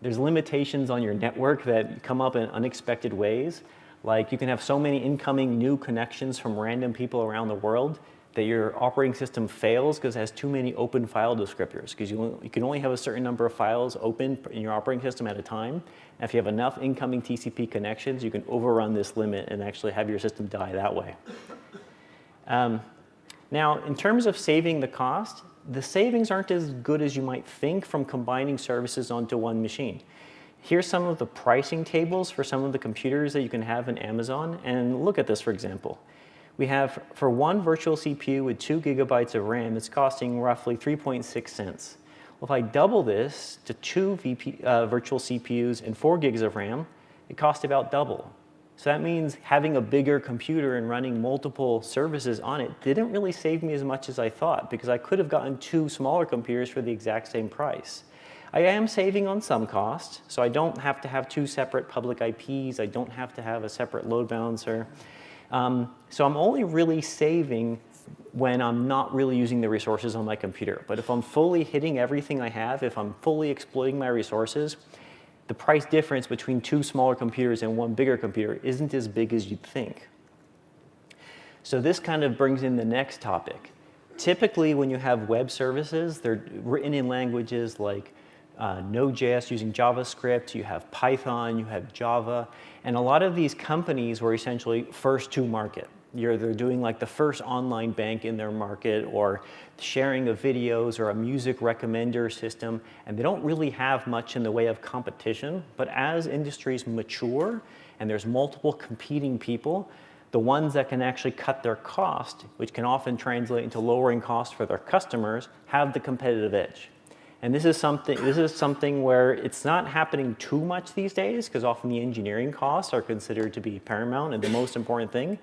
there's limitations on your network that come up in unexpected ways. Like you can have so many incoming new connections from random people around the world that your operating system fails because it has too many open file descriptors, because you can only have a certain number of files open in your operating system at a time. And if you have enough incoming TCP connections, you can overrun this limit and actually have your system die that way. Now, in terms of saving the cost, the savings aren't as good as you might think from combining services onto one machine. Here's some of the pricing tables for some of the computers that you can have in Amazon. And look at this, for example. We have, for one virtual CPU with 2 gigabytes of RAM, it's costing roughly 3.6 cents. Well, if I double this to 2 virtual CPUs and 4 gigs of RAM, it costs about double. So that means having a bigger computer and running multiple services on it didn't really save me as much as I thought, because I could have gotten 2 smaller computers for the exact same price. I am saving on some cost, so I don't have to have 2 separate public IPs. I don't have to have a separate load balancer. So I'm only really saving when I'm not really using the resources on my computer. But if I'm fully hitting everything I have, if I'm fully exploiting my resources, the price difference between 2 smaller computers and 1 bigger computer isn't as big as you'd think. So this kind of brings in the next topic. Typically, when you have web services, they're written in languages like Node.js using JavaScript, you have Python, you have Java, and a lot of these companies were essentially first to market. They're doing like the first online bank in their market, or sharing of videos, or a music recommender system, and they don't really have much in the way of competition. But as industries mature and there's multiple competing people, the ones that can actually cut their cost, which can often translate into lowering costs for their customers, have the competitive edge. And this is something where it's not happening too much these days, because often the engineering costs are considered to be paramount and the most important thing.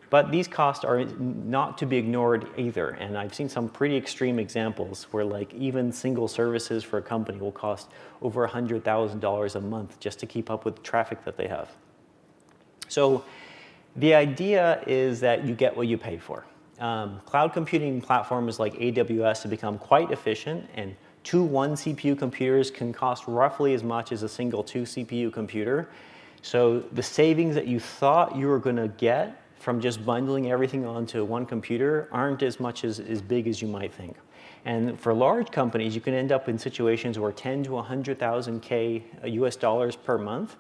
But these costs are not to be ignored either. And I've seen some pretty extreme examples where like even single services for a company will cost over $100,000 a month just to keep up with the traffic that they have. So the idea is that you get what you pay for. Cloud computing platforms like AWS have become quite efficient, and 2 1 CPU computers can cost roughly as much as a single 2 CPU computer. So the savings that you thought you were going to get from just bundling everything onto 1 computer aren't as much as big as you might think. And for large companies, you can end up in situations where 10 to 100,000 US dollars per month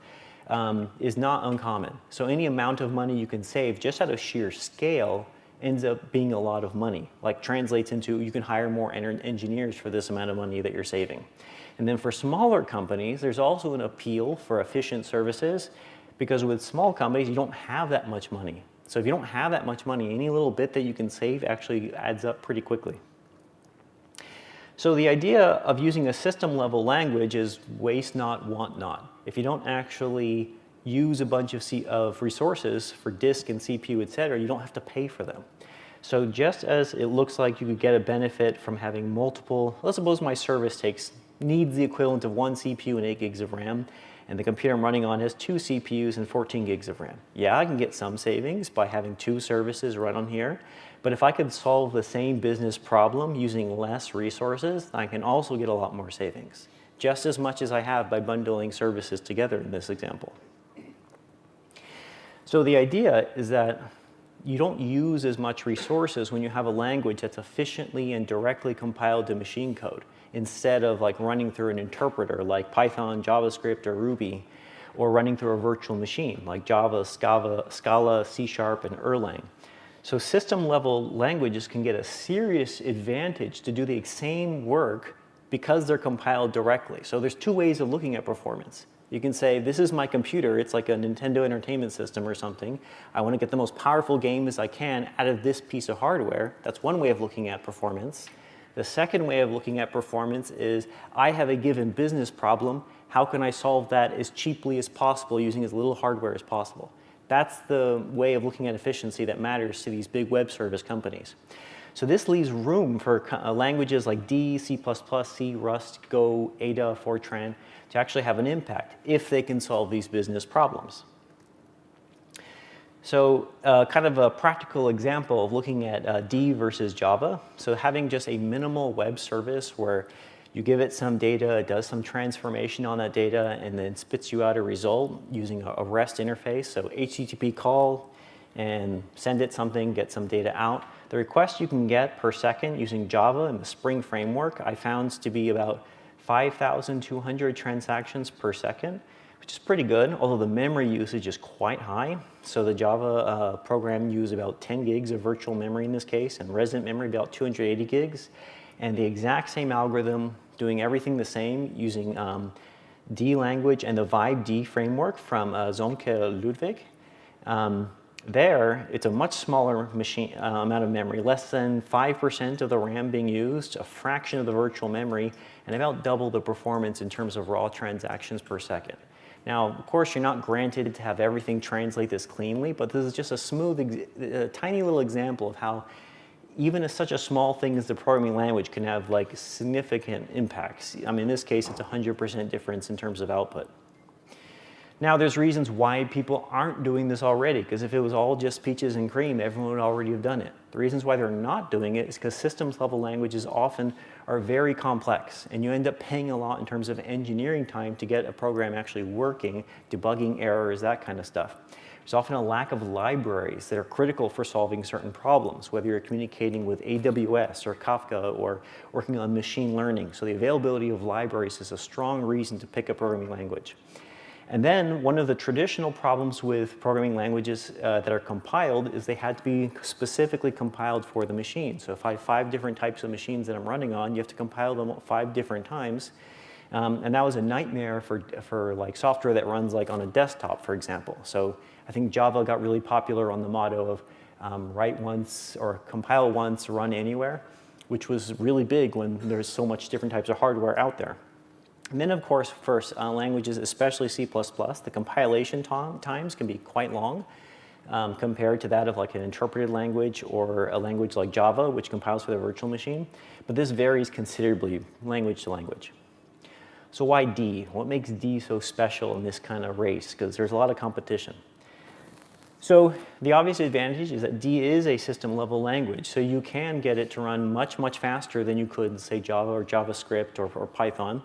is not uncommon. So any amount of money you can save just out of sheer scale ends up being a lot of money, like translates into you can hire more engineers for this amount of money that you're saving. And then for smaller companies, there's also an appeal for efficient services, because with small companies, you don't have that much money. So if you don't have that much money, any little bit that you can save actually adds up pretty quickly. So the idea of using a system-level language is waste not, want not. If you don't actually use a bunch of resources for disk and CPU, et cetera, you don't have to pay for them. So just as it looks like you could get a benefit from having multiple, let's suppose my service needs the equivalent of 1 CPU and 8 gigs of RAM, and the computer I'm running on has 2 CPUs and 14 gigs of RAM. Yeah, I can get some savings by having 2 services run on here, but if I could solve the same business problem using less resources, I can also get a lot more savings, just as much as I have by bundling services together in this example. So the idea is that you don't use as much resources when you have a language that's efficiently and directly compiled to machine code, instead of like running through an interpreter like Python, JavaScript, or Ruby, or running through a virtual machine like Java, Scala, C#, and Erlang. So system-level languages can get a serious advantage to do the same work because they're compiled directly. So there's 2 ways of looking at performance. You can say, this is my computer. It's like a Nintendo Entertainment System or something. I want to get the most powerful game as I can out of this piece of hardware. That's one way of looking at performance. The second way of looking at performance is, I have a given business problem. How can I solve that as cheaply as possible using as little hardware as possible? That's the way of looking at efficiency that matters to these big web service companies. So this leaves room for languages like D, C++, C, Rust, Go, Ada, Fortran to actually have an impact if they can solve these business problems. So kind of a practical example of looking at D versus Java. So having just a minimal web service where you give it some data, it does some transformation on that data, and then spits you out a result using a REST interface. So HTTP call and send it something, get some data out. The request you can get per second using Java and the Spring framework I found to be about 5,200 transactions per second, which is pretty good, although the memory usage is quite high. So the Java program used about 10 gigs of virtual memory in this case, and resident memory about 280 gigs. And the exact same algorithm, doing everything the same, using D language and the Vibe D framework from Zomke Ludwig. There, it's a much smaller machine amount of memory, less than 5% of the RAM being used, a fraction of the virtual memory, and about double the performance in terms of raw transactions per second. Now, of course, you're not granted to have everything translate this cleanly, but this is just a smooth, tiny little example of how even such a small thing as the programming language can have like significant impacts. I mean, in this case, it's 100% difference in terms of output. Now, there's reasons why people aren't doing this already, because if it was all just peaches and cream, everyone would already have done it. The reasons why they're not doing it is because systems level languages often are very complex, and you end up paying a lot in terms of engineering time to get a program actually working, debugging errors, that kind of stuff. There's often a lack of libraries that are critical for solving certain problems, whether you're communicating with AWS or Kafka or working on machine learning. So the availability of libraries is a strong reason to pick a programming language. And then one of the traditional problems with programming languages that are compiled is they had to be specifically compiled for the machine. So if I have 5 different types of machines that I'm running on, you have to compile them 5 different times. And that was a nightmare for like software that runs like on a desktop, for example. So I think Java got really popular on the motto of write once or compile once, run anywhere, which was really big when there's so much different types of hardware out there. And then, of course, for languages, especially C++, the compilation times can be quite long compared to that of like an interpreted language or a language like Java, which compiles for the virtual machine. But this varies considerably language to language. So why D? What makes D so special in this kind of race? Because there's a lot of competition. So the obvious advantage is that D is a system-level language, so you can get it to run much, much faster than you could, say, Java or JavaScript or Python.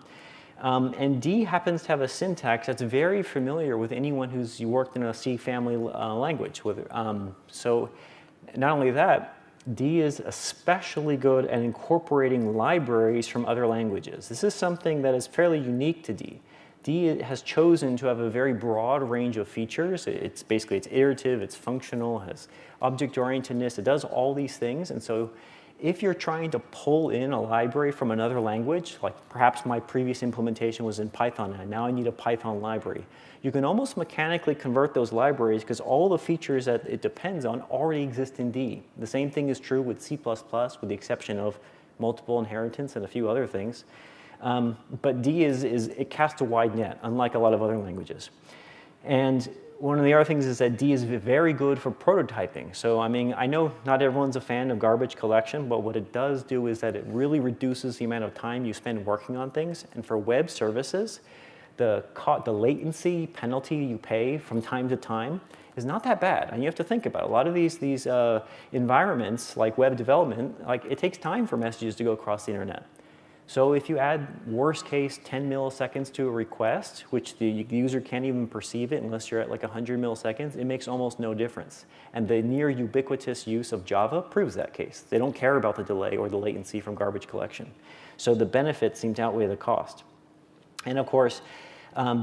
And D happens to have a syntax that's very familiar with anyone who's worked in a C family language. So not only that, D is especially good at incorporating libraries from other languages. This is something that is fairly unique to D. D has chosen to have a very broad range of features. It's iterative, it's functional, has object-orientedness, it does all these things. And so if you're trying to pull in a library from another language, like perhaps my previous implementation was in Python and now I need a Python library, you can almost mechanically convert those libraries because all the features that it depends on already exist in D. The same thing is true with C++, with the exception of multiple inheritance and a few other things. But D it casts a wide net, unlike a lot of other languages. And one of the other things is that D is very good for prototyping. So I mean, I know not everyone's a fan of garbage collection, but what it does do is that it really reduces the amount of time you spend working on things. And for web services, the latency penalty you pay from time to time is not that bad. And you have to think about it. A lot of these environments, like web development, it takes time for messages to go across the internet. So if you add, worst case, 10 milliseconds to a request, which the user can't even perceive it unless you're at like 100 milliseconds, it makes almost no difference. And the near ubiquitous use of Java proves that case. They don't care about the delay or the latency from garbage collection. So the benefits seem to outweigh the cost. And of course,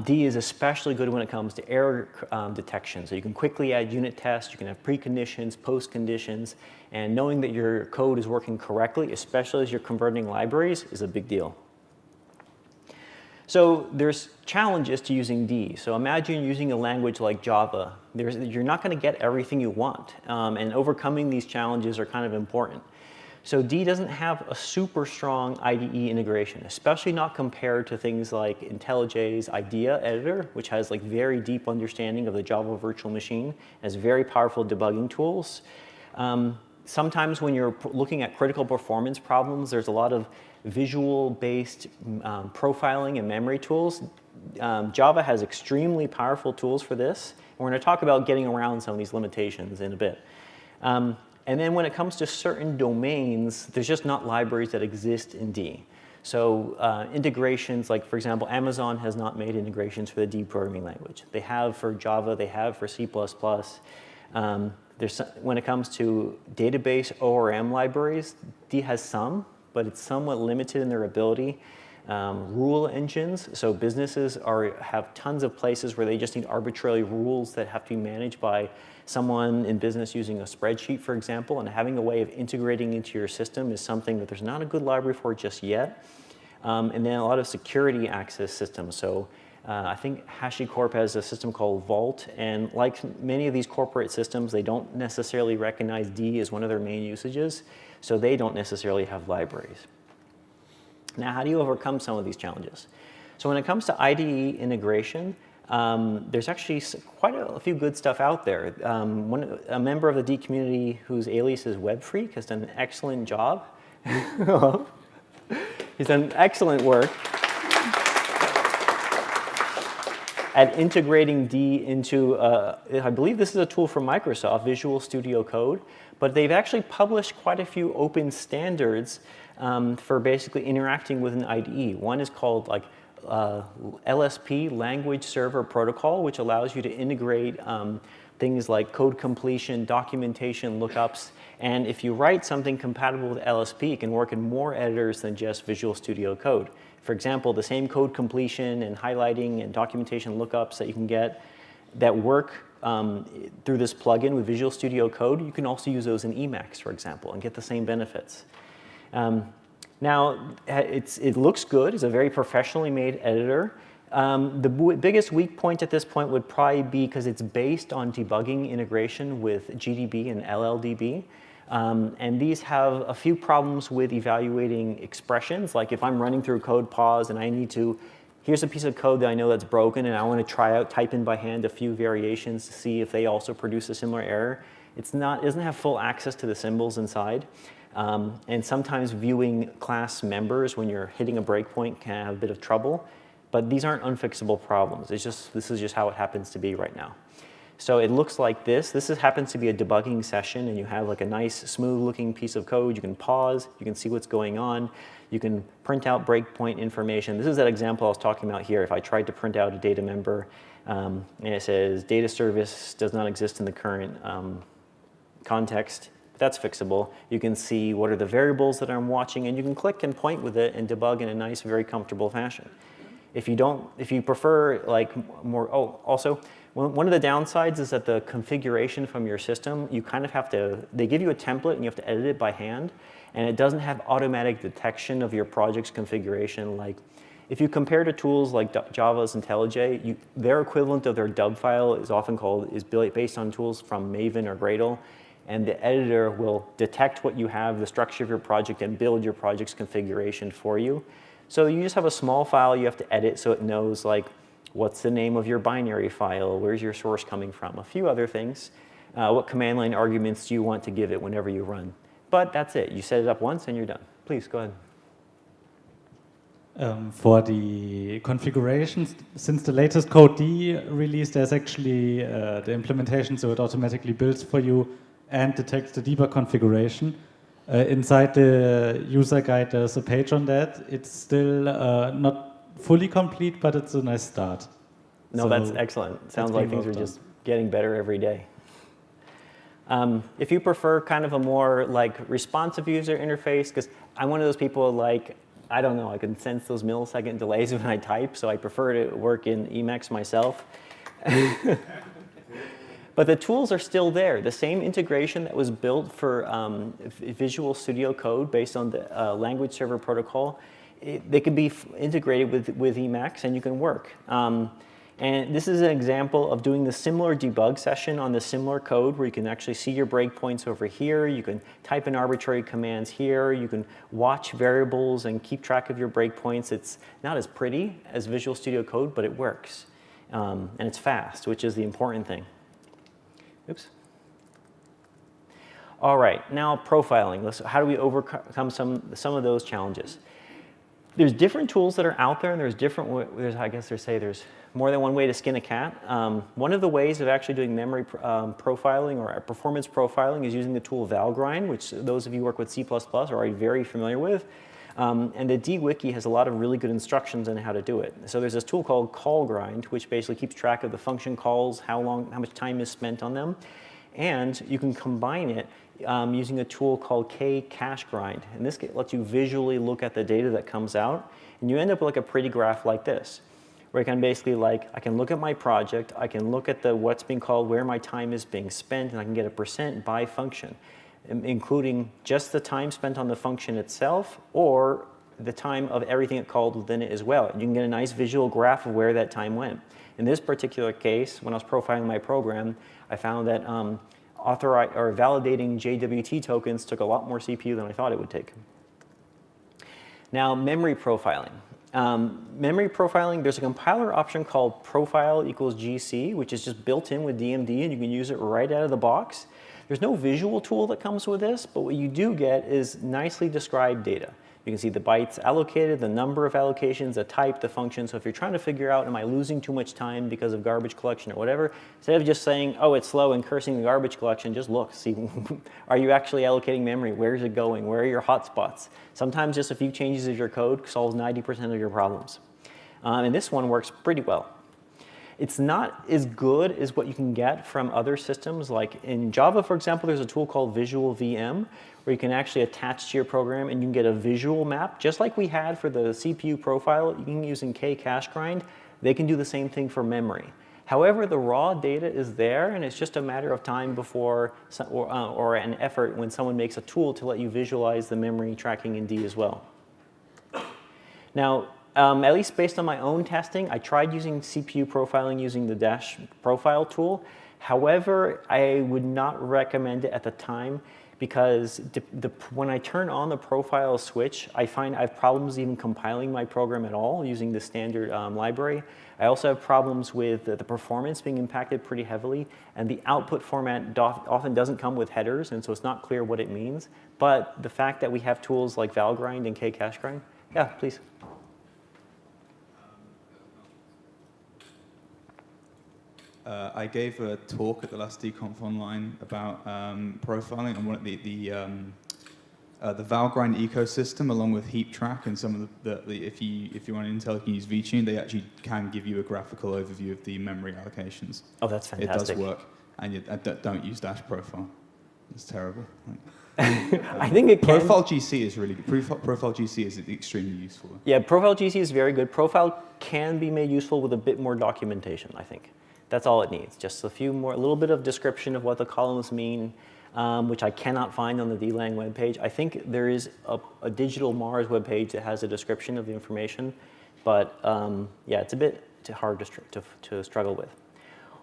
D is especially good when it comes to error detection. So you can quickly add unit tests, you can have preconditions, postconditions, and knowing that your code is working correctly, especially as you're converting libraries, is a big deal. So there's challenges to using D. So imagine using a language like Java. You're not going to get everything you want, and overcoming these challenges are kind of important. So D doesn't have a super strong IDE integration, especially not compared to things like IntelliJ's IDEA editor, which has like very deep understanding of the Java virtual machine, has very powerful debugging tools. Sometimes when you're looking at critical performance problems, there's a lot of visual-based profiling and memory tools. Java has extremely powerful tools for this. And we're going to talk about getting around some of these limitations in a bit. And then when it comes to certain domains, there's just not libraries that exist in D. So integrations, like for example, Amazon has not made integrations for the D programming language. They have for Java, they have for C++. When it comes to database ORM libraries, D has some, but it's somewhat limited in their ability. Rule engines, so businesses have tons of places where they just need arbitrary rules that have to be managed by someone in business using a spreadsheet, for example, and having a way of integrating into your system is something that there's not a good library for just yet. And then a lot of security access systems. So I think HashiCorp has a system called Vault, and like many of these corporate systems, they don't necessarily recognize D as one of their main usages, so they don't necessarily have libraries. Now, how do you overcome some of these challenges? So when it comes to IDE integration, there's actually quite a few good stuff out there. A member of the D community whose alias is WebFreak has done an excellent job. He's done excellent work at integrating D into, I believe this is a tool from Microsoft, Visual Studio Code, but they've actually published quite a few open standards for basically interacting with an IDE. One is called like LSP, Language Server Protocol, which allows you to integrate things like code completion, documentation, lookups, and if you write something compatible with LSP, it can work in more editors than just Visual Studio Code. For example, the same code completion and highlighting and documentation lookups that you can get that work through this plugin with Visual Studio Code, you can also use those in Emacs, for example, and get the same benefits. Now, it looks good. It's a very professionally made editor. The biggest weak point at this point would probably be because it's based on debugging integration with GDB and LLDB. And these have a few problems with evaluating expressions. Like if I'm running through code pause and I need to, here's a piece of code that I know that's broken and I want to try out, type in by hand a few variations to see if they also produce a similar error. It doesn't have full access to the symbols inside. And sometimes viewing class members when you're hitting a breakpoint can have a bit of trouble. But these aren't unfixable problems. This is just how it happens to be right now. So it looks like this. This happens to be a debugging session, and you have like a nice, smooth-looking piece of code. You can pause. You can see what's going on. You can print out breakpoint information. This is that example I was talking about here. If I tried to print out a data member, and it says data service does not exist in the current context, that's fixable. You can see what are the variables that I'm watching, and you can click and point with it and debug in a nice, very comfortable fashion. If you prefer like more, also, one of the downsides is that the configuration from your system, you kind of have to, they give you a template and you have to edit it by hand, and it doesn't have automatic detection of your project's configuration. Like, if you compare to tools like Java's IntelliJ, their equivalent of their dub file is based on tools from Maven or Gradle, and the editor will detect what you have, the structure of your project, and build your project's configuration for you. So you just have a small file you have to edit so it knows like what's the name of your binary file, where's your source coming from, a few other things. What command line arguments do you want to give it whenever you run? But that's it. You set it up once and you're done. Please, go ahead.
For the configurations, since the latest Code D release, there's actually the implementation, so it automatically builds for you and detects the debug configuration. Inside the user guide, there's a page on that. It's still not fully complete, but it's a nice start.
No, so that's excellent. Sounds like things are just getting better every day. If you prefer kind of a more like responsive user interface, because I'm one of those people like, I don't know, I can sense those millisecond delays when I type, so I prefer to work in Emacs myself. But the tools are still there. The same integration that was built for Visual Studio Code based on the language server protocol, they can be integrated with Emacs and you can work. And this is an example of doing the similar debug session on the similar code where you can actually see your breakpoints over here. You can type in arbitrary commands here. You can watch variables and keep track of your breakpoints. It's not as pretty as Visual Studio Code, but it works. And it's fast, which is the important thing. Oops. All right, now profiling. How do we overcome some of those challenges? There's different tools that are out there, and I guess there's more than one way to skin a cat. One of the ways of actually doing memory profiling or performance profiling is using the tool Valgrind, which those of you who work with C++ are already very familiar with. And the DWiki has a lot of really good instructions on how to do it. So there's this tool called callgrind, which basically keeps track of the function calls, how much time is spent on them. And you can combine it using a tool called kcachegrind. And this lets you visually look at the data that comes out. And you end up with like a pretty graph like this, where I can basically I can look at my project, I can look at what's being called, where my time is being spent, and I can get a % by function, including just the time spent on the function itself or the time of everything it called within it as well. You can get a nice visual graph of where that time went. In this particular case, when I was profiling my program, I found that validating JWT tokens took a lot more CPU than I thought it would take. Now, memory profiling. Memory profiling, there's a compiler option called profile equals GC, which is just built in with DMD, and you can use it right out of the box. There's no visual tool that comes with this, but what you do get is nicely described data. You can see the bytes allocated, the number of allocations, the type, the function. So if you're trying to figure out, am I losing too much time because of garbage collection or whatever, instead of just saying, oh, it's slow and cursing the garbage collection, just look, see, are you actually allocating memory? Where is it going? Where are your hotspots? Sometimes just a few changes of your code solves 90% of your problems. And this one works pretty well. It's not as good as what you can get from other systems. Like in Java, for example, there's a tool called Visual VM, where you can actually attach to your program and you can get a visual map, just like we had for the CPU profile you can use in K-cache-grind. They can do the same thing for memory. However, the raw data is there, and it's just a matter of time before, or an effort when someone makes a tool to let you visualize the memory tracking in D as well. Now, at least based on my own testing, I tried using CPU profiling using the Dash profile tool. However, I would not recommend it at the time because when I turn on the profile switch, I find I have problems even compiling my program at all using the standard library. I also have problems with the performance being impacted pretty heavily, and the output format often doesn't come with headers, and so it's not clear what it means. But the fact that we have tools like valgrind and K-cache-grind, yeah, please.
I gave a talk at the last DConf Online about profiling and one of the valgrind ecosystem, along with heap track and some of if you want Intel, you can use vtune. They actually can give you a graphical overview of the memory allocations.
Oh, that's fantastic.
It does work, and don't use Dash profile. It's terrible.
I think it can.
Profile GC is really good. Profile GC is extremely useful.
Yeah, Profile GC is very good. Profile can be made useful with a bit more documentation, I think. That's all it needs, just a little bit of description of what the columns mean, which I cannot find on the DLang webpage. I think there is a Digital Mars webpage that has a description of the information, but yeah, it's a bit hard to struggle with.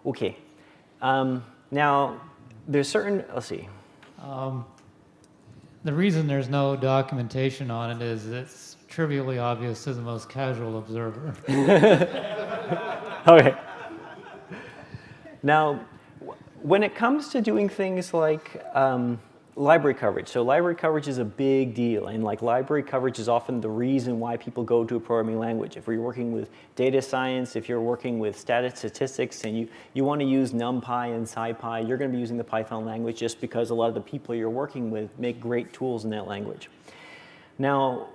Okay, now there's certain, let's see.
The reason there's no documentation on it is it's trivially obvious to the most casual observer.
Okay. Now, when it comes to doing things like library coverage, so library coverage is a big deal, and like library coverage is often the reason why people go to a programming language. If you're working with data science, if you're working with statistics, and you want to use NumPy and SciPy, you're going to be using the Python language just because a lot of the people you're working with make great tools in that language. Now,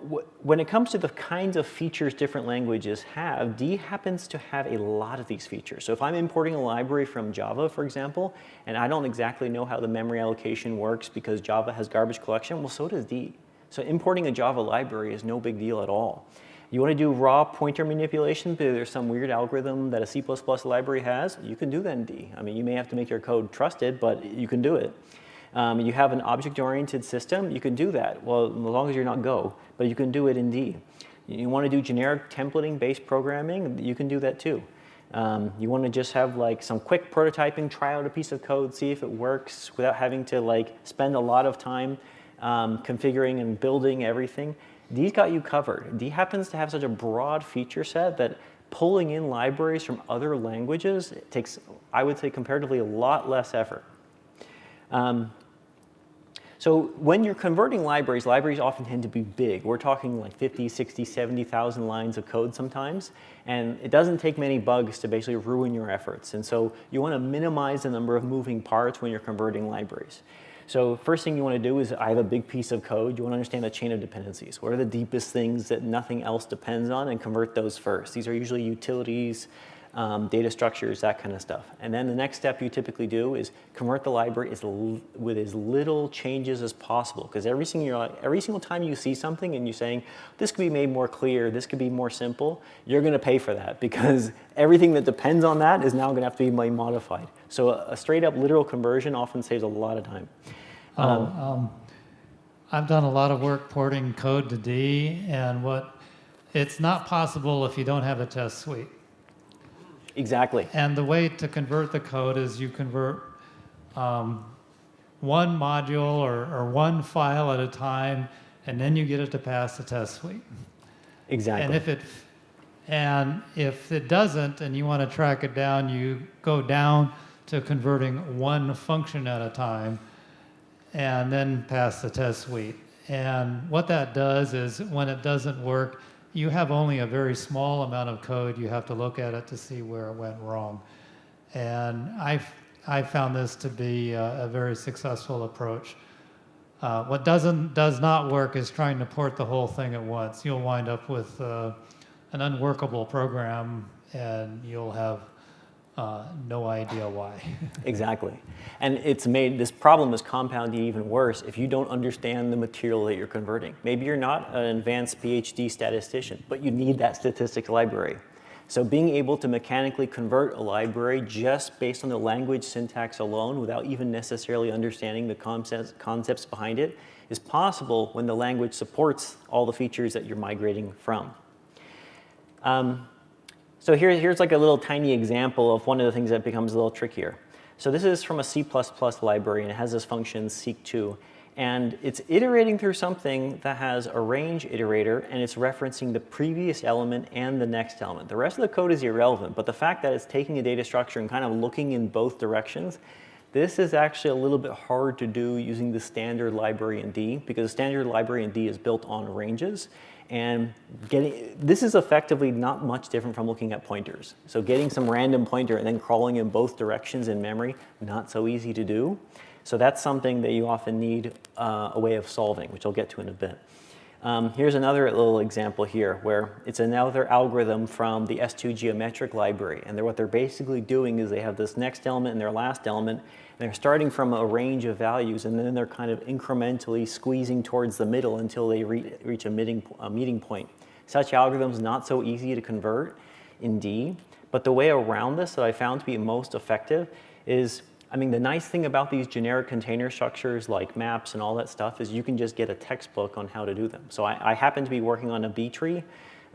when it comes to the kinds of features different languages have, D happens to have a lot of these features. So if I'm importing a library from Java, for example, and I don't exactly know how the memory allocation works because Java has garbage collection, well, so does D. So importing a Java library is no big deal at all. You want to do raw pointer manipulation, but there's some weird algorithm that a C++ library has, you can do that in D. I mean, you may have to make your code trusted, but you can do it. You have an object-oriented system, you can do that. Well, as long as you're not Go, but you can do it in D. You want to do generic templating-based programming, you can do that too. You want to just have like some quick prototyping, try out a piece of code, see if it works without having to like spend a lot of time configuring and building everything. D's got you covered. D happens to have such a broad feature set that pulling in libraries from other languages takes, I would say, comparatively a lot less effort. So when you're converting libraries, libraries often tend to be big. We're talking like 50, 60, 70,000 lines of code sometimes. And it doesn't take many bugs to basically ruin your efforts. And so you want to minimize the number of moving parts when you're converting libraries. So first thing you want to do is, I have a big piece of code. You want to understand the chain of dependencies. What are the deepest things that nothing else depends on, and convert those first. These are usually utilities, data structures, that kind of stuff. And then the next step you typically do is convert the library with as little changes as possible. Because every single time you see something and you're saying, this could be made more clear, this could be more simple, you're going to pay for that. Because everything that depends on that is now going to have to be modified. So a straight up literal conversion often saves a lot of time.
I've done a lot of work porting code to D, and it's not possible if you don't have a test suite.
Exactly.
And the way to convert the code is you convert one module or one file at a time, and then you get it to pass the test suite.
Exactly.
And if it doesn't, and you want to track it down, you go down to converting one function at a time, and then pass the test suite. And what that does is when it doesn't work, you have only a very small amount of code. You have to look at it to see where it went wrong. And I found this to be a very successful approach. What does not work is trying to port the whole thing at once. You'll wind up with an unworkable program, and you'll have no idea why.
Exactly. And this problem is compounded even worse if you don't understand the material that you're converting. Maybe you're not an advanced PhD statistician, but you need that statistics library. So being able to mechanically convert a library just based on the language syntax alone without even necessarily understanding the concepts behind it is possible when the language supports all the features that you're migrating from. So here's like a little tiny example of one of the things that becomes a little trickier. So this is from a C++ library, and it has this function seek2. And it's iterating through something that has a range iterator, and it's referencing the previous element and the next element. The rest of the code is irrelevant, but the fact that it's taking a data structure and kind of looking in both directions, this is actually a little bit hard to do using the standard library in D, because the standard library in D is built on ranges. And this is effectively not much different from looking at pointers. So getting some random pointer and then crawling in both directions in memory, not so easy to do. So that's something that you often need a way of solving, which I'll get to in a bit. Here's another little example here where it's another algorithm from the S2 geometric library. And what they're basically doing is they have this next element and their last element, and they're starting from a range of values, and then they're kind of incrementally squeezing towards the middle until they reach a meeting point. Such algorithms not so easy to convert in D, but the way around this that I found to be most effective is, I mean, the nice thing about these generic container structures like maps and all that stuff is you can just get a textbook on how to do them. So I happen to be working on a B tree,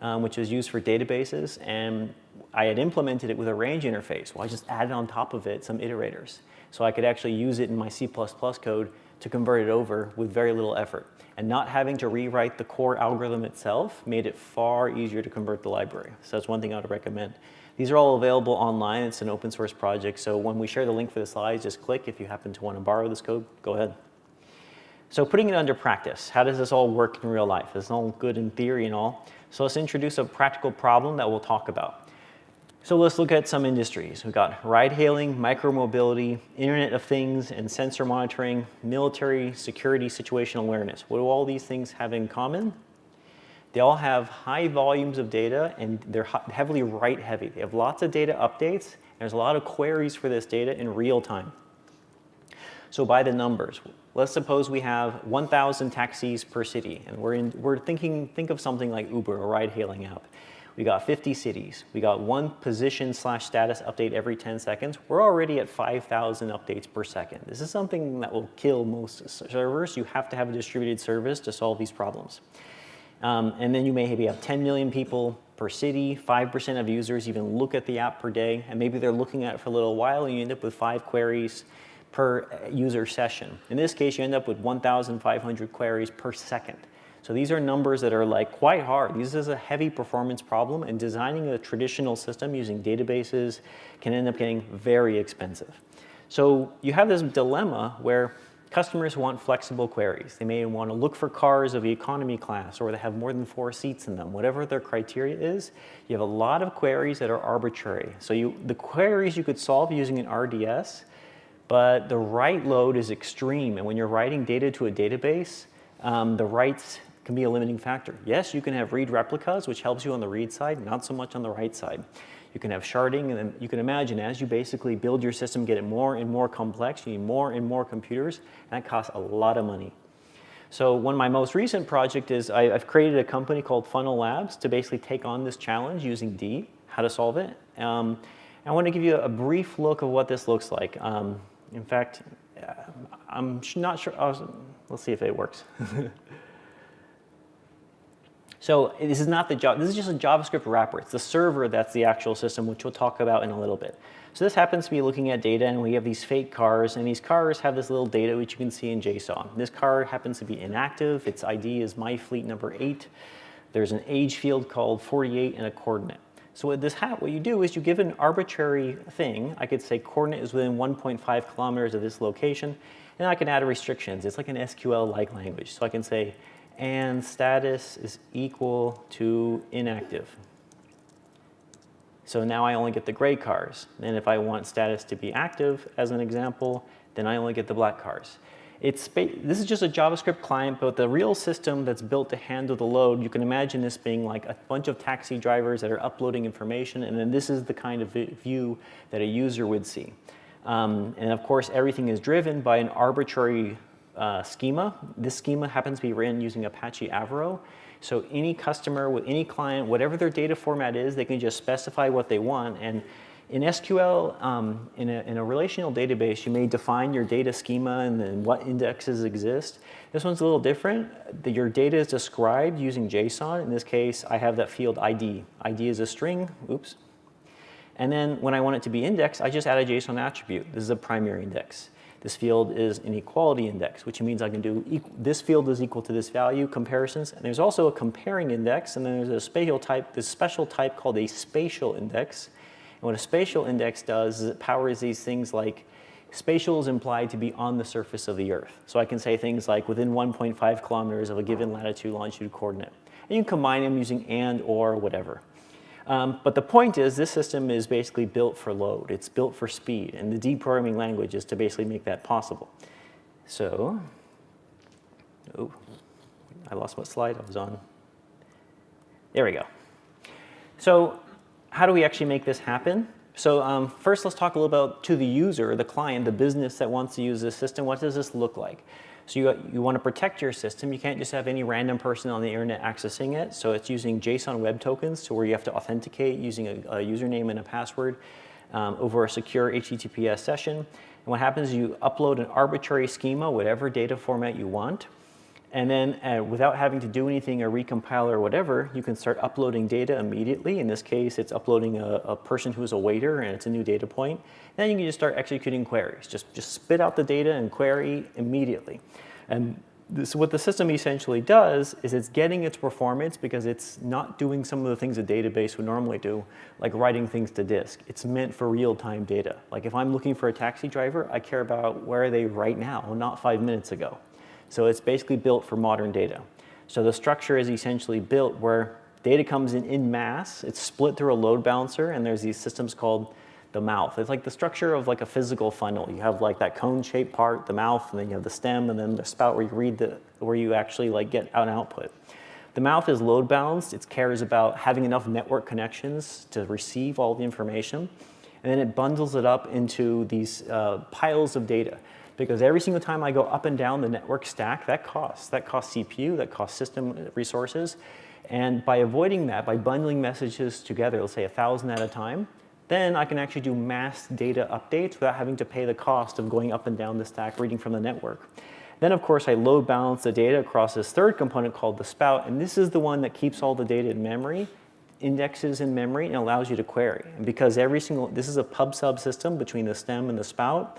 which is used for databases, and I had implemented it with a range interface. Well, I just added on top of it some iterators. So I could actually use it in my C++ code to convert it over with very little effort. And not having to rewrite the core algorithm itself made it far easier to convert the library. So that's one thing I would recommend. These are all available online. It's an open source project. So when we share the link for the slides, just click. If you happen to want to borrow this code, go ahead. So putting it under practice, how does this all work in real life? It's all good in theory and all. So let's introduce a practical problem that we'll talk about. So let's look at some industries. We've got ride-hailing, micromobility, Internet of Things, and sensor monitoring, military, security, situational awareness. What do all these things have in common? They all have high volumes of data, and they're heavily write-heavy. They have lots of data updates, and there's a lot of queries for this data in real time. So by the numbers, let's suppose we have 1,000 taxis per city, and think of something like Uber, a ride-hailing app. We got 50 cities. We got one position/status update every 10 seconds. We're already at 5,000 updates per second. This is something that will kill most servers. You have to have a distributed service to solve these problems. And then you may maybe have 10 million people per city. 5% of users even look at the app per day. And maybe they're looking at it for a little while, and you end up with 5 queries per user session. In this case, you end up with 1,500 queries per second. So these are numbers that are like quite hard. This is a heavy performance problem, and designing a traditional system using databases can end up getting very expensive. So you have this dilemma where customers want flexible queries. They may want to look for cars of the economy class, or they have more than 4 seats in them. Whatever their criteria is, you have a lot of queries that are arbitrary. So the queries you could solve using an RDS, but the write load is extreme. And when you're writing data to a database, the writes can be a limiting factor. Yes, you can have read replicas, which helps you on the read side, not so much on the write side. You can have sharding, and then you can imagine as you basically build your system, get it more and more complex, you need more and more computers, and that costs a lot of money. So one of my most recent project is I've created a company called Funnel Labs to basically take on this challenge using D, how to solve it. I want to give you a brief look of what this looks like. In fact, I'm not sure. We'll see if it works. So this is not the Java, this is just a JavaScript wrapper. It's the server that's the actual system, which we'll talk about in a little bit. So this happens to be looking at data, and we have these fake cars, and these cars have this little data which you can see in JSON. This car happens to be inactive. Its ID is myfleet number 8. There's an age field called 48 and a coordinate. So what you do is you give an arbitrary thing. I could say coordinate is within 1.5 kilometers of this location, and I can add restrictions. It's like an SQL-like language. So I can say, and status is equal to inactive. So now I only get the gray cars. And if I want status to be active, as an example, then I only get the black cars. This is just a JavaScript client, but the real system that's built to handle the load, you can imagine this being like a bunch of taxi drivers that are uploading information, and then this is the kind of view that a user would see. And of course, everything is driven by an arbitrary schema. This schema happens to be written using Apache Avro. So any customer with any client, whatever their data format is, they can just specify what they want. And in SQL, in a relational database, you may define your data schema and then what indexes exist. This one's a little different. Your data is described using JSON. In this case, I have that field ID. ID is a string. Oops. And then when I want it to be indexed, I just add a JSON attribute. This is a primary index. This field is an equality index, which means I can do this field is equal to this value comparisons. And there's also a comparing index, and then there's a spatial type, this special type called a spatial index. And what a spatial index does is it powers these things like spatial is implied to be on the surface of the Earth. So I can say things like within 1.5 kilometers of a given latitude, longitude coordinate. And you can combine them using and, or, whatever. But the point is, this system is basically built for load. It's built for speed, and the deprogramming language is to basically make that possible. So, oh, I lost what slide I was on. There we go. So how do we actually make this happen? So first, let's talk a little about to the user, the client, the business that wants to use this system. What does this look like? So you want to protect your system. You can't just have any random person on the internet accessing it. So it's using JSON web tokens, to where you have to authenticate using a username and a password over a secure HTTPS session. And what happens is you upload an arbitrary schema, whatever data format you want. And then without having to do anything or recompile or whatever, you can start uploading data immediately. In this case, it's uploading a person who's a waiter, and it's a new data point. Then you can just start executing queries. Just spit out the data and query immediately. And what the system essentially does is it's getting its performance because it's not doing some of the things a database would normally do, like writing things to disk. It's meant for real-time data. Like if I'm looking for a taxi driver, I care about where are they right now, not 5 minutes ago. So it's basically built for modern data. So the structure is essentially built where data comes in mass. It's split through a load balancer, and there's these systems called the mouth. It's like the structure of like a physical funnel. You have like that cone-shaped part, the mouth, and then you have the stem, and then the spout where you read where you actually like get an output. The mouth is load balanced. It cares about having enough network connections to receive all the information, and then it bundles it up into these piles of data. Because every single time I go up and down the network stack, that costs. That costs CPU, that costs system resources. And by avoiding that, by bundling messages together, let's say 1,000 at a time, then I can actually do mass data updates without having to pay the cost of going up and down the stack, reading from the network. Then, of course, I load balance the data across this third component called the spout, and this is the one that keeps all the data in memory, indexes in memory, and allows you to query. And because this is a pub sub system between the stem and the spout,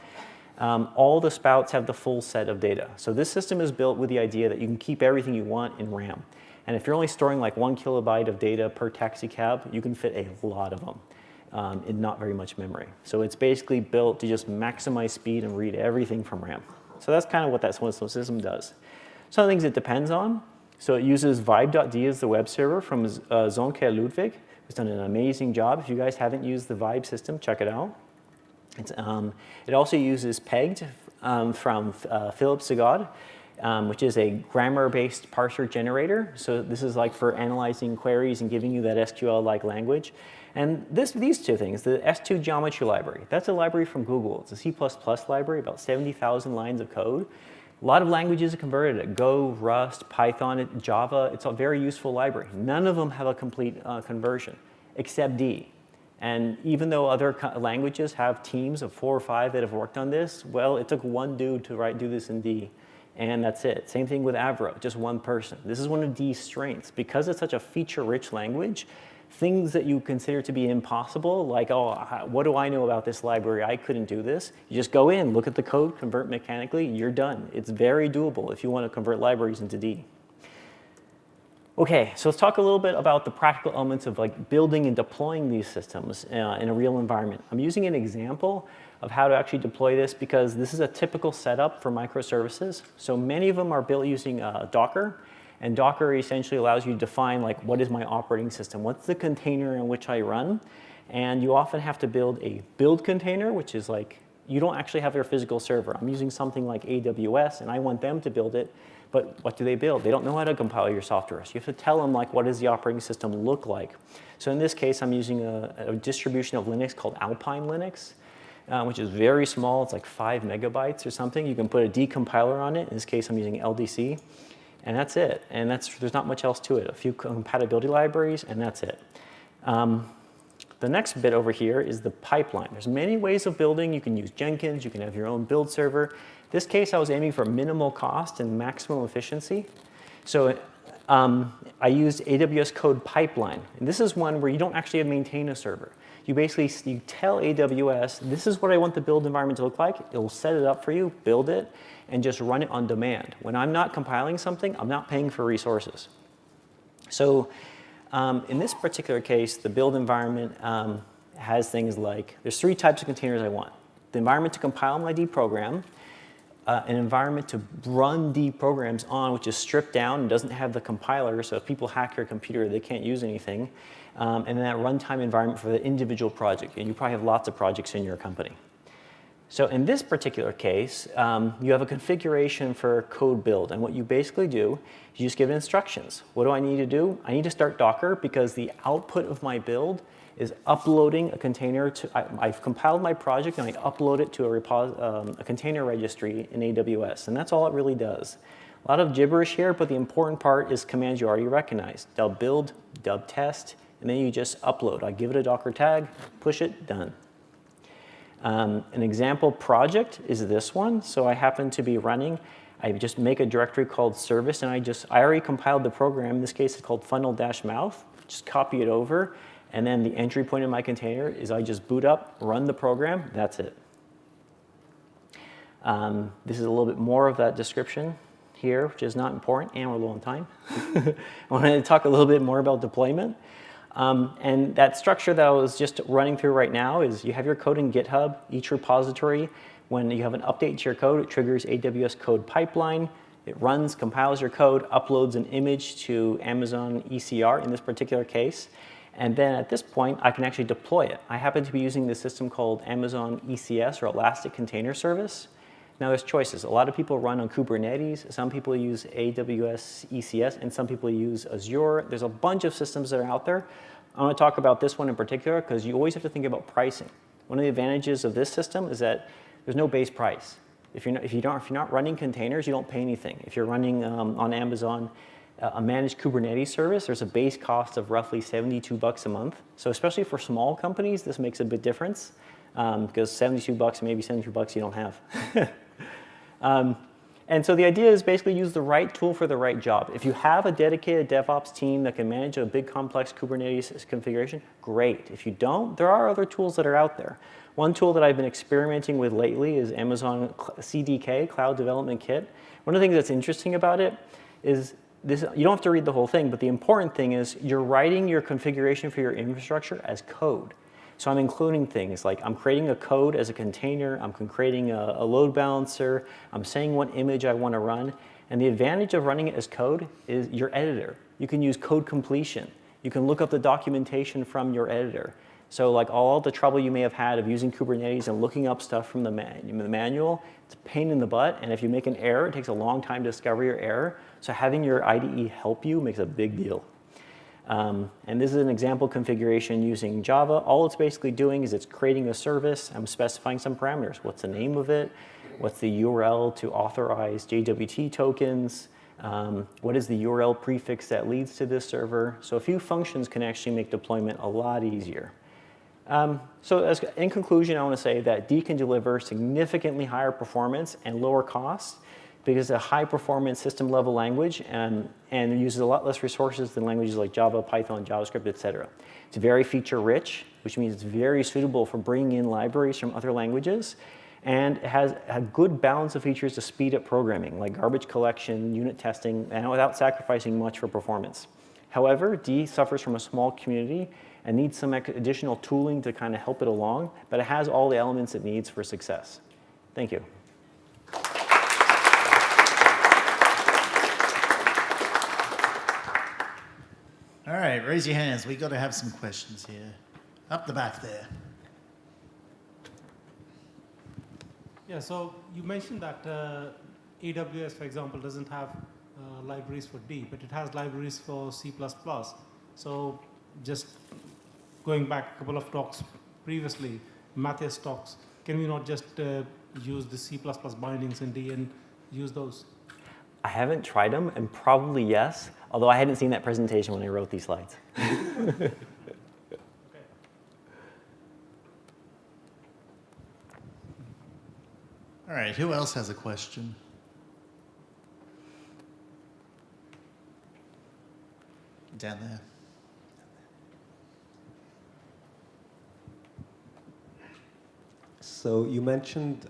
all the spouts have the full set of data. So this system is built with the idea that you can keep everything you want in RAM. And if you're only storing like 1 kilobyte of data per taxi cab, you can fit a lot of them in not very much memory. So it's basically built to just maximize speed and read everything from RAM. So that's kind of what that system does. Some of the things it depends on. So it uses vibe.d as the web server from Zonke Ludwig, who's done an amazing job. If you guys haven't used the Vibe system, check it out. It also uses pegged from Philip Sagad, which is a grammar-based parser generator. So this is like for analyzing queries and giving you that SQL-like language. And these two things, the S2 geometry library, that's a library from Google. It's a C++ library, about 70,000 lines of code. A lot of languages are converted at Go, Rust, Python, Java. It's a very useful library. None of them have a complete conversion, except D. And even though other languages have teams of 4 or 5 that have worked on this, well, it took one dude to do this in D. and that's it. Same thing with Avro, just one person. This is one of D's strengths. Because it's such a feature-rich language, things that you consider to be impossible, like, oh, what do I know about this library? I couldn't do this. You just go in, look at the code, convert mechanically, you're done. It's very doable if you want to convert libraries into D. Okay, so let's talk a little bit about the practical elements of like building and deploying these systems in a real environment. I'm using an example of how to actually deploy this because this is a typical setup for microservices. So many of them are built using Docker, and Docker essentially allows you to define like what is my operating system, what's the container in which I run, and you often have to build a build container, which is like you don't actually have your physical server. I'm using something like AWS, and I want them to build it. But what do they build? They don't know how to compile your software. So you have to tell them, like, what does the operating system look like? So in this case, I'm using a distribution of Linux called Alpine Linux, which is very small. It's like 5 megabytes or something. You can put a decompiler on it. In this case, I'm using LDC. And that's it. And there's not much else to it. A few compatibility libraries, and that's it. The next bit over here is the pipeline. There's many ways of building. You can use Jenkins. You can have your own build server. This case, I was aiming for minimal cost and maximum efficiency. So I used AWS Code Pipeline. And this is one where you don't actually maintain a server. You basically tell AWS, this is what I want the build environment to look like. It'll set it up for you, build it, and just run it on demand. When I'm not compiling something, I'm not paying for resources. So in this particular case, the build environment has things like, there's 3 types of containers I want. The environment to compile my D program, an environment to run D programs on, which is stripped down and doesn't have the compiler, so if people hack your computer, they can't use anything, and then that runtime environment for the individual project. And you probably have lots of projects in your company. So in this particular case, you have a configuration for code build. And what you basically do is you just give it instructions. What do I need to do? I need to start Docker because the output of my build is uploading a container to, I've compiled my project and I upload it to a container registry in AWS. And that's all it really does. A lot of gibberish here, but the important part is commands you already recognize. Dub build, dub test, and then you just upload. I give it a Docker tag, push it, done. An example project is this one. So I happen to be running, I just make a directory called service, and I already compiled the program. In this case, it's called funnel-mouth. Just copy it over. And then the entry point in my container is I just boot up, run the program, that's it. This is a little bit more of that description here, which is not important, and we're low on time. I want to talk a little bit more about deployment. And that structure that I was just running through right now is you have your code in GitHub. Each repository, when you have an update to your code, it triggers AWS Code Pipeline. It runs, compiles your code, uploads an image to Amazon ECR in this particular case. And then at this point, I can actually deploy it. I happen to be using this system called Amazon ECS, or Elastic Container Service. Now there's choices. A lot of people run on Kubernetes. Some people use AWS ECS, and some people use Azure. There's a bunch of systems that are out there. I want to talk about this one in particular because you always have to think about pricing. One of the advantages of this system is that there's no base price. If you're not running containers, you don't pay anything. If you're running on Amazon, a managed Kubernetes service, there's a base cost of roughly $72 a month. So especially for small companies, this makes a big difference because $72, maybe $72 you don't have. And so the idea is basically use the right tool for the right job. If you have a dedicated DevOps team that can manage a big complex Kubernetes configuration, great. If you don't, there are other tools that are out there. One tool that I've been experimenting with lately is Amazon CDK, Cloud Development Kit. One of the things that's interesting about it is this, you don't have to read the whole thing, but the important thing is you're writing your configuration for your infrastructure as code. So I'm including things like I'm creating a code as a container, I'm creating a load balancer, I'm saying what image I want to run. And the advantage of running it as code is your editor. You can use code completion. You can look up the documentation from your editor. So like all the trouble you may have had of using Kubernetes and looking up stuff from the manual, it's a pain in the butt. And if you make an error, it takes a long time to discover your error. So having your IDE help you makes a big deal. And this is an example configuration using Java. All it's basically doing is it's creating a service. I'm specifying some parameters. What's the name of it? What's the URL to authorize JWT tokens? What is the URL prefix that leads to this server? So a few functions can actually make deployment a lot easier. So in conclusion, I want to say that D can deliver significantly higher performance and lower costs because it's a high-performance system-level language and uses a lot less resources than languages like Java, Python, JavaScript, etc. It's very feature-rich, which means it's very suitable for bringing in libraries from other languages, and it has a good balance of features to speed up programming, like garbage collection, unit testing, and without sacrificing much for performance. However, D suffers from a small community and needs some additional tooling to kind of help it along, but it has all the elements it needs for success. Thank you.
All right, raise your hands. We've got to have some questions here. Up the back there.
Yeah, so you mentioned that AWS, for example, doesn't have libraries for D, but it has libraries for C++. So just going back a couple of talks previously, Matthias talks, can we not just use the C++ bindings in D and use those?
I haven't tried them, and probably yes, although I hadn't seen that presentation when I wrote these slides.
All right, who else has a question? Down there.
So you mentioned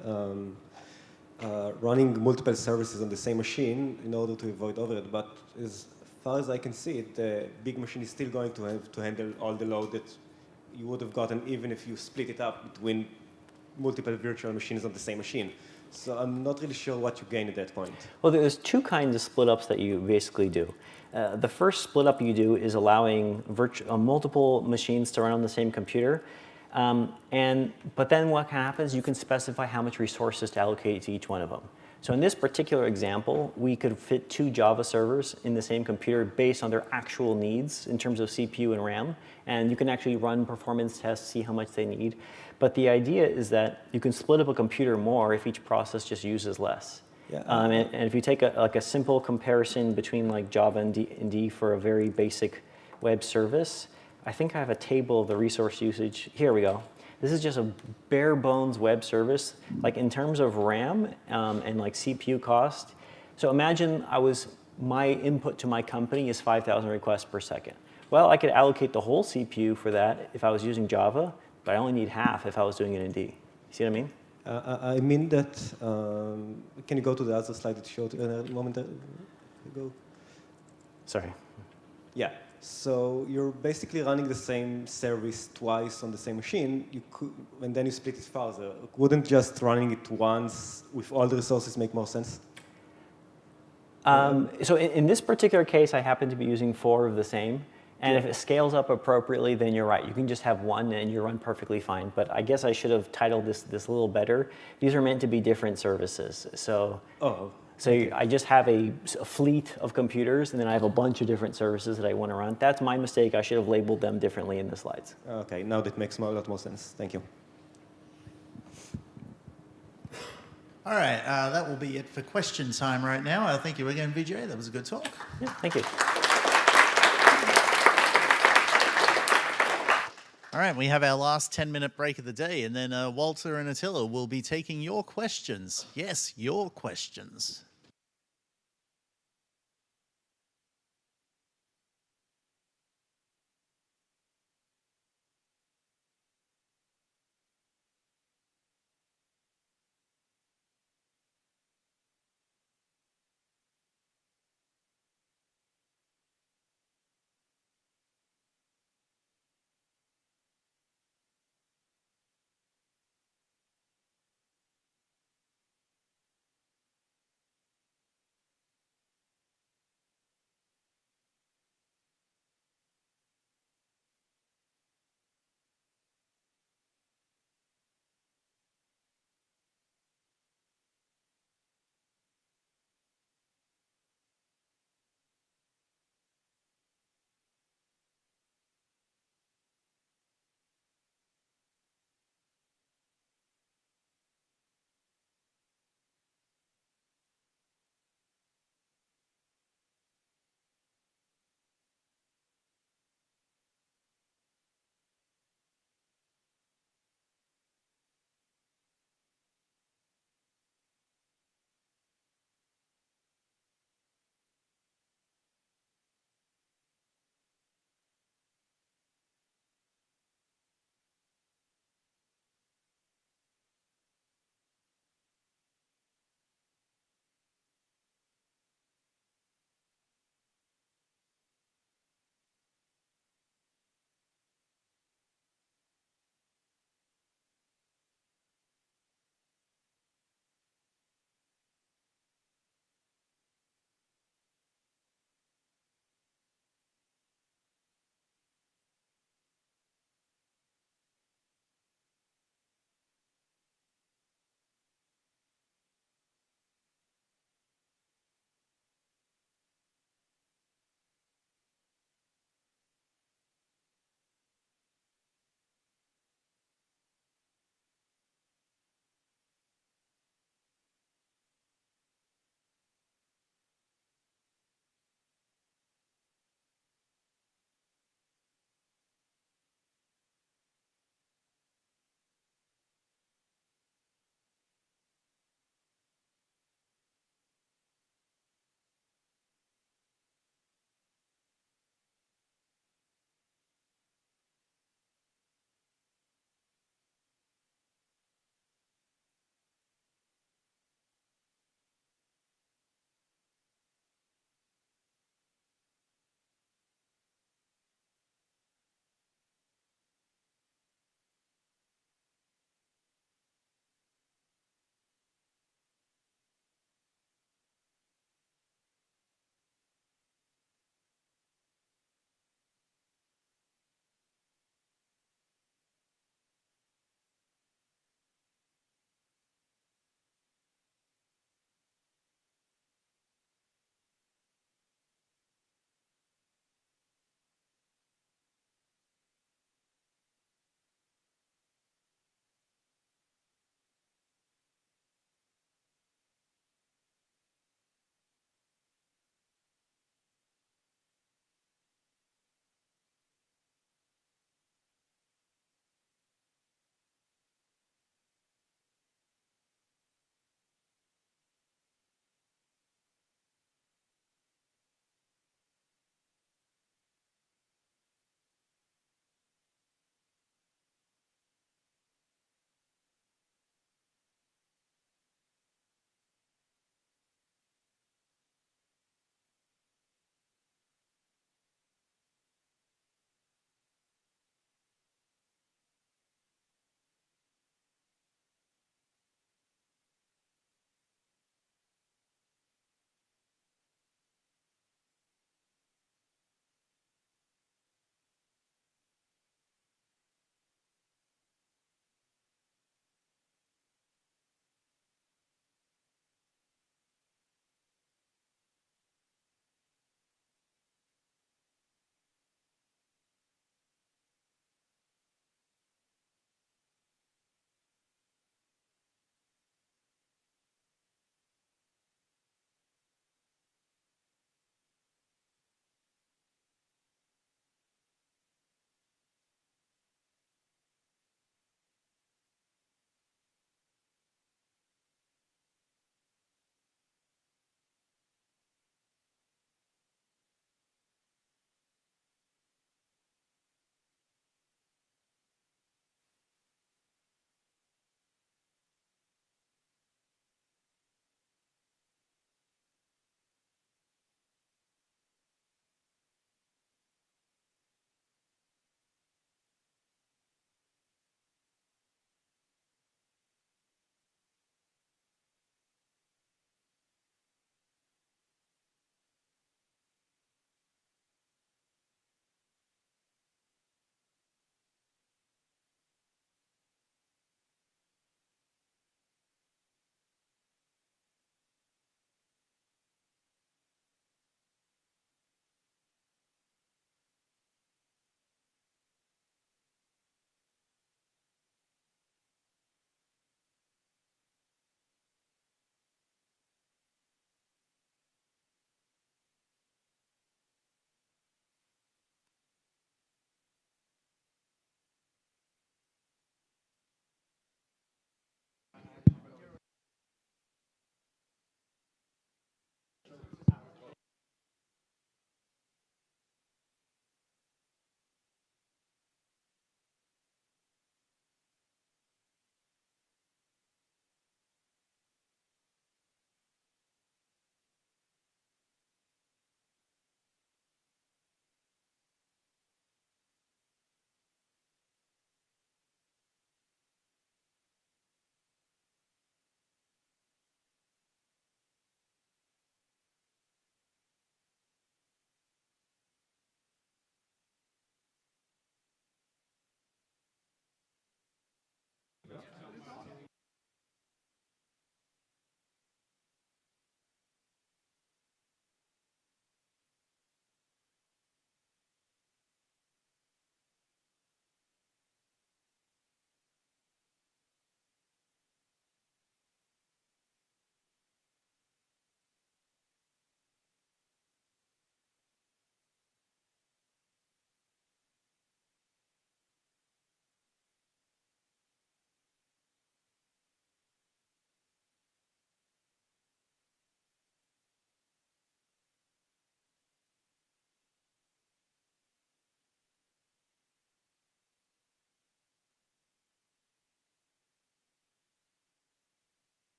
running multiple services on the same machine in order to avoid overhead, but as far as I can see, the big machine is still going to have to handle all the load that you would have gotten even if you split it up between multiple virtual machines on the same machine. So I'm not really sure what you gain at that point.
Well, there's two kinds of split ups that you basically do. The first split up you do is allowing multiple machines to run on the same computer. But then what happens, you can specify how much resources to allocate to each one of them. So in this particular example, we could fit 2 Java servers in the same computer based on their actual needs in terms of CPU and RAM. And you can actually run performance tests, see how much they need. But the idea is that you can split up a computer more if each process just uses less.
Yeah,
and if you take a simple comparison between like Java and D for a very basic web service, I think I have a table of the resource usage. Here we go. This is just a bare bones web service, like in terms of RAM and like CPU cost. So imagine my input to my company is 5,000 requests per second. Well, I could allocate the whole CPU for that if I was using Java, but I only need half if I was doing it in D. You see what I mean?
I mean that, can you go to the other slide that you showed a moment ago?
Sorry.
Yeah. So you're basically running the same service twice on the same machine, and then you split it further. Wouldn't just running it once with all the resources make more sense?
So in this particular case, I happen to be using 4 of the same. And if it scales up appropriately, then you're right. You can just have 1 and you run perfectly fine. But I guess I should have titled this a little better. These are meant to be different services. So, I just have a fleet of computers, and then I have a bunch of different services that I want to run. That's my mistake. I should have labeled them differently in the slides.
Okay, now that makes a lot more sense. Thank you.
All right, that will be it for question time right now. Thank you again, Vijay. That was a good talk.
Yeah, thank you.
All right, we have our last 10-minute break of the day, and then Walter and Attila will be taking your questions. Yes, your questions.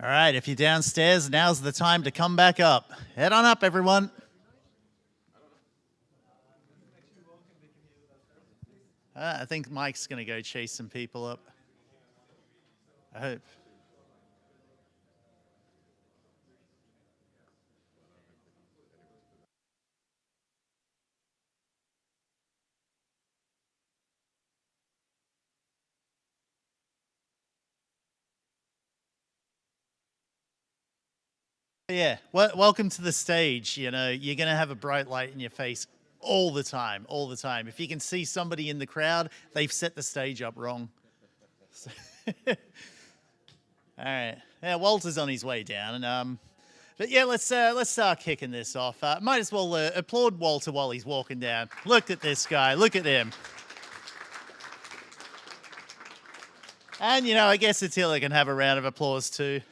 All right, if you're downstairs, now's the time to come back up. Head on up, everyone. I think Mike's going to go chase some people up. I hope. Yeah, welcome to the stage. You know, you're going to have a bright light in your face all the time, all the time. If you can see somebody in the crowd, they've set the stage up wrong. All right. Yeah, Walter's on his way down. But yeah, let's start kicking this off. Might as well applaud Walter while he's walking down. Look at this guy. Look at him. And, you know, I guess Attila can have a round of applause too.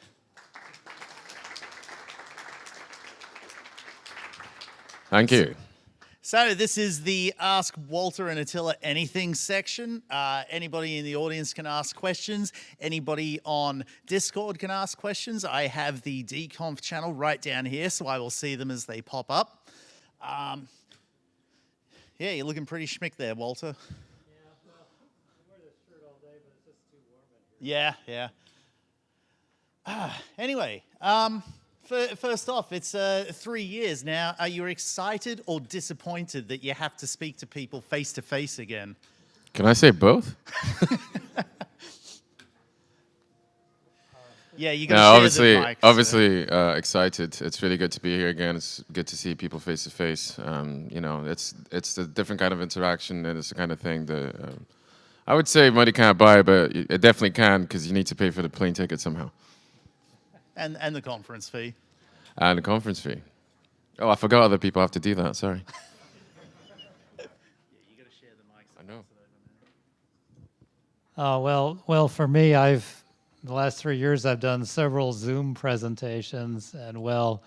Thank you.
So this is the Ask Walter and Attila Anything section. Anybody in the audience can ask questions. Anybody on Discord can ask questions. I have the DConf channel right down here, so I will see them as they pop up. Yeah, you're looking pretty schmick there, Walter.
Yeah, well, I wear this shirt all day, but it's just too warm in here.
Yeah. Anyway, first off, it's 3 years now. Are you excited or disappointed that you have to speak to people face to face again?
Can I say both?
Yeah, you got to share the mic.
Obviously, excited. It's really good to be here again. It's good to see people face to face. You know, it's a different kind of interaction, and it's the kind of thing that I would say money can't buy, but it definitely can because you need to pay for the plane ticket somehow.
And the conference fee.
And the conference fee. Oh, I forgot other people have to do that. Sorry.
Yeah, you got to share the mics.
I know.
Well, for me, the last 3 years I've done several Zoom presentations, and well,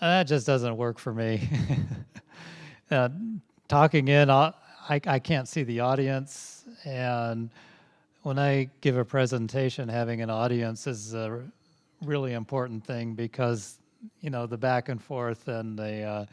that just doesn't work for me. Talking in, I can't see the audience, and when I give a presentation, having an audience is a really important thing because, you know, the back and forth and the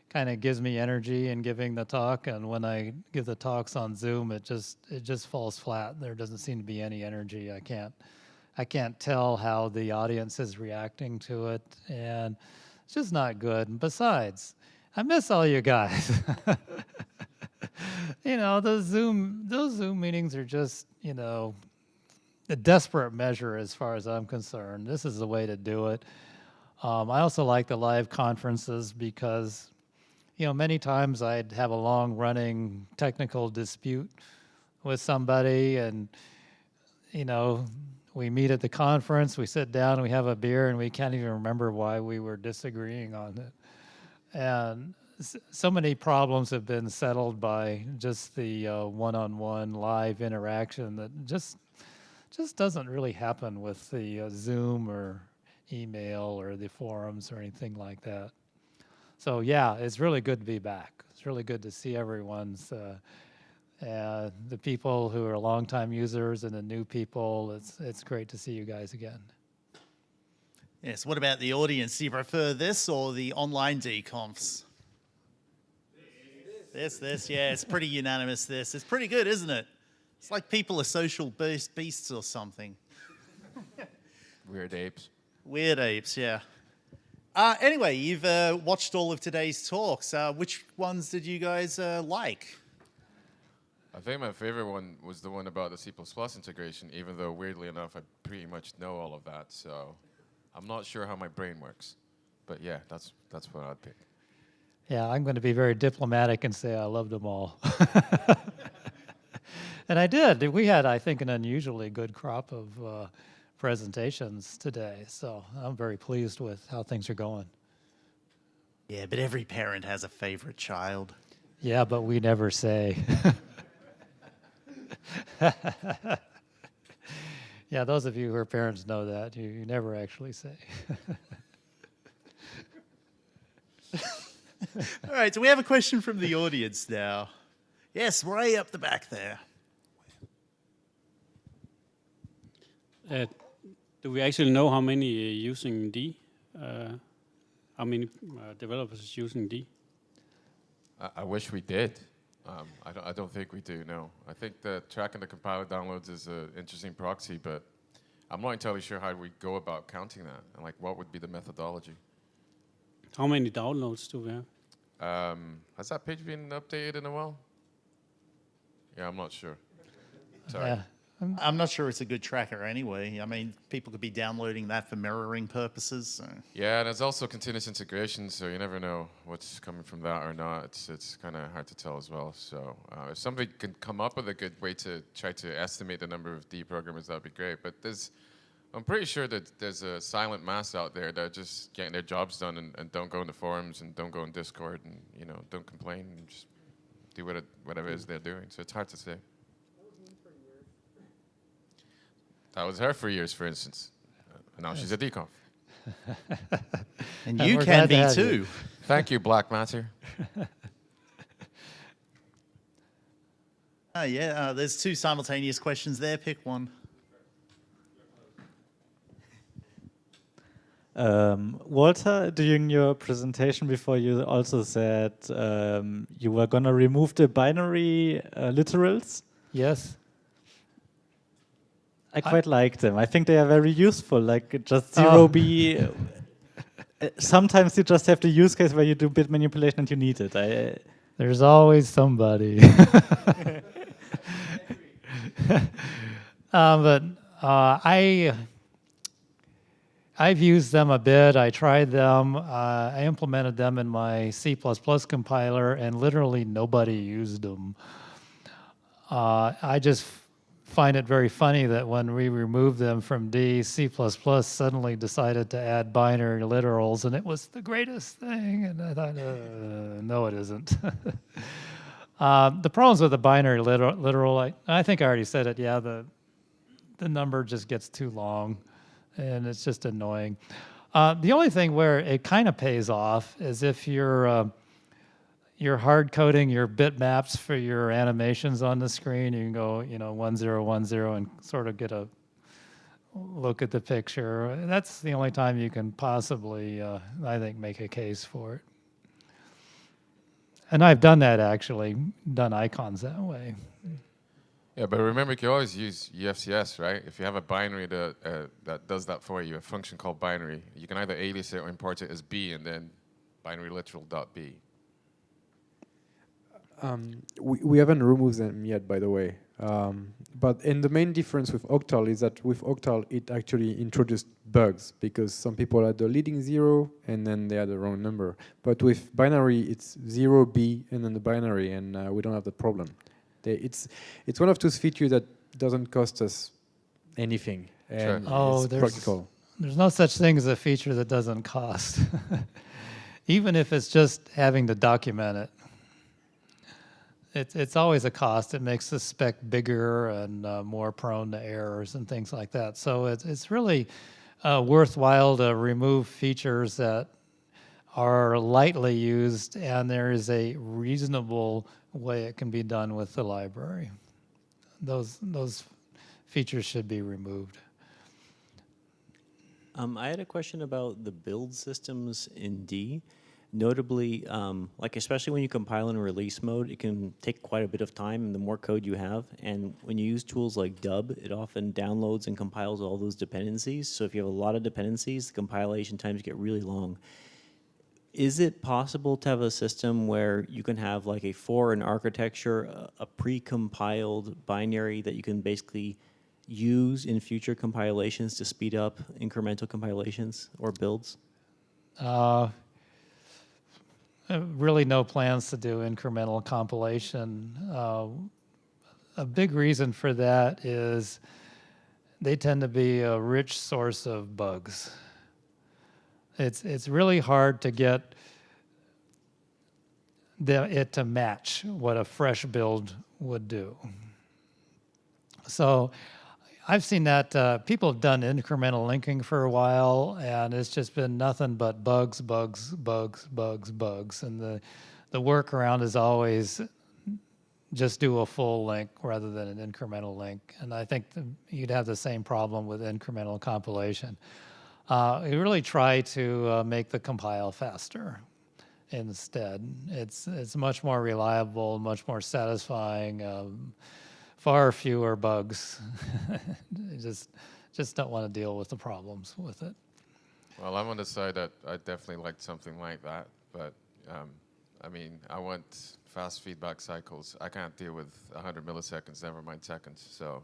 kind of gives me energy in giving the talk, and when I give the talks on Zoom, it just falls flat. There doesn't seem to be any energy. I can't tell how the audience is reacting to it, and it's just not good. And besides, I miss all you guys. You know, those Zoom meetings are just, you know, a desperate measure as far as I'm concerned. This is the way to do it. I also like the live conferences because, you know, many times I'd have a long-running technical dispute with somebody, and, you know, we meet at the conference, we sit down, we have a beer, and we can't even remember why we were disagreeing on it. And so many problems have been settled by just the one-on-one live interaction that just doesn't really happen with the Zoom or email or the forums or anything like that. So yeah, it's really good to be back. It's really good to see everyone's the people who are longtime users and the new people. It's great to see you guys again.
Yes, what about the audience? Do you prefer this or the online DConfs? This, yeah, it's pretty unanimous this. It's pretty good, isn't it? It's like people are social beasts or something.
Weird apes.
Weird apes, yeah. Anyway, you've watched all of today's talks. Which ones did you guys like?
I think my favorite one was the one about the C++ integration, even though weirdly enough, I pretty much know all of that. So I'm not sure how my brain works. But yeah, that's what I'd pick.
Yeah, I'm going to be very diplomatic and say I loved them all. And I did. We had, I think, an unusually good crop of presentations today. So I'm very pleased with how things are going.
Yeah, but every parent has a favorite child.
Yeah, but we never say. Yeah, those of you who are parents know that. You never actually say.
All right, so we have a question from the audience now. Yes, way up the back there.
Do we actually know how many using D? How many developers using D?
I wish we did. I don't think we do, no. I think that tracking the compiler downloads is an interesting proxy, but I'm not entirely sure how we go about counting that, and like what would be the methodology.
How many downloads do we have?
Has that page been updated in a while? Yeah, I'm not sure. Sorry.
Yeah. I'm not sure it's a good tracker anyway. I mean, people could be downloading that for mirroring purposes. So.
Yeah, and there's also continuous integration, so you never know what's coming from that or not. It's kind of hard to tell as well. So if somebody can come up with a good way to try to estimate the number of D programmers, that would be great. But I'm pretty sure that there's a silent mass out there that are just getting their jobs done and don't go in the forums and don't go in Discord and don't complain and just do whatever it is they're doing. So it's hard to say. That was her for years, for instance. And now she's a DConf.
And you can be too.
Thank you, Black Matter.
There's two simultaneous questions there. Pick one.
Walter, during your presentation before, you also said you were going to remove the binary literals.
Yes.
I quite like them. I think they are very useful, like just 0B. Sometimes you just have the use case where you do bit manipulation and you need it.
There's always somebody. I've used them a bit. I tried them. I implemented them in my C++ compiler, and literally nobody used them. I just find it very funny that when we removed them from D, C++ suddenly decided to add binary literals, and it was the greatest thing. And I thought, no, it isn't. The problems with the binary literal, I think I already said it. Yeah, the number just gets too long, and it's just annoying. The only thing where it kind of pays off is if you're hard coding your bitmaps for your animations on the screen. You can go, 1010 and sort of get a look at the picture. That's the only time you can possibly, I think, make a case for it. And I've done that actually, done icons that way.
Yeah, but remember, you can always use UFCS, right? If you have a binary that does that for you, a function called binary, you can either alias it or import it as B and then binary literal.b.
We haven't removed them yet, by the way. And the main difference with Octal is that with Octal, it actually introduced bugs because some people had the leading 0 and then they had the wrong number. But with binary, it's 0B and then the binary, and we don't have that problem. It's one of those features that doesn't cost us anything. And it's practical.
There's no such thing as a feature that doesn't cost. Even if it's just having to document it. It's always a cost. It makes the spec bigger and more prone to errors and things like that. So it's really worthwhile to remove features that are lightly used, and there is a reasonable way it can be done with the library. Those features should be removed.
I had a question about the build systems in D. Notably, especially when you compile in release mode, it can take quite a bit of time, and the more code you have. And when you use tools like Dub, it often downloads and compiles all those dependencies. So if you have a lot of dependencies, the compilation times get really long. Is it possible to have a system where you can have like for an architecture, a pre-compiled binary that you can basically use in future compilations to speed up incremental compilations or builds?
Really no plans to do incremental compilation. A big reason for that is they tend to be a rich source of bugs. It's really hard to get it to match what a fresh build would do. So I've seen that people have done incremental linking for a while, and it's just been nothing but bugs. And the workaround is always just do a full link rather than an incremental link. And I think you'd have the same problem with incremental compilation. We really try to make the compile faster instead. It's much more reliable, much more satisfying, far fewer bugs. just don't want to deal with the problems with it.
Well, I'm on the side that I definitely liked something like that, but I mean, I want fast feedback cycles. I can't deal with 100 milliseconds, never mind seconds. So,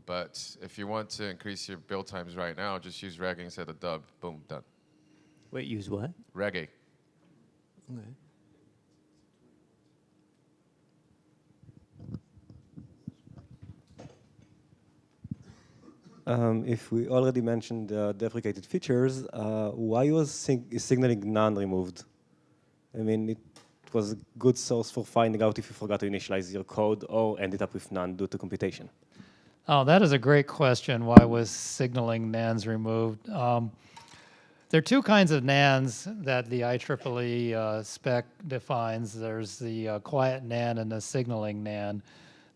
but if you want to increase your build times right now, just use reggae instead of dub. Boom, done.
Wait, use what?
Reggae.
Okay.
If we already mentioned deprecated features, why was signaling none removed? I mean, it was a good source for finding out if you forgot to initialize your code or ended up with none due to computation.
Oh, that is a great question. Why was signaling nans removed? There are two kinds of nans that the IEEE spec defines. There's the quiet nan and the signaling nan.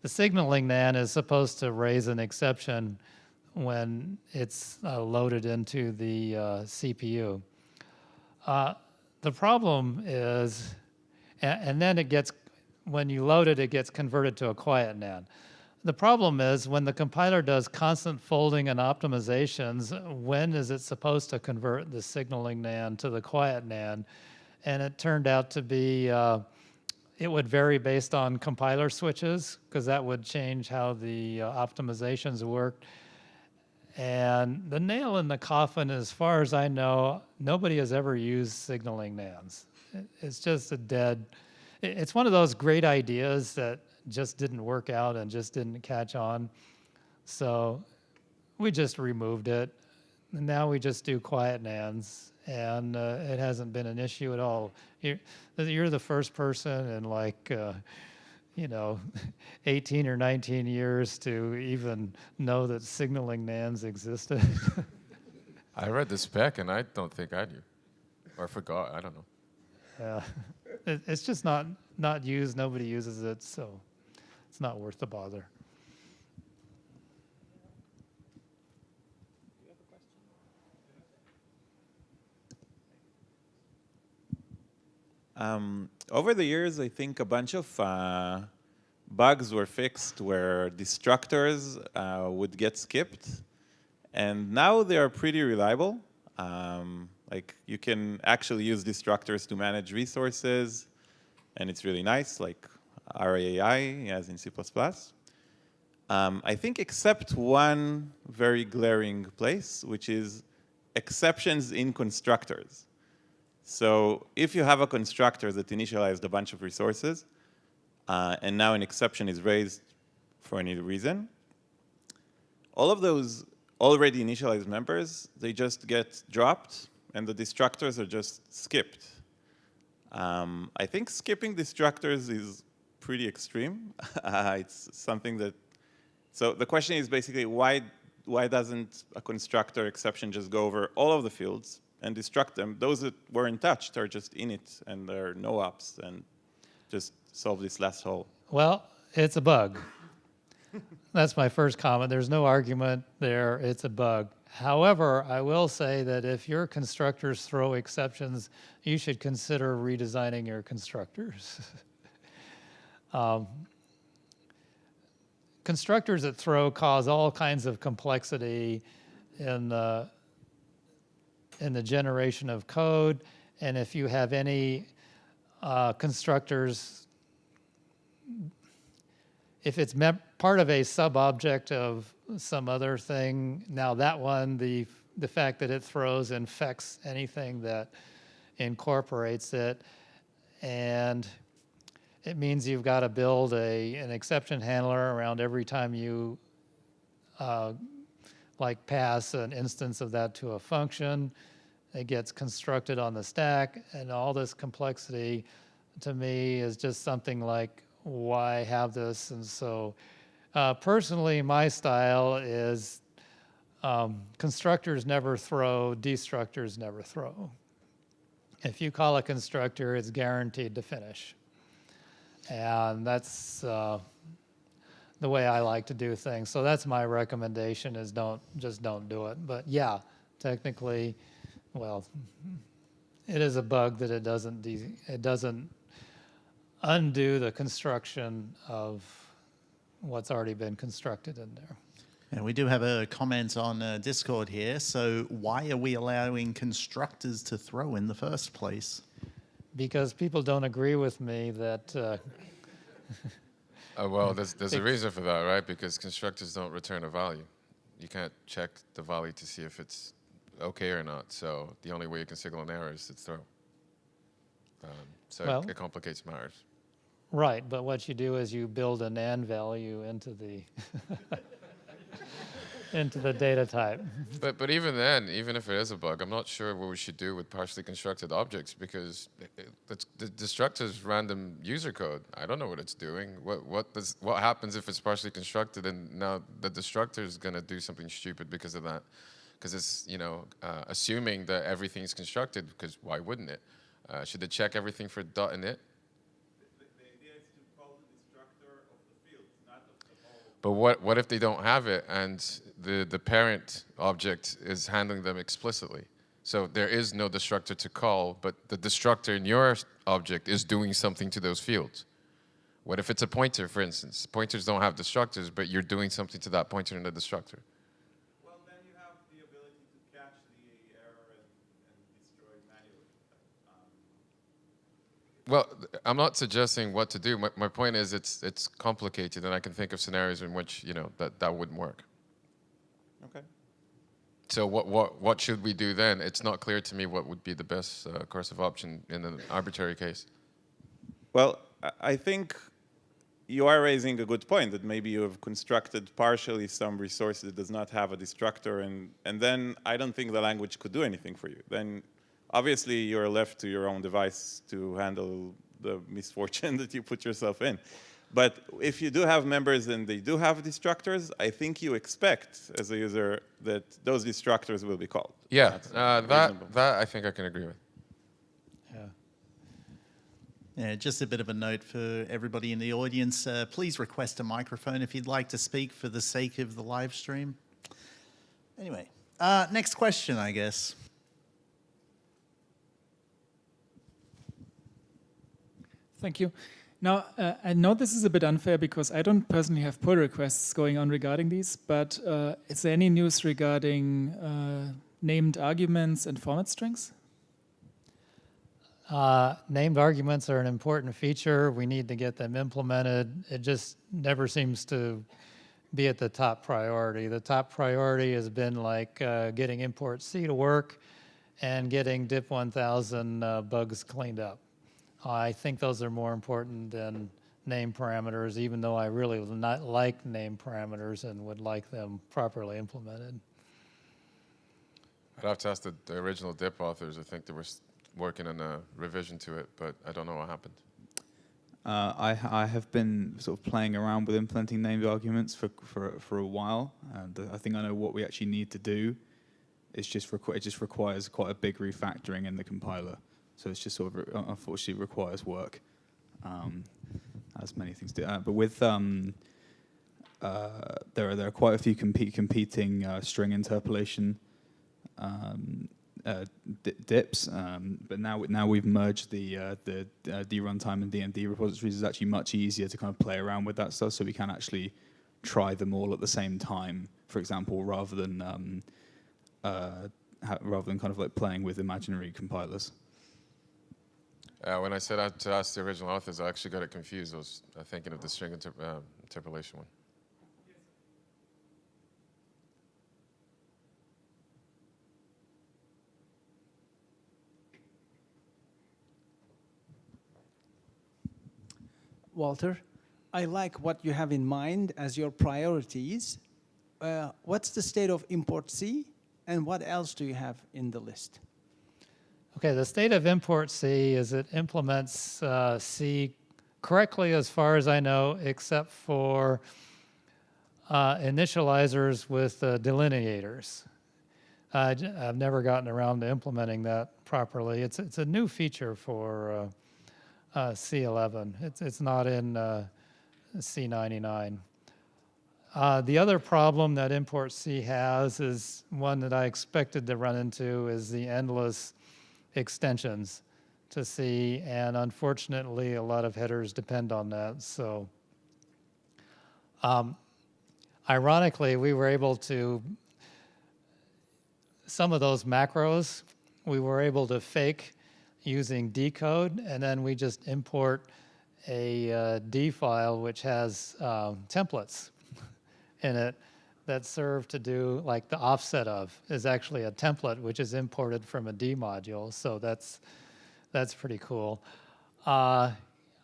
The signaling nan is supposed to raise an exception when it's loaded into the CPU. The problem is, and then it gets, when you load it, it gets converted to a quiet nan. The problem is when the compiler does constant folding and optimizations, when is it supposed to convert the signaling nan to the quiet nan? And it turned out to be, it would vary based on compiler switches, because that would change how the optimizations worked. And the nail in the coffin, as far as I know, nobody has ever used signaling nans. It's just a dead, it's one of those great ideas that just didn't work out and just didn't catch on. So we just removed it. And now we just do quiet nans, and it hasn't been an issue at all. You're the first person in like, 18 or 19 years to even know that signaling nans existed.
I read the spec and I don't think I knew. Or forgot, I don't know.
Yeah, it's just not used, nobody uses it, so it's not worth the bother.
Over the years, I think a bunch of bugs were fixed where destructors would get skipped. And now they are pretty reliable. Like you can actually use destructors to manage resources, and it's really nice, like RAI as in C++. I think except one very glaring place, which is exceptions in constructors. So if you have a constructor that initialized a bunch of resources, and now an exception is raised for any reason, all of those already initialized members, they just get dropped, and the destructors are just skipped. I think skipping destructors is pretty extreme. It's something that, so the question is basically why doesn't a constructor exception just go over all of the fields and destruct them? Those that weren't touched are just in it, and there are no ops, and just solve this last hole.
Well, it's a bug. That's my first comment. There's no argument there. It's a bug. However, I will say that if your constructors throw exceptions, you should consider redesigning your constructors. Constructors that throw cause all kinds of complexity in the generation of code, and if you have any constructors, if it's part of a sub-object of some other thing, now that one, the fact that it throws infects anything that incorporates it, and it means you've got to build an exception handler around every time you like pass an instance of that to a function. It gets constructed on the stack, and all this complexity to me is just something like, why have this? And so personally, my style is constructors never throw, destructors never throw. If you call a constructor, it's guaranteed to finish. And that's the way I like to do things. So that's my recommendation, is just don't do it. But yeah, technically, well, it is a bug that it doesn't undo the construction of what's already been constructed in there.
And we do have a comment on Discord here. So why are we allowing constructors to throw in the first place?
Because people don't agree with me that...
Well, there's a reason for that, right? Because constructors don't return a value. You can't check the value to see if it's okay or not. So the only way you can signal an error is to throw. So
well,
it complicates matters.
Right, but what you do is you build an AND value into the into the data type.
But even then, even if it is a bug, I'm not sure what we should do with partially constructed objects, because the destructor's random user code. I don't know what it's doing. What happens if it's partially constructed and now the destructor is going to do something stupid because of that? Because it's, you know, assuming that everything's constructed, because why wouldn't it? Should they check everything for dot init? But what if they don't have it and the parent object is handling them explicitly? So there is no destructor to call, but the destructor in your object is doing something to those fields. What if it's a pointer, for instance? Pointers don't have destructors, but you're doing something to that pointer in the destructor.
Well, then you have the ability to catch the error and destroy manually.
Well, I'm not suggesting what to do. My point is it's complicated, and I can think of scenarios in which, you know, that wouldn't work.
Okay.
So what should we do then? It's not clear to me what would be the best course of option in an arbitrary case.
Well, I think you are raising a good point that maybe you have constructed partially some resource that does not have a destructor, and then I don't think the language could do anything for you. Then obviously you're left to your own device to handle the misfortune that you put yourself in. But if you do have members and they do have destructors, I think you expect as a user that those destructors will be called.
Yeah, that I think I can agree with.
Yeah, just a bit of a note for everybody in the audience. Please request a microphone if you'd like to speak for the sake of the live stream. Anyway, next question, I guess.
Thank you. Now, I know this is a bit unfair because I don't personally have pull requests going on regarding these, but is there any news regarding named arguments and format strings?
Named arguments are an important feature. We need to get them implemented. It just never seems to be at the top priority. The top priority has been like getting import C to work and getting DIP 1000 bugs cleaned up. I think those are more important than name parameters, even though I really would not like name parameters and would like them properly implemented.
I'd have to ask the original DIP authors. I think they were working on a revision to it, but I don't know what happened.
I have been sort of playing around with implementing named arguments for a while, and I think I know what we actually need to do. It just requires quite a big refactoring in the compiler. So it's just sort of, unfortunately, requires work, as many things do. But with there are quite a few competing string interpolation dips. But now we've merged the D runtime and DND repositories. It's actually much easier to kind of play around with that stuff, so we can actually try them all at the same time. For example, rather than kind of like playing with imaginary compilers.
When I said to ask the original authors, I actually got it confused. I was thinking of the string interpolation one.
Walter, I like what you have in mind as your priorities. What's the state of import C, and what else do you have in the list?
Okay, the state of import C is it implements C correctly as far as I know, except for initializers with delineators. I've never gotten around to implementing that properly. It's a new feature for C11. It's not in C99. The other problem that import C has is one that I expected to run into is the endless extensions to C, and unfortunately a lot of headers depend on that. So ironically, we were able to, some of those macros, we were able to fake using decode, and then we just import a D file which has templates in it that serve to do, like the offset of is actually a template which is imported from a D module. So that's pretty cool. I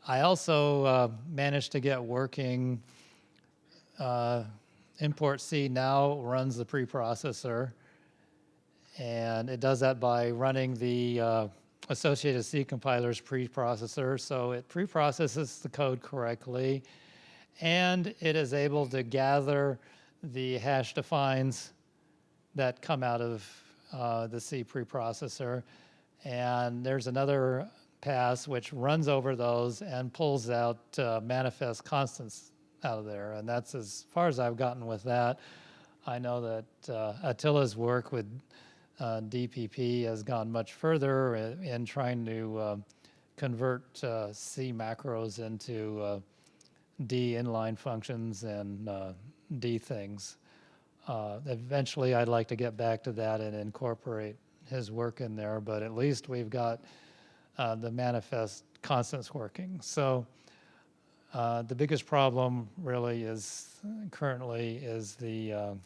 also managed to get working. Import C now runs the preprocessor, and it does that by running the associated C compiler's preprocessor. So it preprocesses the code correctly, and it is able to gather the hash defines that come out of the C preprocessor. And there's another pass which runs over those and pulls out manifest constants out of there. And that's as far as I've gotten with that. I know that Attila's work with DPP has gone much further in trying to convert C macros into D inline functions and D things. Eventually, I'd like to get back to that and incorporate his work in there, but at least we've got the manifest constants working. So the biggest problem really is currently is the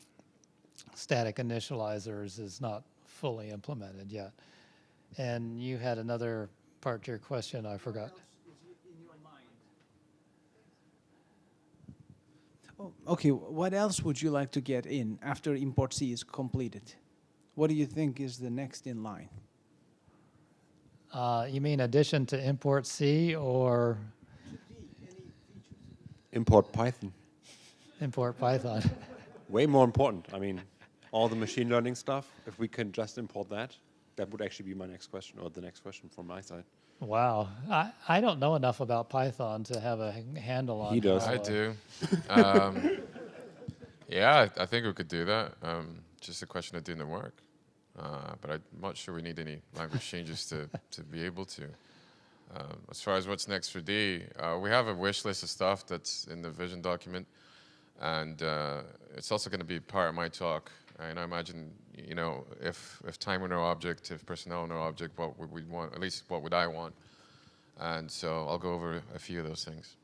static initializers is not fully implemented yet. And you had another part to your question, I forgot.
Okay, what else would you like to get in after import C is completed? What do you think is the next in line?
You mean addition to import C or?
Import Python.
Import Python.
Way more important. I mean, all the machine learning stuff, if we can just import that, that would actually be my next question, or the next question from my side.
Wow. I don't know enough about Python to have a handle on it.
He does.
I do. Yeah, I think we could do that. Just a question of doing the work. But I'm not sure we need any language changes to be able to. As far as what's next for D, we have a wish list of stuff that's in the vision document. And it's also going to be part of my talk. And I imagine, you know, if time were no object, if personnel were no object, what would we want? At least what would I want? And so I'll go over a few of those things.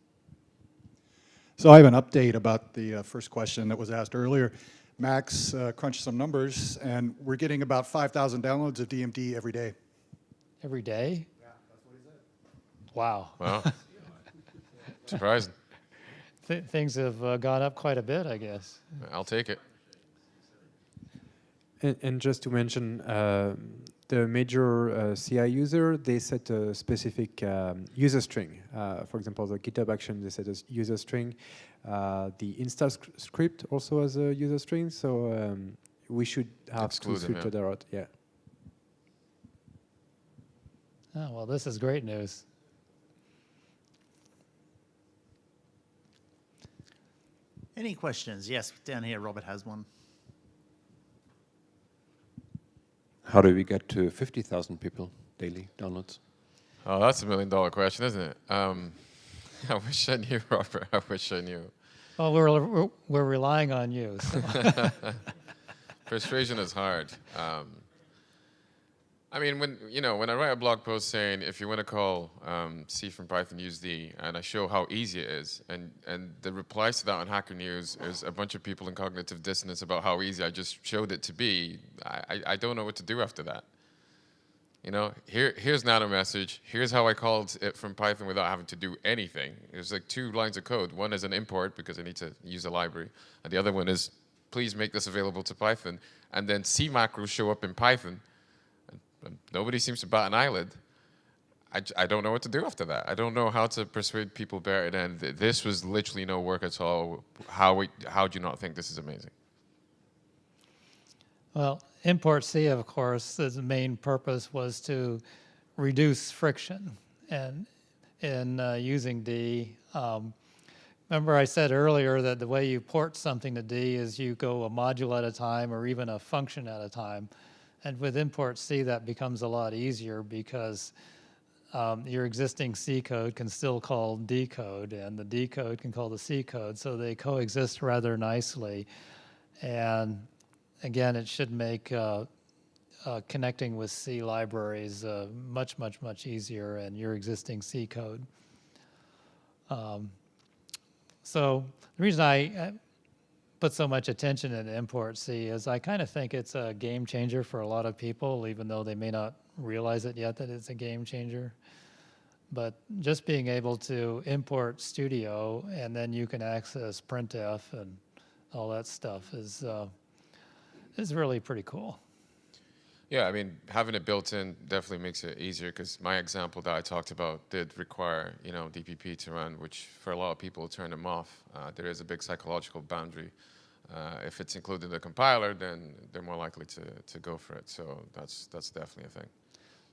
So I have an update about the first question that was asked earlier. Max crunched some numbers, and we're getting about 5,000 downloads of DMD every day.
Every day?
Yeah, that's what he said.
Wow.
Well, surprising.
Things have gone up quite a bit, I guess.
I'll take it.
And just to mention, the major CI user, they set a specific user string. For example, the GitHub action, they set a user string. The install script also has a user string, so we should have to switch to that route. Yeah.
Oh, well, this is great news.
Any questions? Yes, down here, Robert has one.
How do we get to 50,000 people daily downloads?
Oh, that's $1 million question, isn't it? I wish I knew, Robert. I wish I knew.
Well, we're relying on you. So.
Persuasion is hard. I mean, when I write a blog post saying if you want to call C from Python, use D, and I show how easy it is, and the replies to that on Hacker News is a bunch of people in cognitive dissonance about how easy I just showed it to be. I don't know what to do after that. You know, here's Nano message. Here's how I called it from Python without having to do anything. There's like 2 lines of code. One is an import because I need to use a library, and the other one is please make this available to Python. And then C macros show up in Python. And nobody seems to bat an eyelid. I don't know what to do after that. I don't know how to persuade people better than this was literally no work at all. How do you not think this is amazing?
Well, import C, of course, the main purpose was to reduce friction. And in using D. Remember I said earlier that the way you port something to D is you go a module at a time or even a function at a time. And with import C, that becomes a lot easier because your existing C code can still call D code, and the D code can call the C code, so they coexist rather nicely. And again, it should make connecting with C libraries much, much, much easier and your existing C code. So the reason I put so much attention in import C is I kind of think it's a game changer for a lot of people, even though they may not realize it yet that it's a game changer. But just being able to import Studio and then you can access printf and all that stuff is really pretty cool.
Yeah, I mean, having it built in definitely makes it easier because my example that I talked about did require, DPP to run, which for a lot of people turn them off. There is a big psychological boundary. If it's included in the compiler, then they're more likely to go for it. So that's definitely a thing.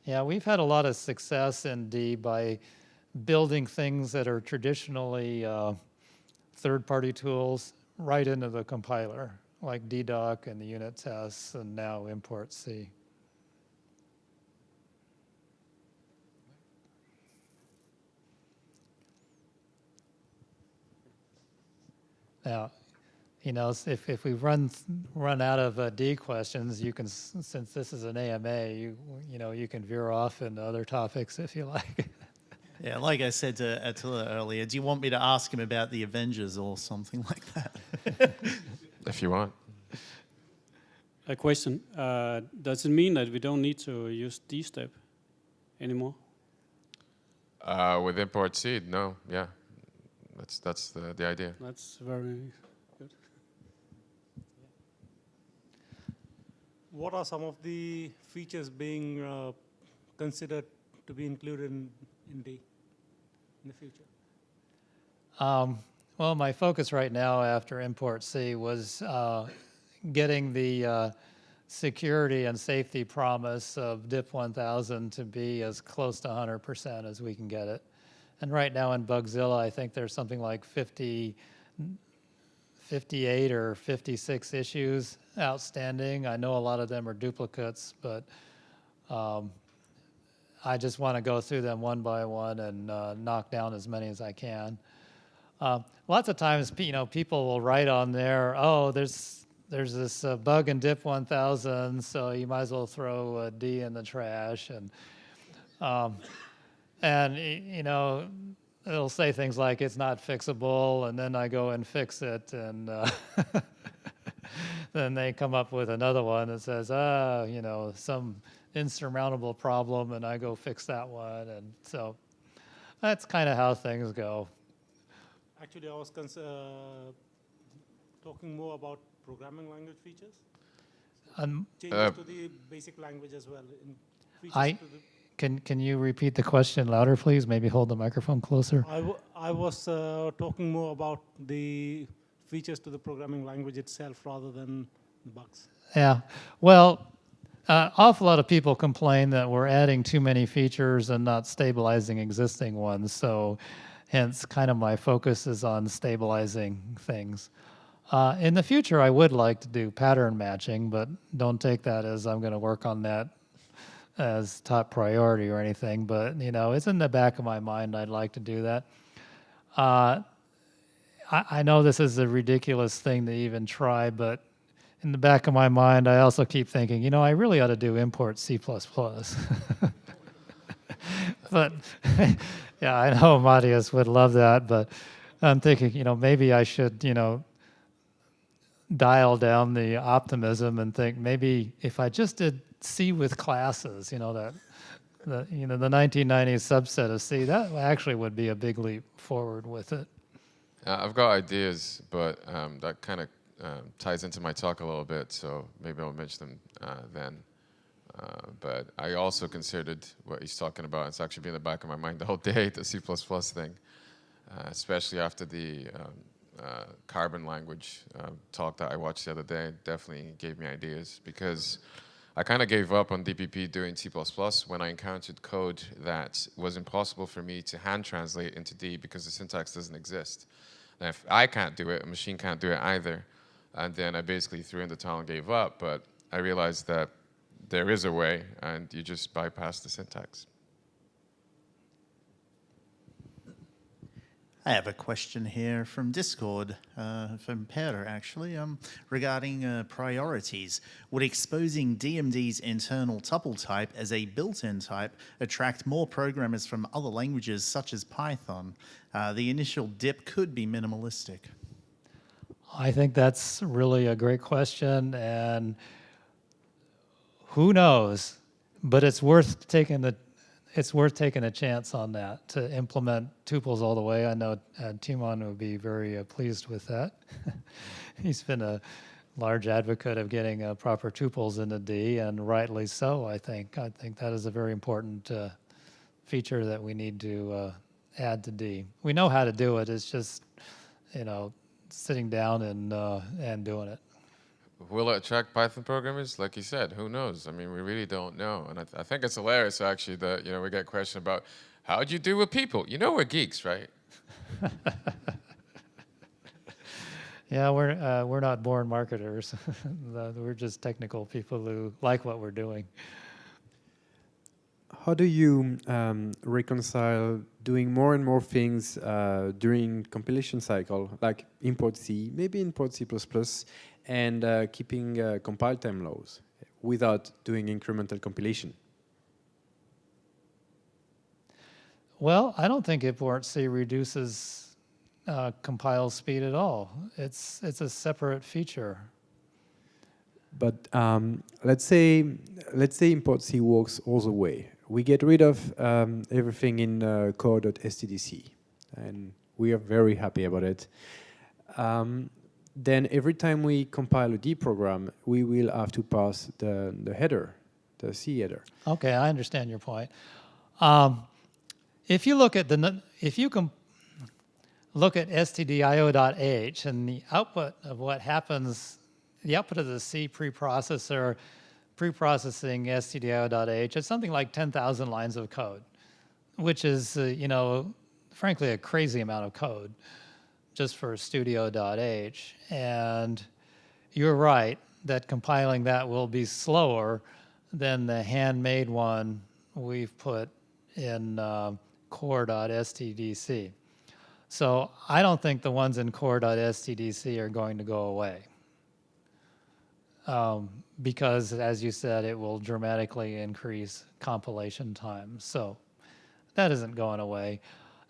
Yeah, we've had a lot of success in D by building things that are traditionally third-party tools right into the compiler, like DDoc and the unit tests, and now import C. Now, if we run out of D questions, you can, since this is an AMA, you can veer off into other topics if you like.
Yeah, like I said to Attila earlier, do you want me to ask him about the Avengers or something like that?
If you want.
A question. Does it mean that we don't need to use D-step anymore?
With import C, no, yeah. That's the idea.
That's very good.
What are some of the features being considered to be included in D in the future?
Well, my focus right now after import C was getting the security and safety promise of DIP 1000 to be as close to 100% as we can get it. And right now in Bugzilla, I think there's something like 58 or 56 issues outstanding. I know a lot of them are duplicates, but I just want to go through them one by one and knock down as many as I can. Lots of times, people will write on there, oh, there's this bug in DIP 1000, so you might as well throw a D in the trash. And it'll say things like it's not fixable, and then I go and fix it, and then they come up with another one that says, some insurmountable problem, and I go fix that one, and so that's kind of how things go.
Actually, I was talking more about programming language features. Changes to the basic language as well.
Can you repeat the question louder, please? Maybe hold the microphone closer.
I was talking more about the features to the programming language itself rather than the bugs.
Yeah. Well, awful lot of people complain that we're adding too many features and not stabilizing existing ones. So hence kind of my focus is on stabilizing things. In the future, I would like to do pattern matching, but don't take that as I'm going to work on that as top priority or anything, but it's in the back of my mind. I'd like to do that. I know this is a ridiculous thing to even try, but in the back of my mind, I also keep thinking, I really ought to do import C++. But yeah, I know Matthias would love that, but I'm thinking, maybe I should, dial down the optimism and think maybe if I just did C with classes, the 1990s subset of C, that actually would be a big leap forward with it.
I've got ideas, but that kind of ties into my talk a little bit, so maybe I'll mention them then. But I also considered what he's talking about. It's actually been in the back of my mind the whole day, the C++ thing, especially after the Carbon language talk that I watched the other day. It definitely gave me ideas because I kind of gave up on DPP doing C++ when I encountered code that was impossible for me to hand translate into D because the syntax doesn't exist. And if I can't do it, a machine can't do it either. And then I basically threw in the towel and gave up, but I realized that there is a way, and you just bypass the syntax.
I have a question here from Discord, from Peter actually, regarding priorities. Would exposing DMD's internal tuple type as a built-in type attract more programmers from other languages such as Python? The initial dip could be minimalistic.
I think that's really a great question, and who knows? But it's worth taking a chance on that to implement tuples all the way. I know Timon would be very pleased with that. He's been a large advocate of getting proper tuples into D, and rightly so. I think that is a very important feature that we need to add to D. We know how to do it. It's just, sitting down and doing it.
Will it attract Python programmers? Like you said, who knows? I mean, we really don't know. And I think it's hilarious, actually, that we get questions about, how'd you do with people? We're geeks, right?
Yeah, we're not born marketers. We're just technical people who like what we're doing.
How do you reconcile doing more and more things during compilation cycle, like import C, maybe import C++, and keeping compile time lows without doing incremental compilation?
Well, I don't think import C reduces compile speed at all. It's a separate feature.
But let's say import C works all the way. We get rid of everything in core.stdc, and we are very happy about it. Then every time we compile a D program, we will have to pass the header, the C header.
Okay, I understand your point. If you look at look at stdio.h and the output of what happens, the output of the C preprocessor preprocessing stdio.h, it's something like 10,000 lines of code, which is, frankly, a crazy amount of code just for studio.h. And you're right that compiling that will be slower than the handmade one we've put in core.stdc. So I don't think the ones in core.stdc are going to go away. Because, as you said, it will dramatically increase compilation time. So that isn't going away.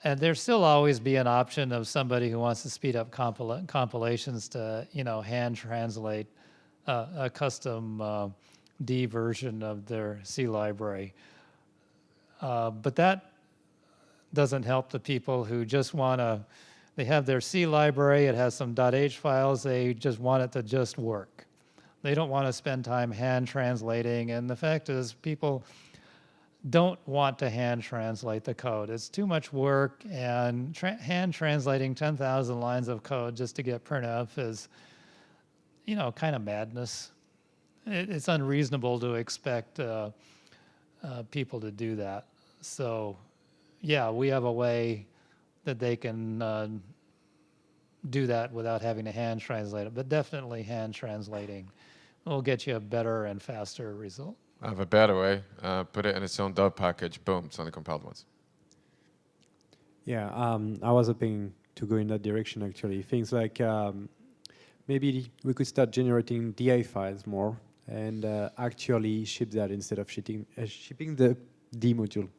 And there'll still always be an option of somebody who wants to speed up compilations to, hand translate a custom D version of their C library. But that doesn't help the people who just want to, they have their C library, it has some .h files, they just want it to just work. They don't want to spend time hand translating, and the fact is people don't want to hand translate the code. It's too much work, and hand translating 10,000 lines of code just to get printf is, kind of madness. It's unreasonable to expect people to do that. So, yeah, we have a way that they can do that without having to hand translate it, but definitely hand translating will get you a better and faster result.
I have a better way. Put it in its own dub package. Boom, it's only compiled once.
Yeah, I was hoping to go in that direction, actually. Things like maybe we could start generating DI files more and actually ship that instead of shipping the D module.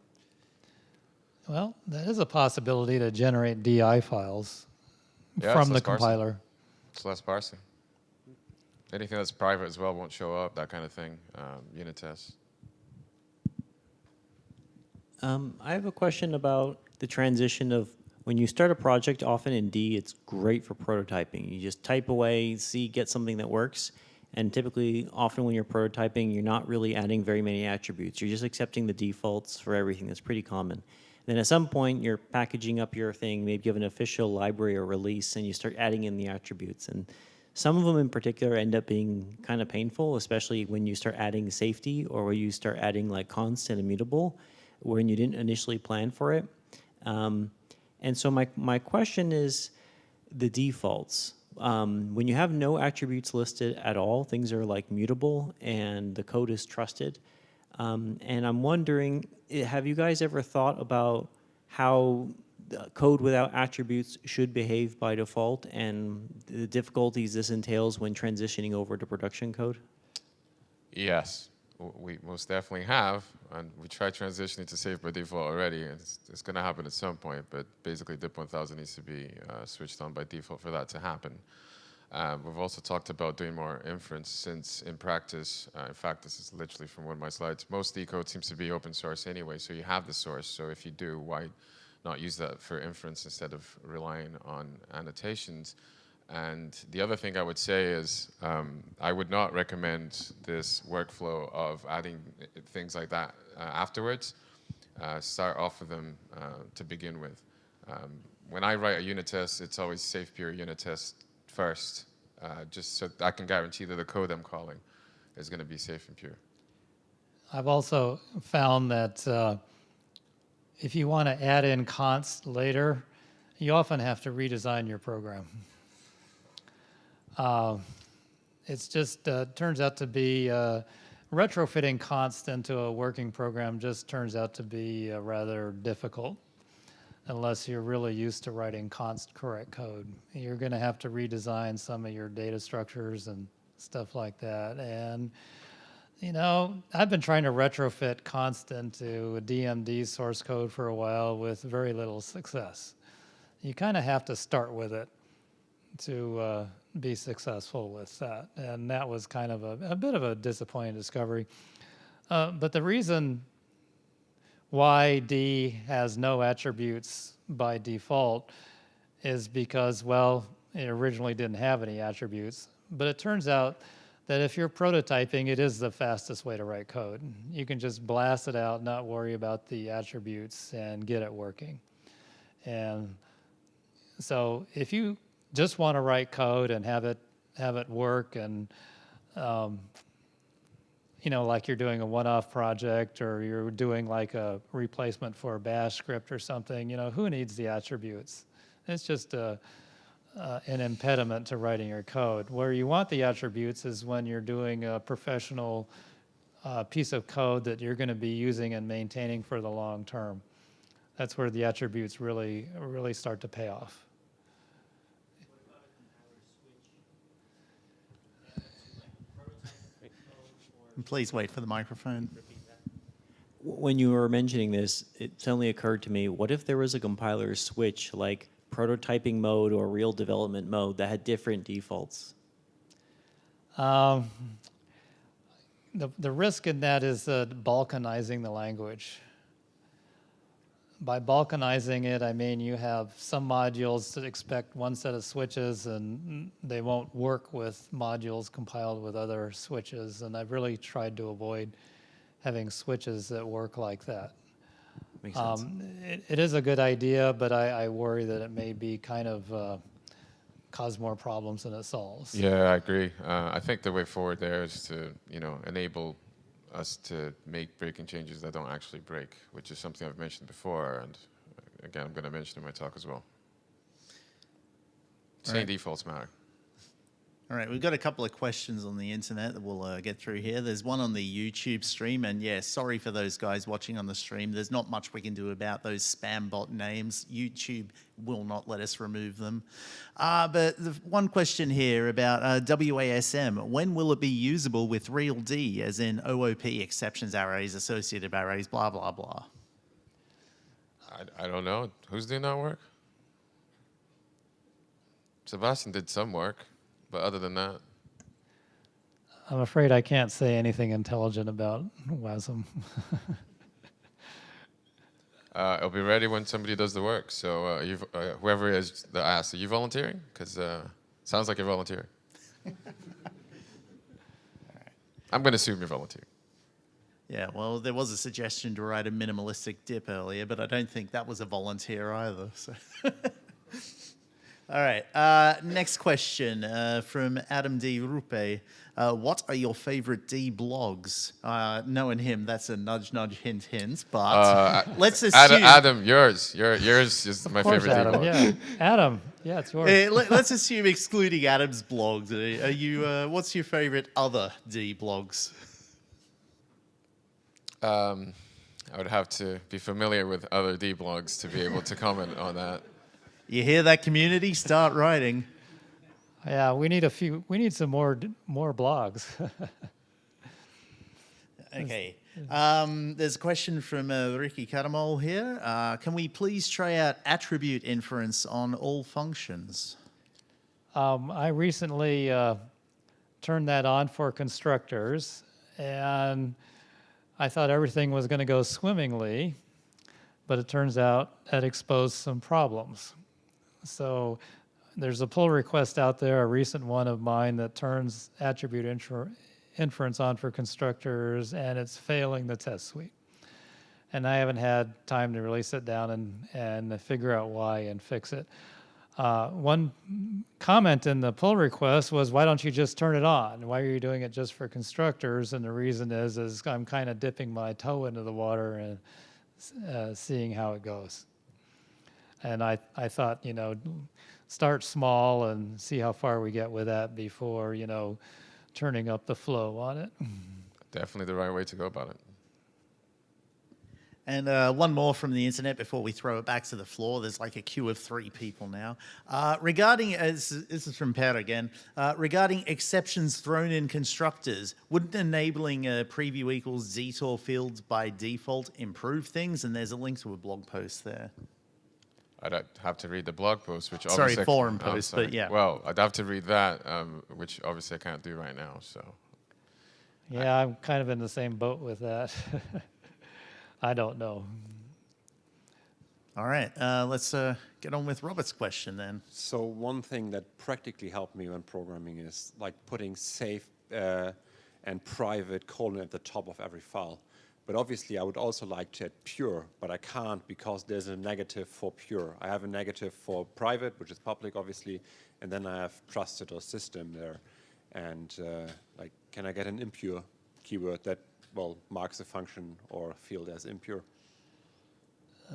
Well, that is a possibility to generate DI files from the compiler.
It's less parsing. Anything that's private as well won't show up, that kind of thing, unit tests.
I have a question about the transition of when you start a project, often in D, it's great for prototyping. You just type away, see, get something that works. And typically, often when you're prototyping, you're not really adding very many attributes. You're just accepting the defaults for everything. That's pretty common. Then at some point, you're packaging up your thing, maybe you have an official library or release, and you start adding in the attributes. And Some of them in particular end up being kind of painful, especially when you start adding safety or when you start adding like const and immutable when you didn't initially plan for it. And so my question is the defaults. When you have no attributes listed at all, things are like mutable and the code is trusted. And I'm wondering, have you guys ever thought about how code without attributes should behave by default and the difficulties this entails when transitioning over to production code?
Yes, we most definitely have, and we tried transitioning to safe by default already, and it's going to happen at some point, but basically DIP 1000 needs to be switched on by default for that to happen. We've also talked about doing more inference since in practice, in fact, this is literally from one of my slides, most D code seems to be open source anyway, so you have the source, so if you do, why not use that for inference instead of relying on annotations? And the other thing I would say is I would not recommend this workflow of adding things like that afterwards. Start off with them to begin with. When I write a unit test, it's always safe pure unit test first, just so I can guarantee that the code I'm calling is going to be safe and pure.
I've also found that if you want to add in const later, you often have to redesign your program. It's just turns out to be retrofitting const into a working program just turns out to be rather difficult unless you're really used to writing const correct code. You're going to have to redesign some of your data structures and stuff like that. And you know, I've been trying to retrofit const into a DMD source code for a while with very little success. You kind of have to start with it to be successful with that. And that was kind of a bit of a disappointing discovery. But the reason why D has no attributes by default is because, well, it originally didn't have any attributes. But it turns out that if you're prototyping, it is the fastest way to write code. You can just blast it out, not worry about the attributes, and get it working. And so if you just want to write code and have it work and you know, like you're doing a one-off project or you're doing like a replacement for a bash script or something, you know, who needs the attributes? It's just an impediment to writing your code. Where you want the attributes is when you're doing a professional piece of code that you're going to be using and maintaining for the long term. That's where the attributes really start to pay off.
Please wait for the microphone.
When you were mentioning this, it suddenly occurred to me, what if there was a compiler switch like prototyping mode or real development mode that had different defaults?
The risk in that is balkanizing the language. By balkanizing it, I mean you have some modules that expect one set of switches and they won't work with modules compiled with other switches. And I've really tried to avoid having switches that work like that.
Makes sense.
It is a good idea, but I worry that it may be kind of cause more problems than it solves.
Yeah, I agree. I think the way forward there is to, you know, enable us to make breaking changes that don't actually break, which is something I've mentioned before, and again, I'm going to mention in my talk as well. Same defaults matter.
All right, we've got a couple of questions on the internet that we'll get through here. There's one on the YouTube stream, and yeah, sorry for those guys watching on the stream. There's not much we can do about those spam bot names. YouTube will not let us remove them. But the one question here about WASM, when will it be usable with real D, as in OOP, exceptions arrays, associative arrays, blah, blah, blah?
I don't know. Who's doing that work? Sebastian did some work. But other than that,
I'm afraid I can't say anything intelligent about WASM.
it'll be ready when somebody does the work. So whoever it is that asked, are you volunteering? Because sounds like you're volunteering. I'm going to assume you're volunteering.
Yeah, well, there was a suggestion to write a minimalistic dip earlier, but I don't think that was a volunteer either. So. All right. Next question from Adam D. Rupe. What are your favorite D blogs? Knowing him, that's a nudge, nudge, hint, hint. But let's assume
Adam, yours is my favorite D blog.
Yeah, Adam. Yeah, it's yours.
Let's assume excluding Adam's blogs. Are you? What's your favorite other D blogs?
I would have to be familiar with other D blogs to be able to comment on that.
You hear that, community? Start writing.
Yeah, we need some more blogs.
Okay. There's a question from Ricky Katamol here. Can we please try out attribute inference on all functions?
I recently turned that on for constructors, and I thought everything was going to go swimmingly, but it turns out that exposed some problems. So there's a pull request out there, a recent one of mine, that turns attribute inference on for constructors, and it's failing the test suite. And I haven't had time to really sit down and figure out why and fix it. One comment in the pull request was, why don't you just turn it on? Why are you doing it just for constructors? And the reason is I'm kind of dipping my toe into the water and seeing how it goes. And I thought, start small and see how far we get with that before, turning up the flow on it.
Definitely the right way to go about it.
And one more from the internet before we throw it back to the floor. There's like a queue of 3 people now. Regarding, this is from Per again, regarding exceptions thrown in constructors, wouldn't enabling preview equals ZTOR fields by default improve things? And there's a link to a blog post there.
I'd have to read the blog post, which
sorry,
obviously...
forum post, but yeah.
Well, I'd have to read that, which obviously I can't do right now, so...
Yeah, I'm kind of in the same boat with that. I don't know.
All right, let's get on with Robert's question then.
So one thing that practically helped me when programming is like putting safe and private colon at the top of every file. But obviously I would also like to add pure, but I can't because there's a negative for pure. I have a negative for private, which is public obviously, and then I have trusted or system there. And like, can I get an impure keyword that, well, marks a function or field as impure?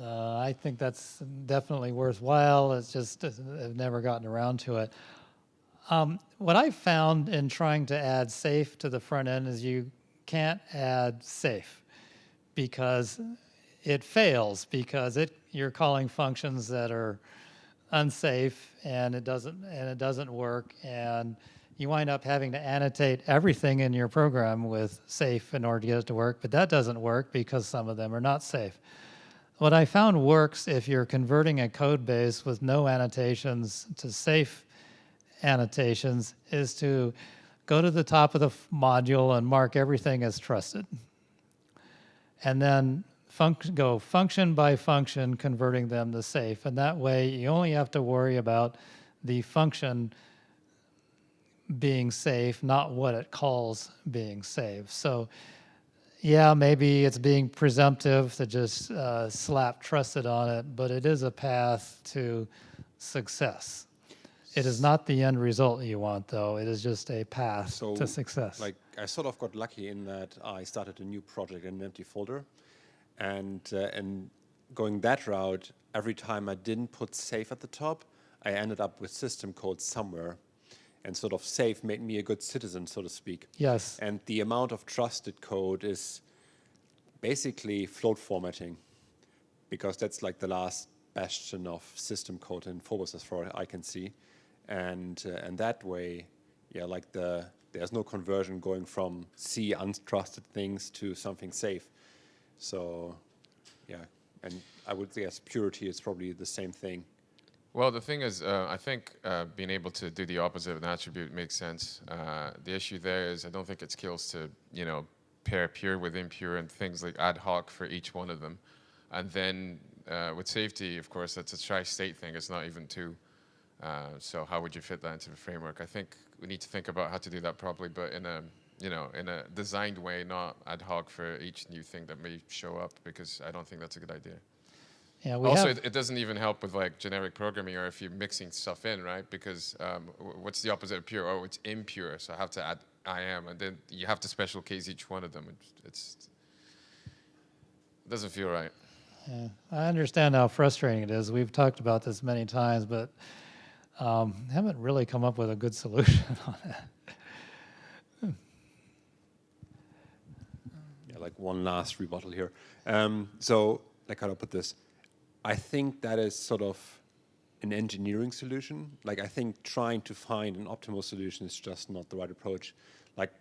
I think that's definitely worthwhile. It's just I've never gotten around to it. What I found in trying to add safe to the front end is you can't add safe because it fails, because you're calling functions that are unsafe and it doesn't work, and you wind up having to annotate everything in your program with safe in order to get it to work, but that doesn't work because some of them are not safe. What I found works if you're converting a code base with no annotations to safe annotations is to go to the top of the module and mark everything as trusted. And then go function by function, converting them to safe. And that way you only have to worry about the function being safe, not what it calls being safe. So yeah, maybe it's being presumptive to just slap trusted on it, but it is a path to success. It is not the end result you want, though. It is just a path to success.
Like, I sort of got lucky in that I started a new project in an empty folder, and going that route, every time I didn't put safe at the top, I ended up with system code somewhere. And sort of safe made me a good citizen, so to speak.
Yes.
And the amount of trusted code is basically float formatting, because that's like the last bastion of system code in Phobos as far as I can see. And that way, yeah, like there's no conversion going from C untrusted things to something safe. So, yeah, and I would guess purity is probably the same thing.
Well, the thing is, I think being able to do the opposite of an attribute makes sense. The issue there is I don't think it scales to, pair pure with impure and things like ad hoc for each one of them. And then with safety, of course, that's a tri-state thing. It's not even two. So how would you fit that into the framework? I think we need to think about how to do that properly, but in a, in a designed way, not ad hoc for each new thing that may show up, because I don't think that's a good idea.
Yeah,
also, it doesn't even help with like generic programming or if you're mixing stuff in, right? Because what's the opposite of pure? Oh, it's impure, so I have to add IAM, and then you have to special case each one of them. It doesn't feel right.
Yeah, I understand how frustrating it is. We've talked about this many times, but haven't really come up with a good solution on it.
Yeah, like one last rebuttal here. So, like how do I put this? I think that is sort of an engineering solution. Like I think trying to find an optimal solution is just not the right approach. Like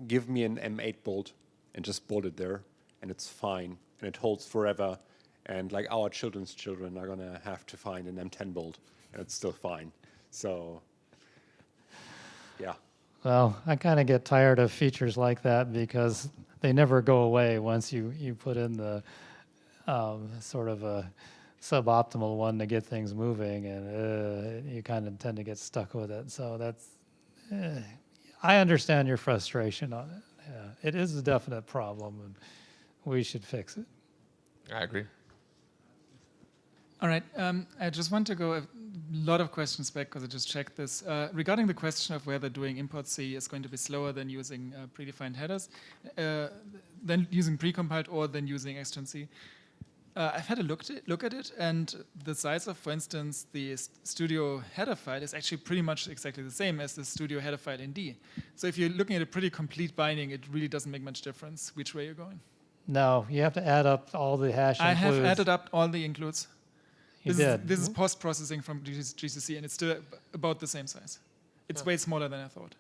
give me an M8 bolt and just bolt it there and it's fine and it holds forever. And like our children's children are gonna have to find an M10 bolt and it's still fine. So yeah.
Well, I kind of get tired of features like that because they never go away once you put in the sort of a suboptimal one to get things moving, and you kind of tend to get stuck with it. So that's, I understand your frustration on it. Yeah, it is a definite problem, and we should fix it.
I agree.
All right, I just want to go a lot of questions back because I just checked this. Regarding the question of whether doing import C is going to be slower than using predefined headers, than using precompiled or than using extern C. I've had a look at it, and the size of, for instance, the studio header file is actually pretty much exactly the same as the studio header file in D. So if you're looking at a pretty complete binding, it really doesn't make much difference which way you're going.
No, you have to add up all the hash
I
includes.
have added up all the includes.
You
This
did?
is post-processing from GCC, and it's still about the same size. It's way smaller than I thought.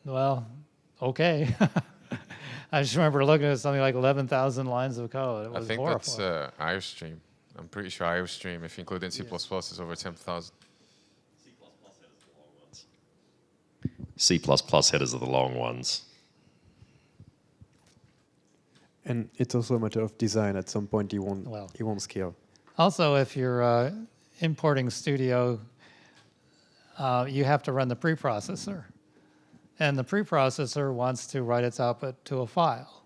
Well, okay. I just remember looking at something like 11,000 lines of code. It was
I think
horrifying.
that's IOStream. I'm pretty sure IOStream, if you include in C++, is over 10,000.
C++ headers are the long ones.
And it's also a matter of design. At some point, you won't scale.
Also, if you're importing Studio, you have to run the preprocessor. And the preprocessor wants to write its output to a file.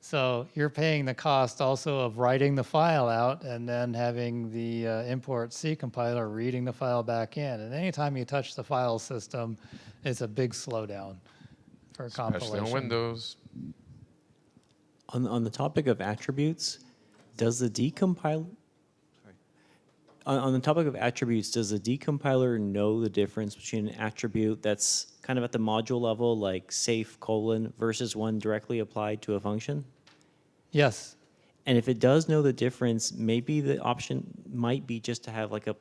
So you're paying the cost also of writing the file out and then having the import C compiler reading the file back in. And anytime you touch the file system, it's a big slowdown for compilation.
Especially on Windows.
On the topic of attributes, does the decompiler... On the topic of attributes, does the decompiler know the difference between an attribute that's kind of at the module level, like safe : versus one directly applied to a function?
Yes.
And if it does know the difference, maybe the option might be just to have like a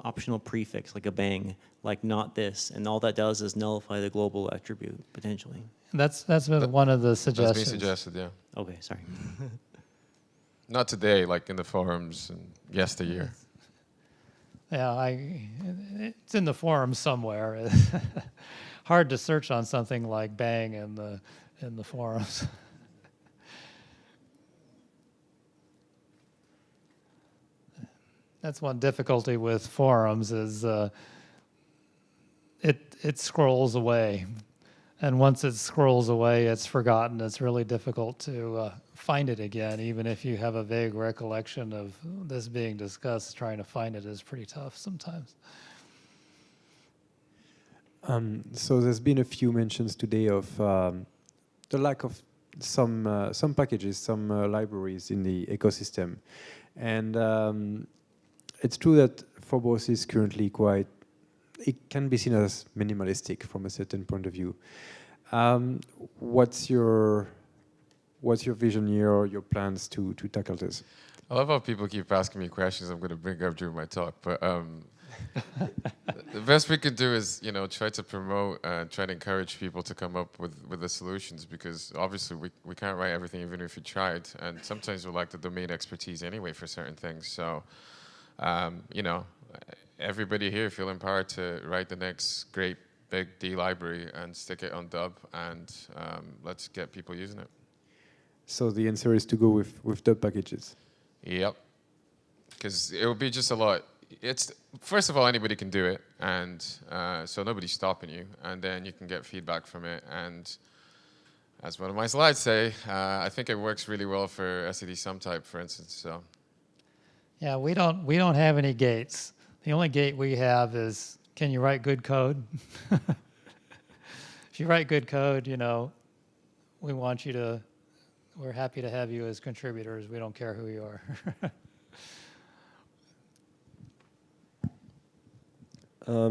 optional prefix, like a bang, like not this, and all that does is nullify the global attribute potentially.
That's been one of the suggestions.
That's been suggested, yeah.
Okay, sorry.
Not today, like in the forums and yesteryear.
Yeah, it's in the forums somewhere. Hard to search on something like bang in the forums. That's one difficulty with forums is it scrolls away. And once it scrolls away, it's forgotten. It's really difficult to find it again. Even if you have a vague recollection of this being discussed, trying to find it is pretty tough sometimes.
So there's been a few mentions today of the lack of some packages, some libraries in the ecosystem. And it's true that Phobos is currently quite, it can be seen as minimalistic from a certain point of view. What's your vision here or your plans to tackle this?
I love how people keep asking me questions I'm going to bring up during my talk, but the best we can do is, try to promote and try to encourage people to come up with the solutions, because obviously we can't write everything even if we tried, and sometimes we lack the domain expertise anyway for certain things. So, everybody here feel empowered to write the next great big D library and stick it on Dub, and let's get people using it.
So the answer is to go with Dub packages.
Yep, because it will be just a lot. It's first of all, anybody can do it, and so nobody's stopping you, and then you can get feedback from it, and as one of my slides say, I think it works really well for SED sum type, for instance. So.
Yeah, we don't have any gates. The only gate we have is, can you write good code? If you write good code, you know, we're happy to have you as contributors. We don't care who you are.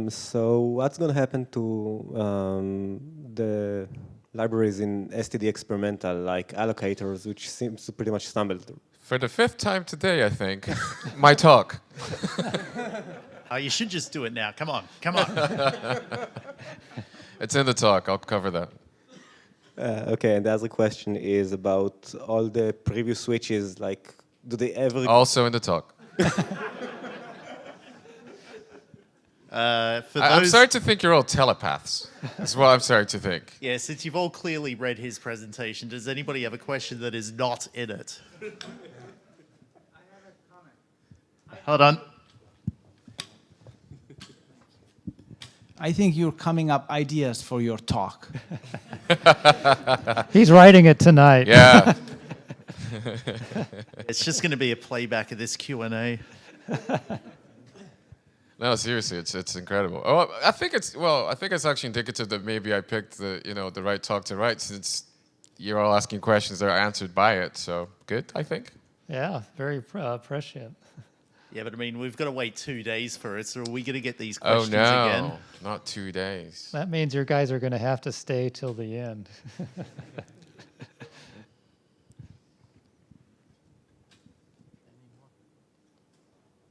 So what's going to happen to the libraries in STD experimental, like allocators, which seems to pretty much stumble through?
For the 5th time today, I think, my talk.
You should just do it now. Come on, come on.
It's in the talk. I'll cover that.
Okay, and the other question is about all the previous switches, like, do they ever...
Also in the talk. I'm starting to think you're all telepaths. That's what I'm starting to think.
Yeah, since you've all clearly read his presentation, does anybody have a question that is not in it? I have a comment. Hold on.
I think you're coming up ideas for your talk.
He's writing it tonight.
Yeah.
It's just going to be a playback of this Q&A.
No, seriously, it's incredible. Oh, I think it's actually indicative that maybe I picked the right talk to write, since you're all asking questions that are answered by it. So good, I think.
Yeah, very prescient.
Yeah, but I mean, we've got to wait 2 days for it, so are we going to get these questions
again?
again?
Not 2 days.
That means your guys are going to have to stay till the end.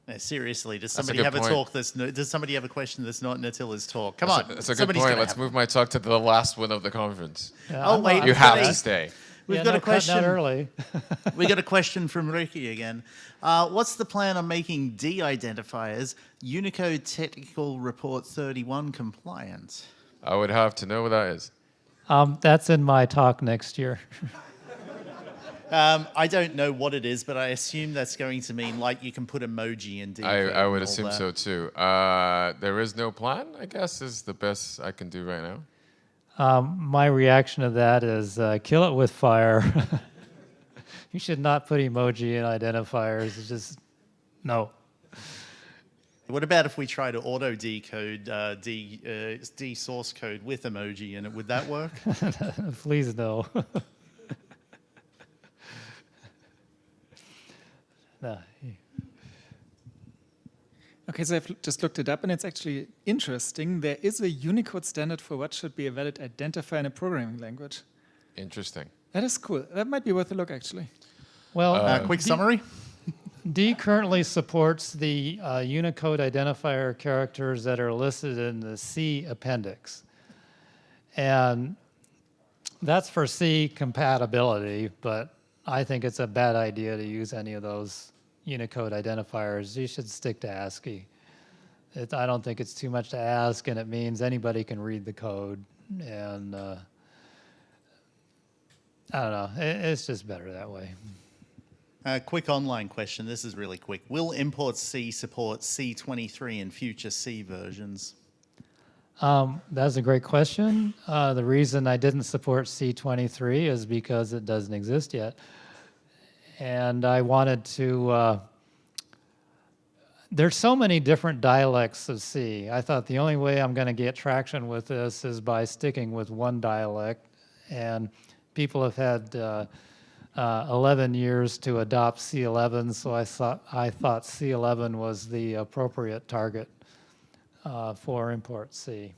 No, seriously, does
That's
somebody have
point.
a talk does somebody have a question that's not in Attila's talk? Come on.
That's a good point. Let's move my talk to the last one of the conference.
Yeah, oh,
wait.
You have to stay.
We've got a question.
Early.
We got a question from Ricky again. What's the plan on making D identifiers Unicode Technical Report 31 compliant?
I would have to know what that is.
That's in my talk next year.
I don't know what it is, but I assume that's going to mean like you can put emoji in D.
I would assume so too. There is no plan, I guess, is the best I can do right now.
My reaction to that is kill it with fire. You should not put emoji in identifiers. It's just, no.
What about if we try to auto-decode D source code with emoji in it? Would that work?
Please no. No.
Okay, so I've just looked it up, and it's actually interesting. There is a Unicode standard for what should be a valid identifier in a programming language.
Interesting.
That is cool. That might be worth a look, actually.
Well,
quick summary.
D currently supports the Unicode identifier characters that are listed in the C appendix. And that's for C compatibility, but I think it's a bad idea to use any of those Unicode identifiers. You should stick to ASCII. I don't think it's too much to ask, and it means anybody can read the code. And I don't know, it's just better that way.
Quick online question. This is really quick. Will import C support C23 in future C versions?
That's a great question. The reason I didn't support C23 is because it doesn't exist yet. And I wanted to, there's so many different dialects of C. I thought the only way I'm going to get traction with this is by sticking with one dialect. And people have had 11 years to adopt C11, so I thought C11 was the appropriate target for import C.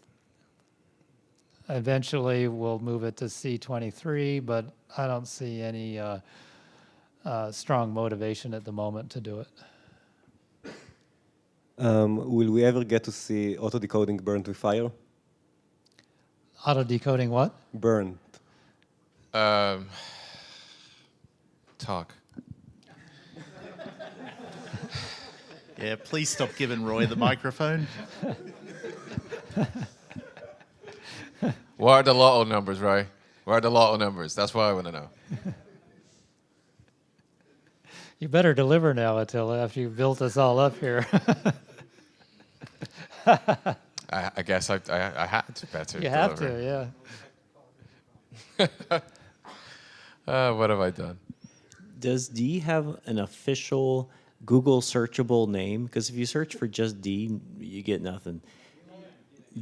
Eventually, we'll move it to C23, but I don't see any strong motivation at the moment to do it.
Will we ever get to see auto-decoding burned with fire?
Auto-decoding what?
Burned.
Talk.
Yeah, please stop giving Roy the microphone.
What are the lotto numbers, Roy? What are the lotto numbers? That's what I want to know.
You better deliver now, Attila, after you've built us all up here.
I guess I had to better.
You have to, yeah.
What have I done?
Does D have an official Google searchable name? Because if you search for just D, you get nothing.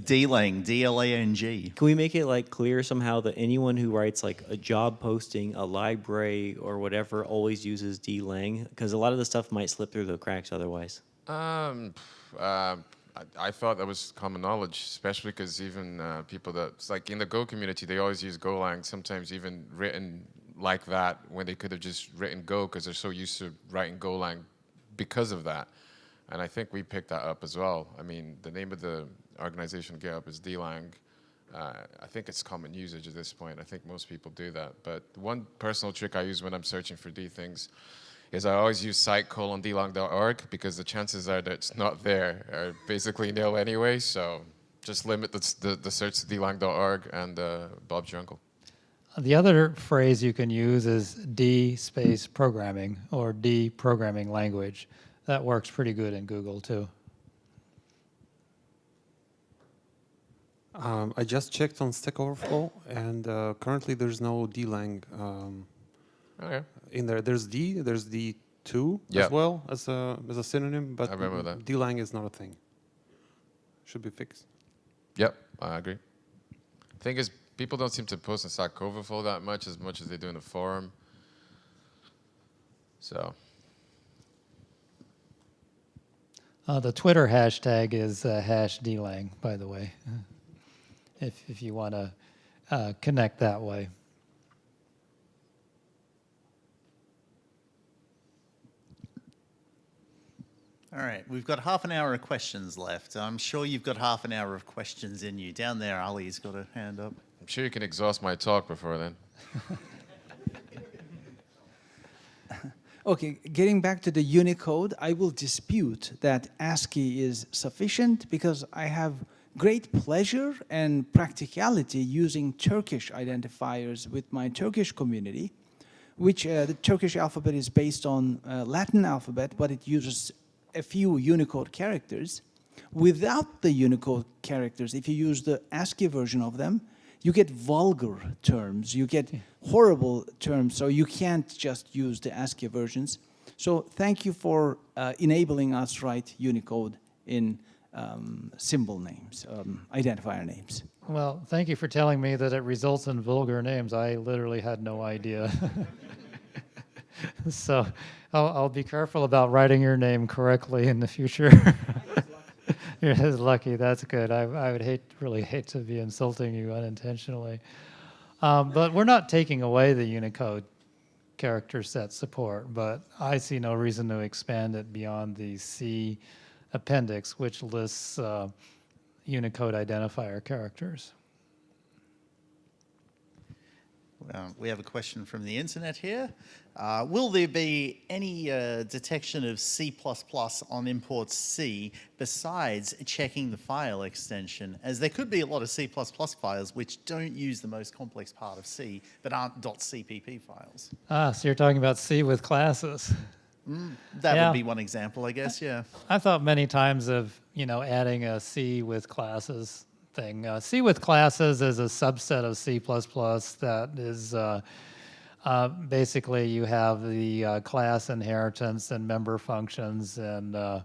D-Lang, D-L-A-N-G.
Can we make it like clear somehow that anyone who writes like a job posting, a library, or whatever always uses D-Lang? Because a lot of the stuff might slip through the cracks otherwise.
I thought that was common knowledge, especially because even people that's like in the Go community, they always use Golang, sometimes even written like that when they could have just written Go because they're so used to writing Golang because of that. And I think we picked that up as well. I mean, the name of the organization GitHub is D-Lang. I think it's common usage at this point. I think most people do that. But one personal trick I use when I'm searching for D things is I always use site:/dlang.org because the chances are that it's not there are basically nil anyway. So just limit the search to dlang.org and Bob's your uncle.
The other phrase you can use is D space programming or D programming language. That works pretty good in Google too.
I just checked on Stack Overflow, and currently there's no D-Lang in there. There's D, there's D2 as well as a synonym, but
I remember that.
D-Lang is not a thing. Should be fixed.
Yep, I agree. Thing is, people don't seem to post on Stack Overflow that much as they do in the forum. So.
The Twitter hashtag is #DLang, by the way, if you want to connect that way.
All right, we've got half an hour of questions left. I'm sure you've got half an hour of questions in you. Down there, Ali's got a hand up.
I'm sure you can exhaust my talk before then.
Okay, getting back to the Unicode, I will dispute that ASCII is sufficient because I have great pleasure and practicality using Turkish identifiers with my Turkish community, which the Turkish alphabet is based on Latin alphabet, but it uses a few Unicode characters. Without the Unicode characters, if you use the ASCII version of them, you get vulgar terms, you get horrible terms, so you can't just use the ASCII versions. So thank you for enabling us write Unicode in symbol names, identifier names.
Well, thank you for telling me that it results in vulgar names. I literally had no idea. So I'll be careful about writing your name correctly in the future. You're just lucky. That's good. I would really hate to be insulting you unintentionally. But we're not taking away the Unicode character set support, but I see no reason to expand it beyond the C appendix, which lists Unicode identifier characters.
We have a question from the internet here. Will there be any detection of C++ on import C besides checking the file extension? As there could be a lot of C++ files which don't use the most complex part of C, but aren't .cpp files.
So you're talking about C with classes.
That would be one example, I guess, yeah.
I thought many times of, adding a C with classes thing. C with classes is a subset of C++ that is basically you have the class inheritance and member functions and a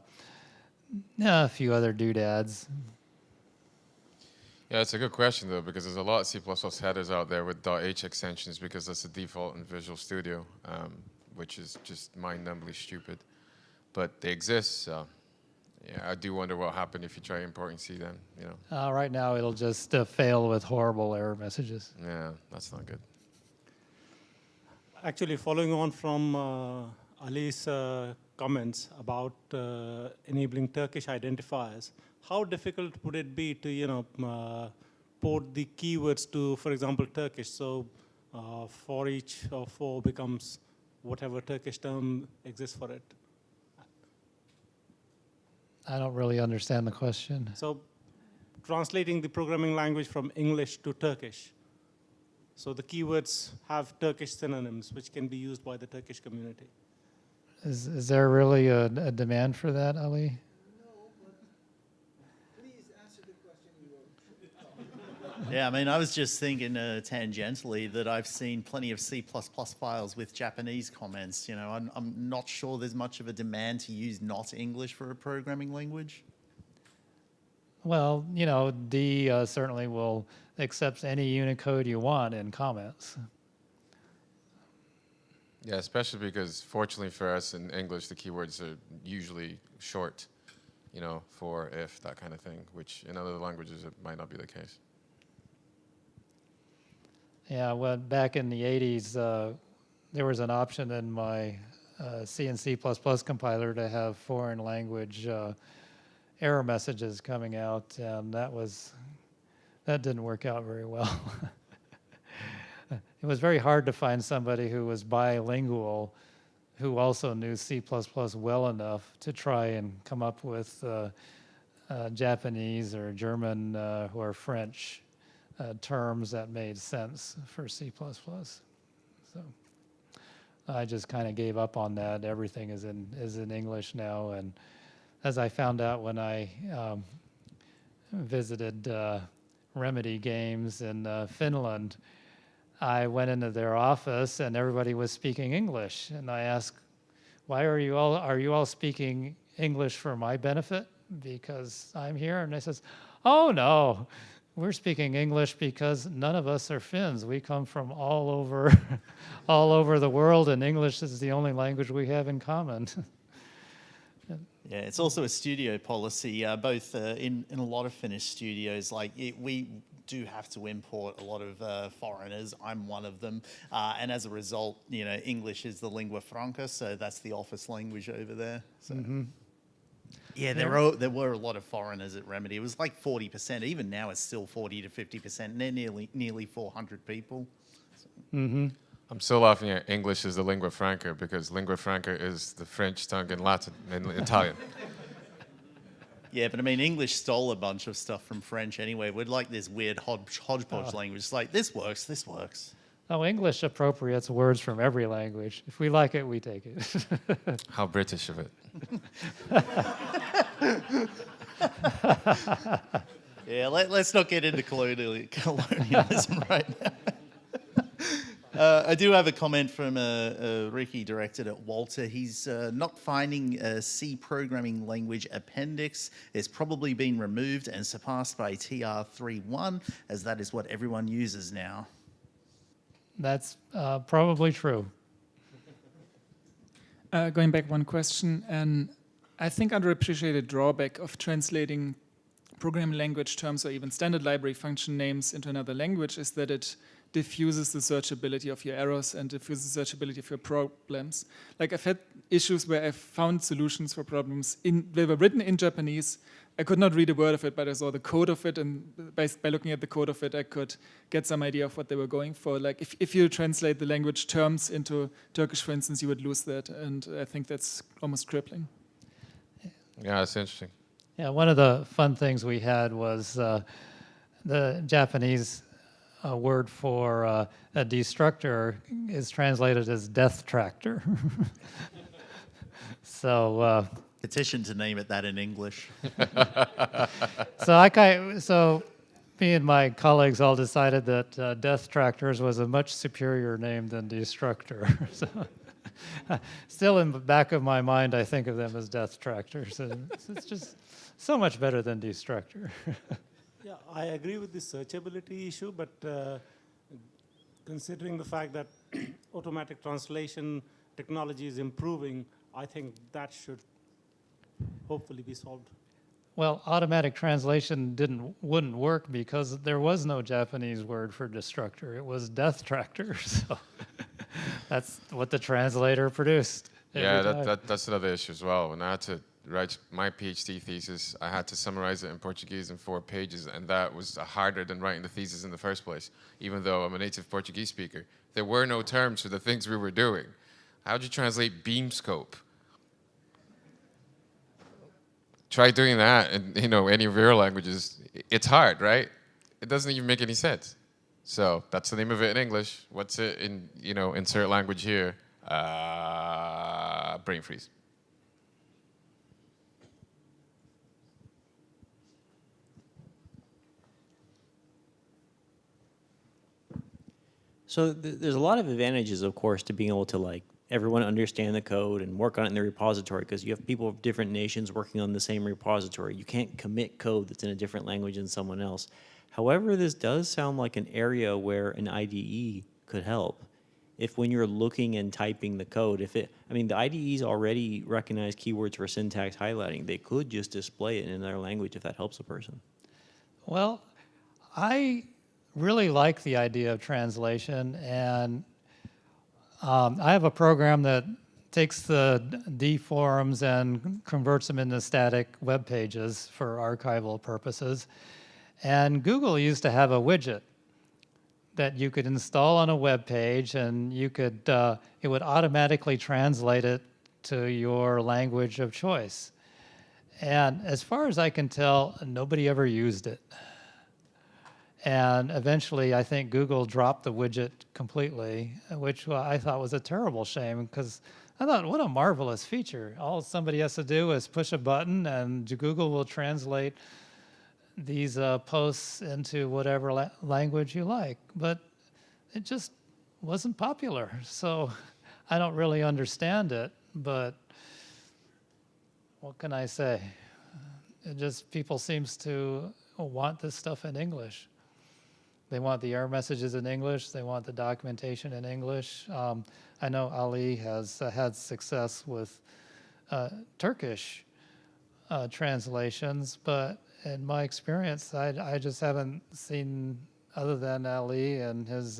few other doodads.
Yeah, it's a good question though, because there's a lot of C++ headers out there with .h extensions because that's the default in Visual Studio, which is just mind-numbingly stupid. But they exist, so yeah, I do wonder what happened if you try importing C then,
Right now it'll just fail with horrible error messages.
Yeah, that's not good.
Actually, following on from Ali's comments about enabling Turkish identifiers, how difficult would it be to, port the keywords to, for example, Turkish? So for each of 4 becomes whatever Turkish term exists for it.
I don't really understand the question.
So translating the programming language from English to Turkish. So the keywords have Turkish synonyms, which can be used by the Turkish community.
Is there really a demand for that, Ali?
No, but please answer the question you wrote.
Yeah, I mean, I was just thinking tangentially that I've seen plenty of C++ files with Japanese comments. You know, I'm not sure there's much of a demand to use not English for a programming language.
Well, you know, D certainly will accept any Unicode you want in comments.
Yeah, especially because fortunately for us in English, the keywords are usually short, you know, for, if, that kind of thing, which in other languages it might not be the case.
Yeah, well, back in the 80s, there was an option in my C and C++ compiler to have foreign language error messages coming out, and that didn't work out very well. It was very hard to find somebody who was bilingual who also knew C++ well enough to try and come up with Japanese or German or French terms that made sense for C++. So I just kind of gave up on that. Everything is in English now, and as I found out when I visited Remedy Games in Finland, I went into their office and everybody was speaking English, and I asked, "Why are you all speaking English for my benefit because I'm here?" And they says, "Oh no, we're speaking English because none of us are Finns. We come from all over, all over the world, and English is the only language we have in common."
Yeah, it's also a studio policy, both in a lot of Finnish studios. Like we do have to import a lot of foreigners. I'm one of them, and as a result, you know, English is the lingua franca, so that's the office language over there. So. Yeah, there were a lot of foreigners at Remedy. It was like 40%. Even now, it's still 40 to 50%. And they're nearly 400 people. So.
I'm still laughing at English is the lingua franca because lingua franca is the French tongue in Latin and Italian.
Yeah, but I mean, English stole a bunch of stuff from French anyway. We're like this weird hodgepodge language. It's like, this works, this works.
Oh, English appropriates words from every language. If we like it, we take it.
How British of it.
Yeah, let's not get into colonialism right now. I do have a comment from Ricky directed at Walter. He's not finding a C programming language appendix. It's probably been removed and surpassed by TR3.1, as that is what everyone uses now.
That's probably true.
Going back one question, and I think underappreciated drawback of translating programming language terms or even standard library function names into another language is that it diffuses the searchability of your errors and diffuses the searchability of your problems. Like I've had issues where I've found solutions for problems they were written in Japanese. I could not read a word of it, but I saw the code of it, and by looking at the code of it, I could get some idea of what they were going for. Like if you translate the language terms into Turkish, for instance, you would lose that, and I think that's almost crippling.
Yeah, that's interesting.
Yeah, one of the fun things we had was the Japanese word for a destructor is translated as death tractor. So
petition to name it that in English.
So me and my colleagues all decided that death tractors was a much superior name than destructor. So still in the back of my mind, I think of them as death tractors. It's just so much better than destructor.
Yeah, I agree with the searchability issue, but considering the fact that automatic translation technology is improving, I think that should hopefully be solved.
Well, automatic translation wouldn't work because there was no Japanese word for destructor. It was death tractor. So that's what the translator produced.
Yeah, that's another issue as well. When I had to write my PhD thesis, I had to summarize it in Portuguese in 4 pages, and that was harder than writing the thesis in the first place, even though I'm a native Portuguese speaker. There were no terms for the things we were doing. How'd you translate beam scope? Try doing that in any of your languages. It's hard, right? It doesn't even make any sense. So that's the name of it in English. What's it in, insert language here? Brain freeze.
So there's a lot of advantages, of course, to being able to like everyone understand the code and work on it in the repository, because you have people of different nations working on the same repository. You can't commit code that's in a different language than someone else. However, this does sound like an area where an IDE could help. If when you're looking and typing the code, I mean, the IDEs already recognize keywords for syntax highlighting. They could just display it in another language if that helps a person.
Well, I really like the idea of translation, and I have a program that takes the D forums and converts them into static web pages for archival purposes. And Google used to have a widget that you could install on a web page, and you could it would automatically translate it to your language of choice. And as far as I can tell, nobody ever used it. And eventually, I think Google dropped the widget completely, which I thought was a terrible shame, because I thought, what a marvelous feature. All somebody has to do is push a button, and Google will translate these posts into whatever language you like. But it just wasn't popular. So I don't really understand it, but what can I say? It just, people seems to want this stuff in English. They want the error messages in English. They want the documentation in English. I know Ali has had success with Turkish translations, but in my experience, I just haven't seen, other than Ali and his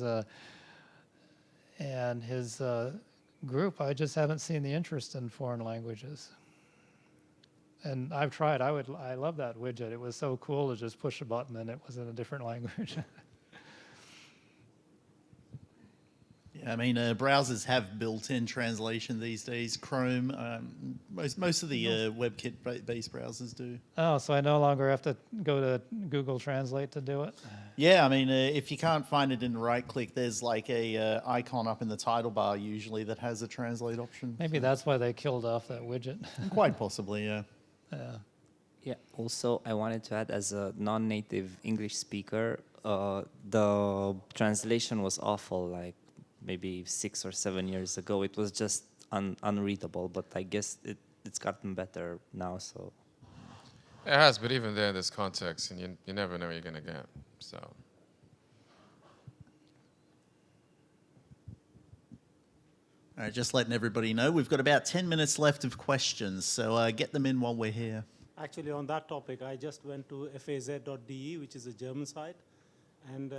group, I just haven't seen the interest in foreign languages. And I've tried. I love that widget. It was so cool to just push a button and it was in a different language.
Yeah, I mean, browsers have built-in translation these days. Chrome, most of the WebKit-based browsers do.
Oh, so I no longer have to go to Google Translate to do it?
Yeah, I mean, if you can't find it in the right-click, there's like a icon up in the title bar usually that has a translate option.
Maybe that's why they killed off that widget.
Quite possibly, yeah.
Yeah.
Yeah, also I wanted to add, as a non-native English speaker, the translation was awful, like maybe 6 or 7 years ago. It was just unreadable, but I guess it's gotten better now, so.
It has, but even there, there's context, and you never know what you're going to get, so.
All right, just letting everybody know, we've got about 10 minutes left of questions, so get them in while we're here.
Actually, on that topic, I just went to faz.de, which is a German site. And,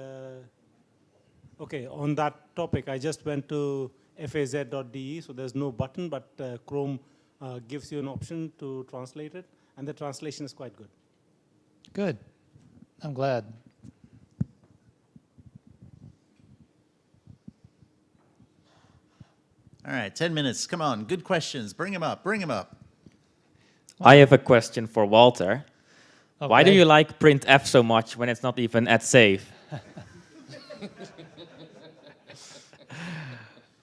okay, on that topic, I just went to faz.de, so there's no button, but Chrome gives you an option to translate it, and the translation is quite good.
Good. I'm glad.
All right, 10 minutes. Come on, good questions. Bring them up, bring them up.
I have a question for Walter.
Okay.
Why do you like printf so much when it's not even at safe?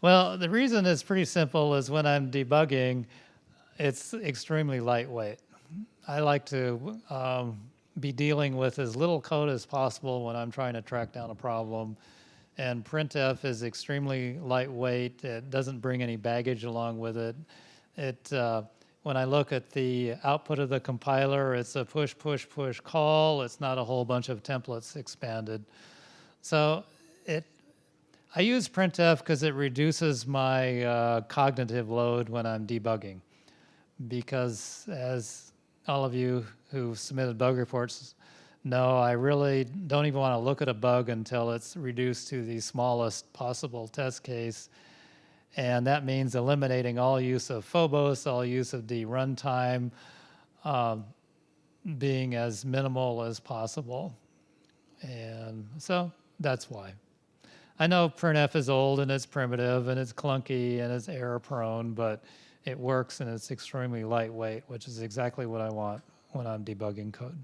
Well, the reason is pretty simple, is when I'm debugging, it's extremely lightweight. I like to be dealing with as little code as possible when I'm trying to track down a problem. And printf is extremely lightweight. It doesn't bring any baggage along with it. When I look at the output of the compiler, it's a push, push, push call. It's not a whole bunch of templates expanded. So I use printf because it reduces my cognitive load when I'm debugging. Because as all of you who submitted bug reports know, I really don't even want to look at a bug until it's reduced to the smallest possible test case. And that means eliminating all use of Phobos, all use of the runtime, being as minimal as possible. And so that's why. I know printf is old and it's primitive and it's clunky and it's error prone, but it works and it's extremely lightweight, which is exactly what I want when I'm debugging code.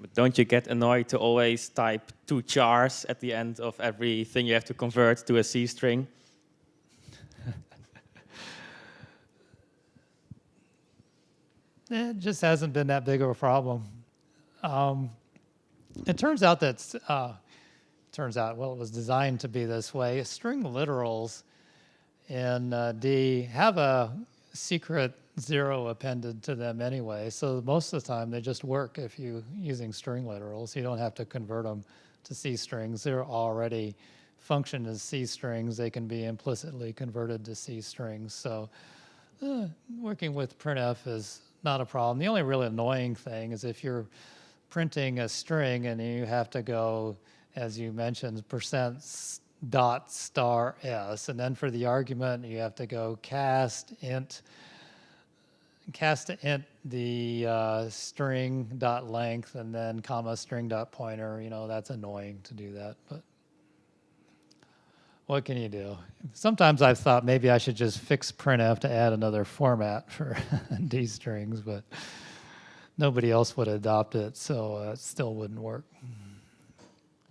But don't you get annoyed to always type 2 chars at the end of everything you have to convert to a C string?
It just hasn't been that big of a problem. It turns out that turns out, well, it was designed to be this way. String literals in D have a secret 0 appended to them anyway. So most of the time they just work if you're using string literals. You don't have to convert them to C strings. They're already function as C strings. They can be implicitly converted to C strings. So working with printf is not a problem. The only really annoying thing is if you're printing a string and you have to go, as you mentioned, %s and then for the argument you have to go cast int the string dot length and then comma string dot pointer. You know, that's annoying to do that, but what can you do? Sometimes I've thought maybe I should just fix printf to add another format for D strings, but nobody else would adopt it, so it still wouldn't work.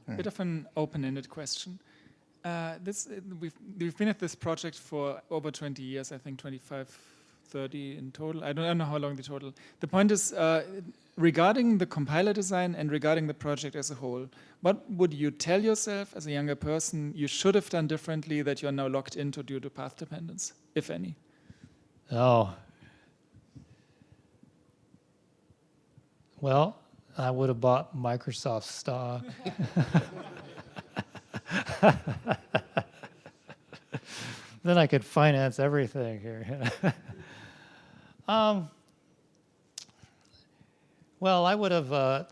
A bit of an open-ended question. We've been at this project for over 20 years, I think 25, 30 in total. I don't know how long the total. The point is, regarding the compiler design and regarding the project as a whole, what would you tell yourself as a younger person you should have done differently that you're now locked into due to path dependence, if any?
Oh. Well, I would have bought Microsoft stock. Then I could finance everything here. Well, I would have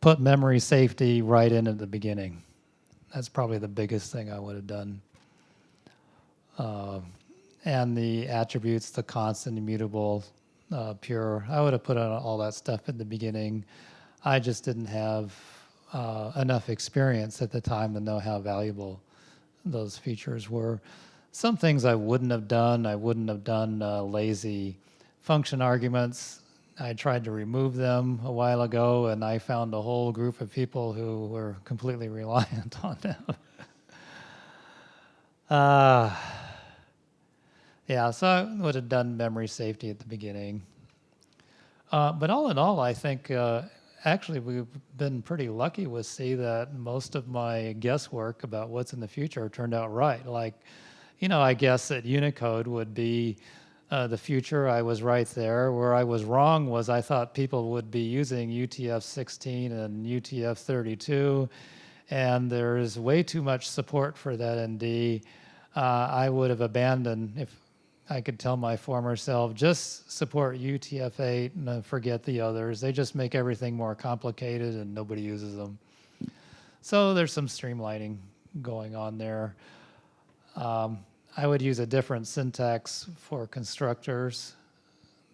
put memory safety right in at the beginning. That's probably the biggest thing I would have done. And the attributes, the constant, immutable, pure, I would have put on all that stuff at the beginning. I just didn't have enough experience at the time to know how valuable those features were. Some things I wouldn't have done. I wouldn't have done lazy function arguments. I tried to remove them a while ago, and I found a whole group of people who were completely reliant on them. Yeah, so I would have done memory safety at the beginning. But all in all, I think actually we've been pretty lucky with C that most of my guesswork about what's in the future turned out right. Like, you know, I guess that Unicode would be the future. I was right there. Where I was wrong was I thought people would be using UTF-16 and UTF-32, and there's way too much support for that in D. I would have abandoned, if I could tell my former self, just support UTF-8 and forget the others. They just make everything more complicated and nobody uses them. So there's some streamlining going on there. I would use a different syntax for constructors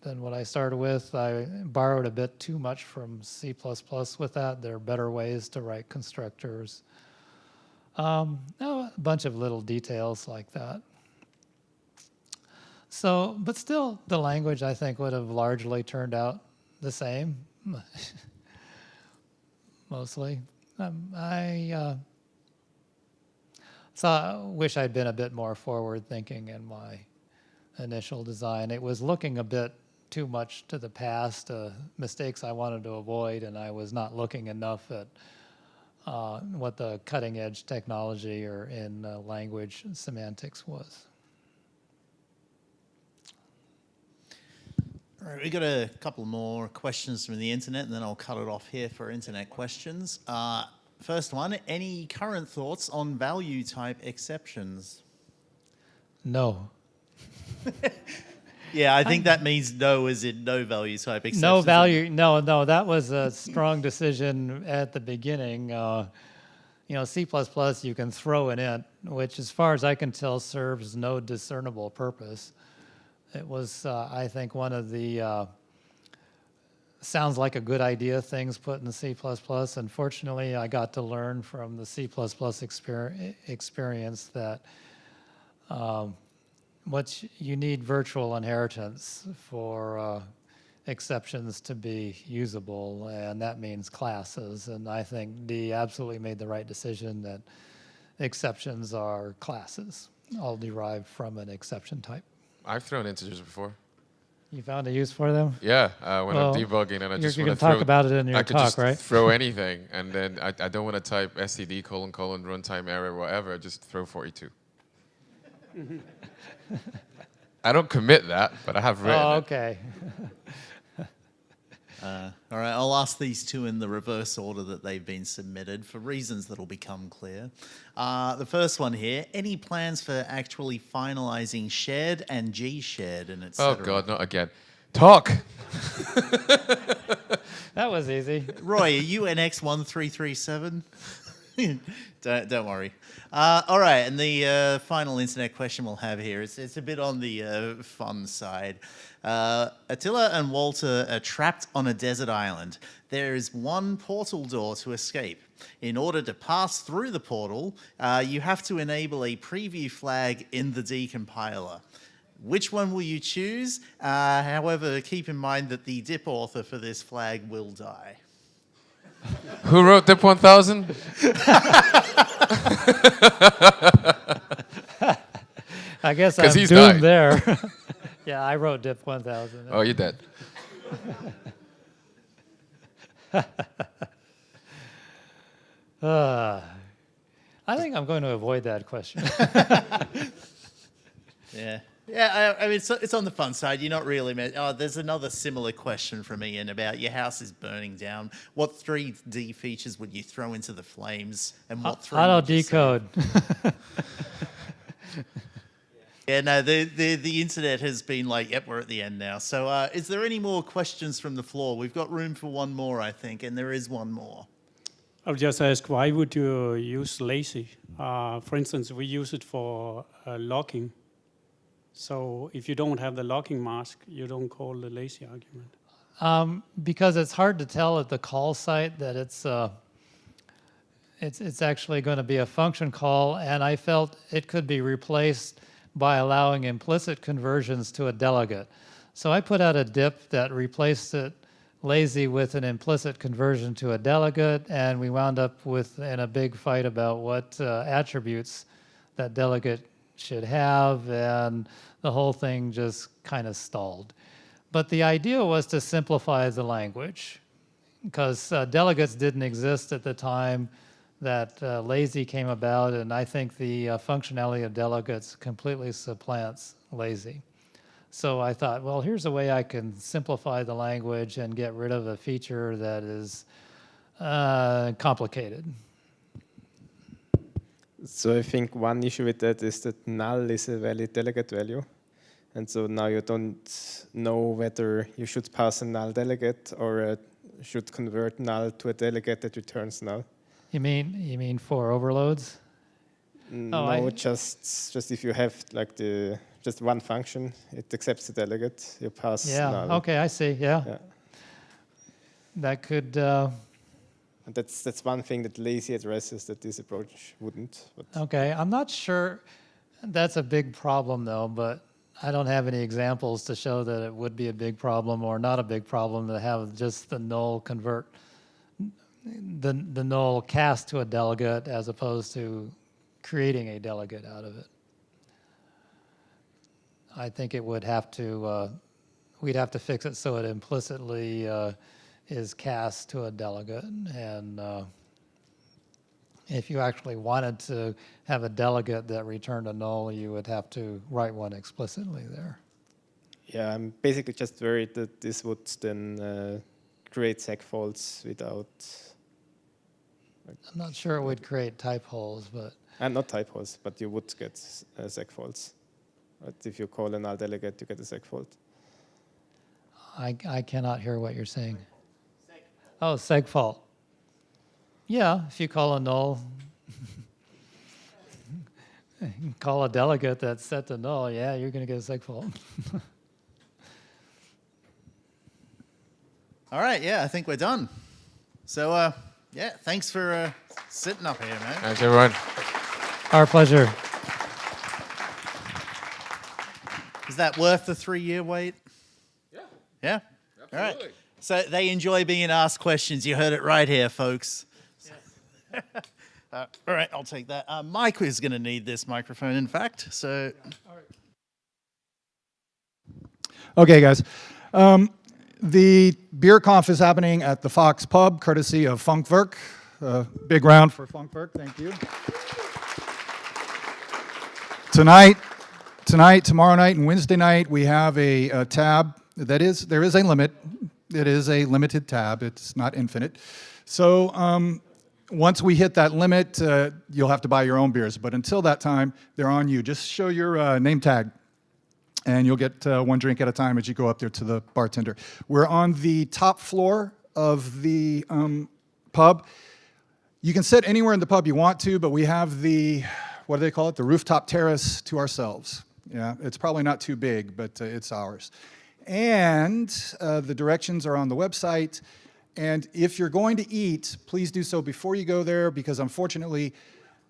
than what I started with. I borrowed a bit too much from C++ with that. There are better ways to write constructors. A bunch of little details like that. So, but still, the language, I think, would have largely turned out the same, mostly. So I wish I'd been a bit more forward-thinking in my initial design. It was looking a bit too much to the past, mistakes I wanted to avoid, and I was not looking enough at what the cutting-edge technology or in language semantics was.
All right, we got a couple more questions from the internet, and then I'll cut it off here for internet questions. First one, any current thoughts on value type exceptions?
No.
Yeah, I think that means no, as in no value type exceptions.
No value, no, that was a strong decision at the beginning. You know, C++, you can throw an int, which as far as I can tell serves no discernible purpose. It was, I think, one of the sounds like a good idea things put in C++. Unfortunately, I got to learn from the C++ experience that you need virtual inheritance for exceptions to be usable, and that means classes. And I think D absolutely made the right decision that exceptions are classes, all derived from an exception type.
I've thrown integers before.
You found a use for them?
Yeah, when
Well,
I'm debugging and I just
you
want
can
to
talk about it in your
I could
talk,
just
right?
throw anything, and then I don't want to type std : runtime error, whatever, just throw 42. I don't commit that, but I have written it.
Okay.
All right, I'll ask these two in the reverse order that they've been submitted for reasons that'll become clear. The first one here, any plans for actually finalizing shared and G-shared and etc.?
Oh God, not again. Talk!
That was easy.
Roy, are you NX1337? Don't worry. All right, and the final internet question we'll have here, it's a bit on the fun side. Attila and Walter are trapped on a desert island. There is one portal door to escape. In order to pass through the portal, you have to enable a preview flag in the decompiler. Which one will you choose? However, keep in mind that the DIP author for this flag will die.
Who wrote DIP 1000?
I guess I'm
he's
doomed
died.
there. Yeah, I wrote DIP 1000.
Oh, you're dead.
I think I'm going to avoid that question.
Yeah. Yeah, I mean, it's on the fun side. You're not really... there's another similar question from Ian about your house is burning down. What 3D features would you throw into the flames? And what 3
Auto
would you
decode.
Yeah, no, the internet has been like, yep, we're at the end now. So is there any more questions from the floor? We've got room for one more, I think, and there is one more.
I'll just ask, why would you use lazy? For instance, we use it for locking. So if you don't have the locking mask, you don't call the lazy argument.
Because it's hard to tell at the call site that it's actually going to be a function call, and I felt it could be replaced by allowing implicit conversions to a delegate. So I put out a DIP that replaced it lazy with an implicit conversion to a delegate, and we wound up in a big fight about what attributes that delegate should have, and the whole thing just kind of stalled. But the idea was to simplify the language, because delegates didn't exist at the time that lazy came about, and I think the functionality of delegates completely supplants lazy. So I thought, well, here's a way I can simplify the language and get rid of a feature that is complicated.
So I think one issue with that is that null is a valid delegate value. And so now you don't know whether you should pass a null delegate or should convert null to a delegate that returns null.
You mean for overloads?
No, just if you have like just one function, it accepts the delegate, you pass null.
Okay, I see, yeah. That could...
And that's one thing that lazy addresses that this approach wouldn't. But
Okay, I'm not sure that's a big problem though, but I don't have any examples to show that it would be a big problem or not a big problem to have just the null convert, the null cast to a delegate as opposed to creating a delegate out of it. I think it would have to, we'd have to fix it so it implicitly is cast to a delegate, and if you actually wanted to have a delegate that returned a null, you would have to write one explicitly there.
yeah, I'm basically just worried that this would then create seg faults without...
I'm not sure it would create type holes, but...
not type holes, but you would get seg faults. But if you call a null delegate, you get a seg fault.
I cannot hear what you're saying. Oh, seg fault. Yeah, if you call a null, call a delegate that's set to null, yeah, you're going to get a seg fault.
All right, yeah, I think we're done. So, yeah, thanks for sitting up here, man.
Thanks, everyone.
Our pleasure.
Is that worth the 3-year wait?
Yeah.
Yeah?
Absolutely.
All right. So they enjoy being asked questions. You heard it right here, folks. Yes. All right, I'll take that. Mike is going to need this microphone, in fact. So.
Okay, guys. The beer conf is happening at the Fox Pub, courtesy of Funkwerk. Big round for Funkwerk, thank you. Tonight, tomorrow night, and Wednesday night, we have a tab. There is a limit. It is a limited tab. It's not infinite. So once we hit that limit, you'll have to buy your own beers. But until that time, they're on you. Just show your name tag, and you'll get one drink at a time as you go up there to the bartender. We're on the top floor of the pub. You can sit anywhere in the pub you want to, but we have the, what do they call it? The rooftop terrace to ourselves. Yeah, it's probably not too big, but it's ours. And the directions are on the website. And if you're going to eat, please do so before you go there, because unfortunately,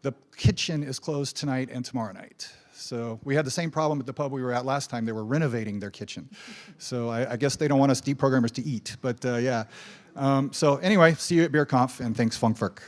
the kitchen is closed tonight and tomorrow night. So we had the same problem at the pub we were at last time. They were renovating their kitchen. So I guess they don't want us deprogrammers to eat, but yeah. So anyway, see you at BeerConf, and thanks, Funkwerk.